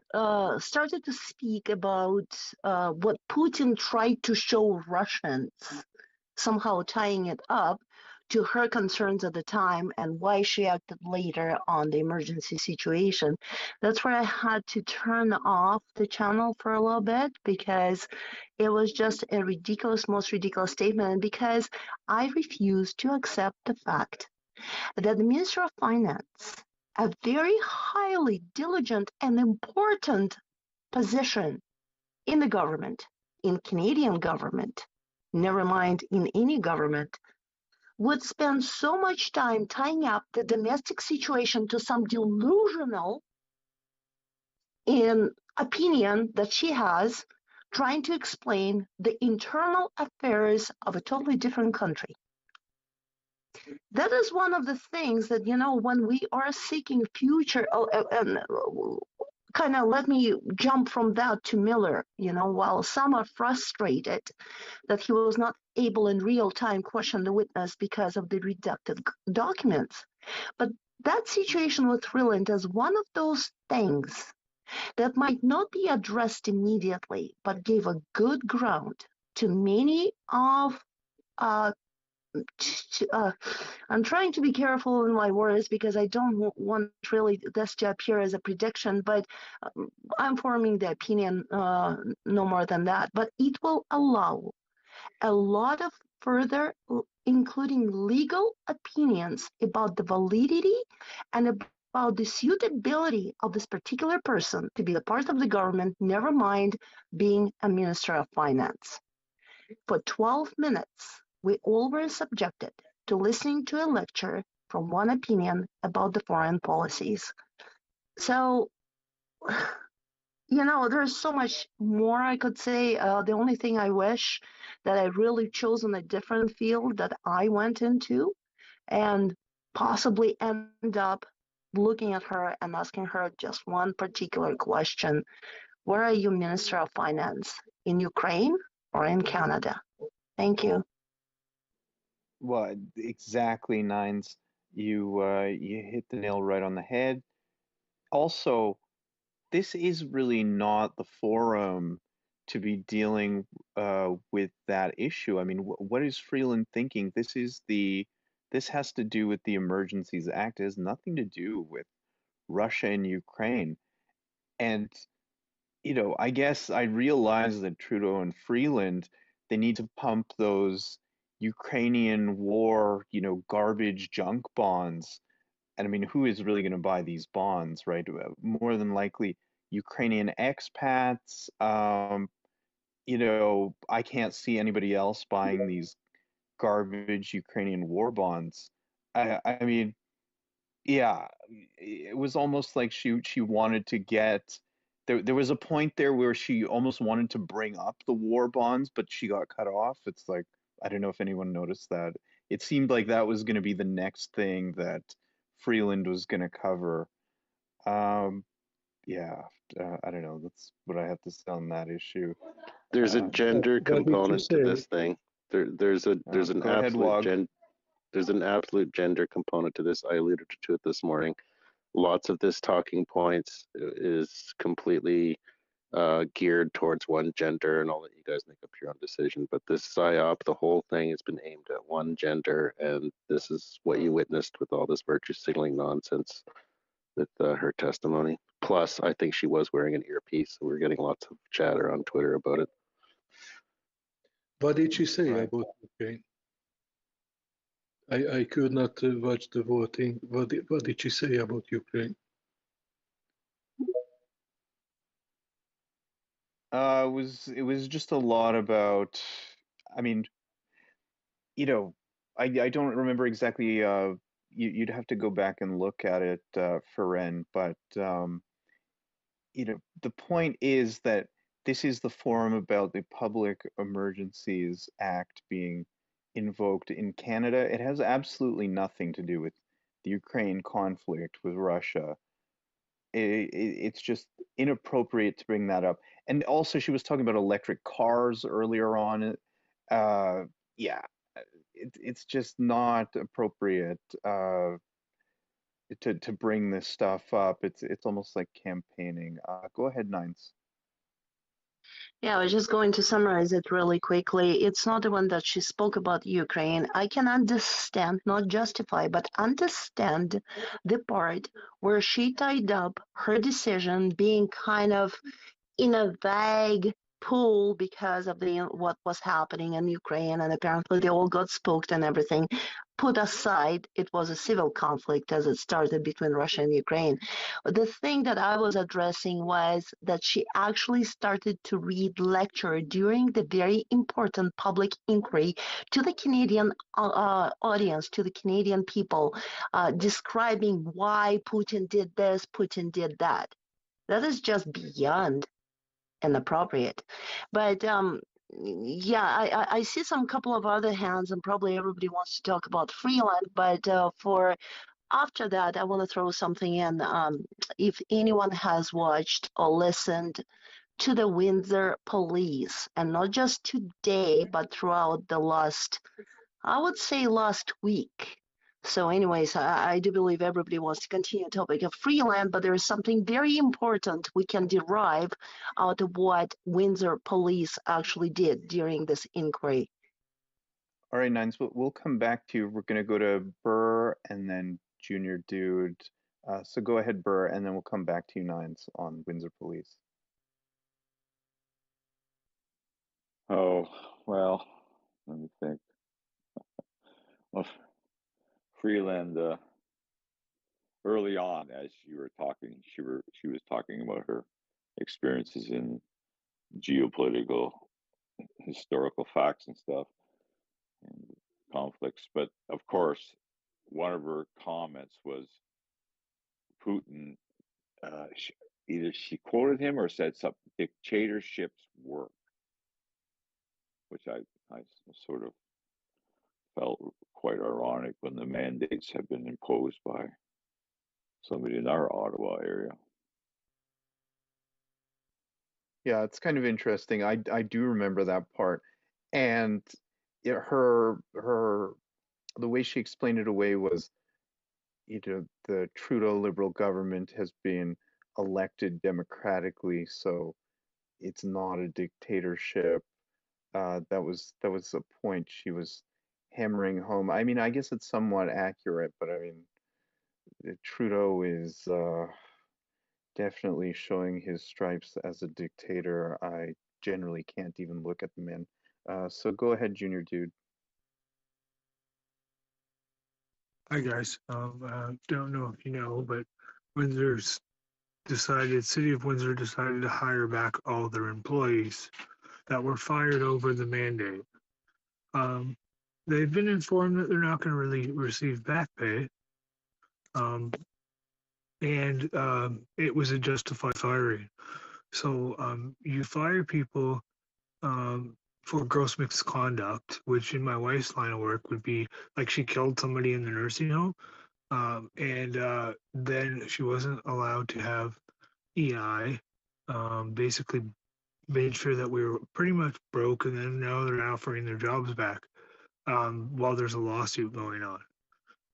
started to speak about what Putin tried to show Russians, somehow tying it up to her concerns at the time and why she acted later on the emergency situation. That's where I had to turn off the channel for a little bit because it was just a most ridiculous statement, and because I refuse to accept the fact that the Minister of Finance, a very highly diligent and important position in the government, in Canadian government, never mind in any government, would spend so much time tying up the domestic situation to some delusional opinion that she has, trying to explain the internal affairs of a totally different country. That is one of the things that, when we are seeking future, and kind of let me jump from that to Miller, while some are frustrated that he was not able in real time question the witness because of the redacted documents. But that situation with Freeland is one of those things that might not be addressed immediately, but gave a good ground to many of I'm trying to be careful in my words because I don't want really this to appear as a prediction, but I'm forming the opinion, no more than that. But it will allow a lot of further, including legal opinions about the validity and about the suitability of this particular person to be a part of the government, never mind being a Minister of Finance. For 12 minutes, we all were subjected to listening to a lecture from one opinion about the foreign policies. So, there's so much more I could say. The only thing I wish that I really chosen a different field that I went into and possibly end up looking at her and asking her just one particular question. Where are you Minister of Finance? In Ukraine or in Canada? Thank you. Well, exactly, Nines. You hit the nail right on the head. Also, this is really not the forum to be dealing with that issue. I mean, what is Freeland thinking? This has to do with the Emergencies Act. It has nothing to do with Russia and Ukraine. And I guess I realize that Trudeau and Freeland, they need to pump those Ukrainian war, garbage junk bonds. And I mean, who is really going to buy these bonds, right? More than likely Ukrainian expats. I can't see anybody else buying these garbage Ukrainian war bonds. I mean, yeah, it was almost like she wanted to get there was a point there where she almost wanted to bring up the war bonds, but she got cut off. It's like, I don't know if anyone noticed that. It seemed like that was going to be the next thing that Freeland was going to cover. Yeah, I don't know. That's what I have to say on that issue. There's a gender What did you component to say? this thing. There's an Go ahead, Wog. there's an absolute gender component to this. I alluded to it this morning. Lots of this talking points is completely geared towards one gender, and I'll let you guys make up your own decision. But this PSYOP, the whole thing has been aimed at one gender, and this is what you witnessed with all this virtue signaling nonsense with her testimony. Plus, I think she was wearing an earpiece, so we're getting lots of chatter on Twitter about it. What did she say about Ukraine? I could not watch the voting. What did she say about Ukraine? It was just a lot about, I mean, I don't remember exactly. You'd have to go back and look at it, Ferenc, but the point is that this is the forum about the Public Emergencies Act being invoked in Canada. It has absolutely nothing to do with the Ukraine conflict with Russia. It's just inappropriate to bring that up. And also, she was talking about electric cars earlier on. Yeah, it's just not appropriate to bring this stuff up. It's almost like campaigning. Go ahead, Nines. Yeah, I was just going to summarize it really quickly. It's not the one that she spoke about Ukraine. I can understand, not justify, but understand the part where she tied up her decision being kind of in a vague pool because of what was happening in Ukraine, and apparently they all got spooked and everything. Put aside, it was a civil conflict as it started between Russia and Ukraine. The thing that I was addressing was that she actually started to read lecture during the very important public inquiry to the Canadian audience, to the Canadian people, describing why Putin did this, Putin did that. That is just beyond inappropriate. But yeah, I see some couple of other hands, and probably everybody wants to talk about Freeland. But for after that, I want to throw something in. If anyone has watched or listened to the Windsor Police, and not just today, but throughout the last, I would say last week. So anyways, I do believe everybody wants to continue the topic of Freeland, but there is something very important we can derive out of what Windsor Police actually did during this inquiry. All right, Nines, we'll come back to you. We're going to go to Burr and then Junior Dude. So go ahead, Burr, and then we'll come back to you, Nines, on Windsor Police. Oh, well, let me think. Well, Freeland, early on, as you were talking, she was talking about her experiences in geopolitical, historical facts and stuff, and conflicts. But of course, one of her comments was Putin, either she quoted him or said something, dictatorships work, which I sort of felt quite ironic when the mandates have been imposed by somebody in our Ottawa area. Yeah, it's kind of interesting. I do remember that part, and the way she explained it away was, the Trudeau Liberal government has been elected democratically, so it's not a dictatorship. That was a point she was hammering home. I mean, I guess it's somewhat accurate, but I mean, Trudeau is definitely showing his stripes as a dictator. I generally can't even look at the man. So go ahead, Junior Dude. Hi guys. Don't know if you know, but Windsor's City of Windsor decided to hire back all their employees that were fired over the mandate. They've been informed that they're not going to really receive back pay. It was a justified firing. So you fire people for gross misconduct, which in my wife's line of work would be like she killed somebody in the nursing home. Then she wasn't allowed to have EI, basically made sure that we were pretty much broke, and then now they're offering their jobs back while there's a lawsuit going on.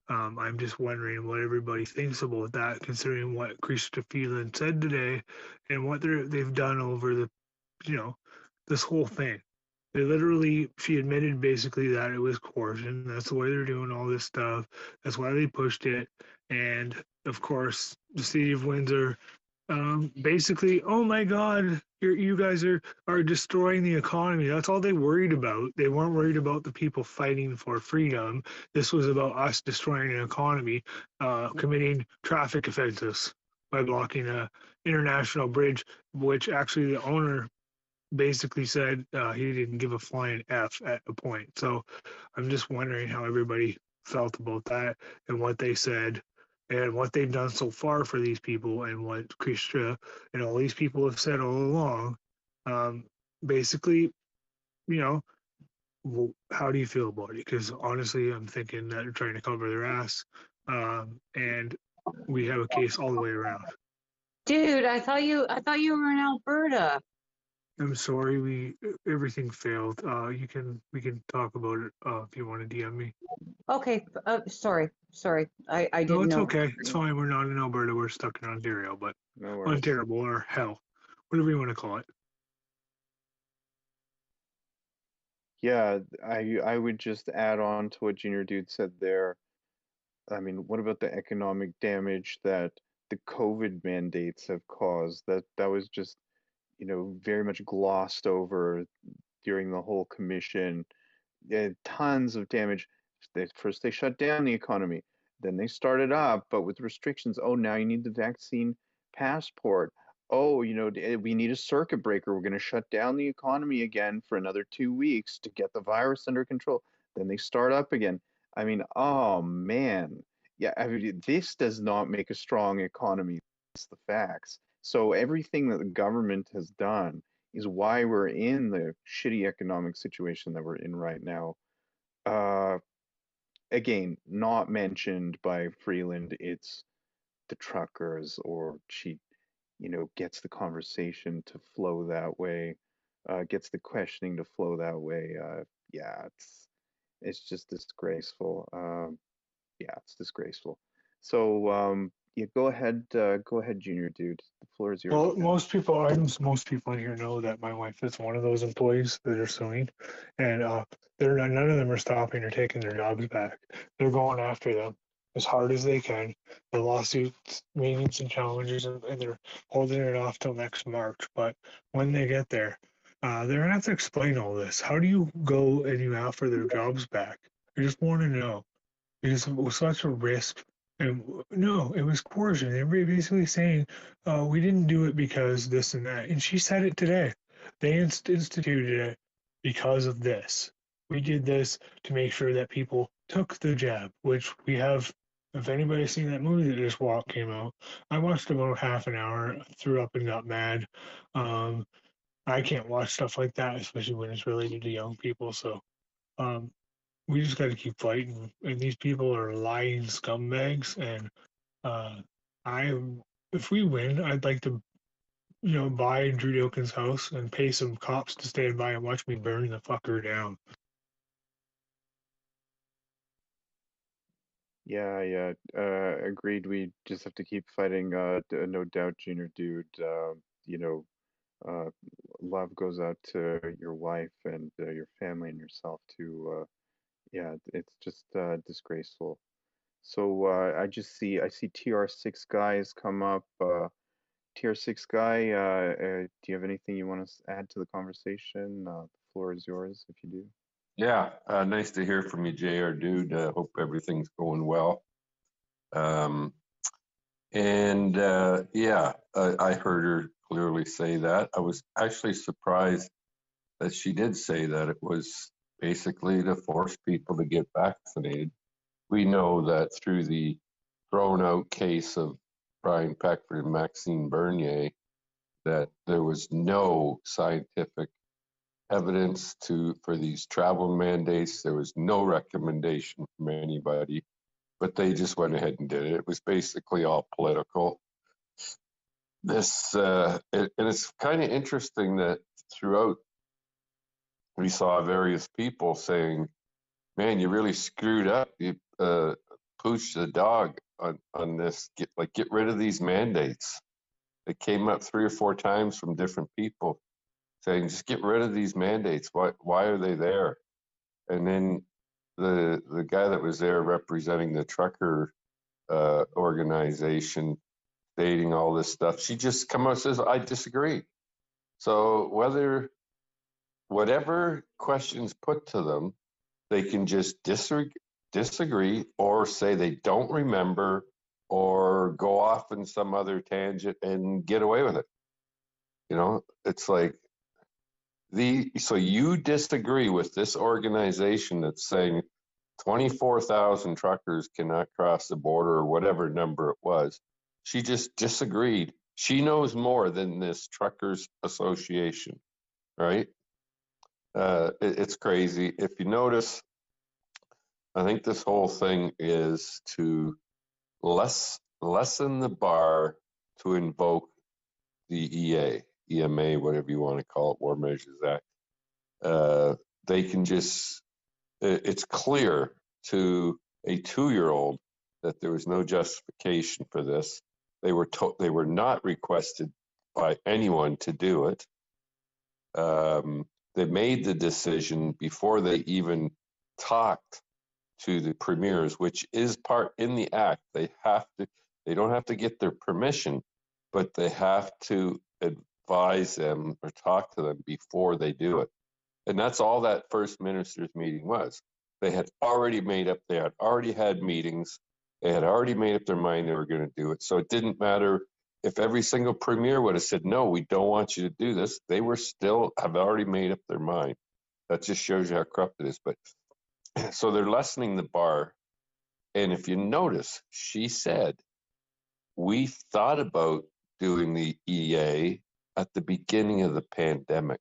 I'm just wondering what everybody thinks about that, considering what Chrystia Freeland said today and what they've done over the, this whole thing. She admitted basically that it was coercion. That's the way they're doing all this stuff. That's why they pushed it. And of course, the city of Windsor, basically, oh my God, you guys are destroying the economy. That's all they worried about. They weren't worried about the people fighting for freedom. This was about us destroying an economy, committing traffic offenses by blocking a international bridge, which actually the owner basically said he didn't give a flying F at a point. So I'm just wondering how everybody felt about that and what they said and what they've done so far for these people and what Chrystia and all these people have said all along. Basically, how do you feel about it? Because honestly, I'm thinking that they're trying to cover their ass, and we have a case all the way around. Dude, I thought you were in Alberta. I'm sorry, everything failed. We can talk about it if you want to DM me. Okay, sorry. I didn't know. No, it's okay. It's fine. We're not in Alberta. We're stuck in Ontario, but No worries. Ontario or hell, whatever you want to call it. Yeah, I would just add on to what Junior Dude said there. I mean, what about the economic damage that the COVID mandates have caused? That was just, very much glossed over during the whole commission. Tons of damage. First they shut down the economy, then they started up, but with restrictions. Oh, now you need the vaccine passport. Oh, we need a circuit breaker. We're going to shut down the economy again for another 2 weeks to get the virus under control. Then they start up again. I mean, oh man. Yeah, I mean, this does not make a strong economy. It's the facts. So everything that the government has done is why we're in the shitty economic situation that we're in right now. Again, not mentioned by Freeland. It's the truckers, or she, gets the conversation to flow that way, gets the questioning to flow that way. Yeah, it's just disgraceful. Yeah, it's disgraceful. So yeah, go ahead, Junior Dude. The floor is yours. Well, most people in here know that my wife is one of those employees that are suing, and none of them are stopping or taking their jobs back. They're going after them as hard as they can. The lawsuits, meetings, and challenges, and they're holding it off till next March. But when they get there, they're gonna have to explain all this. How do you go and you offer their jobs back? I just want to know, because it was such a risk. And no, it was coercion. They were basically saying, we didn't do it because this and that. And she said it today. They instituted it because of this. We did this to make sure that people took the jab, which we have. If anybody's seen that movie that just came out, I watched about half an hour, threw up and got mad. Um, I can't watch stuff like that, especially when it's related to young people. So um, we just got to keep fighting. And these people are lying scumbags. And uh, I, if we win, I'd like to, buy Drew Dokin's house and pay some cops to stand by and watch me burn the fucker down. Yeah, agreed. We just have to keep fighting. No doubt, Junior Dude. Uh, love goes out to your wife and your family and yourself too. Yeah, it's just disgraceful. So I see TR6 guys come up. TR6 guy, do you have anything you want to add to the conversation? The floor is yours if you do. Yeah, nice to hear from you, JR Dude. Hope everything's going well. I heard her clearly say that. I was actually surprised that she did say that it was basically to force people to get vaccinated. We know that through the thrown out case of Brian Peckford and Maxime Bernier, that there was no scientific evidence for these travel mandates. There was no recommendation from anybody, but they just went ahead and did it. It was basically all political. And it's kind of interesting that throughout we saw various people saying, man, you really screwed up. You pooched the dog on this. Get rid of these mandates. It came up 3 or 4 times from different people saying, just get rid of these mandates. Why are they there? And then the guy that was there representing the trucker organization stating all this stuff, she just come out and says, I disagree. So whatever questions put to them, they can just disagree or say they don't remember or go off in some other tangent and get away with it. It's like so you disagree with this organization that's saying 24,000 truckers cannot cross the border or whatever number it was. She just disagreed. She knows more than this truckers association, right? It's crazy. If you notice, I think this whole thing is to lessen the bar to invoke the EMA, whatever you want to call it, War Measures Act. They can just, it's clear to a 2-year-old that there was no justification for this. They were not requested by anyone to do it. They made the decision before they even talked to the premiers, which is part in the act. They don't have to get their permission, but they have to advise them or talk to them before they do it. And that's all that first ministers meeting was. They had already had meetings. They had already made up their mind they were going to do it. So it didn't matter if every single premier would have said, no, we don't want you to do this. They have already made up their mind. That just shows you how corrupt it is. But so they're lessening the bar. And if you notice, she said, we thought about doing the EA at the beginning of the pandemic.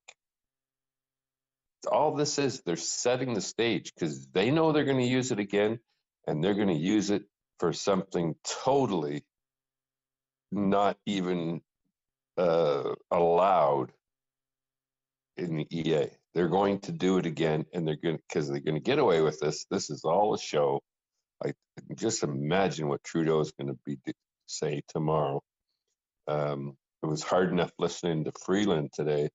All this is, they're setting the stage because they know they're going to use it again, and they're going to use it for something totally not even allowed in the EA. They're going to do it again, and because they're going to get away with this. This is all a show. I can just imagine what Trudeau is going to say tomorrow. It was hard enough listening to Freeland today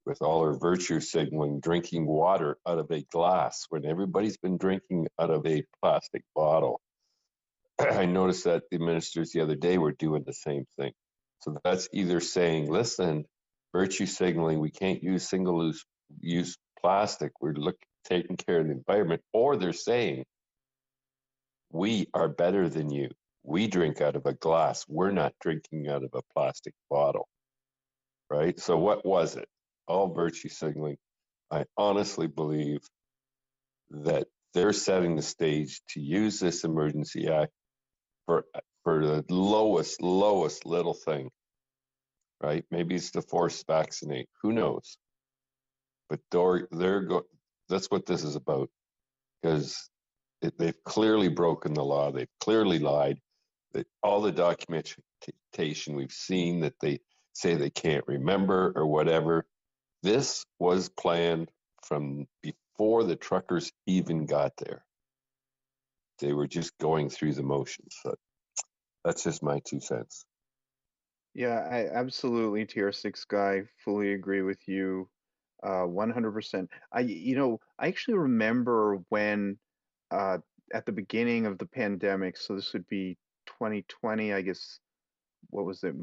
with all her virtue signaling, drinking water out of a glass when everybody's been drinking out of a plastic bottle. I noticed that the ministers the other day were doing the same thing. So that's either saying, listen, virtue signaling, we can't use single-use plastic. We're taking care of the environment. Or they're saying, we are better than you. We drink out of a glass. We're not drinking out of a plastic bottle. Right? So what was it? All virtue signaling. I honestly believe that they're setting the stage to use this emergency act for the lowest little thing, right? Maybe it's to force vaccinate. Who knows? But that's what this is about, because they've clearly broken the law. They've clearly lied. That all the documentation we've seen that they say they can't remember or whatever, this was planned from before the truckers even got there. They were just going through the motions. So that's just my 2 cents. Yeah, I absolutely, TR6 guy, fully agree with you, 100%. I actually remember when, at the beginning of the pandemic, so this would be 2020, I guess, what was it?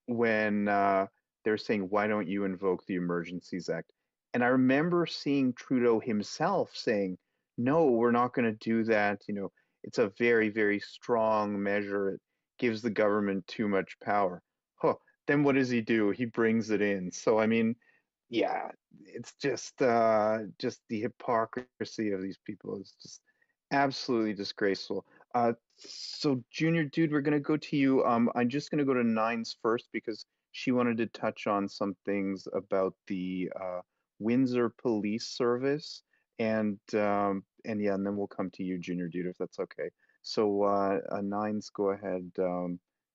When they're saying, why don't you invoke the Emergencies Act? And I remember seeing Trudeau himself saying, no, we're not going to do that. It's a very, very strong measure. It gives the government too much power. Then what does he do? He brings it in. So, I mean, yeah, it's just the hypocrisy of these people is just absolutely disgraceful. So Junior Dude, we're gonna go to you. I'm just gonna go to Nines first because she wanted to touch on some things about the Windsor Police Service, and yeah, and then we'll come to you, Junior Dude, if that's okay. So Nines, go ahead.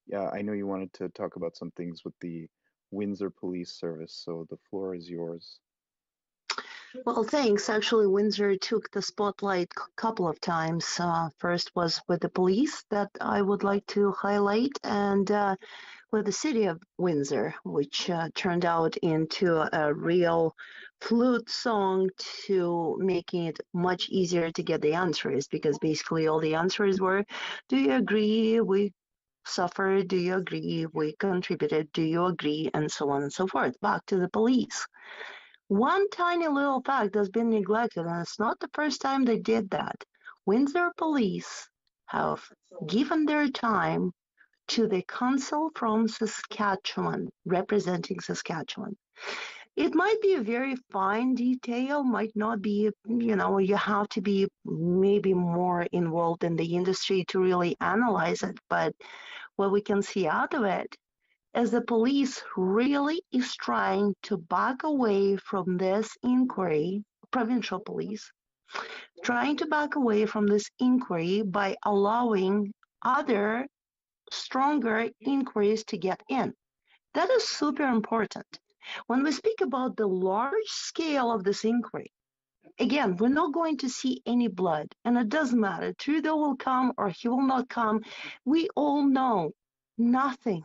Yeah, I know you wanted to talk about some things with the Windsor Police Service, so the floor is yours. Well, thanks. Actually, Windsor took the spotlight a couple of times. First was with the police that I would like to highlight, and with the city of Windsor, which turned out into a real flute song to making it much easier to get the answers, because basically all the answers were, do you agree we suffered? Do you agree we contributed? Do you agree? And so on and so forth. Back to the police. One tiny little fact has been neglected, and it's not the first time they did that. Windsor Police have given their time to the council from Saskatchewan, representing Saskatchewan. It might be a very fine detail, might not be, you have to be maybe more involved in the industry to really analyze it, but what we can see out of it is the police really is trying to back away from this inquiry, provincial police, trying to back away from this inquiry by allowing other stronger inquiries to get in. That is super important. When we speak about the large scale of this inquiry, again, we're not going to see any blood, and it doesn't matter. Trudeau will come or he will not come. We all know nothing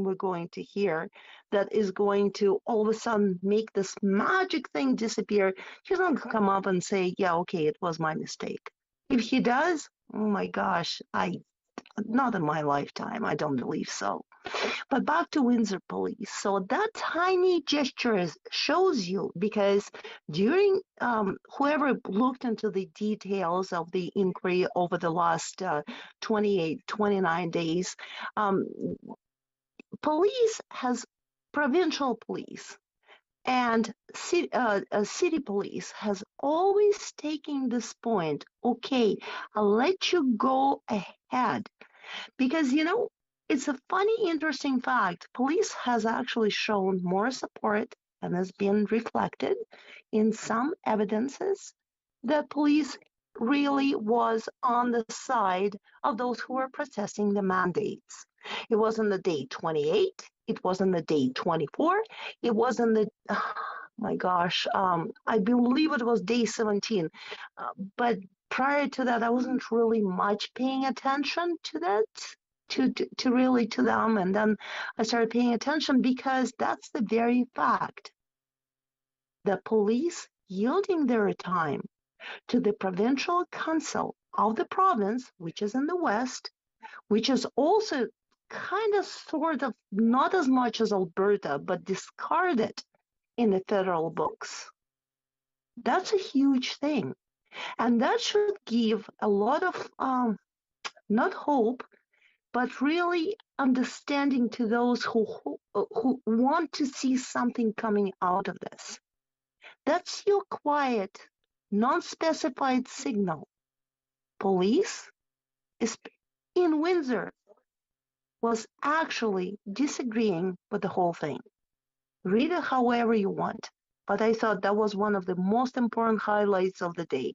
we're going to hear that is going to all of a sudden make this magic thing disappear. He's not going to come up and say, yeah, okay, it was my mistake. If he does, oh my gosh, not in my lifetime, I don't believe so. But back to Windsor Police. So that tiny gesture shows you, because during whoever looked into the details of the inquiry over the last 29 days, provincial police and city police has always taken this point, okay, I'll let you go ahead. Because, it's a funny, interesting fact. Police has actually shown more support and has been reflected in some evidences that police really was on the side of those who were protesting the mandates. It wasn't the day 28. It wasn't the day 24. It wasn't the, oh my gosh, I believe it was day 17. But prior to that, I wasn't really much paying attention to that, to them. And then I started paying attention because that's the very fact. The police yielding their time to the provincial council of the province, which is in the west, which is also kind of sort of not as much as Alberta, but discarded in the federal books. That's a huge thing. And that should give a lot of, not hope, but really understanding to those who want to see something coming out of this. That's your quiet, non-specified signal. Police in Windsor was actually disagreeing with the whole thing. Read it however you want, but I thought that was one of the most important highlights of the day.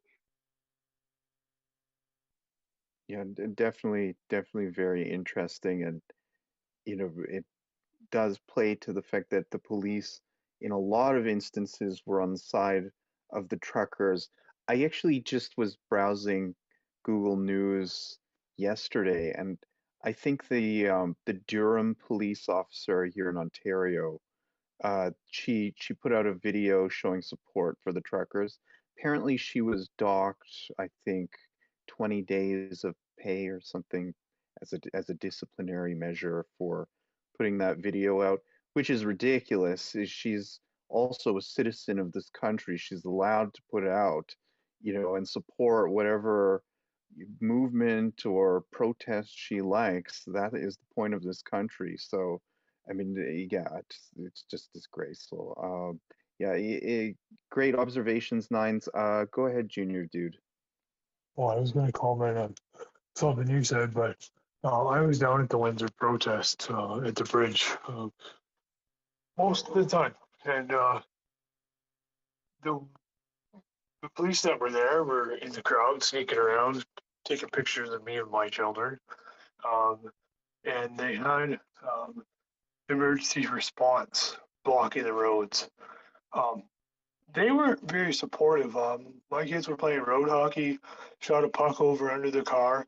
Yeah, definitely, definitely very interesting, and it does play to the fact that the police, in a lot of instances, were on the side of the truckers. I actually just was browsing Google News yesterday, and I think the Durham police officer here in Ontario, she put out a video showing support for the truckers. Apparently, she was docked, I think, 20 days of pay or something as a disciplinary measure for putting that video out, which is ridiculous. She's also a citizen of this country. She's allowed to put it out, and support whatever movement or protest she likes. That is the point of this country. So, I mean, yeah, it's just disgraceful. Yeah, great observations, Nines. Go ahead, Junior Dude. Well, I was going to comment on something you said, but I was down at the Windsor protest at the bridge most of the time, and the police that were there were in the crowd, sneaking around, taking pictures of me and my children, and they had emergency response blocking the roads. They were very supportive. My kids were playing road hockey, shot a puck over under the car.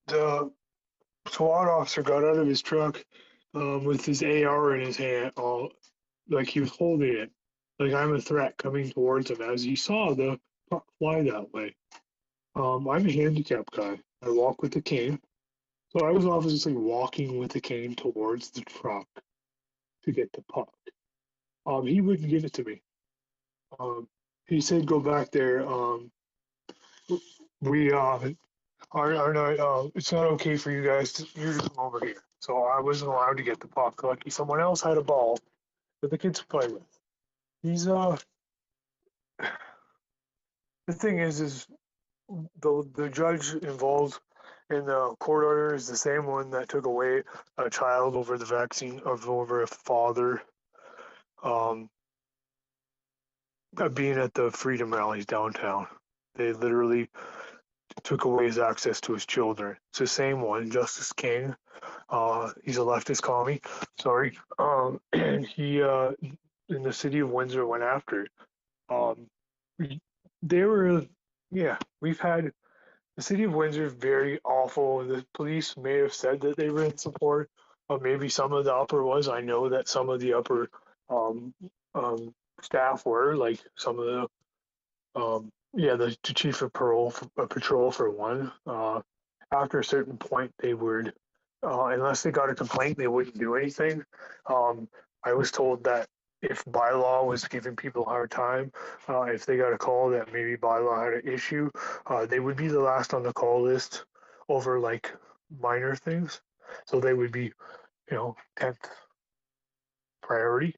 The SWAT officer got out of his truck with his AR in his hand, like he was holding it, like I'm a threat coming towards him as he saw the puck fly that way. I'm a handicapped guy. I walk with a cane. So I was obviously walking with the cane towards the truck to get the puck. He wouldn't give it to me. He said, "Go back there. We are not. It's not okay for you guys to you to come over here." So I wasn't allowed to get the puck. Lucky someone else had a ball that the kids play with. He's the thing is the judge involved in the court order is the same one that took away a child over the vaccine over a father being at the freedom rallies downtown. They literally took away his access to his children. It's the same one, Justice King. He's a leftist commie. Sorry. And he in the city of Windsor went after. They were, yeah. We've had the city of Windsor is very awful. The police may have said that they were in support of maybe some of the upper was. I know that some of the upper staff were, like some of the the chief of patrol for one. After a certain point, they would, unless they got a complaint, they wouldn't do anything. I was told that if bylaw was giving people a hard time, if they got a call that maybe bylaw had an issue, they would be the last on the call list over like minor things. So they would be, 10th priority,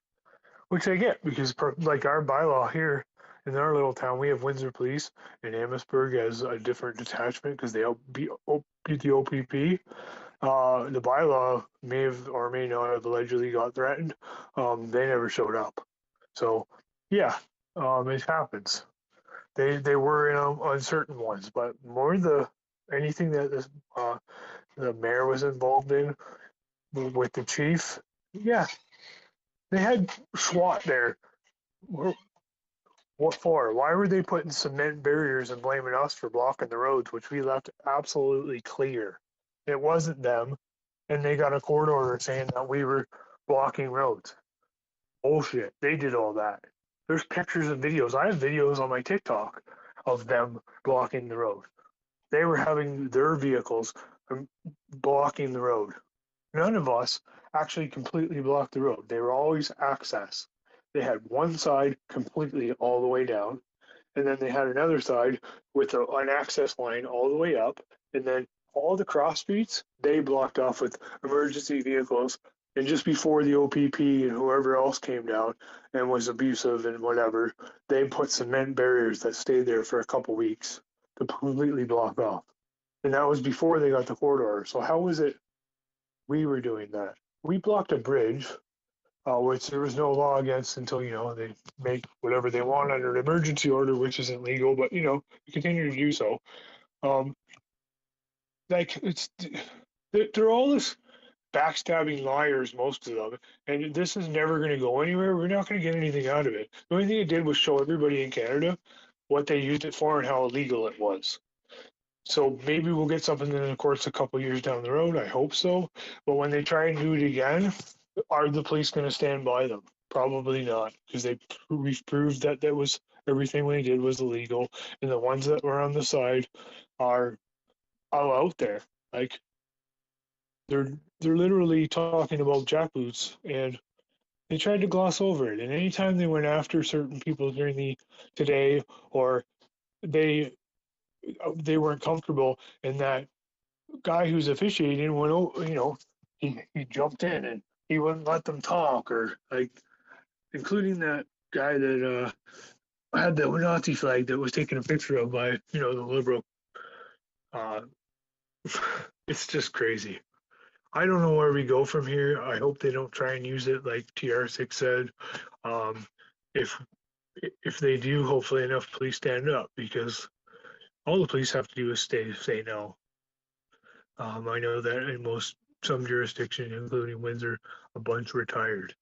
which I get because like our bylaw here in our little town, we have Windsor Police and Amherstburg as a different detachment because they beat the OPP. The bylaw may have or may not have allegedly got threatened. They never showed up. So, yeah, it happens. They were in on certain ones, but more anything that the mayor was involved in with the chief, yeah, they had SWAT there. What for? Why were they putting cement barriers and blaming us for blocking the roads, which we left absolutely clear? It wasn't them, and they got a court order saying that we were blocking roads. Bullshit. They did all that. There's pictures and videos. I have videos on my TikTok of them blocking the road. They were having their vehicles blocking the road. None of us actually completely blocked the road. They were always access. They had one side completely all the way down, and then they had another side with an access line all the way up, and then all the cross streets they blocked off with emergency vehicles And just before the OPP and whoever else came down and was abusive and whatever, they put cement barriers that stayed there for a couple weeks to completely block off. And that was before they got the court order. So how was it we were doing that? We blocked a bridge, which there was no law against until, they make whatever they want under an emergency order, which isn't legal, but, you continue to do so. They're all this backstabbing liars, most of them, and this is never going to go anywhere. We're not going to get anything out of it. The only thing it did was show everybody in Canada what they used it for and how illegal it was. So maybe we'll get something in the courts a couple years down the road. I hope so. But when they try and do it again, are the police going to stand by them? Probably not, because we've proved that was everything they did was illegal, and the ones that were on the side are all out there. Like they're literally talking about jackboots, and they tried to gloss over it. And anytime they went after certain people during the today, or they weren't comfortable, and that guy who's officiating went, he jumped in and he wouldn't let them talk, or like, including that guy that had the Nazi flag that was taken a picture of by the liberal. It's just crazy. I don't know where we go from here. I hope they don't try and use it like TR6 said. If they do, hopefully enough police stand up, because all the police have to do is say no. I know that in some jurisdictions, including Windsor, a bunch retired.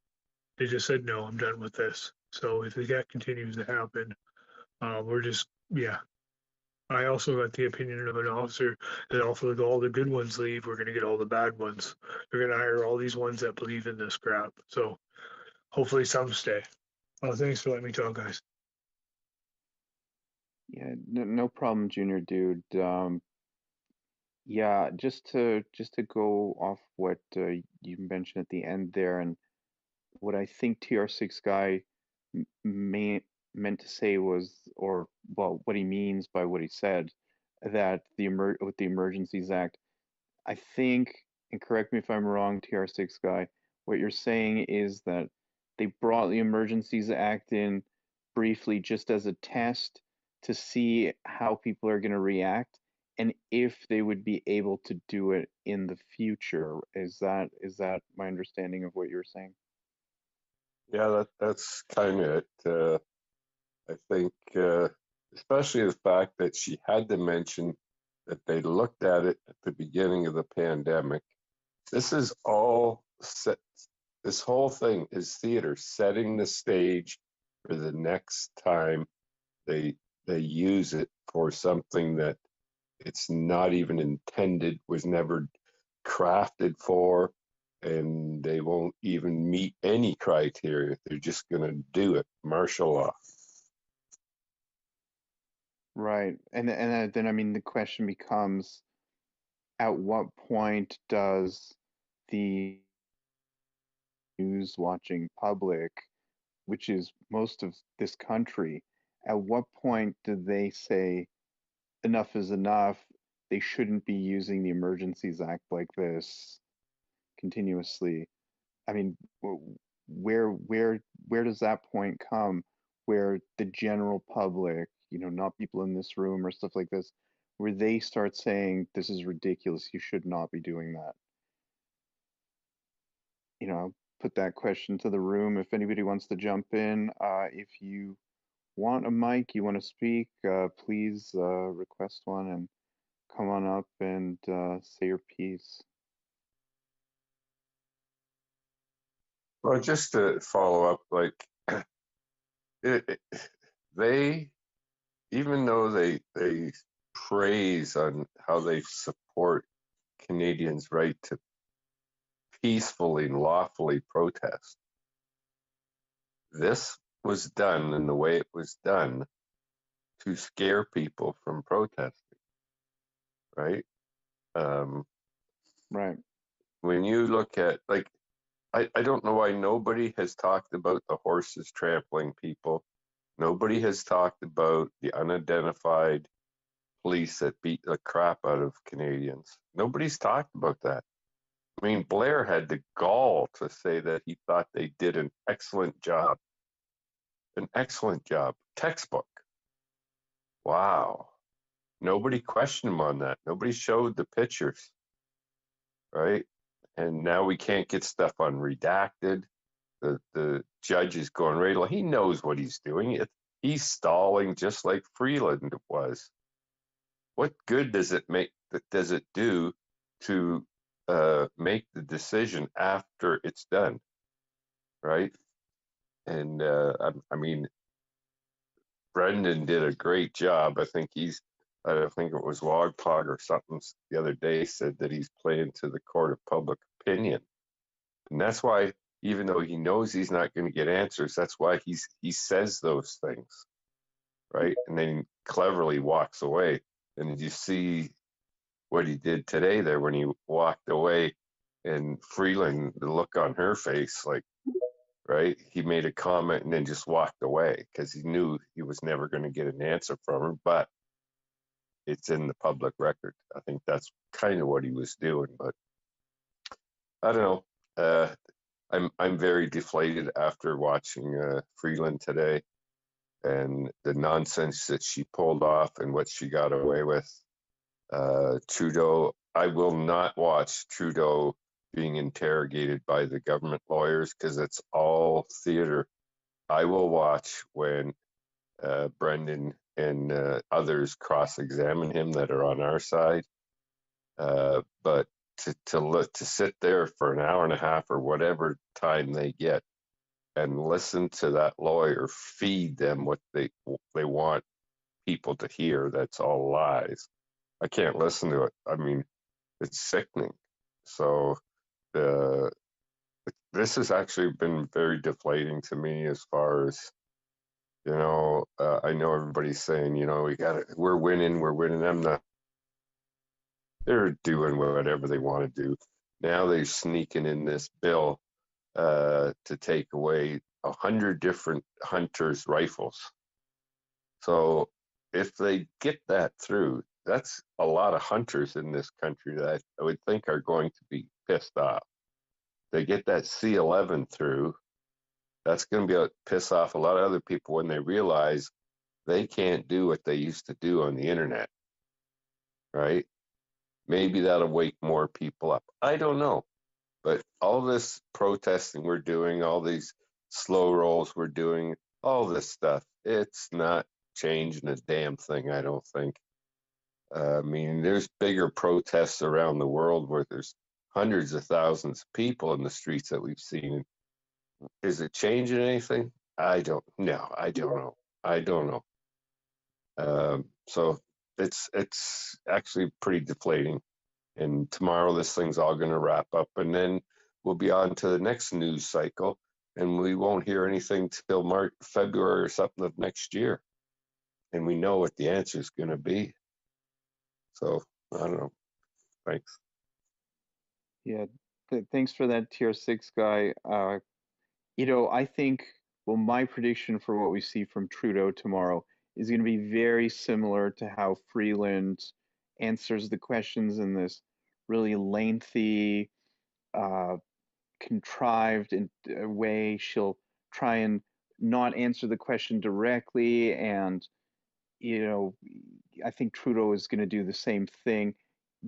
They just said, no, I'm done with this. So if that continues to happen, we're just, yeah. I also got the opinion of an officer that if all the good ones leave, we're going to get all the bad ones. They're going to hire all these ones that believe in this crap. So hopefully some stay. Thanks for letting me talk, guys. Yeah, no problem, Junior Dude. Yeah, just to go off what you mentioned at the end there, and what I think TR6 guy meant to say was, or well, what he means by what he said, that with the Emergencies Act, I think, and correct me if I'm wrong, TR6 guy, what you're saying is that they brought the Emergencies Act in briefly just as a test to see how people are going to react and if they would be able to do it in the future. Is that my understanding of what you're saying? Yeah, that's kind of it. I think, especially the fact that she had to mention that they looked at it at the beginning of the pandemic. This is all set. This whole thing is theater, setting the stage for the next time they use it for something that it's not even intended, was never crafted for, and they won't even meet any criteria. They're just going to do it, martial law. Right. And then I mean the question becomes, at what point does the news watching public, which is most of this country, at what point do they say enough is enough? They shouldn't be using the Emergencies Act like this continuously. I mean, where does that point come where the general public, not people in this room or stuff like this, where they start saying, this is ridiculous, you should not be doing that? Put that question to the room. If anybody wants to jump in, if you want a mic, you want to speak, please request one and come on up and say your piece. Well, just to follow up, like they, even though they praise on how they support Canadians' right to peacefully and lawfully protest, this was done in the way it was done to scare people from protesting, right? Right. When you look at, like, I don't know why nobody has talked about the horses trampling people. Nobody has talked about the unidentified police that beat the crap out of Canadians. Nobody's talked about that. I mean, Blair had the gall to say that he thought they did an excellent job. An excellent job. Textbook. Wow. Nobody questioned him on that. Nobody showed the pictures, right? And now we can't get stuff unredacted. The judge is going right. He knows what he's doing. He's stalling just like Freeland was. What good does it make? Does it do to make the decision after it's done, right? And I mean, Brendan did a great job. I think I don't think it was Wogpog or something the other day said that he's playing to the court of public opinion. And that's why, even though he knows he's not going to get answers, that's why he says those things, right? And then cleverly walks away. And you see what he did today there when he walked away, and Freeland, the look on her face, like, right? He made a comment and then just walked away because he knew he was never going to get an answer from her, but it's in the public record. I think that's kind of what he was doing, but I don't know. I'm very deflated after watching Freeland today and the nonsense that she pulled off and what she got away with. Trudeau, I will not watch Trudeau being interrogated by the government lawyers because it's all theater. I will watch when Brendan and others cross-examine him that are on our side. But to sit there for an hour and a half or whatever time they get and listen to that lawyer feed them what they want people to hear, that's all lies. I can't listen to it. I mean, it's sickening. So this has actually been very deflating to me as far as, I know everybody's saying, we're winning. I'm not. They're doing whatever they want to do. Now they're sneaking in this bill to take away 100 different hunters' rifles. So if they get that through, that's a lot of hunters in this country that I would think are going to be pissed off. They get that C11 through, that's going to be piss off a lot of other people when they realize they can't do what they used to do on the internet, right? Maybe that'll wake more people up. I don't know. But all this protesting we're doing, all these slow rolls we're doing, all this stuff, it's not changing a damn thing, I don't think. I mean, there's bigger protests around the world where there's hundreds of thousands of people in the streets that we've seen. Is it changing anything? I don't know. So it's actually pretty deflating. And tomorrow this thing's all going to wrap up, and then we'll be on to the next news cycle, and we won't hear anything till February or something of next year. And we know what the answer is going to be. So I don't know. Thanks. Yeah, thanks for that, Tier 6 guy. I think, my prediction for what we see from Trudeau tomorrow is going to be very similar to how Freeland answers the questions in this really lengthy, contrived way. She'll try and not answer the question directly, and I think Trudeau is going to do the same thing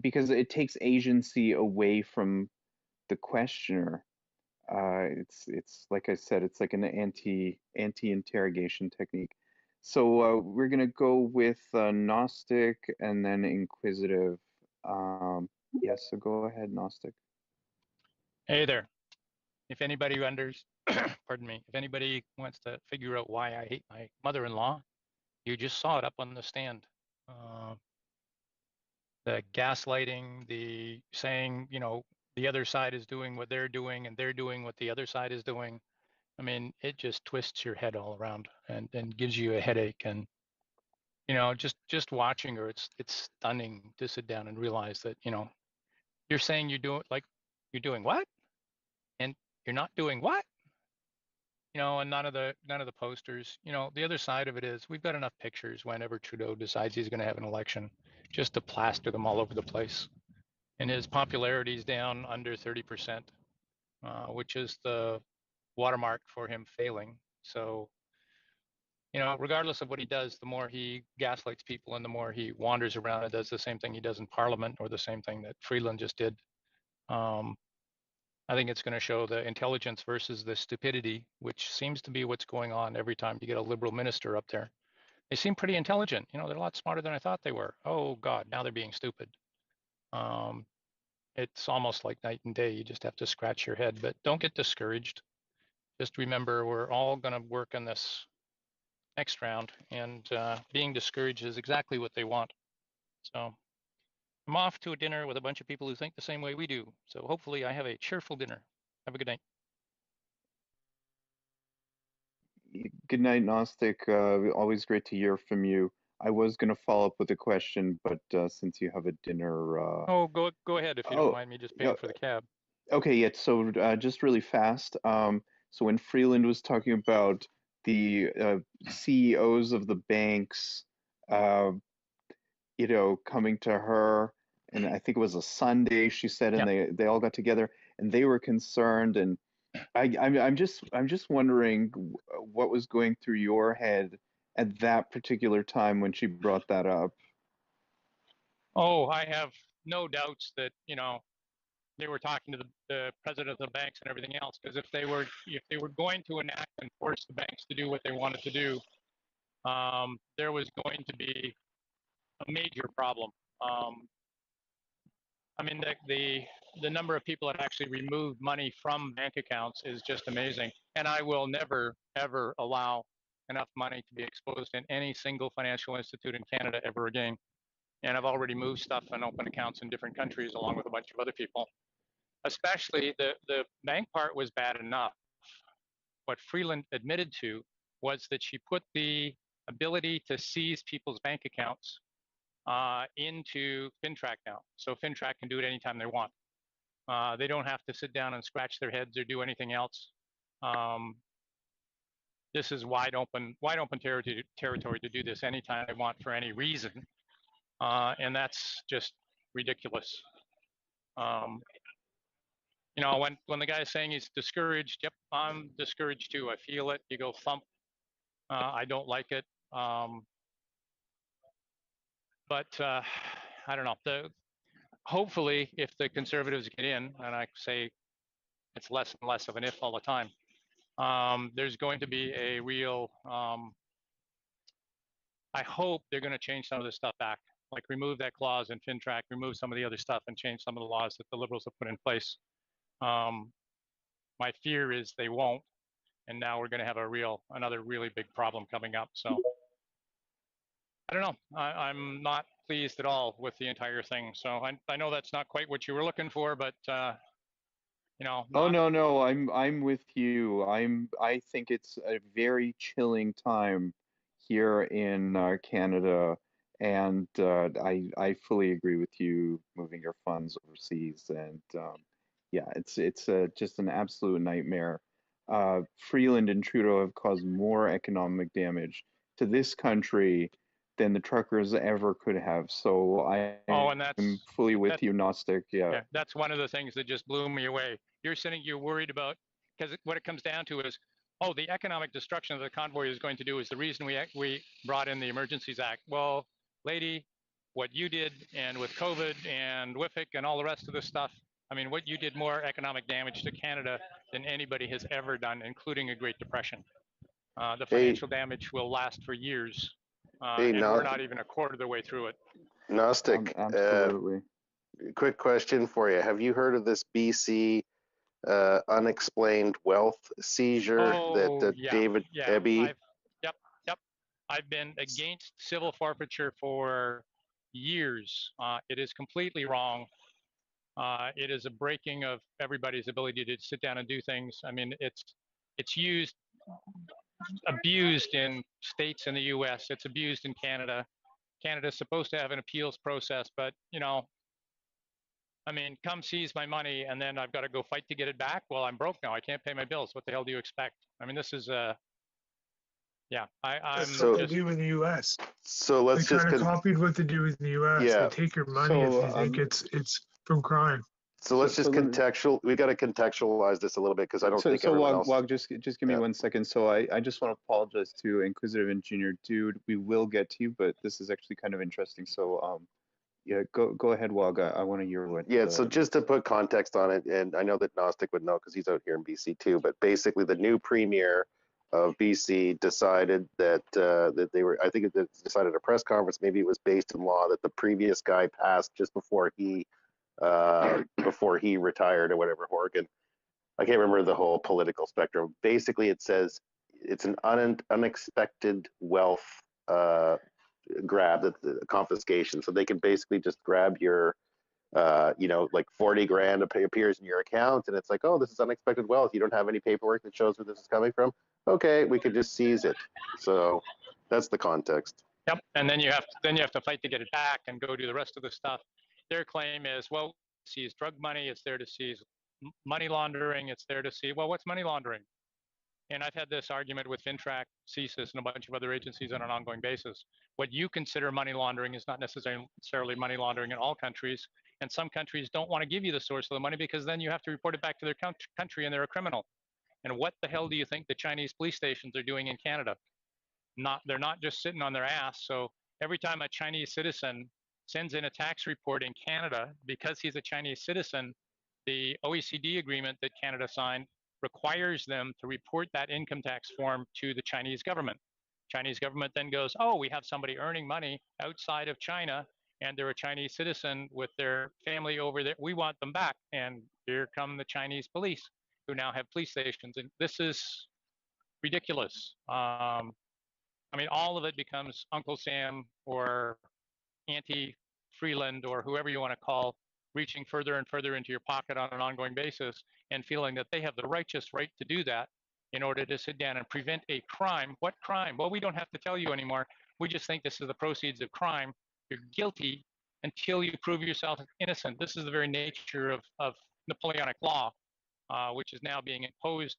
because it takes agency away from the questioner. It's like I said, it's like an anti-interrogation technique. So we're gonna go with Gnostic and then Inquisitive. Yes, so go ahead, Gnostic. Hey there. If anybody pardon me, if anybody wants to figure out why I hate my mother-in-law, you just saw it up on the stand. The gaslighting, the saying, the other side is doing what they're doing and they're doing what the other side is doing. I mean, it just twists your head all around and gives you a headache. And, just watching her, it's stunning to sit down and realize that, you're saying you're doing what? And you're not doing what? And none of the posters, the other side of it is we've got enough pictures whenever Trudeau decides he's going to have an election just to plaster them all over the place. and his popularity is down under 30%, which is the watermark for him failing. So, you know, regardless of what he does, the more he gaslights people and the more he wanders around and does the same thing he does in Parliament, or the same thing that Freeland just did, I think it's going to show the intelligence versus the stupidity, which seems to be what's going on every time you get a Liberal minister up there. They seem pretty intelligent. You know, they're a lot smarter than I thought they were. Oh, God, now they're being stupid. It's almost like night and day. You just have to scratch your head, but don't get discouraged. Just remember, we're all going to work on this next round, and being discouraged is exactly what they want. So I'm off to a dinner with a bunch of people who think the same way we do. So hopefully I have a cheerful dinner. Have a good night. Good night, Gnostic. Always great to hear from you. I was going to follow up with a question, but since you have a dinner, Oh, go ahead if you don't mind me just paying for the cab. Okay, yeah. So just really fast. So when Freeland was talking about the CEOs of the banks, you know, coming to her, and I think it was a Sunday, she said, and they all got together and they were concerned, and I'm just wondering what was going through your head at that particular time when she brought that up. Oh, I have no doubts that, you know, they were talking to the president of the banks and everything else, because if they were going to enact and force the banks to do what they wanted to do, there was going to be a major problem. I mean, the number of people that actually removed money from bank accounts is just amazing. And I will never, ever allow enough money to be exposed in any single financial institute in Canada ever again. And I've already moved stuff and opened accounts in different countries along with a bunch of other people. Especially the bank part was bad enough. What Freeland admitted to was that she put the ability to seize people's bank accounts into FINTRAC now. So FINTRAC can do it anytime they want. They don't have to sit down and scratch their heads or do anything else. This is wide open territory to do this anytime they want for any reason. And that's just ridiculous. You know, when the guy is saying he's discouraged, yep, I'm discouraged too. I feel it. You go thump. I don't like it. But I don't know. Hopefully, if the Conservatives get in, and I say it's less and less of an if all the time, there's going to be a real, I hope they're going to change some of this stuff back, like remove that clause in FINTRAC, remove some of the other stuff, and change some of the laws that the Liberals have put in place. My fear is they won't, and now we're going to have another really big problem coming up. So I don't know. I'm not pleased at all with the entire thing. So I know that's not quite what you were looking for, but you know. Oh no, I'm with you. I think it's a very chilling time here in Canada, and I fully agree with you moving your funds overseas, and yeah, it's just an absolute nightmare. Freeland and Trudeau have caused more economic damage to this country than the truckers ever could have. So I'm fully with you, Gnostic. Yeah. That's one of the things that just blew me away. You're worried about, because what it comes down to is, oh, the economic destruction that the convoy is going to do is the reason we brought in the Emergencies Act. Well, lady, what you did, and with COVID and WIFIC and all the rest of this stuff, I mean, what you did more economic damage to Canada than anybody has ever done, including a Great Depression. The financial damage will last for years, and we're not even a quarter of the way through it. Gnostic, absolutely. Quick question for you. Have you heard of this BC unexplained wealth seizure that David Eby? Yep. I've been against civil forfeiture for years. It is completely wrong. It is a breaking of everybody's ability to sit down and do things. I mean, it's abused in states in the US, it's abused in Canada. Canada's supposed to have an appeals process, but you know, I mean, come seize my money and then I've got to go fight to get it back. Well, I'm broke now. I can't pay my bills. What the hell do you expect? I mean, this is yeah. That's what they do in the U.S. So let's they kind of copied what they do in the U.S. Yeah. They take your money if you think it's from crime. So let's just let me- we got to contextualize this a little bit because I don't So, think so everyone Wog, else. Wog, just give me 1 second. So I just want to apologize to Inquisitive Engineer Dude. We will get to you, but this is actually kind of interesting. So yeah, go ahead, Wog. I want to hear what. Yeah, so just to put context on it, and I know that Gnostic would know because he's out here in BC too, but basically the new premier of BC decided that that they were, I think it decided at a press conference, maybe it was based in law, that the previous guy passed just before he retired or whatever, Horgan. I can't remember the whole political spectrum. Basically, it says it's an unexpected wealth grab, that the confiscation. So they can basically just grab your, like 40 grand appears in your account, and it's like, oh, this is unexpected wealth. You don't have any paperwork that shows where this is coming from. Okay, we could just seize it. So that's the context. Yep, and then you have to fight to get it back and go do the rest of the stuff. Their claim is, well, seize drug money. It's there to seize money laundering. It's there to see, well, what's money laundering? And I've had this argument with FINTRAC, CSIS, and a bunch of other agencies on an ongoing basis. What you consider money laundering is not necessarily money laundering in all countries. And some countries don't want to give you the source of the money because then you have to report it back to their country and they're a criminal. And what the hell do you think the Chinese police stations are doing in Canada? They're not just sitting on their ass. So every time a Chinese citizen sends in a tax report in Canada, because he's a Chinese citizen, the OECD agreement that Canada signed requires them to report that income tax form to the Chinese government. Chinese government then goes, oh, we have somebody earning money outside of China and they're a Chinese citizen with their family over there. We want them back. And here come the Chinese police who now have police stations. And this is ridiculous. I mean, all of it becomes Uncle Sam or Auntie Freeland or whoever you want to call, reaching further and further into your pocket on an ongoing basis and feeling that they have the righteous right to do that in order to sit down and prevent a crime. What crime? Well, we don't have to tell you anymore. We just think this is the proceeds of crime. You're guilty until you prove yourself innocent. This is the very nature of Napoleonic law, which is now being imposed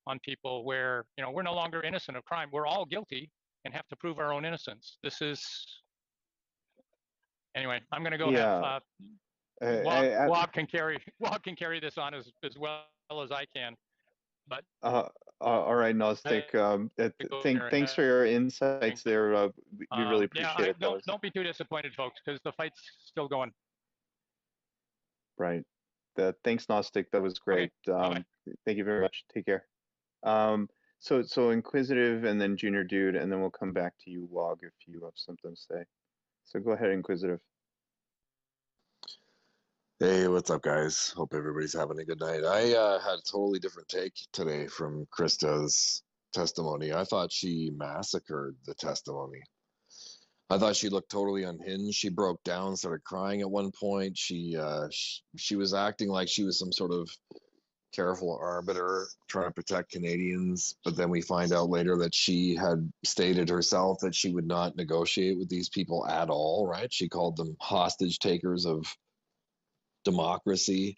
on people where, we're no longer innocent of crime. We're all guilty and have to prove our own innocence. This is, anyway, I'm going to go Yeah. Wog can carry this on as well as I can. But all right, Gnostic. Thanks for your insights there. We really appreciate it. Don't be too disappointed, folks, because the fight's still going. Right. Thanks, Gnostic. That was great. Thank you very much. Take care. So Inquisitive and then Junior Dude, and then we'll come back to you, Wog, if you have something to say. So go ahead, Inquisitive. Hey, what's up, guys? Hope everybody's having a good night. I had a totally different take today from Krista's testimony. I thought she massacred the testimony. I thought she looked totally unhinged. She broke down, started crying at one point. She was acting like she was some sort of careful arbiter trying to protect Canadians, but then we find out later that she had stated herself that she would not negotiate with these people at all, right? She called them hostage takers of democracy.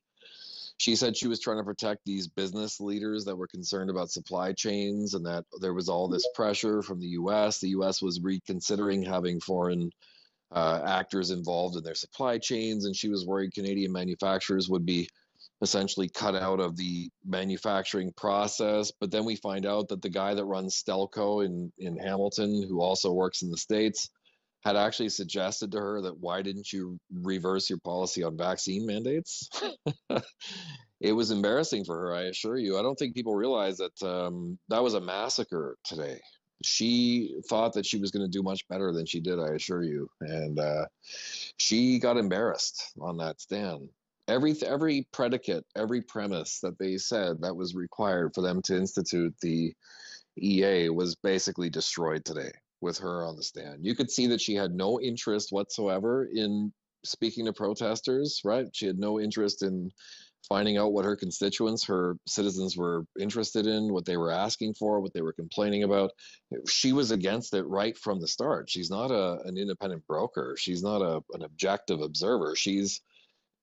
She said she was trying to protect these business leaders that were concerned about supply chains and that there was all this pressure from the US. The US was reconsidering having foreign actors involved in their supply chains, and she was worried Canadian manufacturers would be essentially cut out of the manufacturing process. But then we find out that the guy that runs Stelco in Hamilton, who also works in the States, had actually suggested to her that why didn't you reverse your policy on vaccine mandates? It was embarrassing for her, I assure you. I don't think people realize that that was a massacre today. She thought that she was going to do much better than she did, I assure you. And she got embarrassed on that stand. Every predicate, every premise that they said that was required for them to institute the EA was basically destroyed today with her on the stand. You could see that she had no interest whatsoever in speaking to protesters, right? She had no interest in finding out what her constituents, her citizens were interested in, what they were asking for, what they were complaining about. She was against it right from the start. She's not an independent broker. She's not an objective observer. She's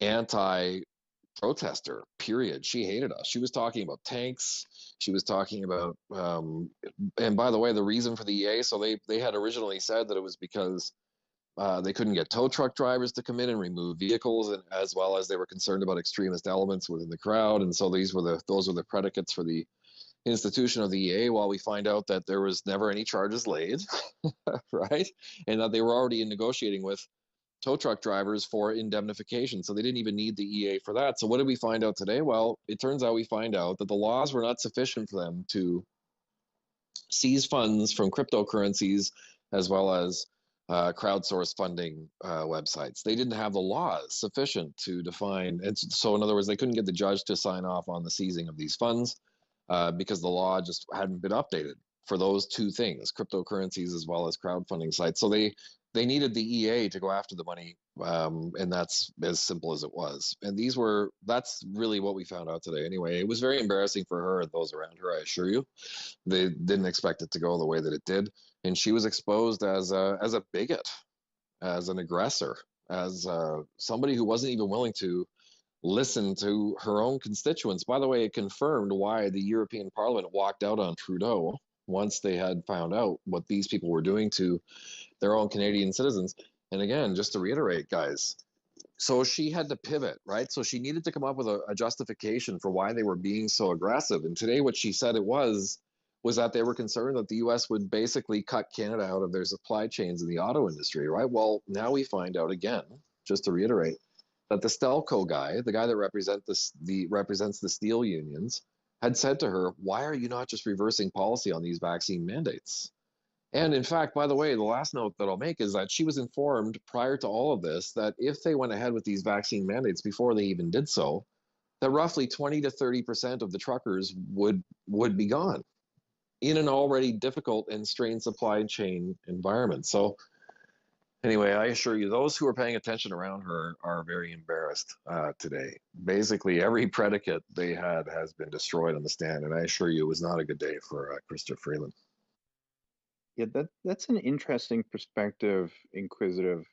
anti-protester, period. She hated us. She was talking about tanks. She was talking about, and by the way, the reason for the EA, so they had originally said that it was because They couldn't get tow truck drivers to come in and remove vehicles, and as well as they were concerned about extremist elements within the crowd. And so those were the predicates for the institution of the EA, while we find out that there was never any charges laid, right? And that they were already negotiating with tow truck drivers for indemnification. So they didn't even need the EA for that. So what did we find out today? Well, it turns out we find out that the laws were not sufficient for them to seize funds from cryptocurrencies as well as crowdsourced funding websites. They didn't have the laws sufficient to define. And so in other words, they couldn't get the judge to sign off on the seizing of these funds because the law just hadn't been updated for those two things, cryptocurrencies as well as crowdfunding sites. So they needed the EA to go after the money, and that's as simple as it was. And that's really what we found out today. Anyway, it was very embarrassing for her and those around her, I assure you. They didn't expect it to go the way that it did. And she was exposed as a bigot, as an aggressor, as somebody who wasn't even willing to listen to her own constituents. By the way, it confirmed why the European Parliament walked out on Trudeau once they had found out what these people were doing to their own Canadian citizens. And again, just to reiterate, guys, so she had to pivot, right? So she needed to come up with a justification for why they were being so aggressive. And today what she said it was that they were concerned that the US would basically cut Canada out of their supply chains in the auto industry, right? Well, now we find out again, just to reiterate, that the Stelco guy, the guy that represents the steel unions, had said to her, why are you not just reversing policy on these vaccine mandates? And in fact, by the way, the last note that I'll make is that she was informed prior to all of this that if they went ahead with these vaccine mandates before they even did so, that roughly 20 to 30% of the truckers would be gone in an already difficult and strained supply chain environment. So anyway, I assure you, those who are paying attention around her are very embarrassed today. Basically, every predicate they had has been destroyed on the stand, and I assure you it was not a good day for Chrystia Freeland. Yeah, that's an interesting perspective, Inquisitive.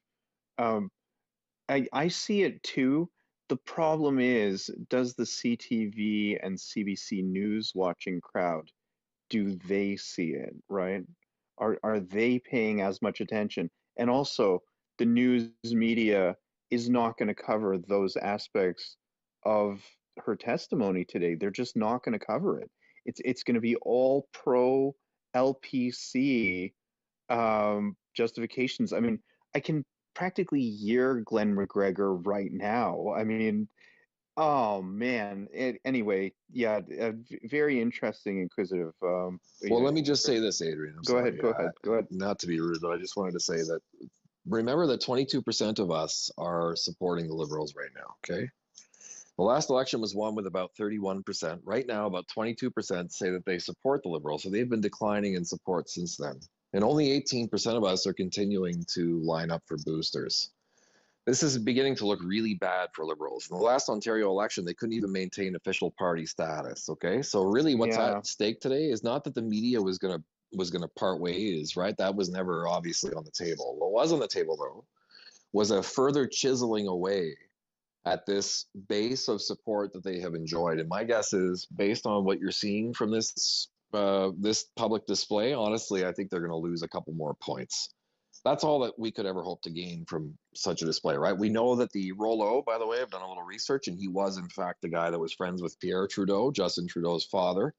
I see it too. The problem is, does the CTV and CBC News watching crowd, do they see it, right? Are they paying as much attention? And also, the news media is not going to cover those aspects of her testimony today. They're just not going to cover it. It's going to be all pro LPC justifications. I mean, I can practically hear Glenn McGregor right now. I mean, oh man. Anyway, yeah, very interesting, Inquisitive. Well, let me just say this, Adrian. Go ahead. Not to be rude, but I just wanted to say that remember that 22% of us are supporting the Liberals right now, okay? The last election was won with about 31%. Right now, about 22% say that they support the Liberals, so they've been declining in support since then. And only 18% of us are continuing to line up for boosters. This is beginning to look really bad for Liberals. In the last Ontario election, they couldn't even maintain official party status, okay? So really what's at stake today is not that the media was gonna part ways, right? That was never obviously on the table. What was on the table, though, was a further chiseling away at this base of support that they have enjoyed. And my guess is, based on what you're seeing from this public display, honestly, I think they're going to lose a couple more points. That's all that we could ever hope to gain from such a display, right? We know that the Rollo, by the way, I've done a little research, and he was, in fact, the guy that was friends with Pierre Trudeau, Justin Trudeau's father.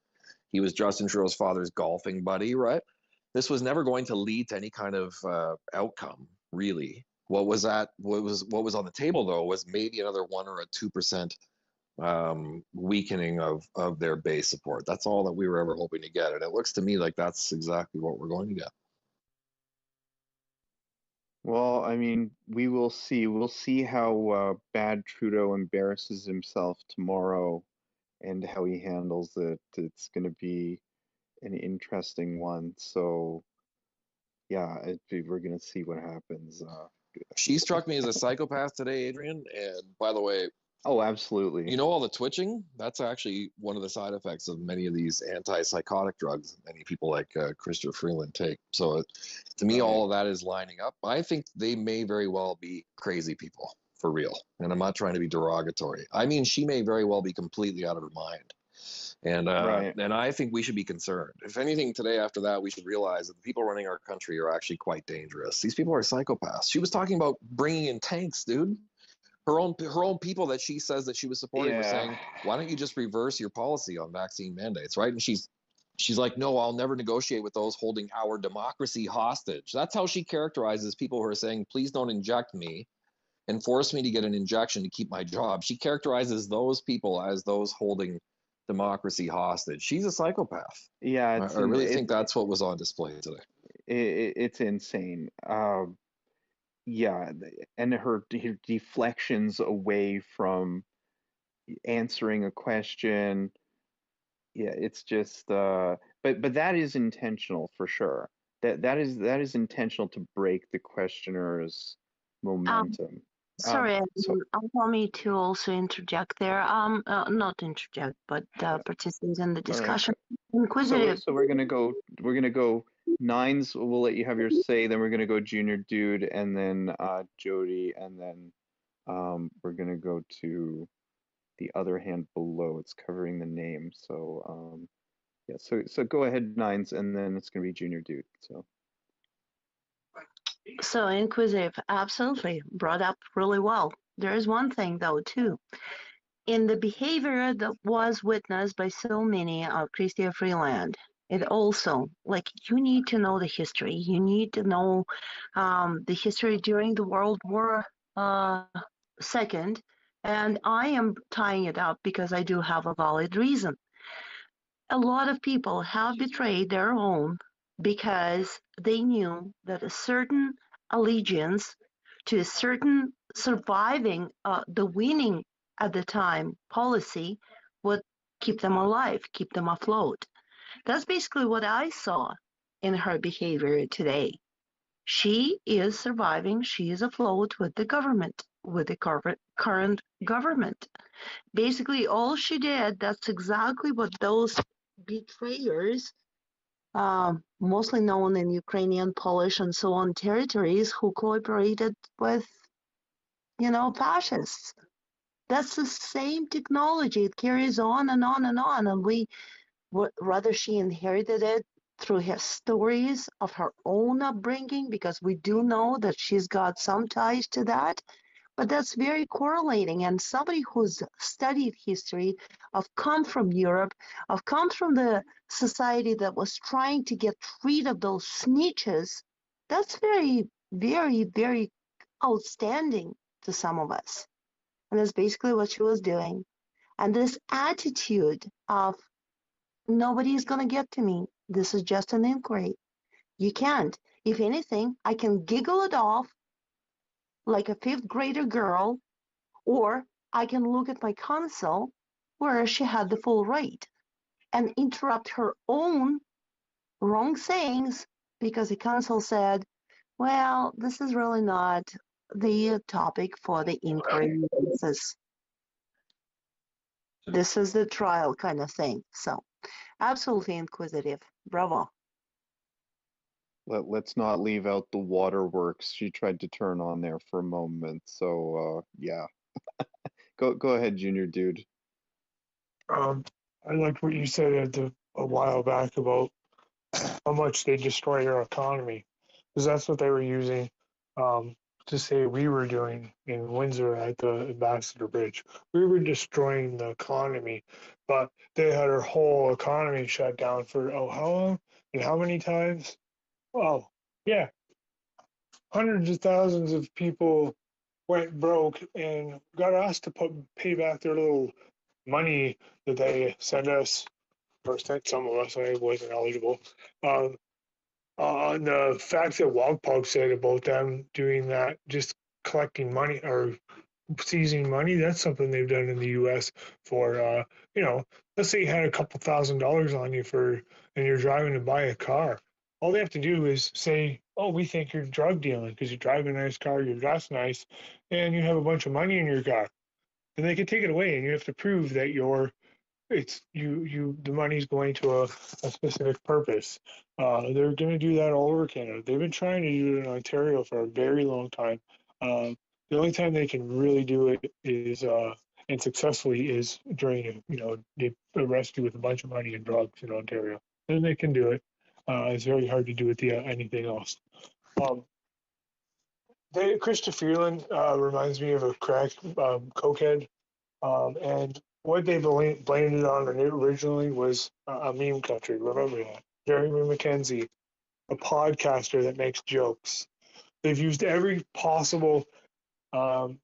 He was Justin Trudeau's father's golfing buddy, right? This was never going to lead to any kind of outcome, really. What was on the table, though, was maybe another 1 or 2% weakening of their base support. That's all that we were ever hoping to get, and it looks to me like that's exactly what we're going to get. Well, I mean, we will see. We'll see how bad Trudeau embarrasses himself tomorrow and how he handles it. It's going to be an interesting one. So, yeah, we're going to see what happens. She struck me as a psychopath today, Adrian. And by the way, oh, absolutely. You know, all the twitching, that's actually one of the side effects of many of these antipsychotic drugs that many people like Chrystia Freeland take. So to me, all of that is lining up. I think they may very well be crazy people, for real. And I'm not trying to be derogatory. I mean, she may very well be completely out of her mind. And Right. and I think we should be concerned. If anything, today after that, we should realize that the people running our country are actually quite dangerous. These people are psychopaths. She was talking about bringing in tanks, dude. Her own people that she says that she was supporting were Yeah. saying, "Why don't you just reverse your policy on vaccine mandates?" Right? And she's like, "No, I'll never negotiate with those holding our democracy hostage." That's how she characterizes people who are saying, "Please don't inject me and force me to get an injection to keep my job." She characterizes those people as those holding democracy hostage. She's a psychopath. Yeah, I really think that's what was on display today. it's insane. Yeah, and her deflections away from answering a question. Yeah, it's just but that is intentional for sure. That is intentional to break the questioner's momentum. Sorry, So allow me to also interject there. Not interject, but participate in the all right. discussion. So Inquisitive. we're gonna go Nines. We'll let you have your say. Then we're gonna go Junior Dude, and then Jody, and then we're gonna go to the other hand below. It's covering the name. So yeah. So go ahead, Nines, and then it's gonna be Junior Dude. So inquisitive, absolutely brought up really well. There is one thing though too. In the behavior that was witnessed by so many of Chrystia Freeland, it also, like, you need to know the history. You need to know the history during the World War II. And I am tying it up because I do have a valid reason. A lot of people have betrayed their home because they knew that a certain allegiance to a certain surviving the winning at the time policy would keep them alive, keep them afloat. That's basically what I saw in her behavior today. She is surviving, she is afloat with the government, with the current government. Basically, all she did, that's exactly what those betrayers, mostly known in Ukrainian, Polish, and so on territories, who cooperated with, fascists. That's the same technology. It carries on and on and on. And whether she inherited it through her stories of her own upbringing, because we do know that she's got some ties to that, but that's very correlating. And somebody who's studied history, of come from Europe, of come from the society that was trying to get rid of those snitches, that's very, very, very outstanding to some of us. And that's basically what she was doing. And this attitude of nobody's going to get to me. This is just an inquiry. You can't. If anything, I can giggle it off like a fifth grader girl, or I can look at my console where she had the full right and interrupt her own wrong sayings because the console said, well, this is really not the topic for the inquiry. This is the trial kind of thing. So absolutely inquisitive. Bravo. Let's not leave out the waterworks she tried to turn on there for a moment. So yeah. Go ahead, Junior Dude. I liked what you said a while back about how much they destroy our economy, because that's what they were using to say we were doing in Windsor at the Ambassador Bridge. We were destroying the economy, but they had our whole economy shut down for how long and how many times? Well, yeah, hundreds of thousands of people went broke and got asked to pay back their little money that they sent us, or sent some of us. I wasn't eligible. The fact that WogPug said about them doing that, just collecting money or seizing money, that's something they've done in the U.S. for, let's say you had a couple $1,000s on you and you're driving to buy a car. All they have to do is say, oh, we think you're drug dealing because you drive a nice car, you're dressed nice, and you have a bunch of money in your car. And they can take it away, and you have to prove that the money's going to a specific purpose. They're going to do that all over Canada. They've been trying to do it in Ontario for a very long time. The only time they can really do it is and successfully is during, they arrest you with a bunch of money and drugs in Ontario. And they can do it. It's very hard to do with anything else. Christopher Freeland reminds me of a crack cokehead. And what they blamed it on originally was a meme country. Remember that. Jeremy McKenzie, a podcaster that makes jokes. They've used every possible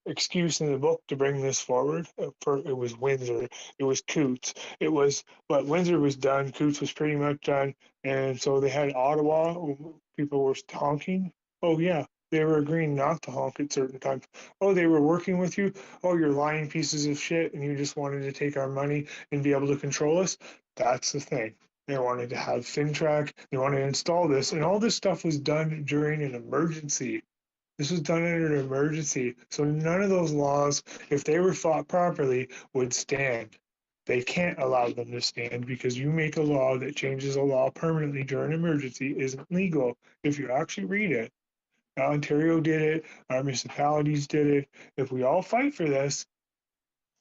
excuse in the book to bring this forward. It was Windsor, it was Coots, but Windsor was done, Coots was pretty much done, and so they had Ottawa. People were honking. Oh yeah, they were agreeing not to honk at certain times. Oh, they were working with you. Oh, you're lying pieces of shit, and you just wanted to take our money and be able to control us. That's the thing. They wanted to have FinTrack. They wanted to install this, and all this stuff was done during an emergency. This was done in an emergency, so none of those laws, if they were fought properly, would stand. They can't allow them to stand because you make a law that changes a law permanently during an emergency isn't legal. If you actually read it, Ontario did it, our municipalities did it. If we all fight for this,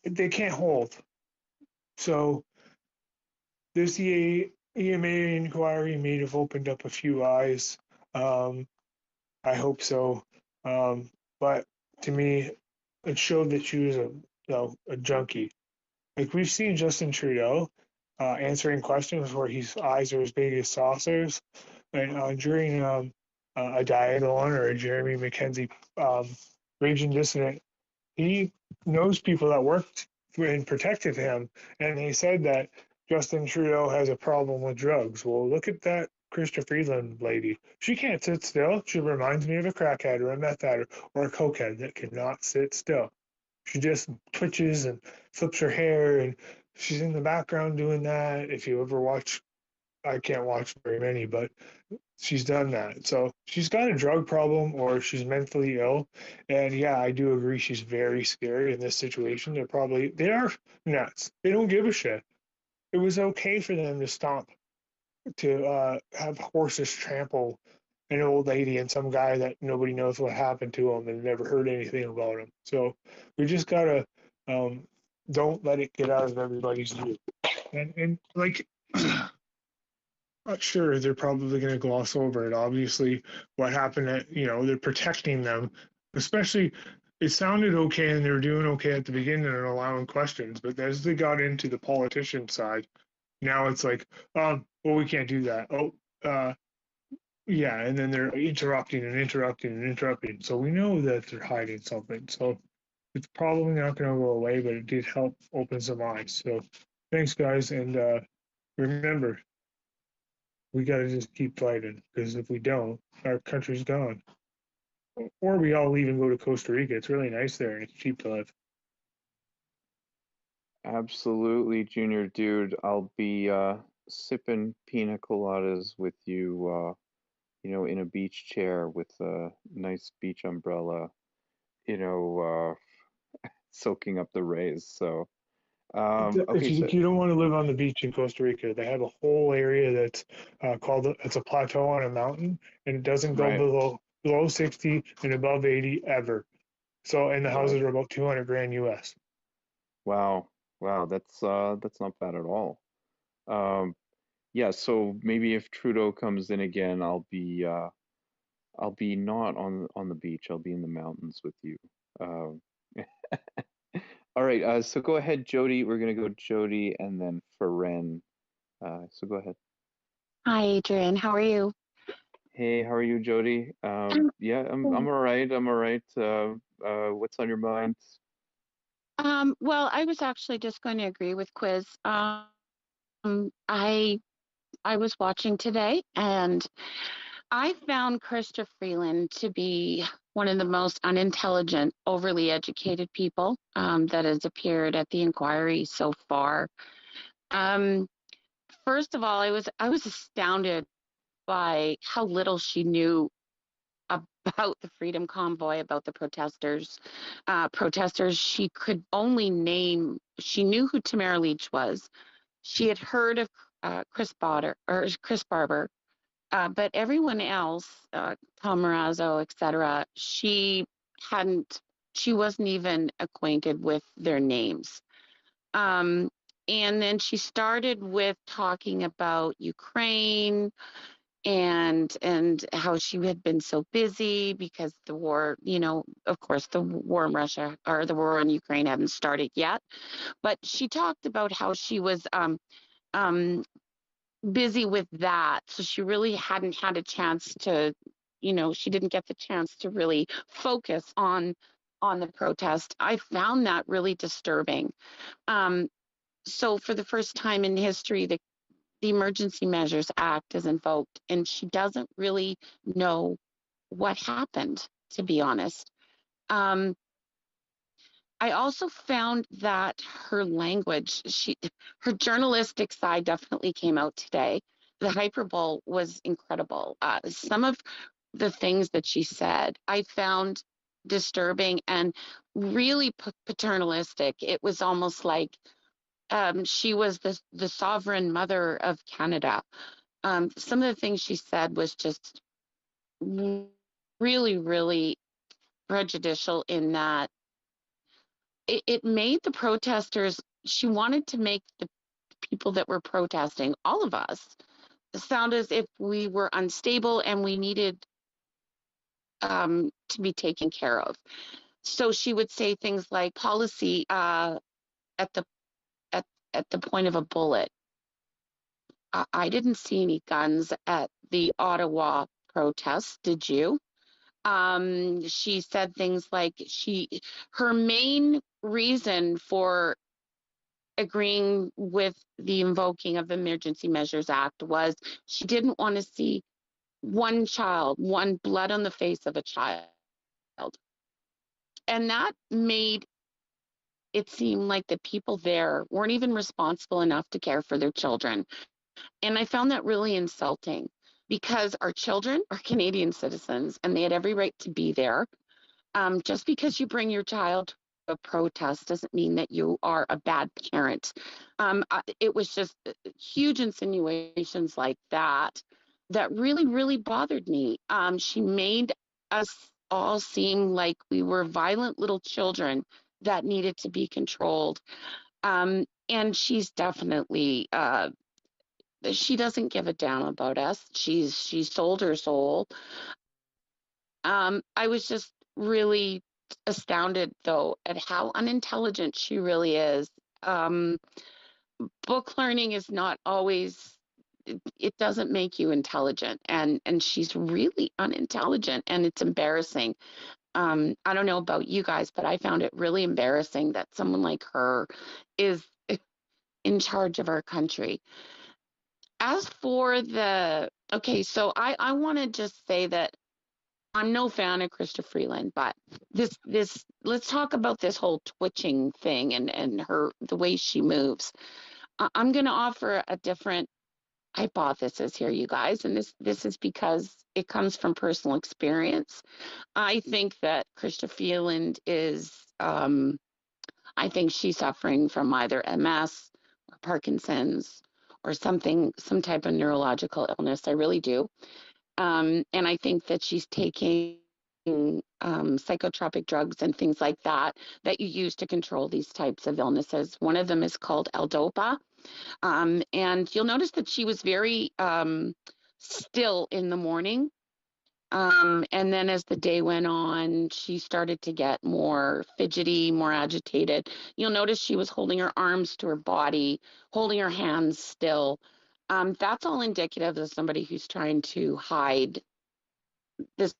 they can't hold. So this EMA inquiry may have opened up a few eyes. I hope so. But to me, it showed that she was a junkie. Like we've seen Justin Trudeau answering questions where his eyes are as big as saucers, and during a Diane-Owen or a Jeremy McKenzie Raging Dissident, he knows people that worked and protected him, and he said that Justin Trudeau has a problem with drugs. Well, look at that Chrystia Freeland lady. She can't sit still. She reminds me of a crackhead or a meth adder or a cokehead that cannot sit still. She just twitches and flips her hair, and she's in the background doing that. If you ever watch, I can't watch very many, but she's done that. So she's got a drug problem or she's mentally ill. And yeah, I do agree she's very scary in this situation. They are nuts. They don't give a shit. It was okay for them to stomp, to have horses trample an old lady and some guy that nobody knows what happened to him and never heard anything about him. So we just gotta don't let it get out of everybody's view. And like sure, they're probably going to gloss over it. Obviously, what happened they're protecting them, especially it sounded okay and they were doing okay at the beginning and allowing questions, but as they got into the politician side, now it's like, well, we can't do that. Yeah, and then they're interrupting and interrupting and interrupting. So we know that they're hiding something. So it's probably not going to go away, but it did help open some eyes. So thanks, guys, and remember, we got to just keep fighting because if we don't, our country's gone. Or we all leave and go to Costa Rica. It's really nice there and it's cheap to live. Absolutely, Junior Dude. I'll be sipping pina coladas with you, in a beach chair with a nice beach umbrella, soaking up the rays. So, If you don't want to live on the beach in Costa Rica, they have a whole area that's it's a plateau on a mountain, and it doesn't go below 60 and above 80 ever. So, and the houses are about 200 grand US. Wow, that's not bad at all. Yeah, so maybe if Trudeau comes in again, I'll be not on the beach. I'll be in the mountains with you. All right, so go ahead, Jody. We're gonna go Jody and then Feren. So go ahead. Hi, Adrian. How are you? Hey, how are you, Jody? Yeah, I'm all right. I'm all right. What's on your mind? Well, I was actually just going to agree with Quiz. I was watching today, and I found Chrystia Freeland to be one of the most unintelligent, overly educated people that has appeared at the inquiry so far. First of all, I was astounded by how little she knew about the Freedom Convoy, about the protesters. She could only name. She knew who Tamara Lich was. She had heard of Chris Barber, but everyone else, Tom Marazzo, etc., she hadn't she wasn't even acquainted with their names. And then she started with talking about Ukraine and how she had been so busy because the war, of course, the war in Russia or the war in Ukraine hadn't started yet. But she talked about how she was um, busy with that. So she really hadn't had a chance to, she didn't get the chance to really focus on the protest. I found that really disturbing. So for the first time in history, the Emergency Measures Act is invoked, and she doesn't really know what happened, to be honest. I also found that her language, her journalistic side definitely came out today. The hyperbole was incredible. Some of the things that she said, I found disturbing and really paternalistic. It was almost like she was the sovereign mother of Canada. Some of the things she said was just really, really prejudicial in that it made the protesters, she wanted to make the people that were protesting, all of us, sound as if we were unstable and we needed to be taken care of. So she would say things like policy at the point of a bullet. I didn't see any guns at the Ottawa protests, did you? She said things like her main reason for agreeing with the invoking of the Emergency Measures Act was she didn't want to see one blood on the face of a child. And that made it seem like the people there weren't even responsible enough to care for their children. And I found that really insulting because our children are Canadian citizens and they had every right to be there. Just because you bring your child to a protest doesn't mean that you are a bad parent. It was just huge insinuations like that that really, really bothered me. She made us all seem like we were violent little children that needed to be controlled. And she's definitely, she doesn't give a damn about us. She sold her soul. I was just really astounded, though, at how unintelligent she really is. Book learning is not always, it doesn't make you intelligent, and she's really unintelligent, and it's embarrassing. I don't know about you guys, but I found it really embarrassing that someone like her is in charge of our country. As for so I want to just say that I'm no fan of Chrystia Freeland, but let's talk about this whole twitching thing and the way she moves. I'm going to offer a different hypothesis here, you guys, and this is because it comes from personal experience. I think that Chrystia Freeland is, I think she's suffering from either MS or Parkinson's or some type of neurological illness. I really do. And I think that she's taking psychotropic drugs and things like that you use to control these types of illnesses. One of them is called L-Dopa. And you'll notice that she was very still in the morning. And then as the day went on, she started to get more fidgety, more agitated. You'll notice she was holding her arms to her body, holding her hands still. That's all indicative of somebody who's trying to hide the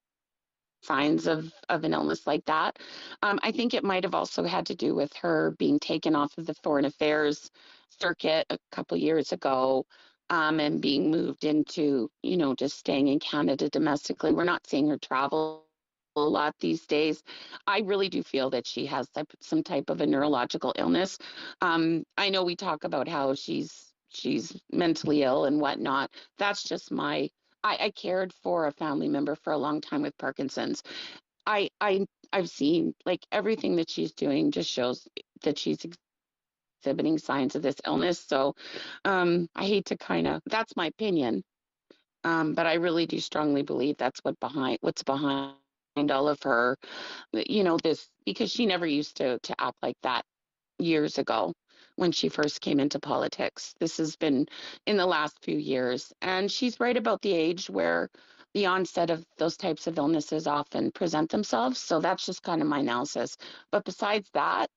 signs of an illness like that. I think it might have also had to do with her being taken off of the foreign affairs circuit a couple years ago and being moved into, just staying in Canada domestically. We're not seeing her travel a lot these days. I really do feel that she has some type of a neurological illness. I know we talk about how she's mentally ill and whatnot. That's just I cared for a family member for a long time with Parkinson's. I've seen everything that she's doing just shows that she's exhibiting signs of this illness. So I hate to that's my opinion. But I really do strongly believe that's what's behind all of her, this, because she never used to act like that years ago when she first came into politics. This has been in the last few years. And she's right about the age where the onset of those types of illnesses often present themselves. So that's just kind of my analysis. But besides that,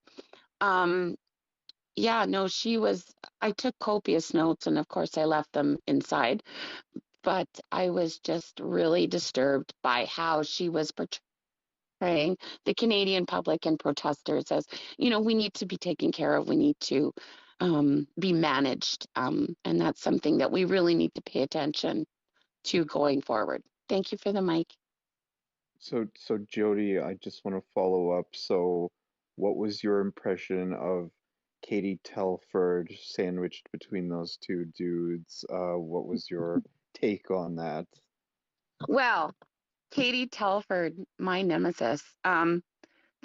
yeah, no, I took copious notes and of course I left them inside, but I was just really disturbed by how she was portraying the Canadian public and protesters as, we need to be taken care of, we need to be managed. And that's something that we really need to pay attention to going forward. Thank you for the mic. So Jody, I just want to follow up. So what was your impression of Katie Telford sandwiched between those two dudes? What was your take on that? Well, Katie Telford, my nemesis. The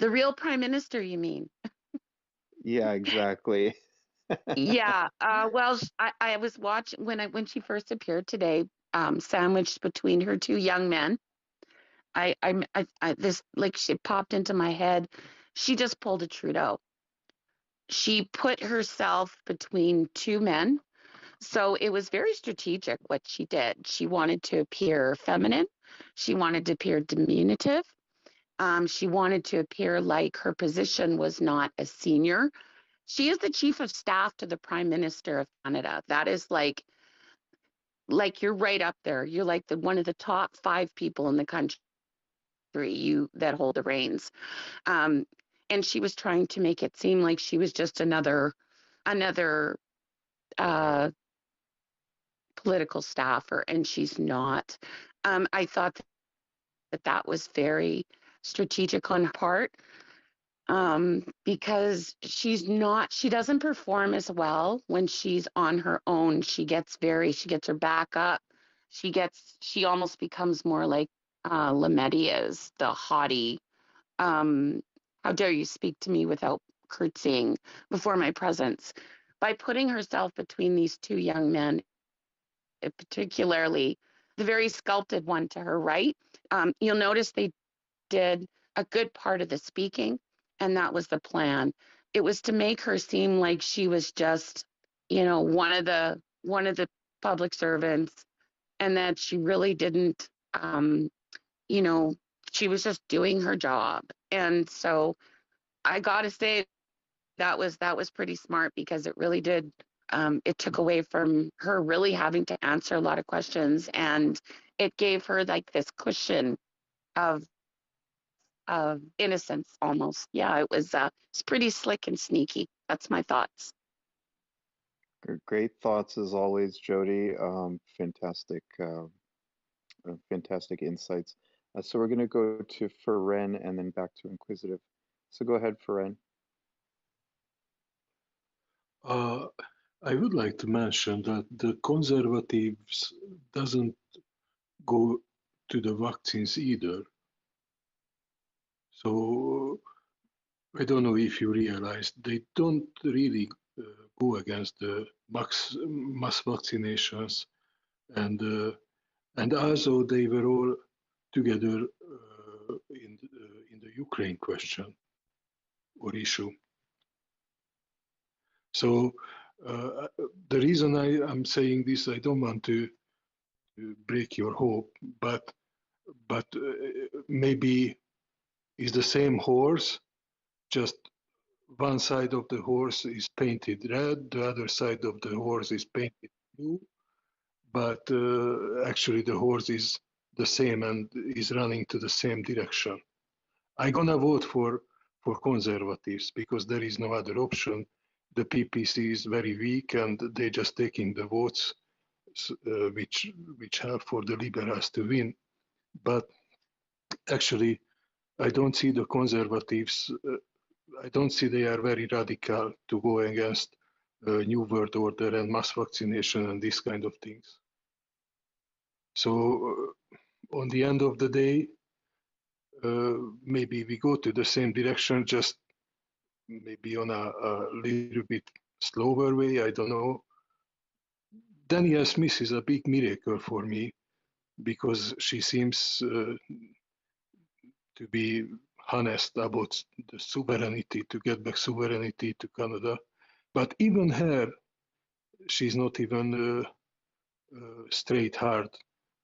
real prime minister, you mean? Yeah, exactly. Yeah. Well, I was watching when she first appeared today, sandwiched between her two young men. This, like, she popped into my head. She just pulled a Trudeau. She put herself between two men. So it was very strategic what she did. She wanted to appear feminine. She wanted to appear diminutive. She wanted to appear like her position was not a senior. She is the chief of staff to the Prime Minister of Canada. That is like you're right up there. You're like one of the top 5 people in the country that hold the reins. And she was trying to make it seem like she was just another political staffer, and she's not. I thought that was very strategic on her part, because she doesn't perform as well when she's on her own. She gets her back up. She almost becomes more like Lametti is, the haughty, how dare you speak to me without curtsying before my presence. By putting herself between these two young men, particularly the very sculpted one to her right, you'll notice they did a good part of the speaking, and that was the plan. It was to make her seem like she was just, one of the public servants, and that she really didn't, she was just doing her job. And so I got to say that was pretty smart, because it really did. It took away from her really having to answer a lot of questions, and it gave her like this cushion of innocence almost. Yeah, it's pretty slick and sneaky. That's my thoughts. Great thoughts as always, Jody. Fantastic insights. So we're going to go to Feren and then back to Inquisitive. So go ahead, Feren. I would like to mention that the Conservatives doesn't go to the vaccines either. So I don't know if you realize they don't really go against the mass vaccinations, and also they were all together in the Ukraine question or issue. So the reason I'm saying this, I don't want to break your hope, but maybe it's the same horse, just one side of the horse is painted red, the other side of the horse is painted blue, but actually the horse is the same and is running to the same direction. I'm gonna vote for Conservatives because there is no other option. The PPC is very weak and they're just taking the votes which help for the Liberals to win. But actually, I don't see the Conservatives, I don't see they are very radical to go against New World Order and mass vaccination and these kind of things. So on the end of the day, maybe we go to the same direction, just maybe on a little bit slower way, I don't know. Danielle Smith is a big miracle for me because she seems to to be honest about the sovereignty, to get back sovereignty to Canada. But even her, she's not even straight hard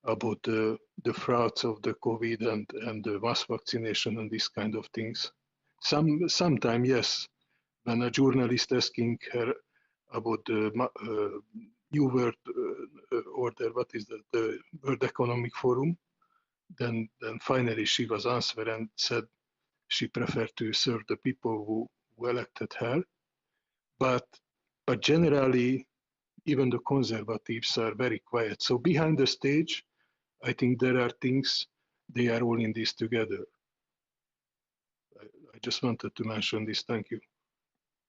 about the frauds of the COVID and the mass vaccination and these kind of things. Sometime, yes, when a journalist asking her about the New World Order, what is that, the World Economic Forum, then finally she was answered and said she preferred to serve the people who elected her. But generally, even the conservatives are very quiet. So behind the stage, I think there are things, they are all in this together. I just wanted to mention this. Thank you.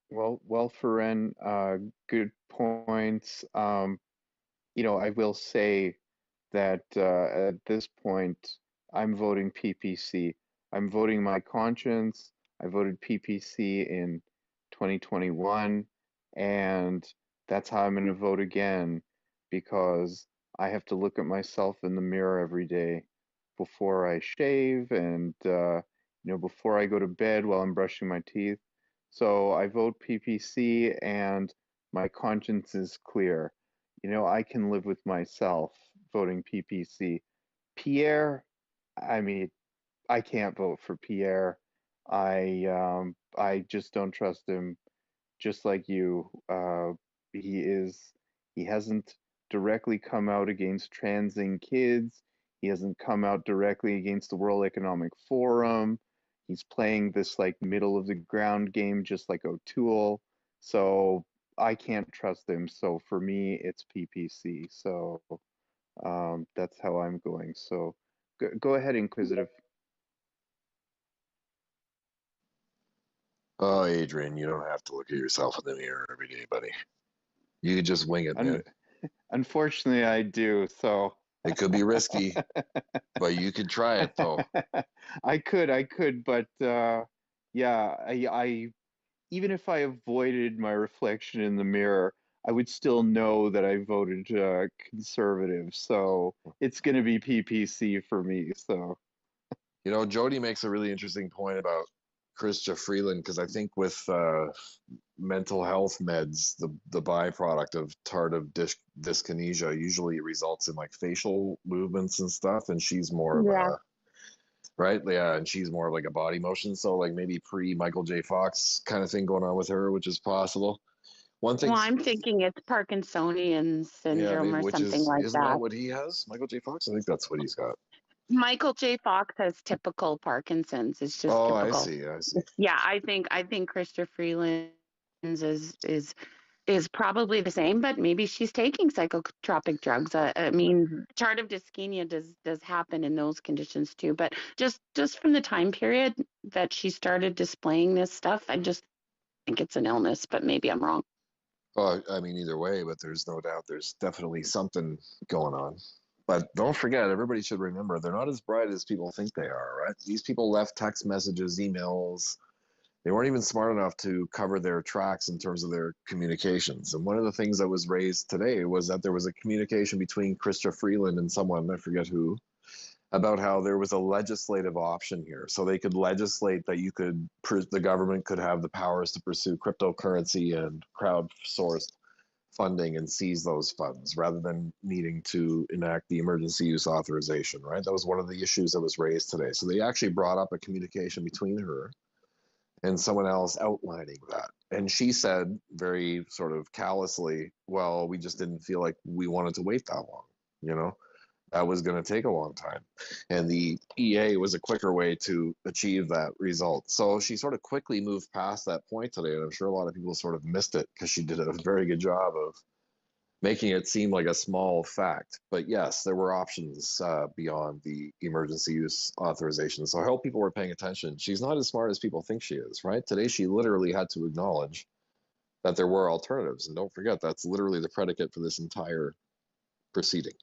Well, Ferenc, good points. You know, I will say that at this point, I'm voting PPC. I'm voting my conscience. I voted PPC in 2021, and that's how I'm going to vote again, because I have to look at myself in the mirror every day before I shave and you know, before I go to bed while I'm brushing my teeth. So I vote PPC, and my conscience is clear. You know, I can live with myself voting PPC. Pierre, I mean, I can't vote for Pierre. I just don't trust him. Just like you, he hasn't directly come out against transing kids. He hasn't come out directly against the World Economic Forum. He's playing this like middle of the ground game, just like O'Toole. So I can't trust him. So for me, it's PPC. So that's how I'm going. So go ahead, Inquisitive. Oh, Adrian, you don't have to look at yourself in the mirror every day, buddy. You could just wing it, man. Unfortunately, I do. So it could be risky, but you could try it though. I could, but yeah, I even if I avoided my reflection in the mirror, I would still know that I voted conservative. So it's going to be PPC for me. So, you know, Jody makes a really interesting point about Chrystia Freeland, because I think with mental health meds, the byproduct of tardive dyskinesia usually results in like facial movements and stuff, and she's more of a right, yeah, and she's more of like a body motion, so like maybe pre-Michael J. Fox kind of thing going on with her, which is possible. One thing, well, I'm thinking it's Parkinsonian syndrome or something like isn't that. that what he has, Michael J. Fox? I think that's what he's got. Michael J. Fox has typical Parkinson's. It's just typical. I see. Yeah, I think Chrystia Freeland's is probably the same, but maybe she's taking psychotropic drugs. I mean, tardive dyskinesia does happen in those conditions too. But just from the time period that she started displaying this stuff, I just think it's an illness. But maybe I'm wrong. Well, I mean, either way, but there's no doubt there's definitely something going on. But don't forget, everybody should remember, they're not as bright as people think they are, right? These people left text messages, emails. They weren't even smart enough to cover their tracks in terms of their communications. And one of the things that was raised today was that there was a communication between Chrystia Freeland and someone, I forget who, about how there was a legislative option here. So they could legislate that the government could have the powers to pursue cryptocurrency and crowdsourced funding and seize those funds rather than needing to enact the emergency use authorization, right? That was one of the issues that was raised today. So they actually brought up a communication between her and someone else outlining that. And she said very sort of callously, well, we just didn't feel like we wanted to wait that long, you know? That was going to take a long time. And the EA was a quicker way to achieve that result. So she sort of quickly moved past that point today. And I'm sure a lot of people sort of missed it because she did a very good job of making it seem like a small fact. But yes, there were options beyond the emergency use authorization. So I hope people were paying attention. She's not as smart as people think she is, right? Today, she literally had to acknowledge that there were alternatives. And don't forget, that's literally the predicate for this entire proceeding.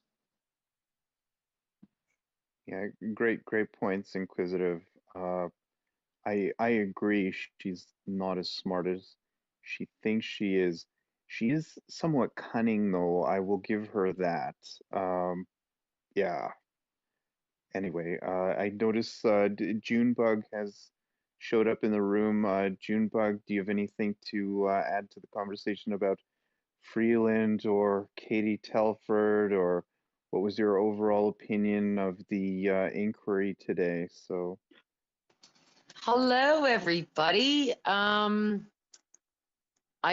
Yeah, great points, Inquisitive. I agree. She's not as smart as she thinks she is. She is somewhat cunning, though. I will give her that. Yeah. Anyway, I notice Junebug has showed up in the room. Junebug, do you have anything to add to the conversation about Freeland or Katie Telford, or what was your overall opinion of the inquiry today? So, Hello, everybody. I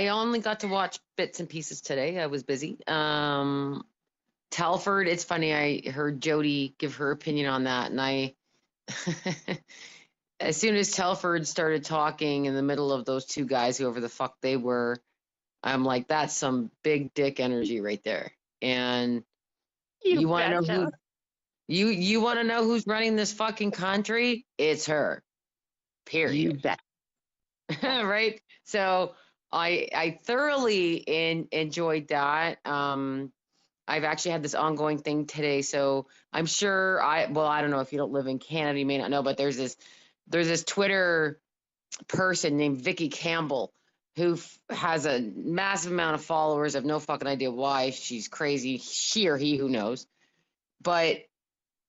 only got to watch bits and pieces today. I was busy. Telford, it's funny. I heard Jody give her opinion on that, and I, as soon as Telford started talking in the middle of those two guys, whoever the fuck they were, I'm like, that's some big dick energy right there. And you want to know who you want to know who's running this fucking country? It's her. Period. You bet. Right? So I thoroughly enjoyed that. I've actually had this ongoing thing today, so I'm sure I don't know if you don't live in Canada, you may not know, but there's this Twitter person named Vicky Campbell who has a massive amount of followers. I have no fucking idea why. She's crazy. She or he, who knows. But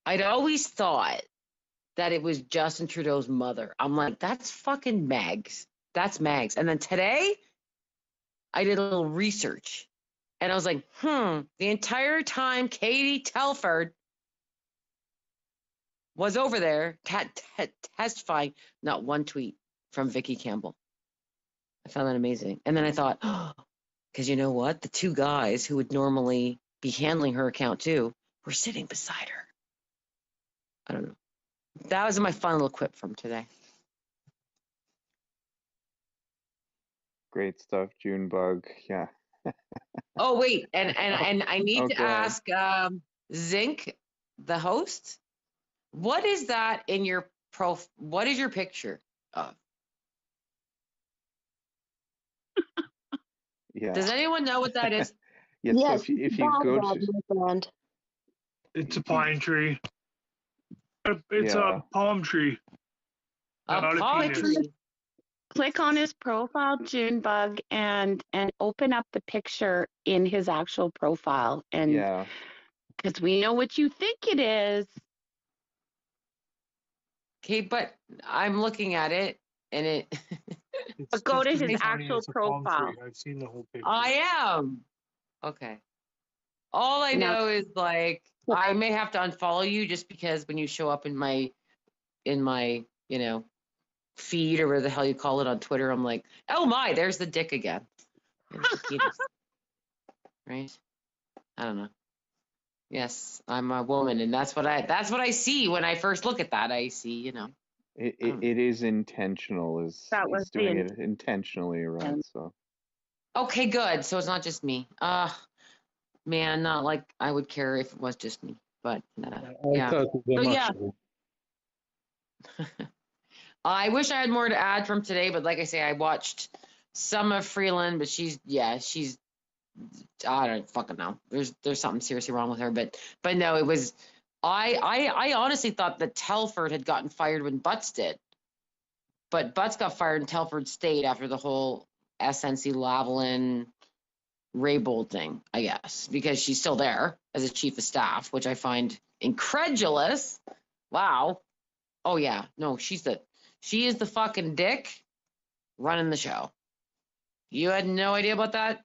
I'd always thought that it was Justin Trudeau's mother. I'm like, that's fucking Mags. That's Mags. And then today, I did a little research. And I was like, the entire time Katie Telford was over there testifying, not one tweet from Vicky Campbell. I found that amazing. And then I thought, because you know what? The two guys who would normally be handling her account too were sitting beside her. I don't know. That was my fun little quip from today. great stuff, Junebug. Yeah. Oh, wait. And I need to go ahead. ask Zinc, the host, what is that in your what is your picture of? Yeah. Does anyone know what that is? Yes, so if you go to It's a pine tree. It's Yeah. a palm tree. Not palm penis. tree. Click on his profile, Junebug, and open up the picture in his actual profile, and Yeah. because we know what you think it is. Okay, but I'm looking at it, and it. But go to It's his really funny, actual it's a palm profile. tree. I've seen the whole picture. I am. Okay. All I Now- know is like I may have to unfollow you just because when you show up in my feed or whatever the hell you call it on Twitter, I'm like, oh my, there's the dick again. There's the penis. Right? I don't know. Yes, I'm a woman, and that's what I see when I first look at that. I see, It is intentional. That was It's the doing it intentionally, right? So Okay, good. So it's not just me. Man, not like I would care if it was just me, but yeah. thought it was So yeah, actually. I wish I had more to add from today, but like I say, I watched some of Freeland, but she's I don't fucking know. There's something seriously wrong with her, but no, it was I honestly thought that Telford had gotten fired when Butts did, but Butts got fired and Telford stayed after the whole SNC Lavalin Raybould thing, I guess, because she's still there as a chief of staff, which I find incredulous. Wow. Oh yeah, no, she is the fucking dick running the show. You had no idea about that?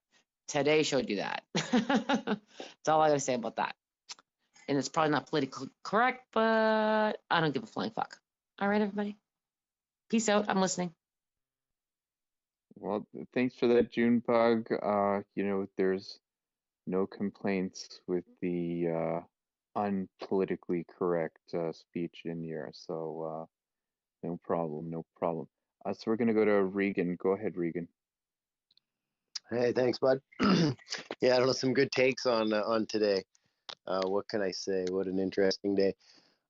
Today showed you that. That's all I gotta say about that. And it's probably not politically correct, but I don't give a flying fuck. All right, everybody. Peace out. I'm listening. well, thanks for that, Junebug. There's no complaints with the unpolitically correct speech in here, so no problem, no problem. So we're gonna go to Regan. Go ahead, Regan. Hey, thanks, bud. Yeah, I don't know, some good takes on today. What can I say? What an interesting day.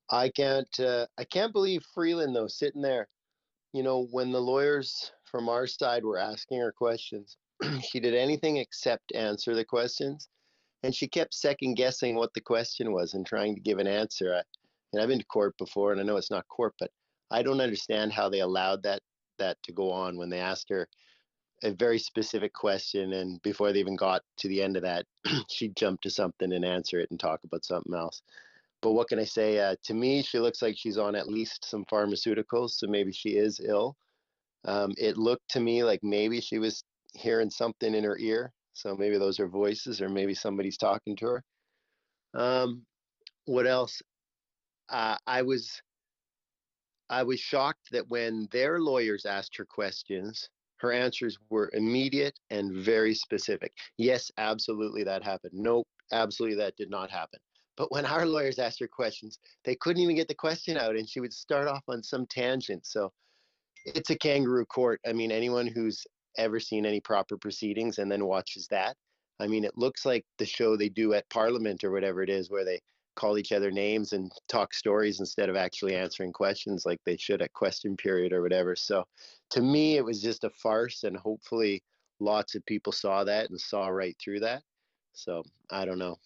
I can't believe Freeland though, sitting there. When the lawyers from our side were asking her questions, she did anything except answer the questions, and she kept second guessing what the question was and trying to give an answer. And I've been to court before, and I know it's not court, but I don't understand how they allowed that to go on when they asked her a very specific question, and before they even got to the end of that, she'd jump to something and answer it and talk about something else. but what can I say? To me, she looks like she's on at least some pharmaceuticals, so maybe she is ill. It looked to me like maybe she was hearing something in her ear, so maybe those are voices, or maybe somebody's talking to her. What else? I was shocked that when their lawyers asked her questions, her answers were immediate and very specific. Yes, absolutely that happened. Nope, absolutely that did not happen. But when our lawyers asked her questions, they couldn't even get the question out, and she would start off on some tangent. So it's a kangaroo court. I mean, anyone who's ever seen any proper proceedings and then watches that, I mean, it looks like the show they do at Parliament or whatever it is, where they call each other names and talk stories instead of actually answering questions like they should at question period or whatever. So to me, it was just a farce, and hopefully lots of people saw that and saw right through that. So I don't know.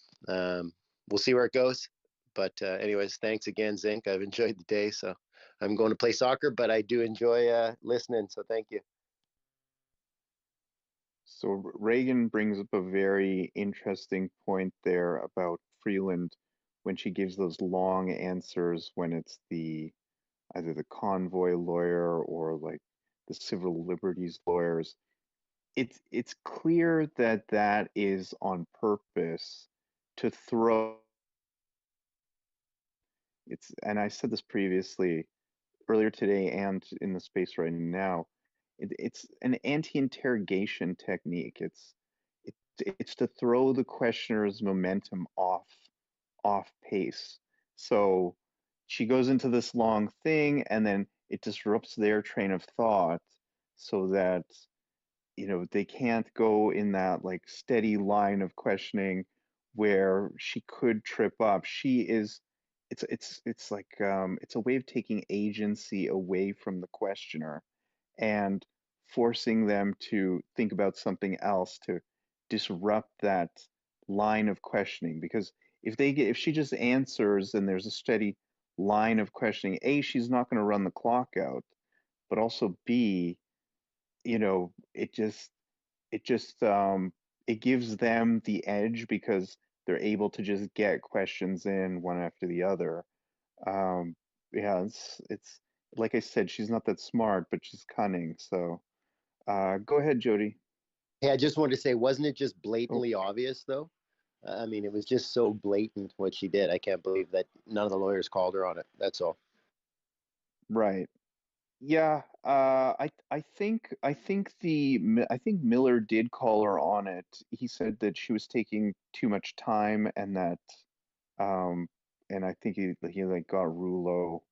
We'll see where it goes. But anyways, thanks again, Zink. I've enjoyed the day. So I'm going to play soccer, but I do enjoy listening. So thank you. So Reagan brings up a very interesting point there about Freeland when she gives those long answers when it's either the convoy lawyer or like the civil liberties lawyers. It's clear that that is on purpose to throw. And I said this previously earlier today and in the space right now. It's an anti-interrogation technique. It's to throw the questioner's momentum off pace. So she goes into this long thing, and then it disrupts their train of thought, so that they can't go in that like steady line of questioning where she could trip up. It's like it's a way of taking agency away from the questioner and forcing them to think about something else to disrupt that line of questioning. Because if she just answers and there's a steady line of questioning, A, she's not going to run the clock out, but also B, it gives them the edge because they're able to just get questions in one after the other. Yeah, it's like I said, she's not that smart, but she's cunning. So go ahead, Jody. Hey, I just wanted to say, wasn't it just blatantly obvious, though? I mean, it was just so blatant what she did. I can't believe that none of the lawyers called her on it. That's all. Right. Yeah. I think Miller did call her on it. He said that she was taking too much time, and that, and I think he like got Rouleau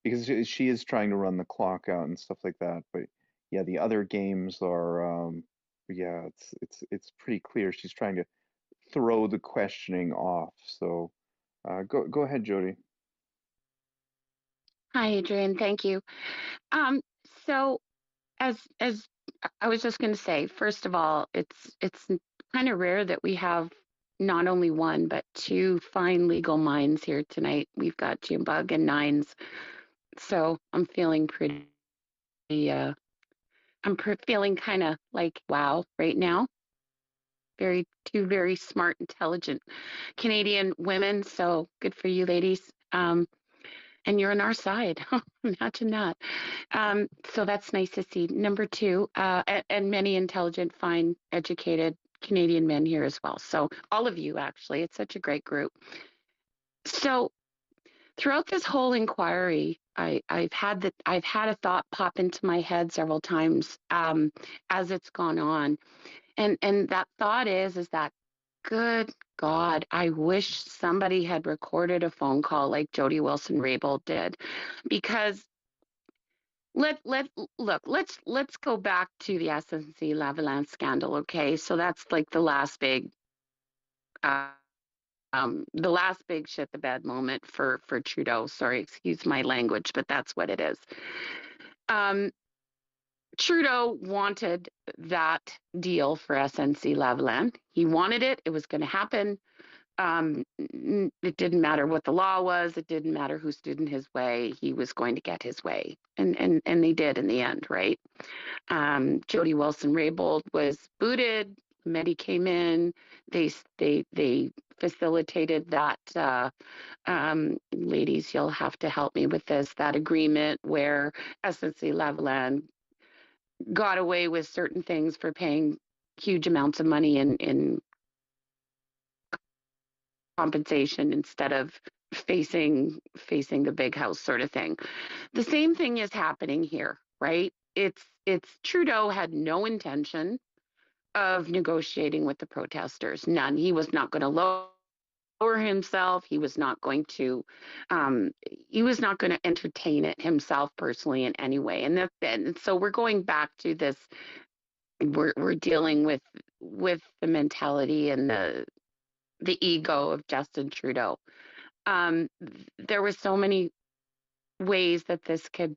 because she is trying to run the clock out and stuff like that. But yeah, the other games are, yeah, it's pretty clear she's trying to throw the questioning off. So go ahead, Jody. Hi, Adrian. Thank you. So as I was just going to say, first of all, it's kind of rare that we have not only one but two fine legal minds here tonight. We've got Jim Bug and Nines, so I'm feeling pretty. Feeling kind of like wow right now. Two very smart, intelligent Canadian women. So good for you, ladies. And you're on our side. Imagine that. So that's nice to see. Number two, and many intelligent, fine, educated Canadian men here as well. So all of you, actually, it's such a great group. So throughout this whole inquiry, I've had a thought pop into my head several times as it's gone on, and that thought is that, good God, I wish somebody had recorded a phone call like Jody Wilson-Raybould did, because let's go back to the SNC-Lavalin scandal. Okay, so that's like the last big shit the bed moment for Trudeau. Sorry, excuse my language, but that's what it is. Trudeau wanted that deal for SNC-Lavalin. He wanted it. It was going to happen. It didn't matter what the law was. It didn't matter who stood in his way. He was going to get his way, and they did in the end, right? Jody Wilson-Raybould was booted. Medi came in. They facilitated that, ladies, you'll have to help me with this, that agreement where SNC-Lavalin got away with certain things for paying huge amounts of money in compensation instead of facing the big house sort of thing. The same thing is happening here, right? It's Trudeau had no intention of negotiating with the protesters. None. He was not going to lower himself. He was not going to entertain it himself personally in any way. And so we're going back to this. We're dealing with the mentality and the ego of Justin Trudeau. There were so many ways that this could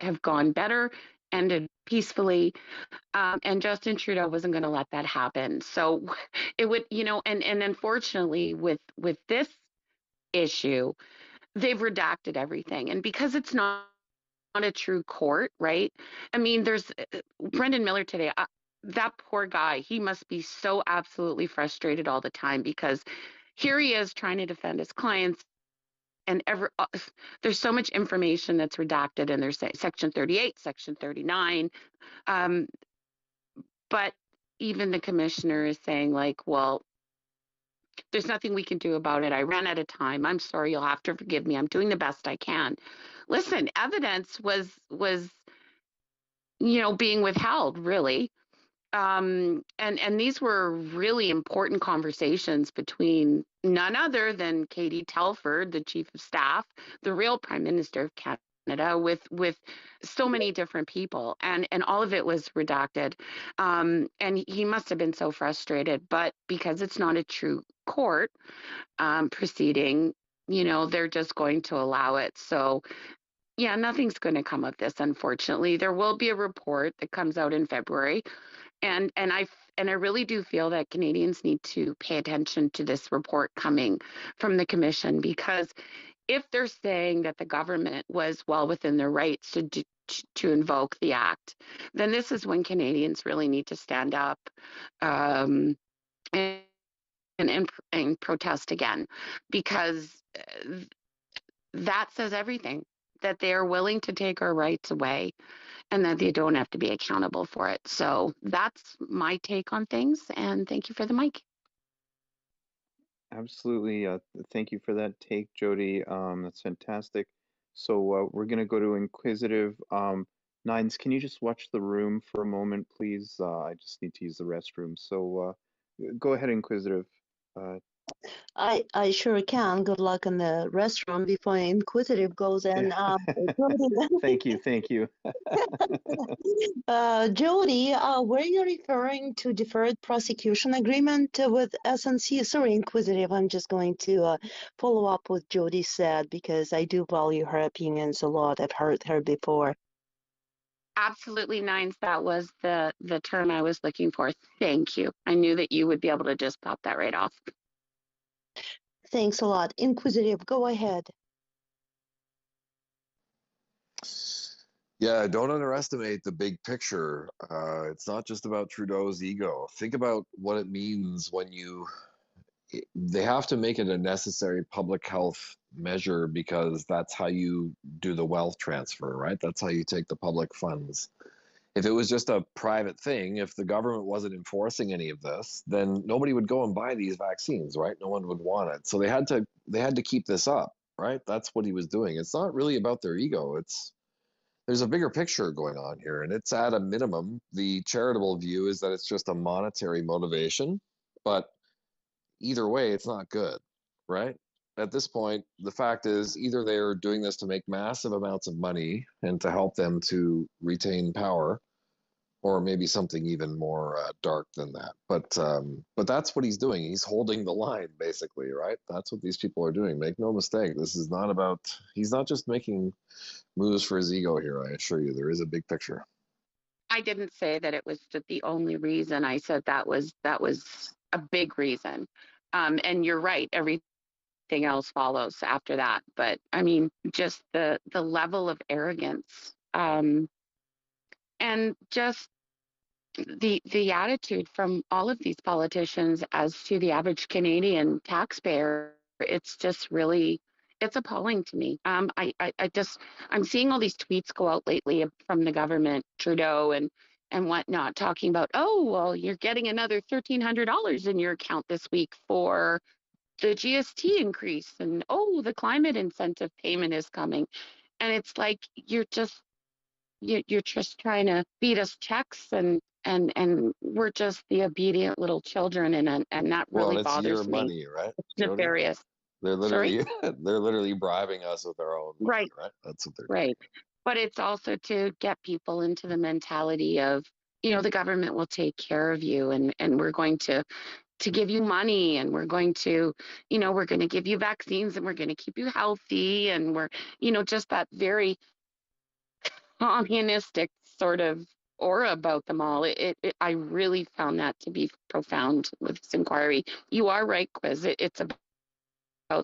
have gone better, ended peacefully, and Justin Trudeau wasn't going to let that happen. So it would, and unfortunately with this issue, they've redacted everything, and because it's not a true court, right? I mean, there's Brendan Miller today. That poor guy, he must be so absolutely frustrated all the time because here he is trying to defend his clients, and there's so much information that's redacted, and there's Section 38, Section 39, but even the commissioner is saying like, well, there's nothing we can do about it. I ran out of time. I'm sorry. You'll have to forgive me. I'm doing the best I can. Listen, evidence was being withheld, really. And these were really important conversations between none other than Katie Telford, the chief of staff, the real prime minister of Canada, with so many different people, and all of it was redacted. And he must have been so frustrated, but because it's not a true court proceeding, they're just going to allow it. So yeah, nothing's going to come of this, unfortunately. There will be a report that comes out in February. And I really do feel that Canadians need to pay attention to this report coming from the commission, because if they're saying that the government was well within their rights to invoke the act, then this is when Canadians really need to stand up and protest again, because that says everything, that they are willing to take our rights away and that they don't have to be accountable for it. So that's my take on things, and thank you for the mic. Absolutely. Thank you for that take, Jody. That's fantastic. So we're going to go to Inquisitive. Nines, can you just watch the room for a moment, please? I just need to use the restroom. So go ahead, Inquisitive. I sure can. Good luck in the restroom before Inquisitive goes in. Thank you. Jody, were you referring to deferred prosecution agreement with SNC? Sorry, Inquisitive. I'm just going to follow up what Jody said because I do value her opinions a lot. I've heard her before. Absolutely, Nines. That was the term I was looking for. Thank you. I knew that you would be able to just pop that right off. Thanks a lot. Inquisitive, go ahead. Yeah, don't underestimate the big picture. It's not just about Trudeau's ego. Think about what it means when they have to make it a necessary public health measure because that's how you do the wealth transfer, right? That's how you take the public funds. If it was just a private thing, if the government wasn't enforcing any of this, then nobody would go and buy these vaccines, right? No one would want it. So they had to keep this up, right? That's what he was doing. It's not really about their ego. There's a bigger picture going on here, and it's at a minimum. The charitable view is that it's just a monetary motivation, but either way, it's not good, right? At this point, the fact is either they're doing this to make massive amounts of money and to help them to retain power, or maybe something even more dark than that. But that's what he's doing. He's holding the line, basically, right? That's what these people are doing. Make no mistake. This is not about. He's not just making moves for his ego here. I assure you, there is a big picture. I didn't say that it was the only reason. I said that was a big reason. And you're right. Everything else follows after that. But I mean, just the level of arrogance, and just the attitude from all of these politicians as to the average Canadian taxpayer, it's just really, it's appalling to me. I'm seeing all these tweets go out lately from the government, Trudeau and whatnot, talking about, oh, well, you're getting another $1,300 in your account this week for the GST increase, and oh, the climate incentive payment is coming. And it's like you're just trying to feed us checks, and we're just the obedient little children, and that Well, really it's your bothers me. money, right, It's Jody? nefarious. They're Sorry? literally bribing us with our own money, Right, right? That's what they're right. But it's also to get people into the mentality of, the government will take care of you, and we're going to give you money, and we're going to, we're going to give you vaccines, and we're going to keep you healthy, and we're, just that very communistic sort of aura about them all. I really found that to be profound with this inquiry. You are right, Quiz. It's about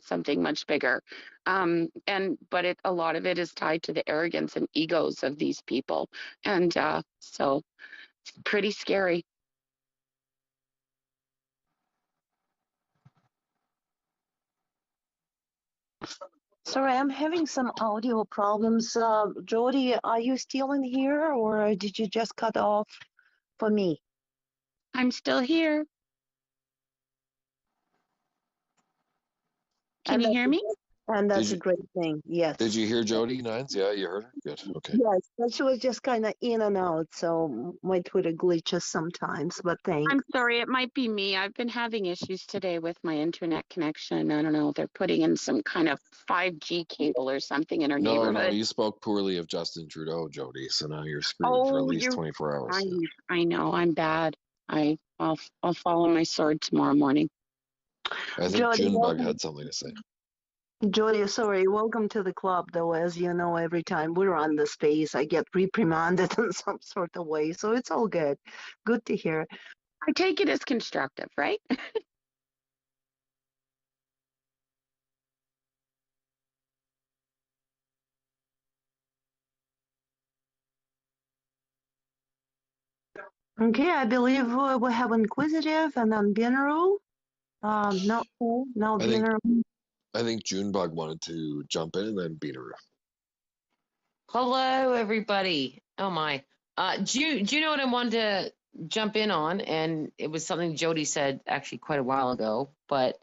something much bigger. But a lot of it is tied to the arrogance and egos of these people. And so it's pretty scary. Sorry, I'm having some audio problems. Jody, are you still in here or did you just cut off for me? I'm still here. Can you hear me? And that's a you- great thing. Yes. Did you hear Jody Nines? Yeah, you heard her? Good. Okay. Yes, but she was just kind of in and out, so my Twitter glitches sometimes, but thanks. I'm sorry, it might be me. I've been having issues today with my internet connection. I don't know, they're putting in some kind of 5G cable or something in our No, neighborhood. you spoke poorly of Justin Trudeau, Jody, so now you're screwed for at least 24 hours. I know, I'm bad. I'll follow my sword tomorrow morning. I think Jody, Junebug had something to say. Jody, sorry, welcome to the club, though. As you know, every time we're on the space, I get reprimanded in some sort of way, so it's all good. Good to hear. I take it as constructive, right? Okay, I believe we have Inquisitive and then Binaro. No, Binaro. I think Junebug wanted to jump in and then beat her. Hello, everybody. Oh my. Do you know what I wanted to jump in on? And it was something Jody said actually quite a while ago, but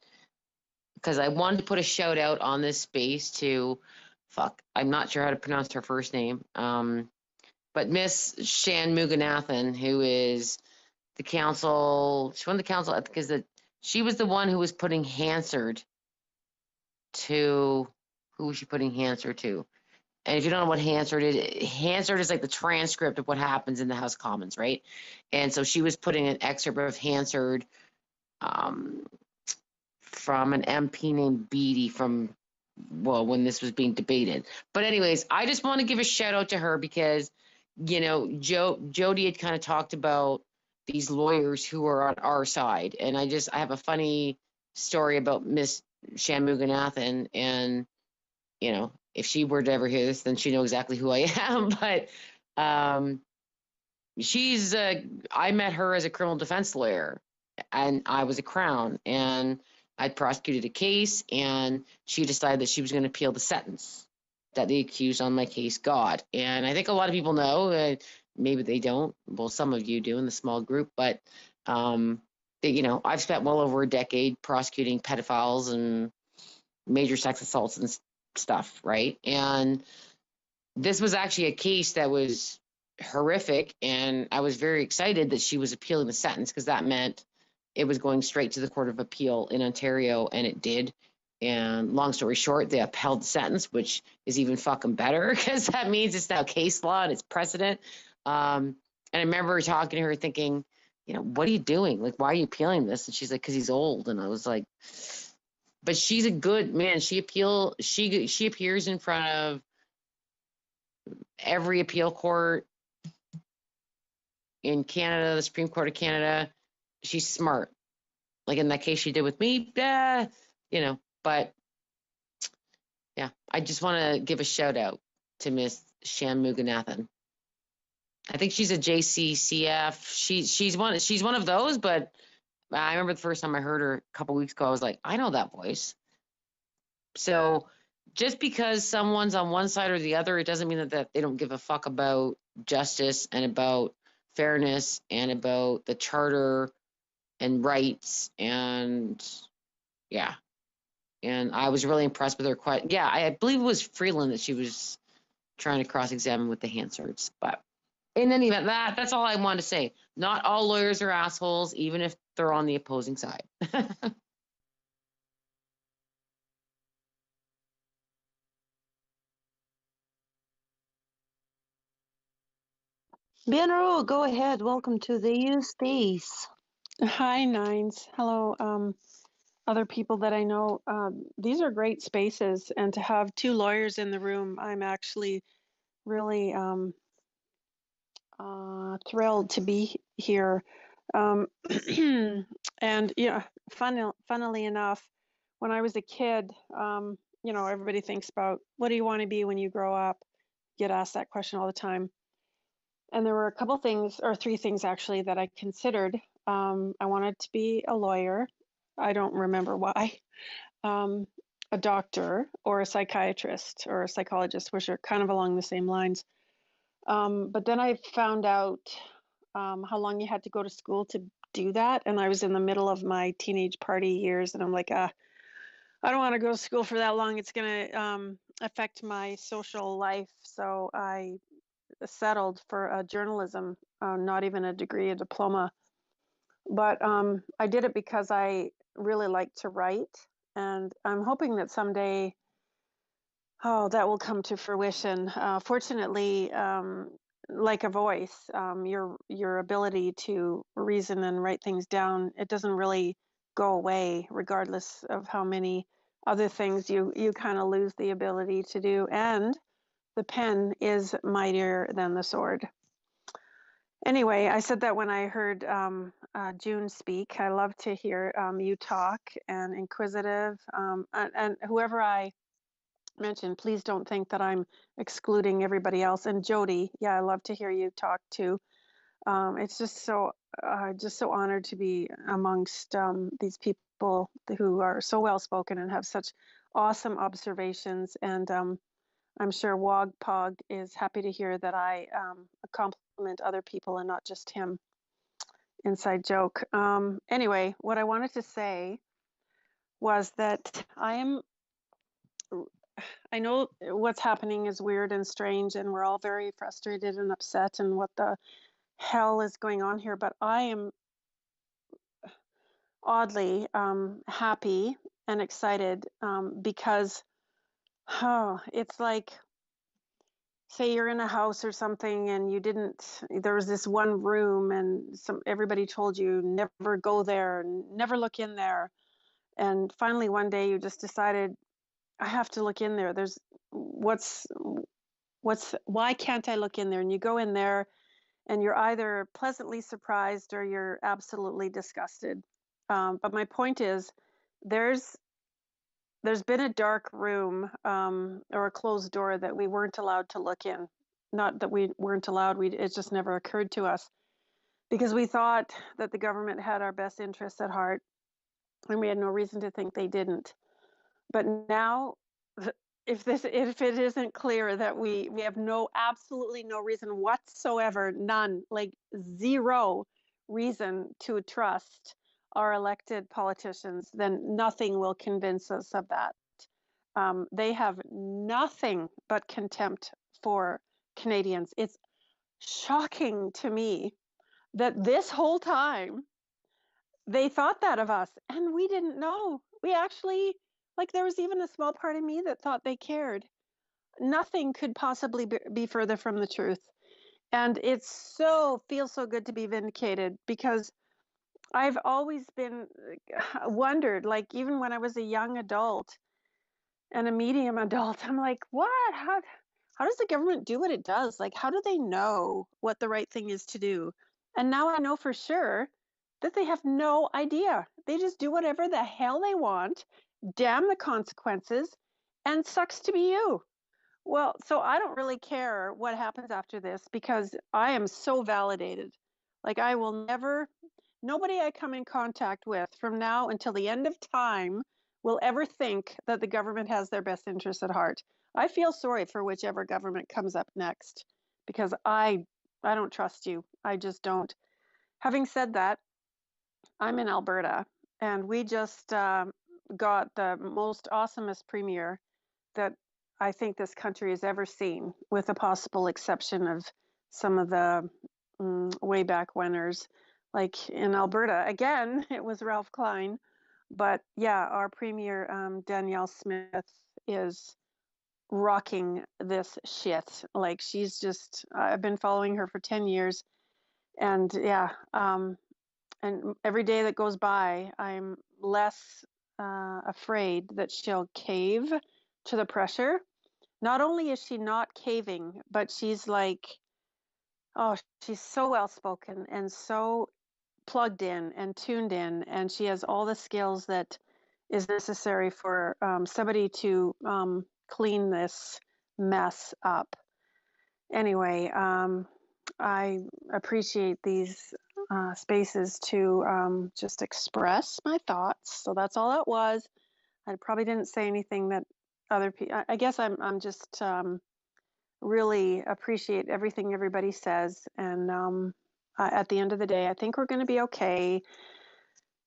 because I wanted to put a shout out on this space to, I'm not sure how to pronounce her first name. But Miss Shanmuganathan, who is the council, she won the council because she was the one who was putting Hansard to, who was she putting Hansard to? And if you don't know what Hansard is like the transcript of what happens in the House of Commons, right? And so she was putting an excerpt of Hansard from an MP named Beattie when this was being debated. But anyways, I just want to give a shout out to her because, Jody had kind of talked about these lawyers who are on our side. And I have a funny story about Miss Shanmuganathan, and, if she were to ever hear this, then she knows exactly who I am. But I met her as a criminal defense lawyer, and I was a Crown, and I'd prosecuted a case, and she decided that she was going to appeal the sentence that the accused on my case got. And I think a lot of people know, maybe they don't. Well, some of you do in the small group, but I've spent well over a decade prosecuting pedophiles and major sex assaults and stuff, right? And this was actually a case that was horrific, and I was very excited that she was appealing the sentence because that meant it was going straight to the Court of Appeal in Ontario, and it did. And long story short, they upheld the sentence, which is even fucking better because that means it's now case law and it's precedent. And I remember talking to her thinking, what are you doing? Like, why are you appealing this? And she's like, because he's old. And I was like, but she's a good man. She appears in front of every appeal court in Canada, the Supreme Court of Canada. She's smart. Like in that case she did with me, but yeah, I just want to give a shout out to Miss Shanmuganathan. I think she's a JCCF. She's one of those, but I remember the first time I heard her a couple weeks ago, I was like, I know that voice. So just because someone's on one side or the other, it doesn't mean that they don't give a fuck about justice and about fairness and about the charter and rights. And yeah. And I was really impressed with her. Yeah, I believe it was Freeland that she was trying to cross-examine with the Hansards. But in any event, that's all I wanted to say. Not all lawyers are assholes, even if they're on the opposing side. Bienro, go ahead. Welcome to the U space. Hi, Nines. Hello, other people that I know. These are great spaces, and to have two lawyers in the room, I'm actually really thrilled to be here. And yeah, funnily enough, when I was a kid, everybody thinks about what do you want to be when you grow up? Get asked that question all the time. And there were a couple things, or three things actually, that I considered. I wanted to be a lawyer. I don't remember why. A doctor or a psychiatrist or a psychologist, which are kind of along the same lines. But then I found out how long you had to go to school to do that. And I was in the middle of my teenage party years, and I'm like, I don't want to go to school for that long. It's going to affect my social life. So I settled for a journalism, not even a degree, a diploma. But I did it because I really like to write, and I'm hoping that someday, that will come to fruition. Fortunately, like a voice, your ability to reason and write things down, it doesn't really go away, regardless of how many other things you kind of lose the ability to do. And the pen is mightier than the sword. Anyway, I said that when I heard June speak. I love to hear you talk, and inquisitive. And whoever I mentioned, please don't think that I'm excluding everybody else. And Jody, yeah, I love to hear you talk too. It's just so honored to be amongst these people who are so well spoken and have such awesome observations. And I'm sure Wogpog is happy to hear that I compliment other people and not just him. Inside joke. Anyway, what I wanted to say was that I know what's happening is weird and strange, and we're all very frustrated and upset, and what the hell is going on here, but I am oddly happy and excited because it's like, say you're in a house or something and there was this one room and everybody told you never go there, never look in there. And finally one day you just decided, I have to look in there. Why can't I look in there? And you go in there and you're either pleasantly surprised or you're absolutely disgusted. But my point is, there's been a dark room or a closed door that we weren't allowed to look in. Not that we weren't allowed, it just never occurred to us, because we thought that the government had our best interests at heart, and we had no reason to think they didn't. But now, if it isn't clear that we have absolutely no reason whatsoever, none, like zero reason to trust our elected politicians, then nothing will convince us of that. They have nothing but contempt for Canadians. It's shocking to me that this whole time they thought that of us, and we didn't know. We actually, there was even a small part of me that thought they cared. Nothing could possibly be further from the truth. And it feels so good to be vindicated, because I've always wondered, even when I was a young adult and a medium adult, I'm like, what? How does the government do what it does? How do they know what the right thing is to do? And now I know for sure that they have no idea. They just do whatever the hell they want, damn the consequences, and sucks to be you. Well, so I don't really care what happens after this because I am so validated. Like I will never, nobody I come in contact with from now until the end of time will ever think that the government has their best interests at heart. I feel sorry for whichever government comes up next because I don't trust you. I just don't. Having said that, I'm in Alberta and we just got the most awesomest premier that I think this country has ever seen, with a possible exception of some of the way back wheners. Like in Alberta, again, it was Ralph Klein. But yeah, our premier, Danielle Smith, is rocking this shit. Like she's just, I've been following her for 10 years. And yeah, and every day that goes by, I'm less afraid that she'll cave to the pressure. Not only is she not caving, but she's like, oh, she's so well spoken and so plugged in and tuned in, and she has all the skills that is necessary for somebody to clean this mess up. Anyway, I appreciate these spaces to just express my thoughts. So that's all it was. I probably didn't say anything that other people. I guess I'm just really appreciate everything everybody says, and at the end of the day, I think we're going to be okay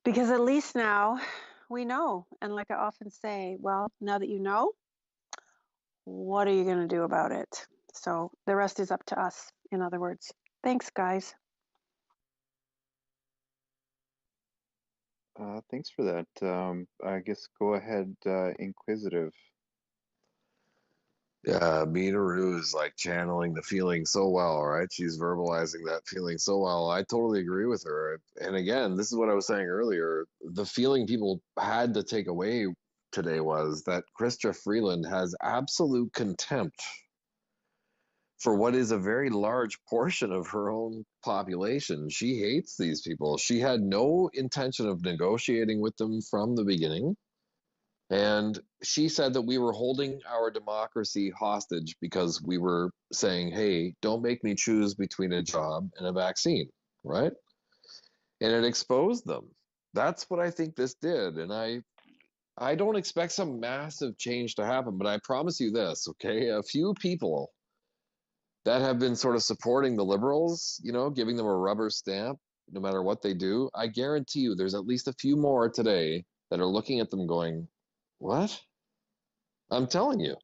because at least now we know. And like I often say, well, now that you know, what are you going to do about it? So the rest is up to us, in other words. Thanks, guys. Thanks for that. I guess go ahead, Inquisitive. Yeah, Minoru is like channeling the feeling so well, right? She's verbalizing that feeling so well. I totally agree with her. And again, this is what I was saying earlier. The feeling people had to take away today was that Chrystia Freeland has absolute contempt for what is a very large portion of her own population. She hates these people. She had no intention of negotiating with them from the beginning. And she said that we were holding our democracy hostage because we were saying, hey, don't make me choose between a job and a vaccine, right? And it exposed them. That's what I think this did. And I don't expect some massive change to happen, but I promise you this, okay? A few people that have been sort of supporting the Liberals, you know, giving them a rubber stamp no matter what they do, I guarantee you there's at least a few more today that are looking at them going, what? I'm telling you.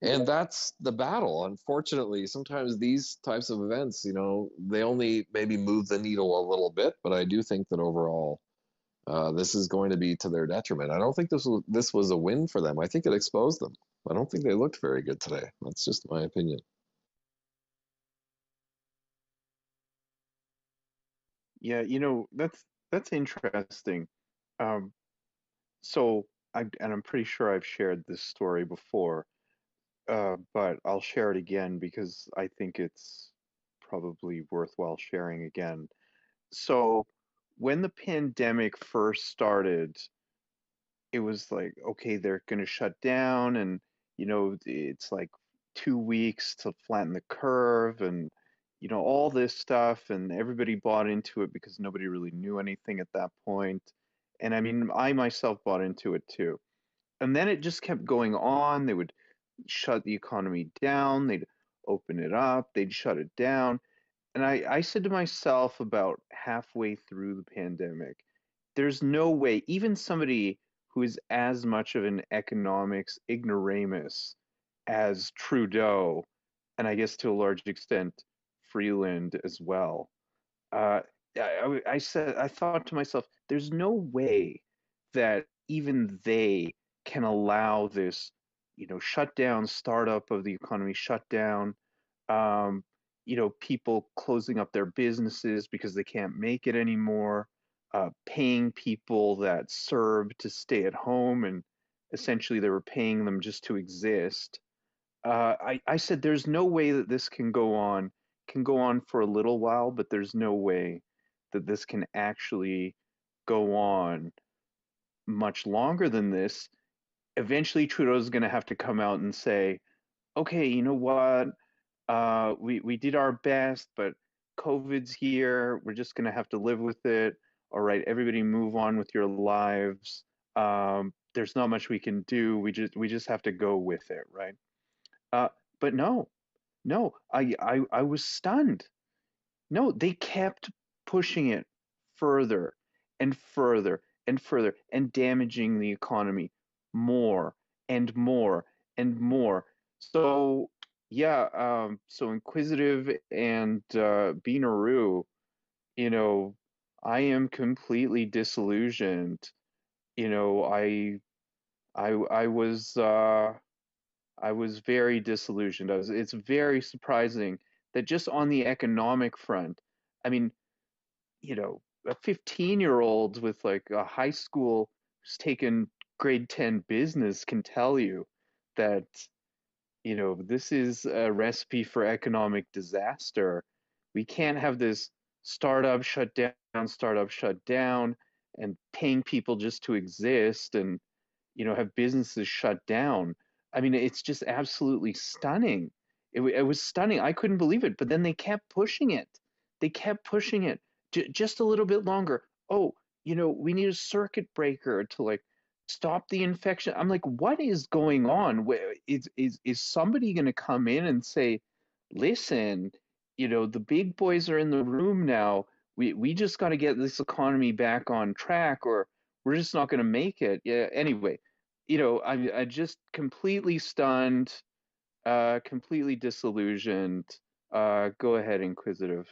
And that's the battle. Unfortunately, sometimes these types of events, you know, they only maybe move the needle a little bit, but I do think that overall, this is going to be to their detriment. I don't think this was a win for them. I think it exposed them. I don't think they looked very good today. That's just my opinion. Yeah, you know, that's interesting. Um, so I'm pretty sure I've shared this story before, but I'll share it again because I think it's probably worthwhile sharing again. So when the pandemic first started, it was like, okay, they're going to shut down, and you know, it's like 2 weeks to flatten the curve, and you know, all this stuff, and everybody bought into it because nobody really knew anything at that point. And I mean, I myself bought into it too. And then it just kept going on. They would shut the economy down, they'd open it up, they'd shut it down. And I said to myself about halfway through the pandemic, there's no way, even somebody who is as much of an economics ignoramus as Trudeau, and I guess to a large extent Freeland as well. I thought to myself, there's no way that even they can allow this, you know, shutdown, startup of the economy, shutdown, um, you know, people closing up their businesses because they can't make it anymore, paying people that served to stay at home, and essentially they were paying them just to exist. I said there's no way that this can go on for a little while, but there's no way that this can actually go on much longer than this. Eventually Trudeau's going to have to come out and say, okay, you know what? We did our best, but COVID's here. We're just gonna have to live with it. All right, everybody move on with your lives. There's not much we can do. We just have to go with it, right? Uh, but no, no, I was stunned. No, they kept pushing it further and further and further and damaging the economy more and more and more. So yeah, so Inquisitive and Beanaroo, you know, I am completely disillusioned. You know, I was I was very disillusioned. It's very surprising that just on the economic front, I mean, you know, a 15-year-old with like a high school who's taken grade 10 business can tell you that, you know, this is a recipe for economic disaster. We can't have this startup shut down, and paying people just to exist and, you know, have businesses shut down. I mean, it's just absolutely stunning. It was stunning. I couldn't believe it. But then they kept pushing it. They kept pushing it just a little bit longer. Oh, you know, we need a circuit breaker to like stop the infection. I'm like, what is going on? Is somebody going to come in and say, listen, you know, the big boys are in the room now. We just got to get this economy back on track, or we're just not going to make it. Yeah. Anyway, you know, I just completely stunned, completely disillusioned. Go ahead, Inquisitive.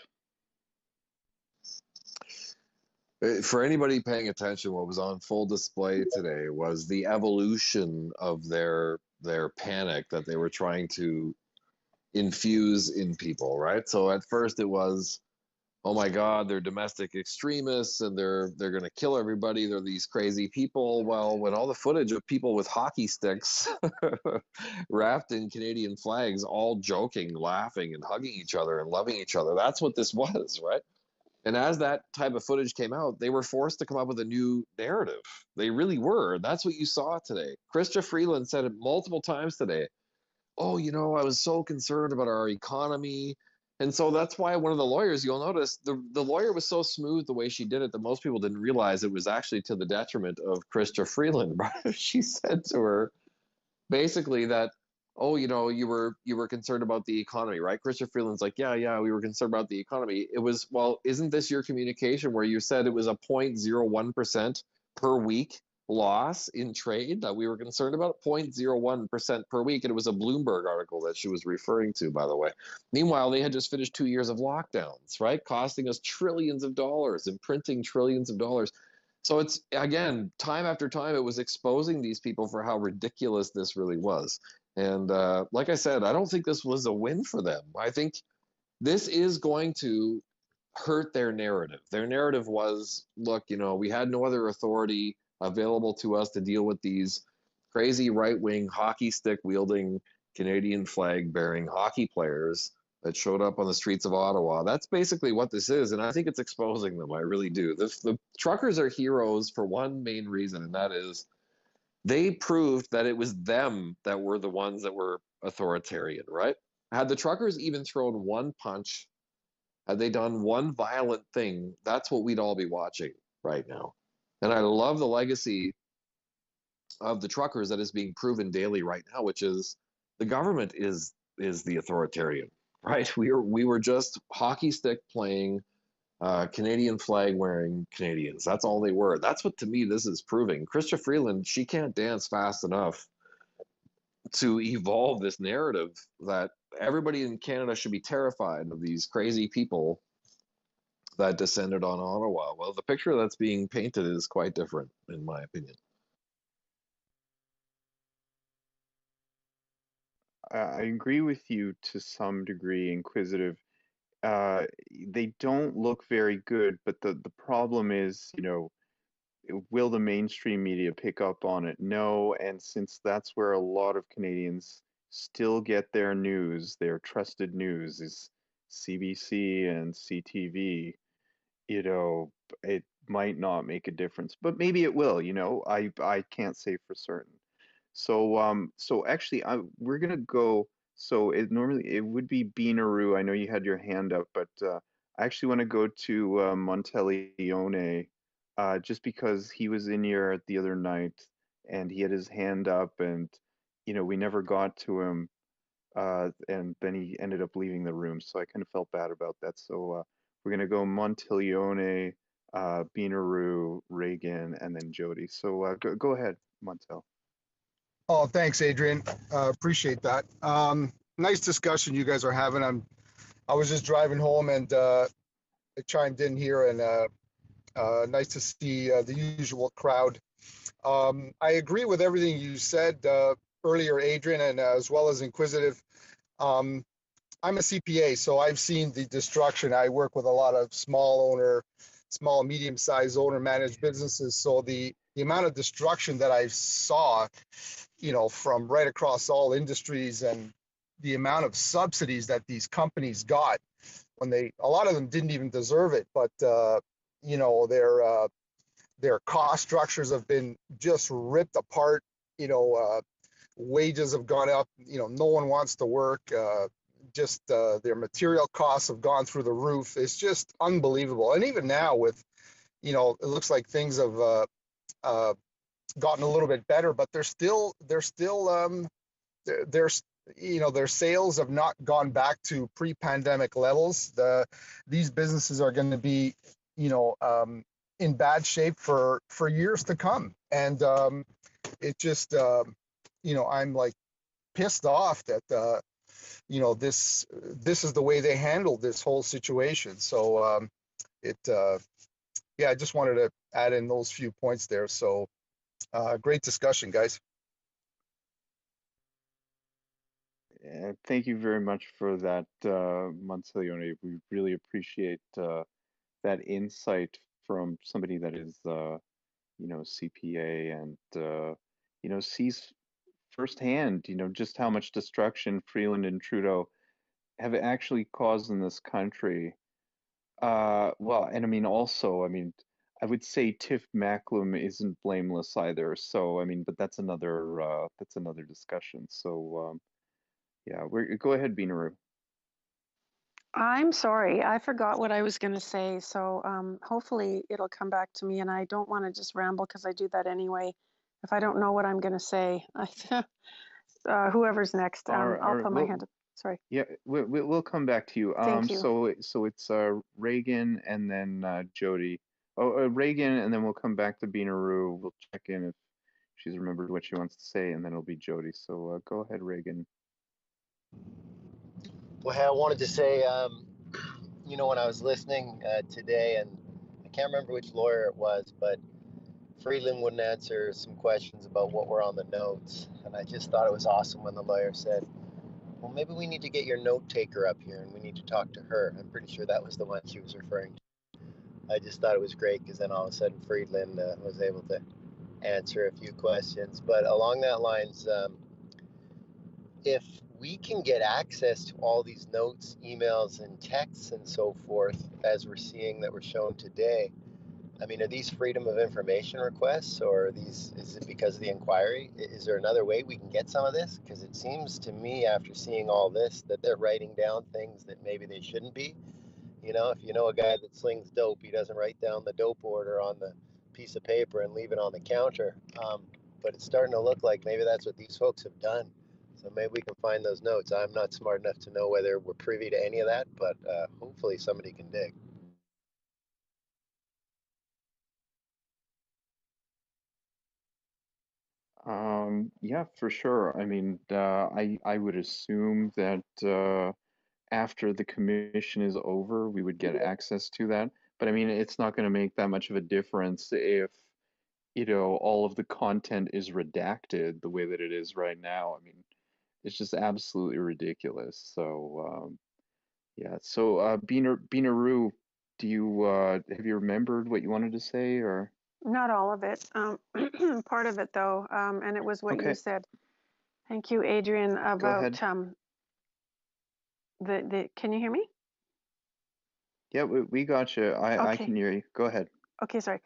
For anybody paying attention, what was on full display today was the evolution of their panic that they were trying to infuse in people, right? So at first it was, oh my God, they're domestic extremists and they're gonna kill everybody. They're these crazy people. Well, when all the footage of people with hockey sticks wrapped in Canadian flags, all joking, laughing, and hugging each other and loving each other, that's what this was, right? And as that type of footage came out, they were forced to come up with a new narrative. They really were. That's what you saw today. Chrystia Freeland said it multiple times today. Oh, you know, I was so concerned about our economy. And so that's why one of the lawyers, you'll notice, the lawyer was so smooth the way she did it that most people didn't realize it was actually to the detriment of Chrystia Freeland. She said to her basically that, oh, you know, you were concerned about the economy, right? Chrystia Freeland's like, yeah, we were concerned about the economy. It was, well, isn't this your communication where you said it was a 0.01% per week loss in trade that we were concerned about? 0.01% per week. And it was a Bloomberg article that she was referring to, by the way. Meanwhile, they had just finished 2 years of lockdowns, right? Costing us trillions of dollars and printing trillions of dollars. So it's, again, time after time, it was exposing these people for how ridiculous this really was. And like I said, I don't think this was a win for them. I think this is going to hurt their narrative. Their narrative was, look, you know, we had no other authority available to us to deal with these crazy right-wing hockey stick wielding Canadian flag bearing hockey players that showed up on the streets of Ottawa. That's basically what this is, and I think it's exposing them. I really do. The truckers are heroes for one main reason, and that is they proved that it was them that were the ones that were authoritarian, right? Had the truckers even thrown one punch, had they done one violent thing, that's what we'd all be watching right now. And I love the legacy of the truckers that is being proven daily right now, which is the government is the authoritarian, right? We were just hockey stick playing, Canadian flag wearing Canadians. That's all they were. That's what, to me, this is proving. Chrystia Freeland, she can't dance fast enough to evolve this narrative that everybody in Canada should be terrified of these crazy people that descended on Ottawa. Well, the picture that's being painted is quite different, in my opinion. I agree with you to some degree, Inquisitive. They don't look very good, but the problem is, you know, will the mainstream media pick up on it? No, and since that's where a lot of Canadians still get their news, their trusted news is CBC and CTV, you know, it might not make a difference, but maybe it will, you know. I can't say for certain. So actually we're gonna go So normally it would be Beanaroo. I know you had your hand up, but I actually want to go to Monteleone, just because he was in here the other night and he had his hand up, and we never got to him, and then he ended up leaving the room. So I kind of felt bad about that. So we're gonna go Monteleone, Beanaroo, Reagan, and then Jody. So go ahead, Montel. Oh, thanks, Adrian. Appreciate that. Nice discussion you guys are having. I was just driving home and I chimed in here, and nice to see the usual crowd. I agree with everything you said earlier, Adrian, and as well as Inquisitive. I'm a CPA, so I've seen the destruction. I work with a lot of small, medium-sized owner-managed businesses. So the amount of destruction that I saw, from right across all industries, and the amount of subsidies that these companies got when a lot of them didn't even deserve it, but their cost structures have been just ripped apart. Wages have gone up. No one wants to work. Just their material costs have gone through the roof. It's just unbelievable. And even now, with it looks like things have gotten a little bit better, but their sales have not gone back to pre-pandemic levels. These businesses are going to be in bad shape for years to come, and it just I'm like pissed off that this is the way they handled this whole situation. So I just wanted to add in those few points there. So great discussion, guys. Yeah, thank you very much for that, Monteleone. We really appreciate that insight from somebody that is, CPA and, sees firsthand, just how much destruction Freeland and Trudeau have actually caused in this country. Well, and I mean, also, I would say Tiff Macklem isn't blameless either. So, but that's another discussion. So, yeah, go ahead, Beanaroo. I'm sorry, I forgot what I was going to say. So hopefully it'll come back to me, and I don't want to just ramble because I do that anyway. If I don't know what I'm going to say, whoever's next, I'll put my hand up. Sorry. Yeah, we'll come back to you. Thank you. So it's Reagan and then Jody. Oh, Reagan, and then we'll come back to Beanaroo. We'll check in if she's remembered what she wants to say, and then it'll be Jody. So go ahead, Reagan. Well, hey, I wanted to say, when I was listening today, and I can't remember which lawyer it was, but Freeland wouldn't answer some questions about what were on the notes. And I just thought it was awesome when the lawyer said, well, maybe we need to get your note taker up here and we need to talk to her. I'm pretty sure that was the one she was referring to. I just thought it was great because then all of a sudden Freeland was able to answer a few questions. But along that lines, if we can get access to all these notes, emails, and texts and so forth, as we're seeing that were shown today, are these freedom of information requests, or is it because of the inquiry? Is there another way we can get some of this? Because it seems to me, after seeing all this, that they're writing down things that maybe they shouldn't be. If you know a guy that slings dope, he doesn't write down the dope order on the piece of paper and leave it on the counter. But it's starting to look like maybe that's what these folks have done. So maybe we can find those notes. I'm not smart enough to know whether we're privy to any of that, but hopefully somebody can dig. Yeah, for sure. I would assume that after the commission is over, we would get access to that. But it's not going to make that much of a difference if, all of the content is redacted the way that it is right now. It's just absolutely ridiculous. So, yeah. So, Beanaroo, do you have you remembered what you wanted to say, or? Not all of it. Part of it, though, and it was what Okay. you said. Thank you, Adrian, Go about ahead. Can you hear me? Yeah, we got you. I Okay. can hear you. Go ahead. Okay, sorry.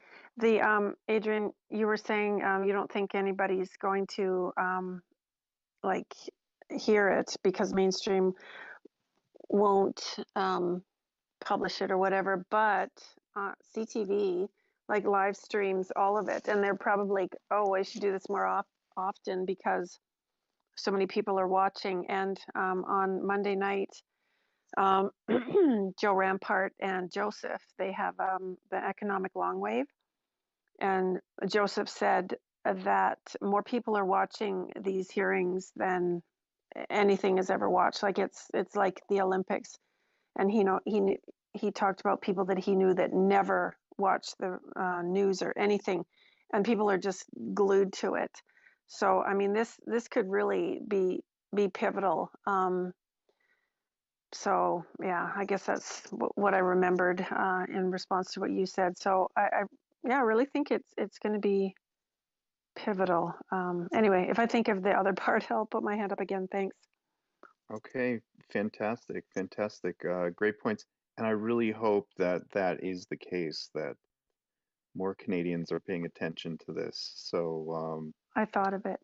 Adrian, you were saying you don't think anybody's going to like hear it because mainstream won't publish it or whatever, but CTV like live streams all of it, and they're probably like, oh, I should do this more often because so many people are watching. And on Monday night, Joe Rampart and Joseph, they have the economic long wave, and Joseph said that more people are watching these hearings than anything has ever watched. Like it's like the Olympics, and he talked about people that he knew that never watched the news or anything, and people are just glued to it. So I mean, this could really be pivotal. So yeah, I guess that's what I remembered in response to what you said. So I really think it's going to be pivotal. Anyway, if I think of the other part, I'll put my hand up again. Thanks. Okay, fantastic, fantastic. Great points. And I really hope that that is the case, that more Canadians are paying attention to this. So, I thought of it.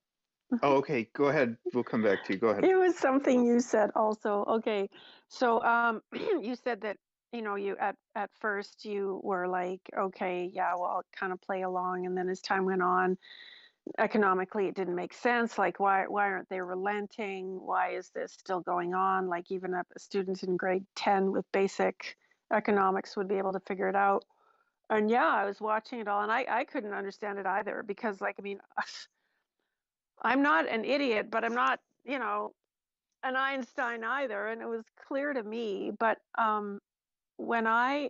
oh, okay, go ahead. We'll come back to you. Go ahead. It was something you said also. Okay. So you said that, you at first you were like, okay, yeah, well, I'll kind of play along. And then as time went on, economically it didn't make sense. Like why aren't they relenting? Why is this still going on? Like even a student in grade 10 with basic economics would be able to figure it out. And yeah, I was watching it all and I couldn't understand it either because like, I mean, I'm not an idiot, but I'm not, an Einstein either. And it was clear to me, but when I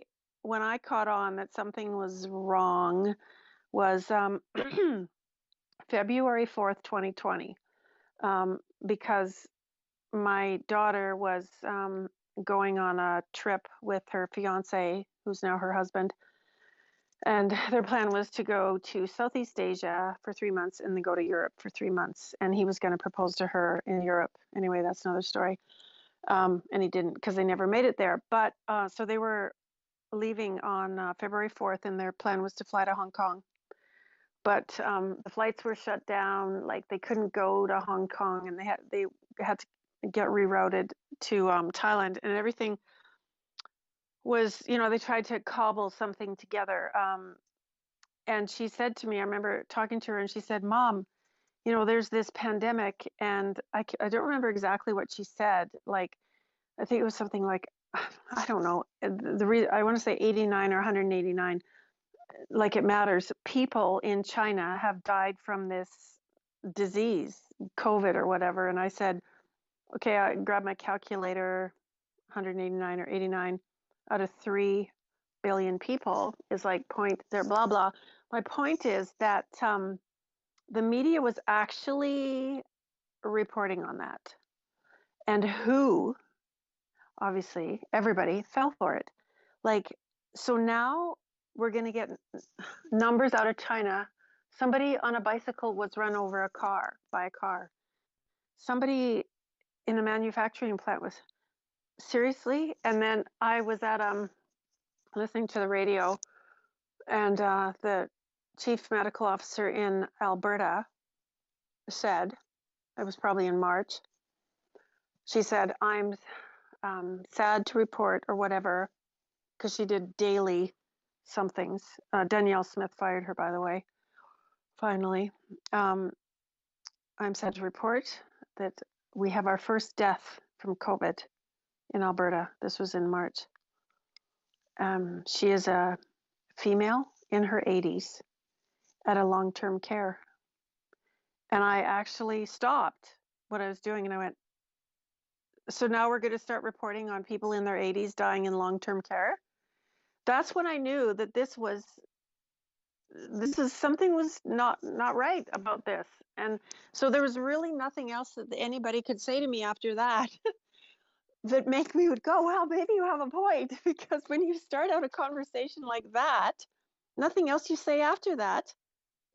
caught on that something was wrong was February 4th, 2020, because my daughter was going on a trip with her fiance, who's now her husband. And their plan was to go to Southeast Asia for 3 months and then go to Europe for 3 months. And he was going to propose to her in Europe. Anyway, that's another story. And he didn't because they never made it there. But so they were leaving on February 4th, and their plan was to fly to Hong Kong. But the flights were shut down. Like they couldn't go to Hong Kong, and they had to get rerouted to Thailand, and everything was, they tried to cobble something together. And she said to me, I remember talking to her, and she said, "Mom, there's this pandemic," and I don't remember exactly what she said. Like, I think it was something like, I don't know, I want to say 89 or 189. Like it matters. People in China have died from this disease, COVID or whatever. And I said, okay, I grabbed my calculator, 189 or 89 out of 3 billion people is like point there, blah, blah. My point is that the media was actually reporting on that. And who, obviously, everybody fell for it. Like, so now we're going to get numbers out of China. Somebody on a bicycle was run over by a car. Somebody in a manufacturing plant was, seriously? And then I was at listening to the radio, and the chief medical officer in Alberta said, it was probably in March, she said, I'm sad to report or whatever, because she did daily somethings. Danielle Smith fired her, by the way, finally. I'm sad to report that we have our first death from COVID in Alberta. This was in March. She is a female in her 80s at a long-term care. And I actually stopped what I was doing and I went, so now we're going to start reporting on people in their 80s dying in long-term care? That's when I knew that this is something was not right about this. And so there was really nothing else that anybody could say to me after that that make me would go, well, maybe you have a point, because when you start out a conversation like that, nothing else you say after that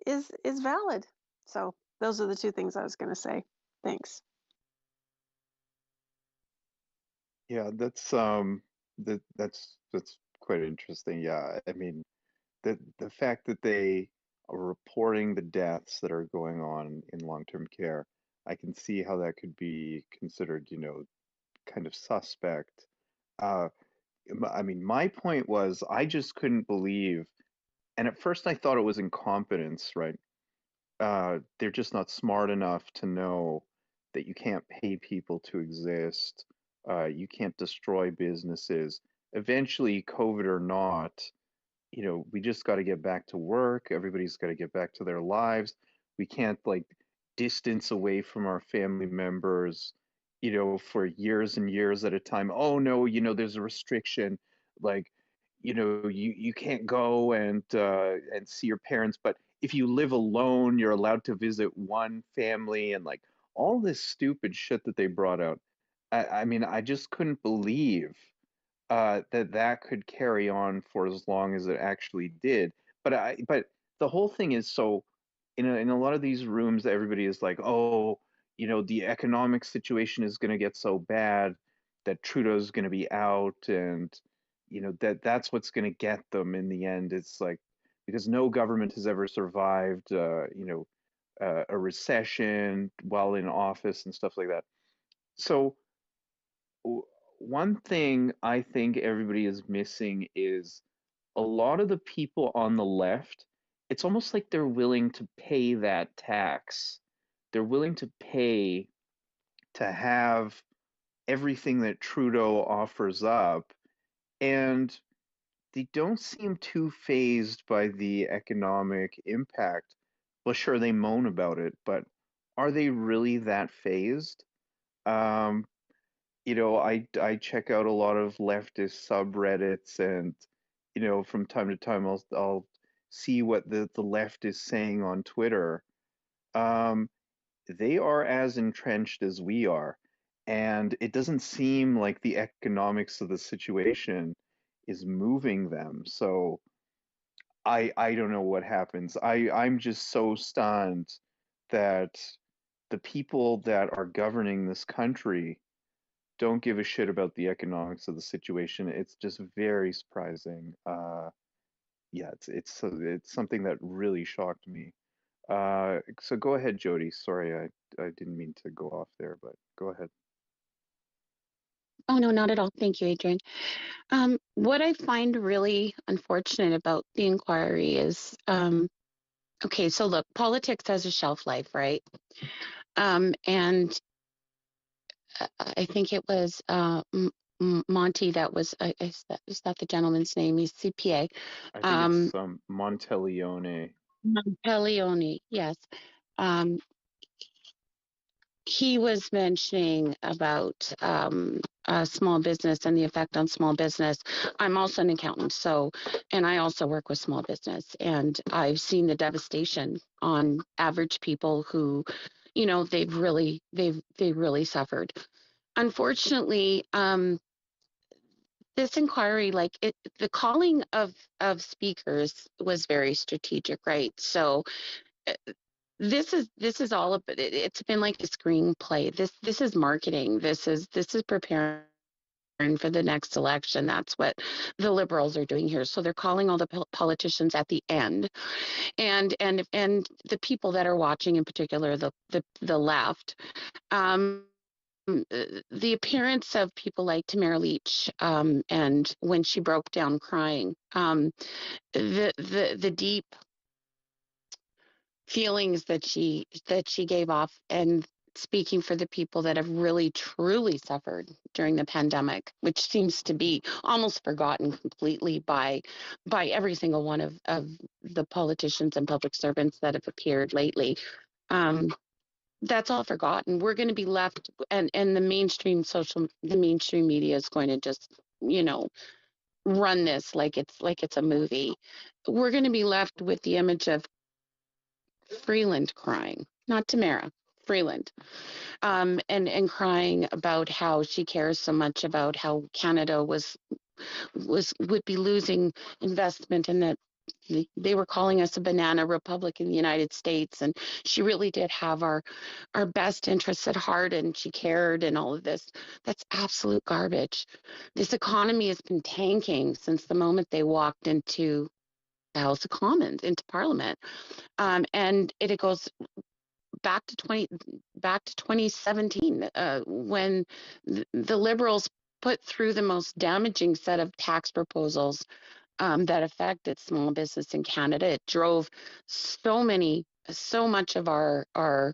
is valid. So those are the two things I was going to say. Thanks. Yeah, that's quite interesting. Yeah, I mean, the fact that they are reporting the deaths that are going on in long-term care, I can see how that could be considered, kind of suspect. Uh, I mean, my point was I just couldn't believe, and at first I thought it was incompetence, right? They're just not smart enough to know that you can't pay people to exist. You can't destroy businesses. Eventually, COVID or not, we just got to get back to work. Everybody's got to get back to their lives. We can't like distance away from our family members, for years and years at a time. Oh no, there's a restriction, like, you can't go and see your parents, but if you live alone, you're allowed to visit one family and like all this stupid shit that they brought out. I mean, I just couldn't believe that could carry on for as long as it actually did. But the whole thing is, so in a lot of these rooms, everybody is like, oh, the economic situation is going to get so bad that Trudeau's going to be out, and that's what's going to get them in the end. It's like, because no government has ever survived, a recession while in office and stuff like that. So one thing I think everybody is missing is a lot of the people on the left, it's almost like they're willing to pay that tax. They're willing to pay to have everything that Trudeau offers up, and they don't seem too fazed by the economic impact. Well, sure, they moan about it, but are they really that fazed? Um, I check out a lot of leftist subreddits, and from time to time I'll see what the left is saying on Twitter. They are as entrenched as we are, and it doesn't seem like the economics of the situation is moving them. So I don't know what happens. I'm just so stunned that the people that are governing this country don't give a shit about the economics of the situation. It's just very surprising. Yeah, it's something that really shocked me. So go ahead, Jody. Sorry, I didn't mean to go off there, but go ahead. Oh, no, not at all. Thank you, Adrian. What I find really unfortunate about the inquiry is, okay, so look, politics has a shelf life, right? And I think it was Monty that was, is that the gentleman's name? He's CPA. I think it's Monteleone. Monteleone, yes. He was mentioning about small business and the effect on small business. I'm also an accountant, and I also work with small business, and I've seen the devastation on average people who, they've really suffered. Unfortunately, this inquiry, the calling of speakers was very strategic, right? So this is all of it. It's been like a screenplay. This is marketing. This is preparing for the next election. That's what the Liberals are doing here. So they're calling all the politicians at the end, and the people that are watching, in particular the left. The appearance of people like Tamara Leach, and when she broke down crying, the deep feelings that she gave off, and speaking for the people that have really truly suffered during the pandemic, which seems to be almost forgotten completely by every single one of the politicians and public servants that have appeared lately. That's all forgotten. We're going to be left, and the mainstream media is going to just, run this like it's a movie. We're going to be left with the image of Freeland crying, not Tamara, Freeland, and crying about how she cares so much about how Canada would be losing investment, and that they were calling us a banana republic in the United States, and she really did have our best interests at heart, and she cared, and all of this. That's absolute garbage. This economy has been tanking since the moment they walked into the House of Commons, into Parliament, and it goes back to 2017, when the Liberals put through the most damaging set of tax proposals that affected small business in Canada. It drove so much of our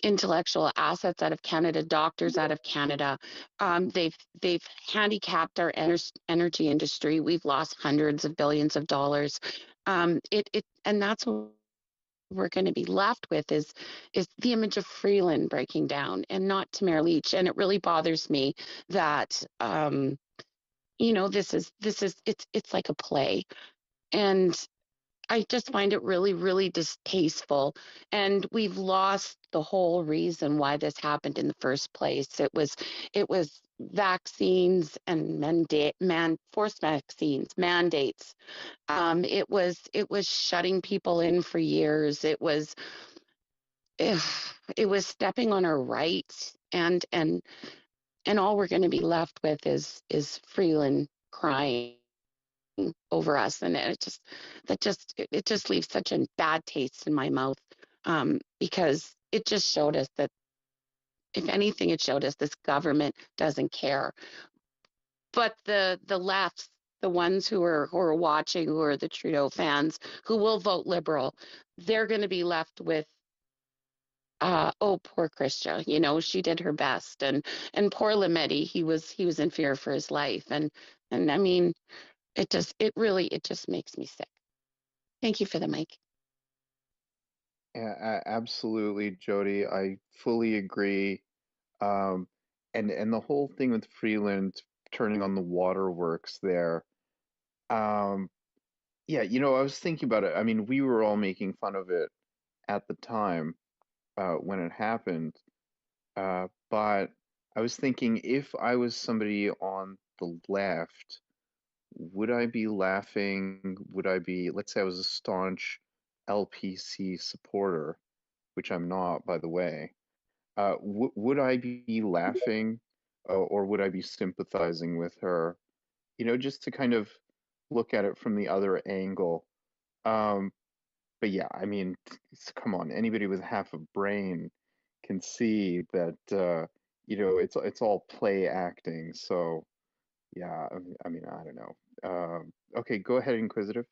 intellectual assets out of Canada, doctors out of Canada. They've handicapped our energy industry. We've lost hundreds of billions of dollars. And that's what we're going to be left with is the image of Freeland breaking down and not Tamara Lich. And it really bothers me that this is it's like a play. And I just find it really, really distasteful. And we've lost the whole reason why this happened in the first place. It was vaccines and forced vaccines, mandates. It was shutting people in for years. It was stepping on our rights, and all we're going to be left with is Freeland crying over us, and it just leaves such a bad taste in my mouth, because it just showed us that, if anything, it showed us this government doesn't care. But the lefts, the ones who are watching, who are the Trudeau fans, who will vote Liberal, they're going to be left with, oh, poor Christia, she did her best, and poor Lametti, he was in fear for his life, and I mean, it just makes me sick. Thank you for the mic. Yeah, absolutely, Jody. I fully agree. And the whole thing with Freeland turning on the waterworks there. Yeah, I was thinking about it. I mean, we were all making fun of it at the time when it happened. But I was thinking, if I was somebody on the left, would I be laughing? Let's say I was a staunch LPC supporter, which I'm not, by the way. Would I be laughing, or would I be sympathizing with her? Just to kind of look at it from the other angle. But yeah, I mean, come on, anybody with half a brain can see that, it's all play acting. So yeah, I mean, I don't know. Okay, go ahead, Inquisitive.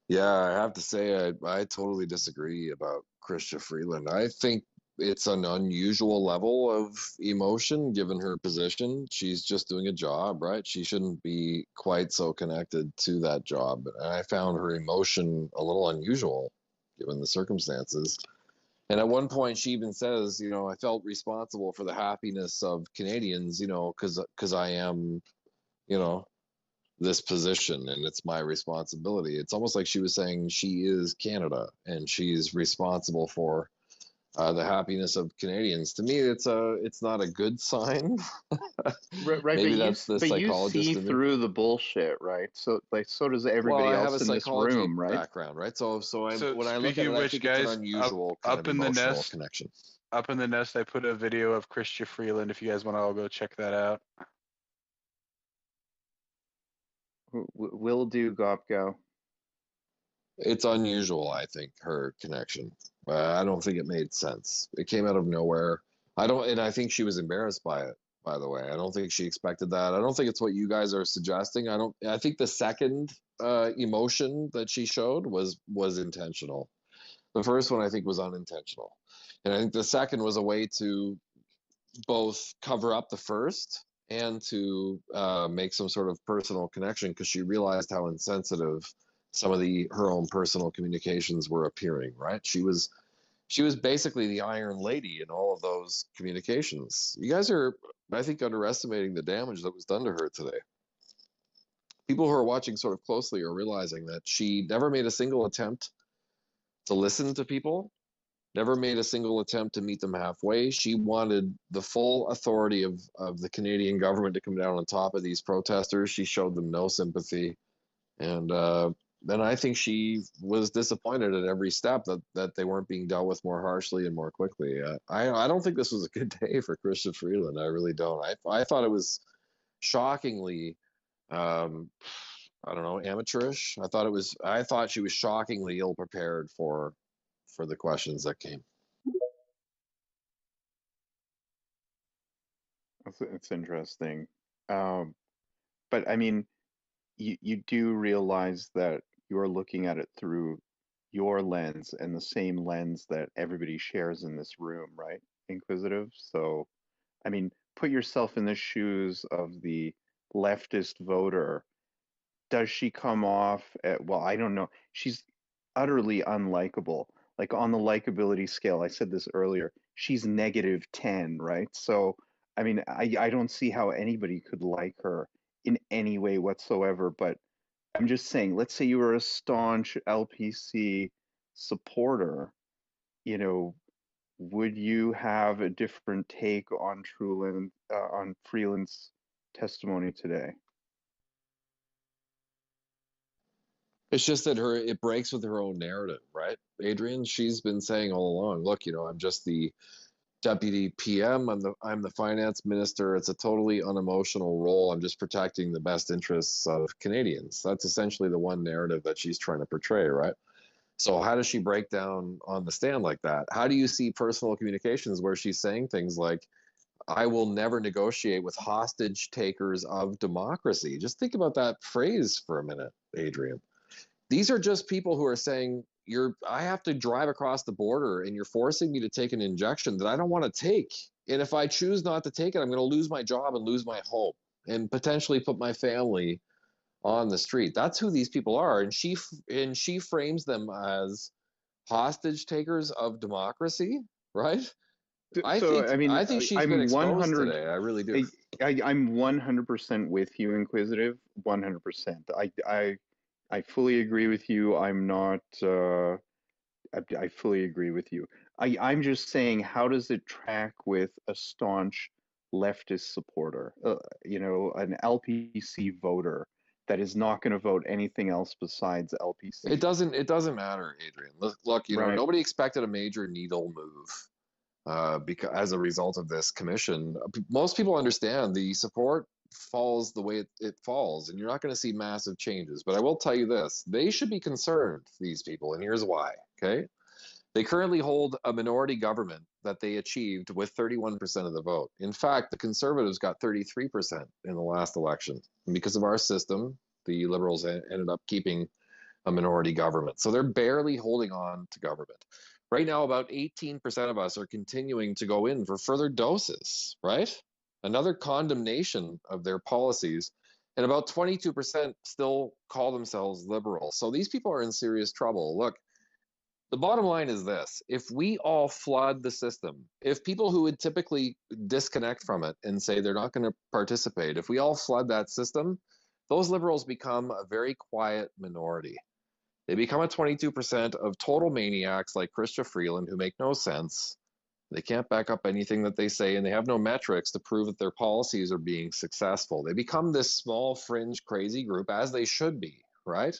Yeah, I have to say, I totally disagree about Chrystia Freeland. I think it's an unusual level of emotion given her position. She's just doing a job, right? She shouldn't be quite so connected to that job. And I found her emotion a little unusual given the circumstances. And at one point, she even says, I felt responsible for the happiness of Canadians, because I am, this position and it's my responsibility. It's almost like she was saying she is Canada and she's responsible for the happiness of Canadians. To me, it's not a good sign. Right, Maybe that's the psychologist. You see through the bullshit, right? So so does everybody else in this room, right? Background, right? So when I look at speaking it, of I which, think guys, it's an unusual kind of emotional connection. Up in the Nest, I put a video of Chrystia Freeland. If you guys want to all go check that out. Will do, Gopko. It's unusual, I think, her connection. I don't think it made sense. It came out of nowhere. I think she was embarrassed by it, by the way. I don't think she expected that. I don't think it's what you guys are suggesting. I think the second emotion that she showed was intentional. The first one, I think, was unintentional. And I think the second was a way to both cover up the first and to make some sort of personal connection, because she realized how insensitive some of her own personal communications were appearing, right? She was basically the Iron Lady in all of those communications. You guys are, I think, underestimating the damage that was done to her today. People who are watching sort of closely are realizing that she never made a single attempt to listen to people, never made a single attempt to meet them halfway. She wanted the full authority of the Canadian government to come down on top of these protesters. She showed them no sympathy. And then I think she was disappointed at every step that they weren't being dealt with more harshly and more quickly. I don't think this was a good day for Chrystia Freeland. I really don't. I thought it was shockingly I don't know, amateurish. I thought she was shockingly ill prepared for the questions that came. It's interesting. But I mean, you do realize that you're looking at it through your lens and the same lens that everybody shares in this room, right? Inquisitive. So, I mean, put yourself in the shoes of the leftist voter. Does she come off well, I don't know. She's utterly unlikable. Like on the likability scale, I said this earlier, she's -10, right? So, I mean, I don't see how anybody could like her in any way whatsoever. But I'm just saying, let's say you were a staunch LPC supporter, you know, would you have a different take on on Freeland's testimony today? It's just that it breaks with her own narrative, right? Adrian, she's been saying all along, look, you know, I'm just the deputy PM, I'm the finance minister. It's a totally unemotional role. I'm just protecting the best interests of Canadians. That's essentially the one narrative that she's trying to portray, right? So how does she break down on the stand like that? How do you see personal communications where she's saying things like, I will never negotiate with hostage takers of democracy? Just think about that phrase for a minute, Adrian. These are just people who are saying, I have to drive across the border and you're forcing me to take an injection that I don't want to take. And if I choose not to take it, I'm going to lose my job and lose my home and potentially put my family on the street. That's who these people are. And she frames them as hostage takers of democracy, right? I think she's been exposed today. I really do. I'm 100% with you, Inquisitive. 100%. I fully agree with you. I'm not. I fully agree with you. I'm just saying, how does it track with a staunch leftist supporter? You know, an LPC voter that is not going to vote anything else besides LPC. It doesn't matter, Adrian. Look, you know, Right. nobody expected a major needle move because as a result of this commission. Most people understand the support falls the way it falls, and you're not going to see massive changes. But I will tell you this: they should be concerned, these people, and here's why. Okay, they currently hold a minority government that they achieved with 31% of the vote. In fact, the Conservatives got 33% in the last election, and because of our system, the Liberals ended up keeping a minority government. So they're barely holding on to government. Right now, about 18% of us are continuing to go in for further doses, right? Another condemnation of their policies, and about 22% still call themselves liberal. So these people are in serious trouble. Look, the bottom line is this: if we all flood the system, if people who would typically disconnect from it and say they're not going to participate, if we all flood that system, those liberals become a very quiet minority. They become a 22% of total maniacs like Chrystia Freeland who make no sense. They can't back up anything that they say, and they have no metrics to prove that their policies are being successful. They become this small, fringe, crazy group, as they should be, right?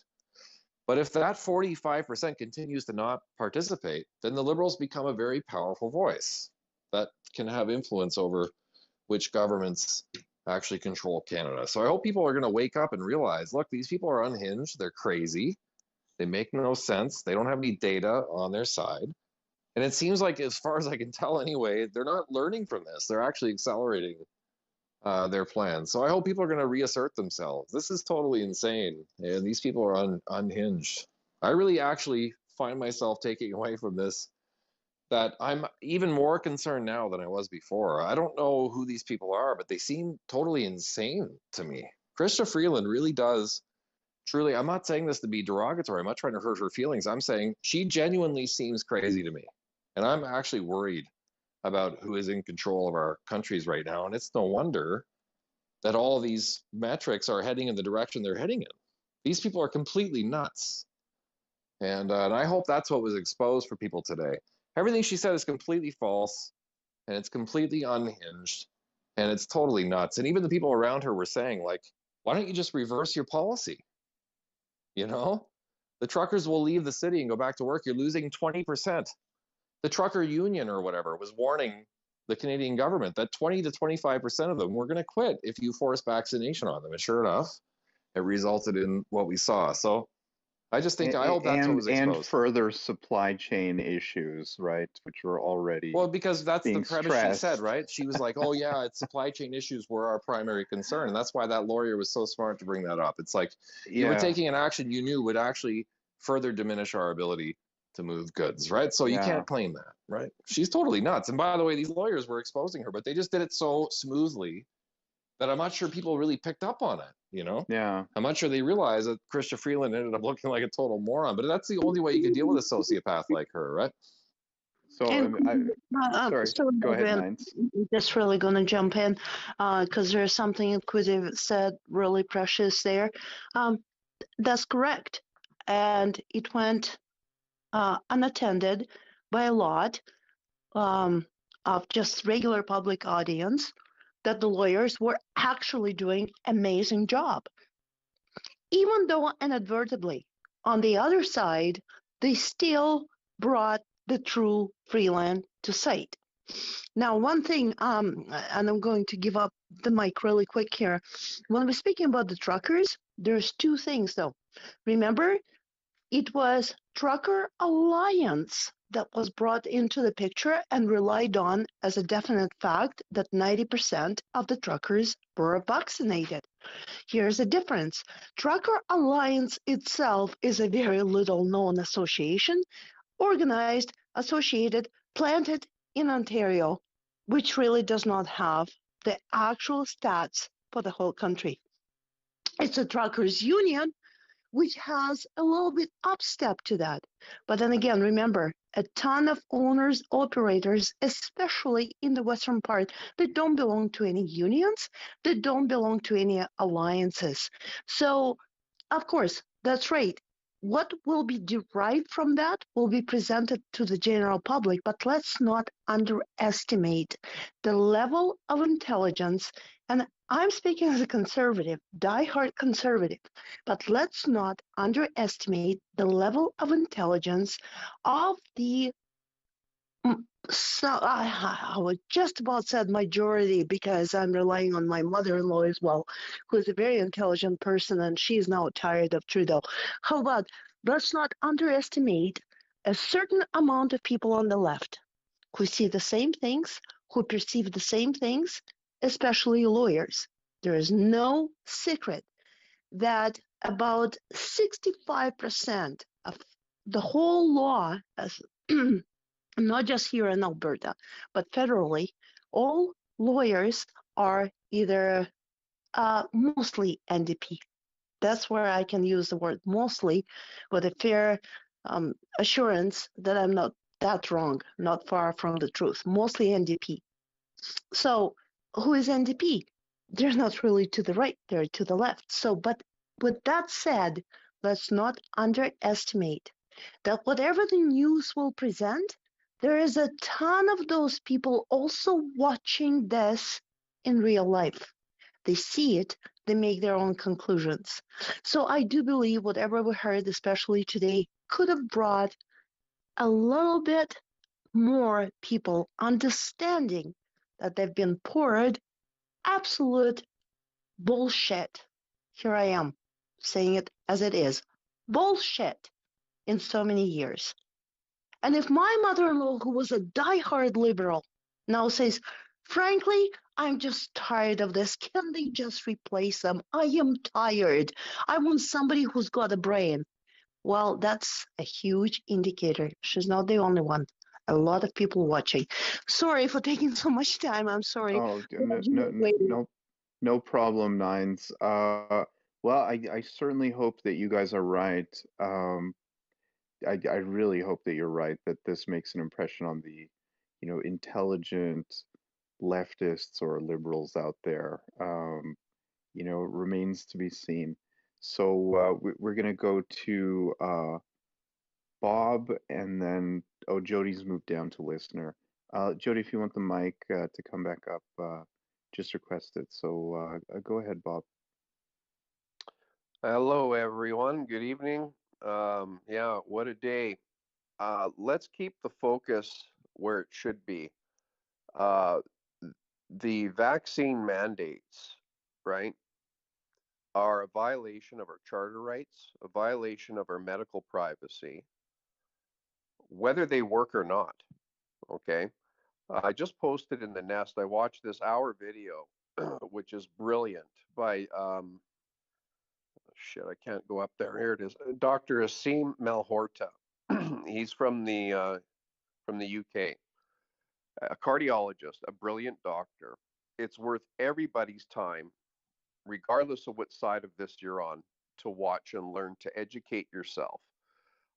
But if that 45% continues to not participate, then the Liberals become a very powerful voice that can have influence over which governments actually control Canada. So I hope people are going to wake up and realize, look, these people are unhinged. They're crazy. They make no sense. They don't have any data on their side. And it seems like, as far as I can tell anyway, they're not learning from this. They're actually accelerating their plans. So I hope people are going to reassert themselves. This is totally insane. And these people are unhinged. I really actually find myself taking away from this that I'm even more concerned now than I was before. I don't know who these people are, but they seem totally insane to me. Chrystia Freeland really does. Truly, I'm not saying this to be derogatory. I'm not trying to hurt her feelings. I'm saying she genuinely seems crazy to me. And I'm actually worried about who is in control of our countries right now. And it's no wonder that all of these metrics are heading in the direction they're heading in. These people are completely nuts. And I hope that's what was exposed for people today. Everything she said is completely false, and it's completely unhinged, and it's totally nuts. And even the people around her were saying, like, why don't you just reverse your policy? You know, the truckers will leave the city and go back to work. You're losing 20%. The trucker union or whatever was warning the Canadian government that 20 to 25% of them were going to quit if you force vaccination on them. And sure enough, it resulted in what we saw. So I just think, I hope that was And exposed. further supply chain issues, right, which were already Well, because that's the being premise she said, stressed. right? She was like, oh yeah, it's supply chain issues were our primary concern. And that's why that lawyer was so smart to bring that up. It's like, you were Yeah, taking an action you knew would actually further diminish our ability to move goods, right? So you yeah, can't claim that, right? She's totally nuts. And by the way, these lawyers were exposing her, but they just did it so smoothly that I'm not sure people really picked up on it, you know? yeah. I'm not sure they realized that Chrystia Freeland ended up looking like a total moron, but that's the only way you could deal with a sociopath like her, right? So, And sorry, so go ahead, Adrian, Nines. just really gonna jump in because there's something Inquisitive said really precious there. Um, that's correct, and it went unattended by a lot of just regular public audience. That the lawyers were actually doing amazing job, even though inadvertently. On the other side, they still brought the true Freeland to sight. Now, one thing, and I'm going to give up the mic really quick here. When we're speaking about the truckers, there's two things though. Remember, it was Trucker Alliance that was brought into the picture and relied on as a definite fact that 90% of the truckers were vaccinated. Here's the difference. Trucker Alliance itself is a very little known association, organized, associated, planted in Ontario, which really does not have the actual stats for the whole country. It's a truckers union, which has a little bit upstep to that. But then again, remember, a ton of owners, operators, especially in the western part, they don't belong to any unions, they don't belong to any alliances. So, of course, that's right. What will be derived from that will be presented to the general public, but let's not underestimate the level of intelligence. And I'm speaking as a conservative, diehard conservative, but let's not underestimate the level of intelligence of the so I would just about said majority because I'm relying on my mother-in-law as well, who is a very intelligent person and she's now tired of Trudeau. How about let's not underestimate a certain amount of people on the left who see the same things, who perceive the same things, especially lawyers. There is no secret that about 65% of the whole law as not just here in Alberta, but federally, all lawyers are either mostly NDP. That's where I can use the word mostly with a fair assurance that I'm not that wrong, not far from the truth. Mostly NDP. So who is NDP? They're not really to the right, they're to the left. So, but with that said, let's not underestimate that whatever the news will present, there is a ton of those people also watching this in real life. They see it, they make their own conclusions. So I do believe whatever we heard, especially today, could have brought a little bit more people understanding that they've been poured absolute bullshit. Here I am saying it as it is. Bullshit in so many years. And if my mother-in-law, who was a diehard liberal, now says, frankly, I'm just tired of this. Can they just replace them? I am tired. I want somebody who's got a brain. Well, that's a huge indicator. She's not the only one. A lot of people watching. Sorry for taking so much time. I'm sorry. Oh, no problem, Nines. Well, I certainly hope that you guys are right. I really hope that you're right, that this makes an impression on the, intelligent leftists or liberals out there. Remains to be seen. So we're going to go to Bob, and then, Jody's moved down to listener. Jody, if you want the mic to come back up, just request it. So go ahead, Bob. Hello, everyone. Good evening. Yeah, what a day. Let's keep the focus where it should be. The vaccine mandates, right? are a violation of our charter rights, a violation of our medical privacy, whether they work or not. Okay. I just posted in the Nest. I watched this hour video, which is brilliant by shit. I can't go up there. Here it is. Dr. Asim Malhotra. He's from the UK, a cardiologist, a brilliant doctor. It's worth everybody's time, regardless of what side of this you're on, to watch and learn to educate yourself.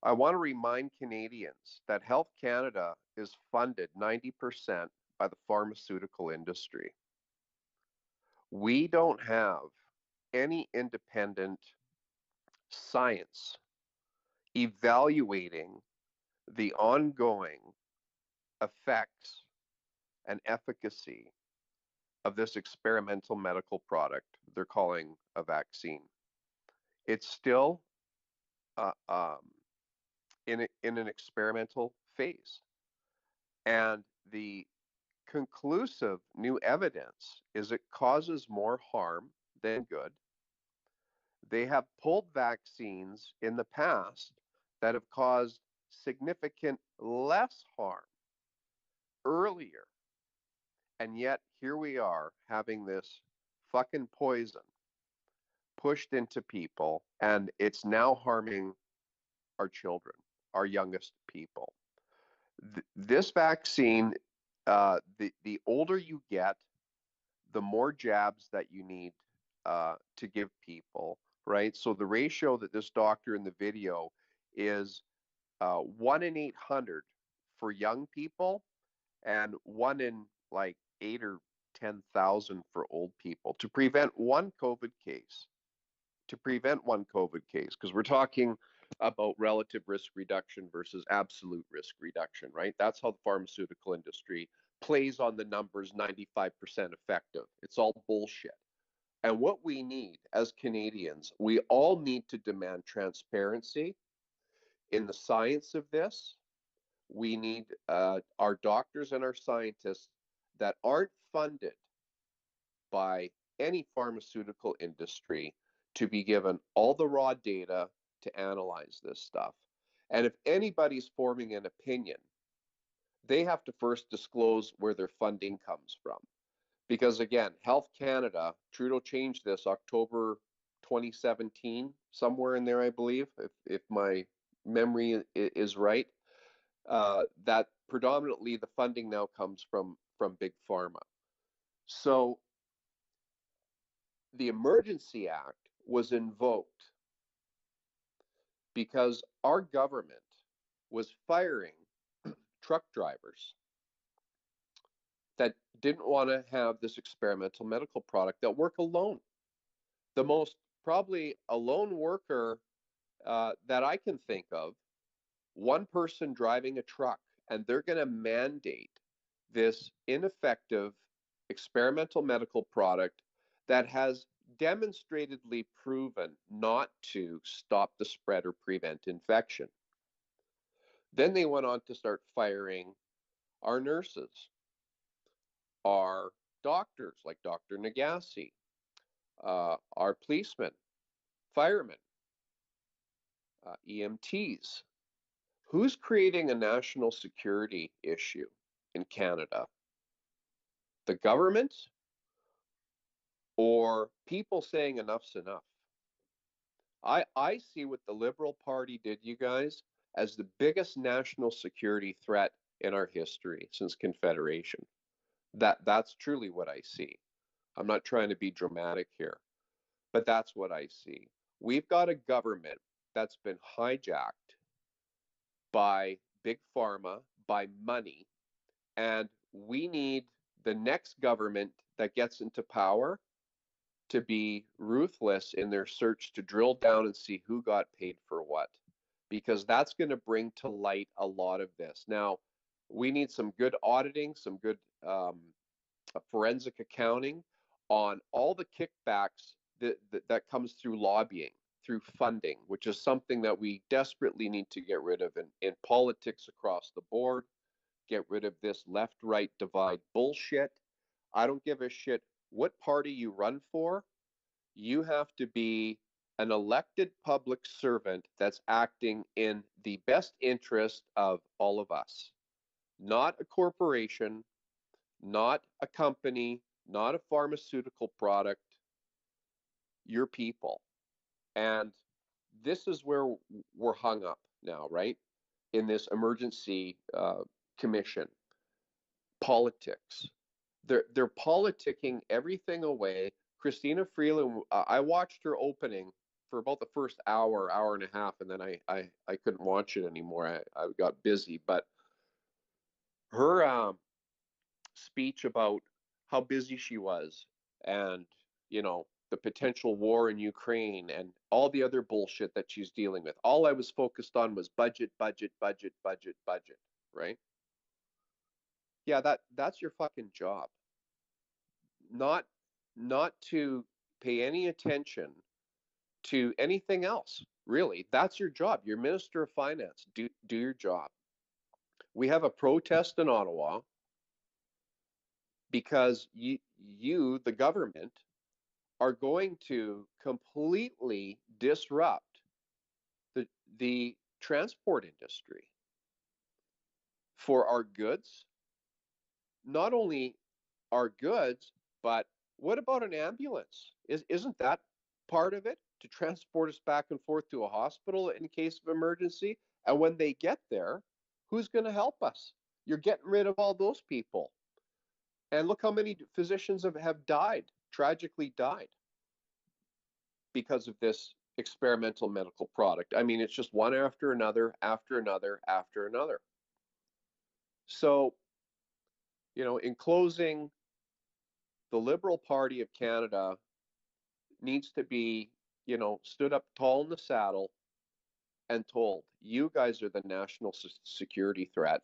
I want to remind Canadians that Health Canada is funded 90% by the pharmaceutical industry. We don't have any independent science evaluating the ongoing effects and efficacy of this experimental medical product they're calling a vaccine. It's still in an experimental phase. And the conclusive new evidence is it causes more harm than good. They have pulled vaccines in the past that have caused significant less harm earlier. And yet here we are having this fucking poison pushed into people, and it's now harming our children, our youngest people. This vaccine, the older you get, the more jabs that you need to give people, right? So the ratio that this doctor in the video is 1 in 800 for young people and 1 in like 8 or 10,000 for old people to prevent one COVID case. Because we're talking about relative risk reduction versus absolute risk reduction, right? That's how the pharmaceutical industry plays on the numbers, 95% effective. It's all bullshit. And what we need as Canadians, we all need to demand transparency in the science of this. We need our doctors and our scientists that aren't funded by any pharmaceutical industry to be given all the raw data to analyze this stuff. And if anybody's forming an opinion, they have to first disclose where their funding comes from. Because again, Health Canada, Trudeau changed this October 2017, somewhere in there, I believe, if my memory is right, that predominantly the funding now comes from Big Pharma. So the Emergency Act was invoked because our government was firing truck drivers that didn't want to have this experimental medical product that work alone. The most probably a lone worker that I can think of, one person driving a truck, and they're going to mandate this ineffective experimental medical product that has demonstratedly proven not to stop the spread or prevent infection. Then they went on to start firing our nurses, our doctors like Dr. Nagasi, our policemen, firemen, EMTs. Who's creating a national security issue in Canada? The government or people saying enough's enough? I see what the Liberal Party did, you guys, as the biggest national security threat in our history since Confederation. That's truly what I see. I'm not trying to be dramatic here, but that's what I see. We've got a government that's been hijacked by Big Pharma, by money, and we need the next government that gets into power to be ruthless in their search to drill down and see who got paid for what, because that's going to bring to light a lot of this. Now, we need some good auditing, some good forensic accounting on all the kickbacks that comes through lobbying, through funding, which is something that we desperately need to get rid of in politics across the board. Get rid of this left-right divide bullshit. I don't give a shit what party you run for. You have to be an elected public servant that's acting in the best interest of all of us, not a corporation, not a company, not a pharmaceutical product, your people. And this is where we're hung up now, right? In this emergency commission, politics. They're politicking everything away. Chrystia Freeland, I watched her opening for about the first hour, hour and a half, and then I couldn't watch it anymore. I got busy. But her speech about how busy she was, and the potential war in Ukraine and all the other bullshit that she's dealing with. All I was focused on was budget, budget, budget, budget, budget, right? Yeah, that's your fucking job. Not to pay any attention to anything else, really. That's your job. You're Minister of Finance. Do your job. We have a protest in Ottawa because you, the government, are going to completely disrupt the transport industry for our goods. Not only our goods, but what about an ambulance? Isn't that part of it, to transport us back and forth to a hospital in case of emergency? And when they get there, who's going to help us? You're getting rid of all those people. And look how many physicians have died, tragically died, because of this experimental medical product. I mean, it's just one after another, after another, after another. So, in closing, the Liberal Party of Canada needs to be, stood up tall in the saddle and told, you guys are the national security threat,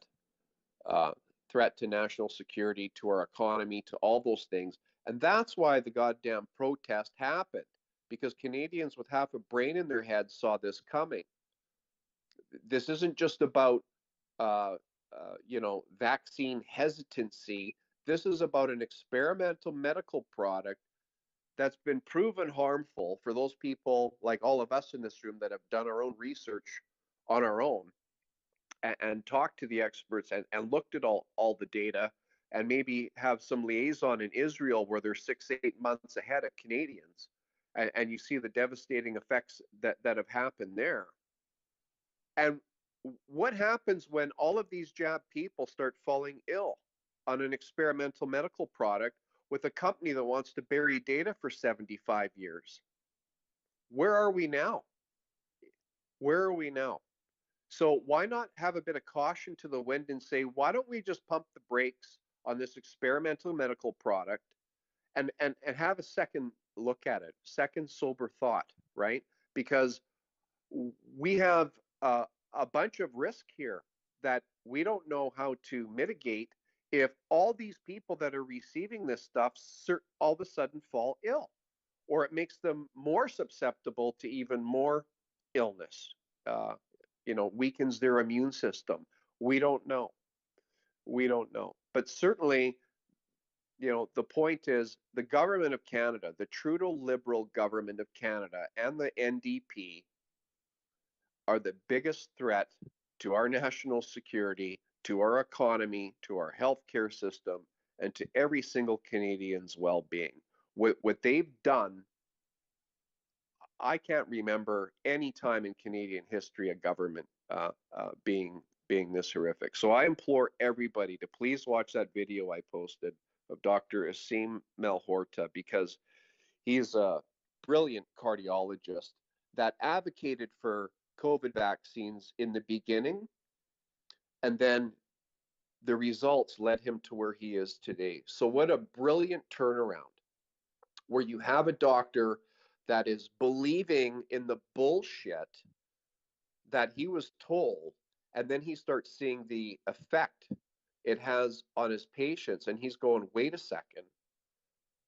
threat to national security, to our economy, to all those things. And that's why the goddamn protest happened, because Canadians with half a brain in their head saw this coming. This isn't just about, vaccine hesitancy. This is about an experimental medical product that's been proven harmful for those people like all of us in this room that have done our own research on our own and talked to the experts and looked at all the data, and maybe have some liaison in Israel where they're 6-8 months ahead of Canadians, and you see the devastating effects that have happened there. And what happens when all of these jab people start falling ill on an experimental medical product with a company that wants to bury data for 75 years? Where are we now? Where are we now? So why not have a bit of caution to the wind and say, why don't we just pump the brakes on this experimental medical product and have a second look at it, second sober thought, right? Because we have a bunch of risk here that we don't know how to mitigate if all these people that are receiving this stuff all of a sudden fall ill, or it makes them more susceptible to even more illness, weakens their immune system. We don't know. We don't know. But certainly, the point is the government of Canada, the Trudeau Liberal government of Canada, and the NDP are the biggest threat to our national security, to our economy, to our healthcare system, and to every single Canadian's well-being. What they've done, I can't remember any time in Canadian history a government being this horrific. So I implore everybody to please watch that video I posted of Dr. Asim Malhotra, because he's a brilliant cardiologist that advocated for COVID vaccines in the beginning, and then the results led him to where he is today. So what a brilliant turnaround, where you have a doctor that is believing in the bullshit that he was told, and then he starts seeing the effect it has on his patients, and he's going, wait a second.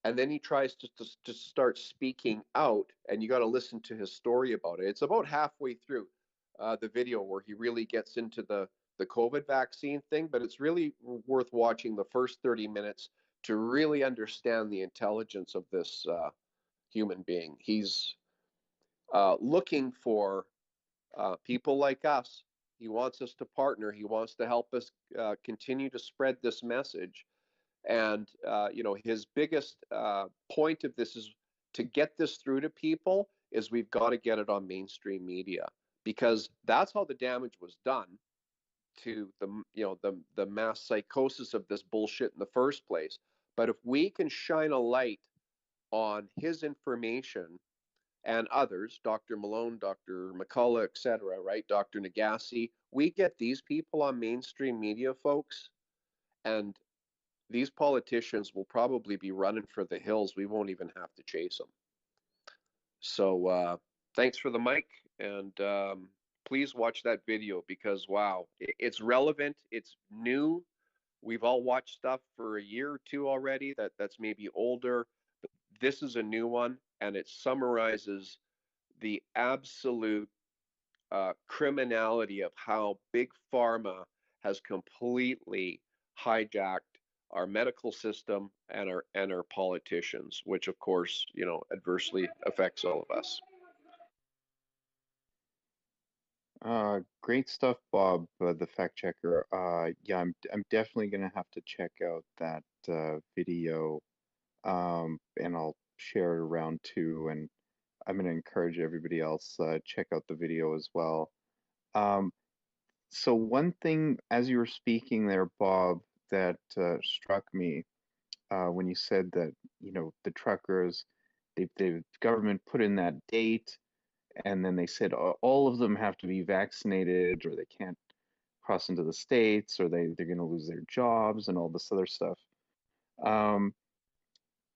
And then he tries to start speaking out, and you got to listen to his story about it. It's about halfway through the video where he really gets into the COVID vaccine thing, but it's really worth watching the first 30 minutes to really understand the intelligence of this human being. He's looking for people like us. He wants us to partner. He wants to help us continue to spread this message. And his biggest point of this is to get this through to people is we've got to get it on mainstream media, because that's how the damage was done to the mass psychosis of this bullshit in the first place. But if we can shine a light on his information and others, Dr. Malone, Dr. McCullough, etc., right, Dr. Nagase, we get these people on mainstream media, folks, and these politicians will probably be running for the hills. We won't even have to chase them. So thanks for the mic, and please watch that video, because wow, it's relevant, it's new. We've all watched stuff for a year or two already that's maybe older, but this is a new one, and it summarizes the absolute criminality of how big pharma has completely hijacked our medical system and our politicians, which of course, adversely affects all of us. Great stuff, Bob, the fact checker. Yeah, I'm definitely gonna have to check out that video, and I'll share it around too. And I'm gonna encourage everybody else check out the video as well. So one thing, as you were speaking there, Bob, that struck me when you said that the truckers, the government put in that date, and then they said all of them have to be vaccinated, or they can't cross into the States, or they're going to lose their jobs and all this other stuff. I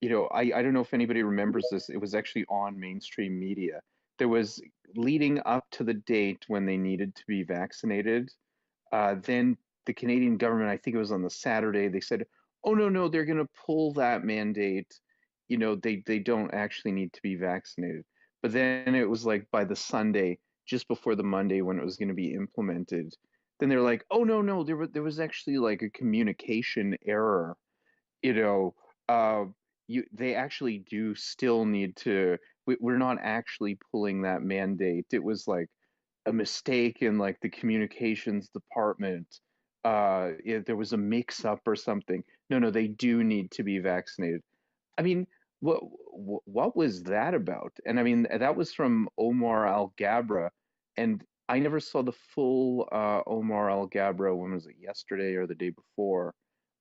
don't know if anybody remembers this. It was actually on mainstream media. There was, leading up to the date when they needed to be vaccinated, then the Canadian government, I think it was on the Saturday, they said, oh, no, they're going to pull that mandate. They don't actually need to be vaccinated. But then it was like by the Sunday, just before the Monday when it was going to be implemented, then they're like, oh, no, there was actually like a communication error. They actually do still need to, we're not actually pulling that mandate. It was like a mistake in like the communications department. There was a mix up or something. No, they do need to be vaccinated. I mean, what was that about? And I mean, that was from Omar Alghabra, and I never saw the full Omar Alghabra. When was it? Yesterday or the day before?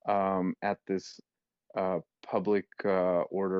At this public order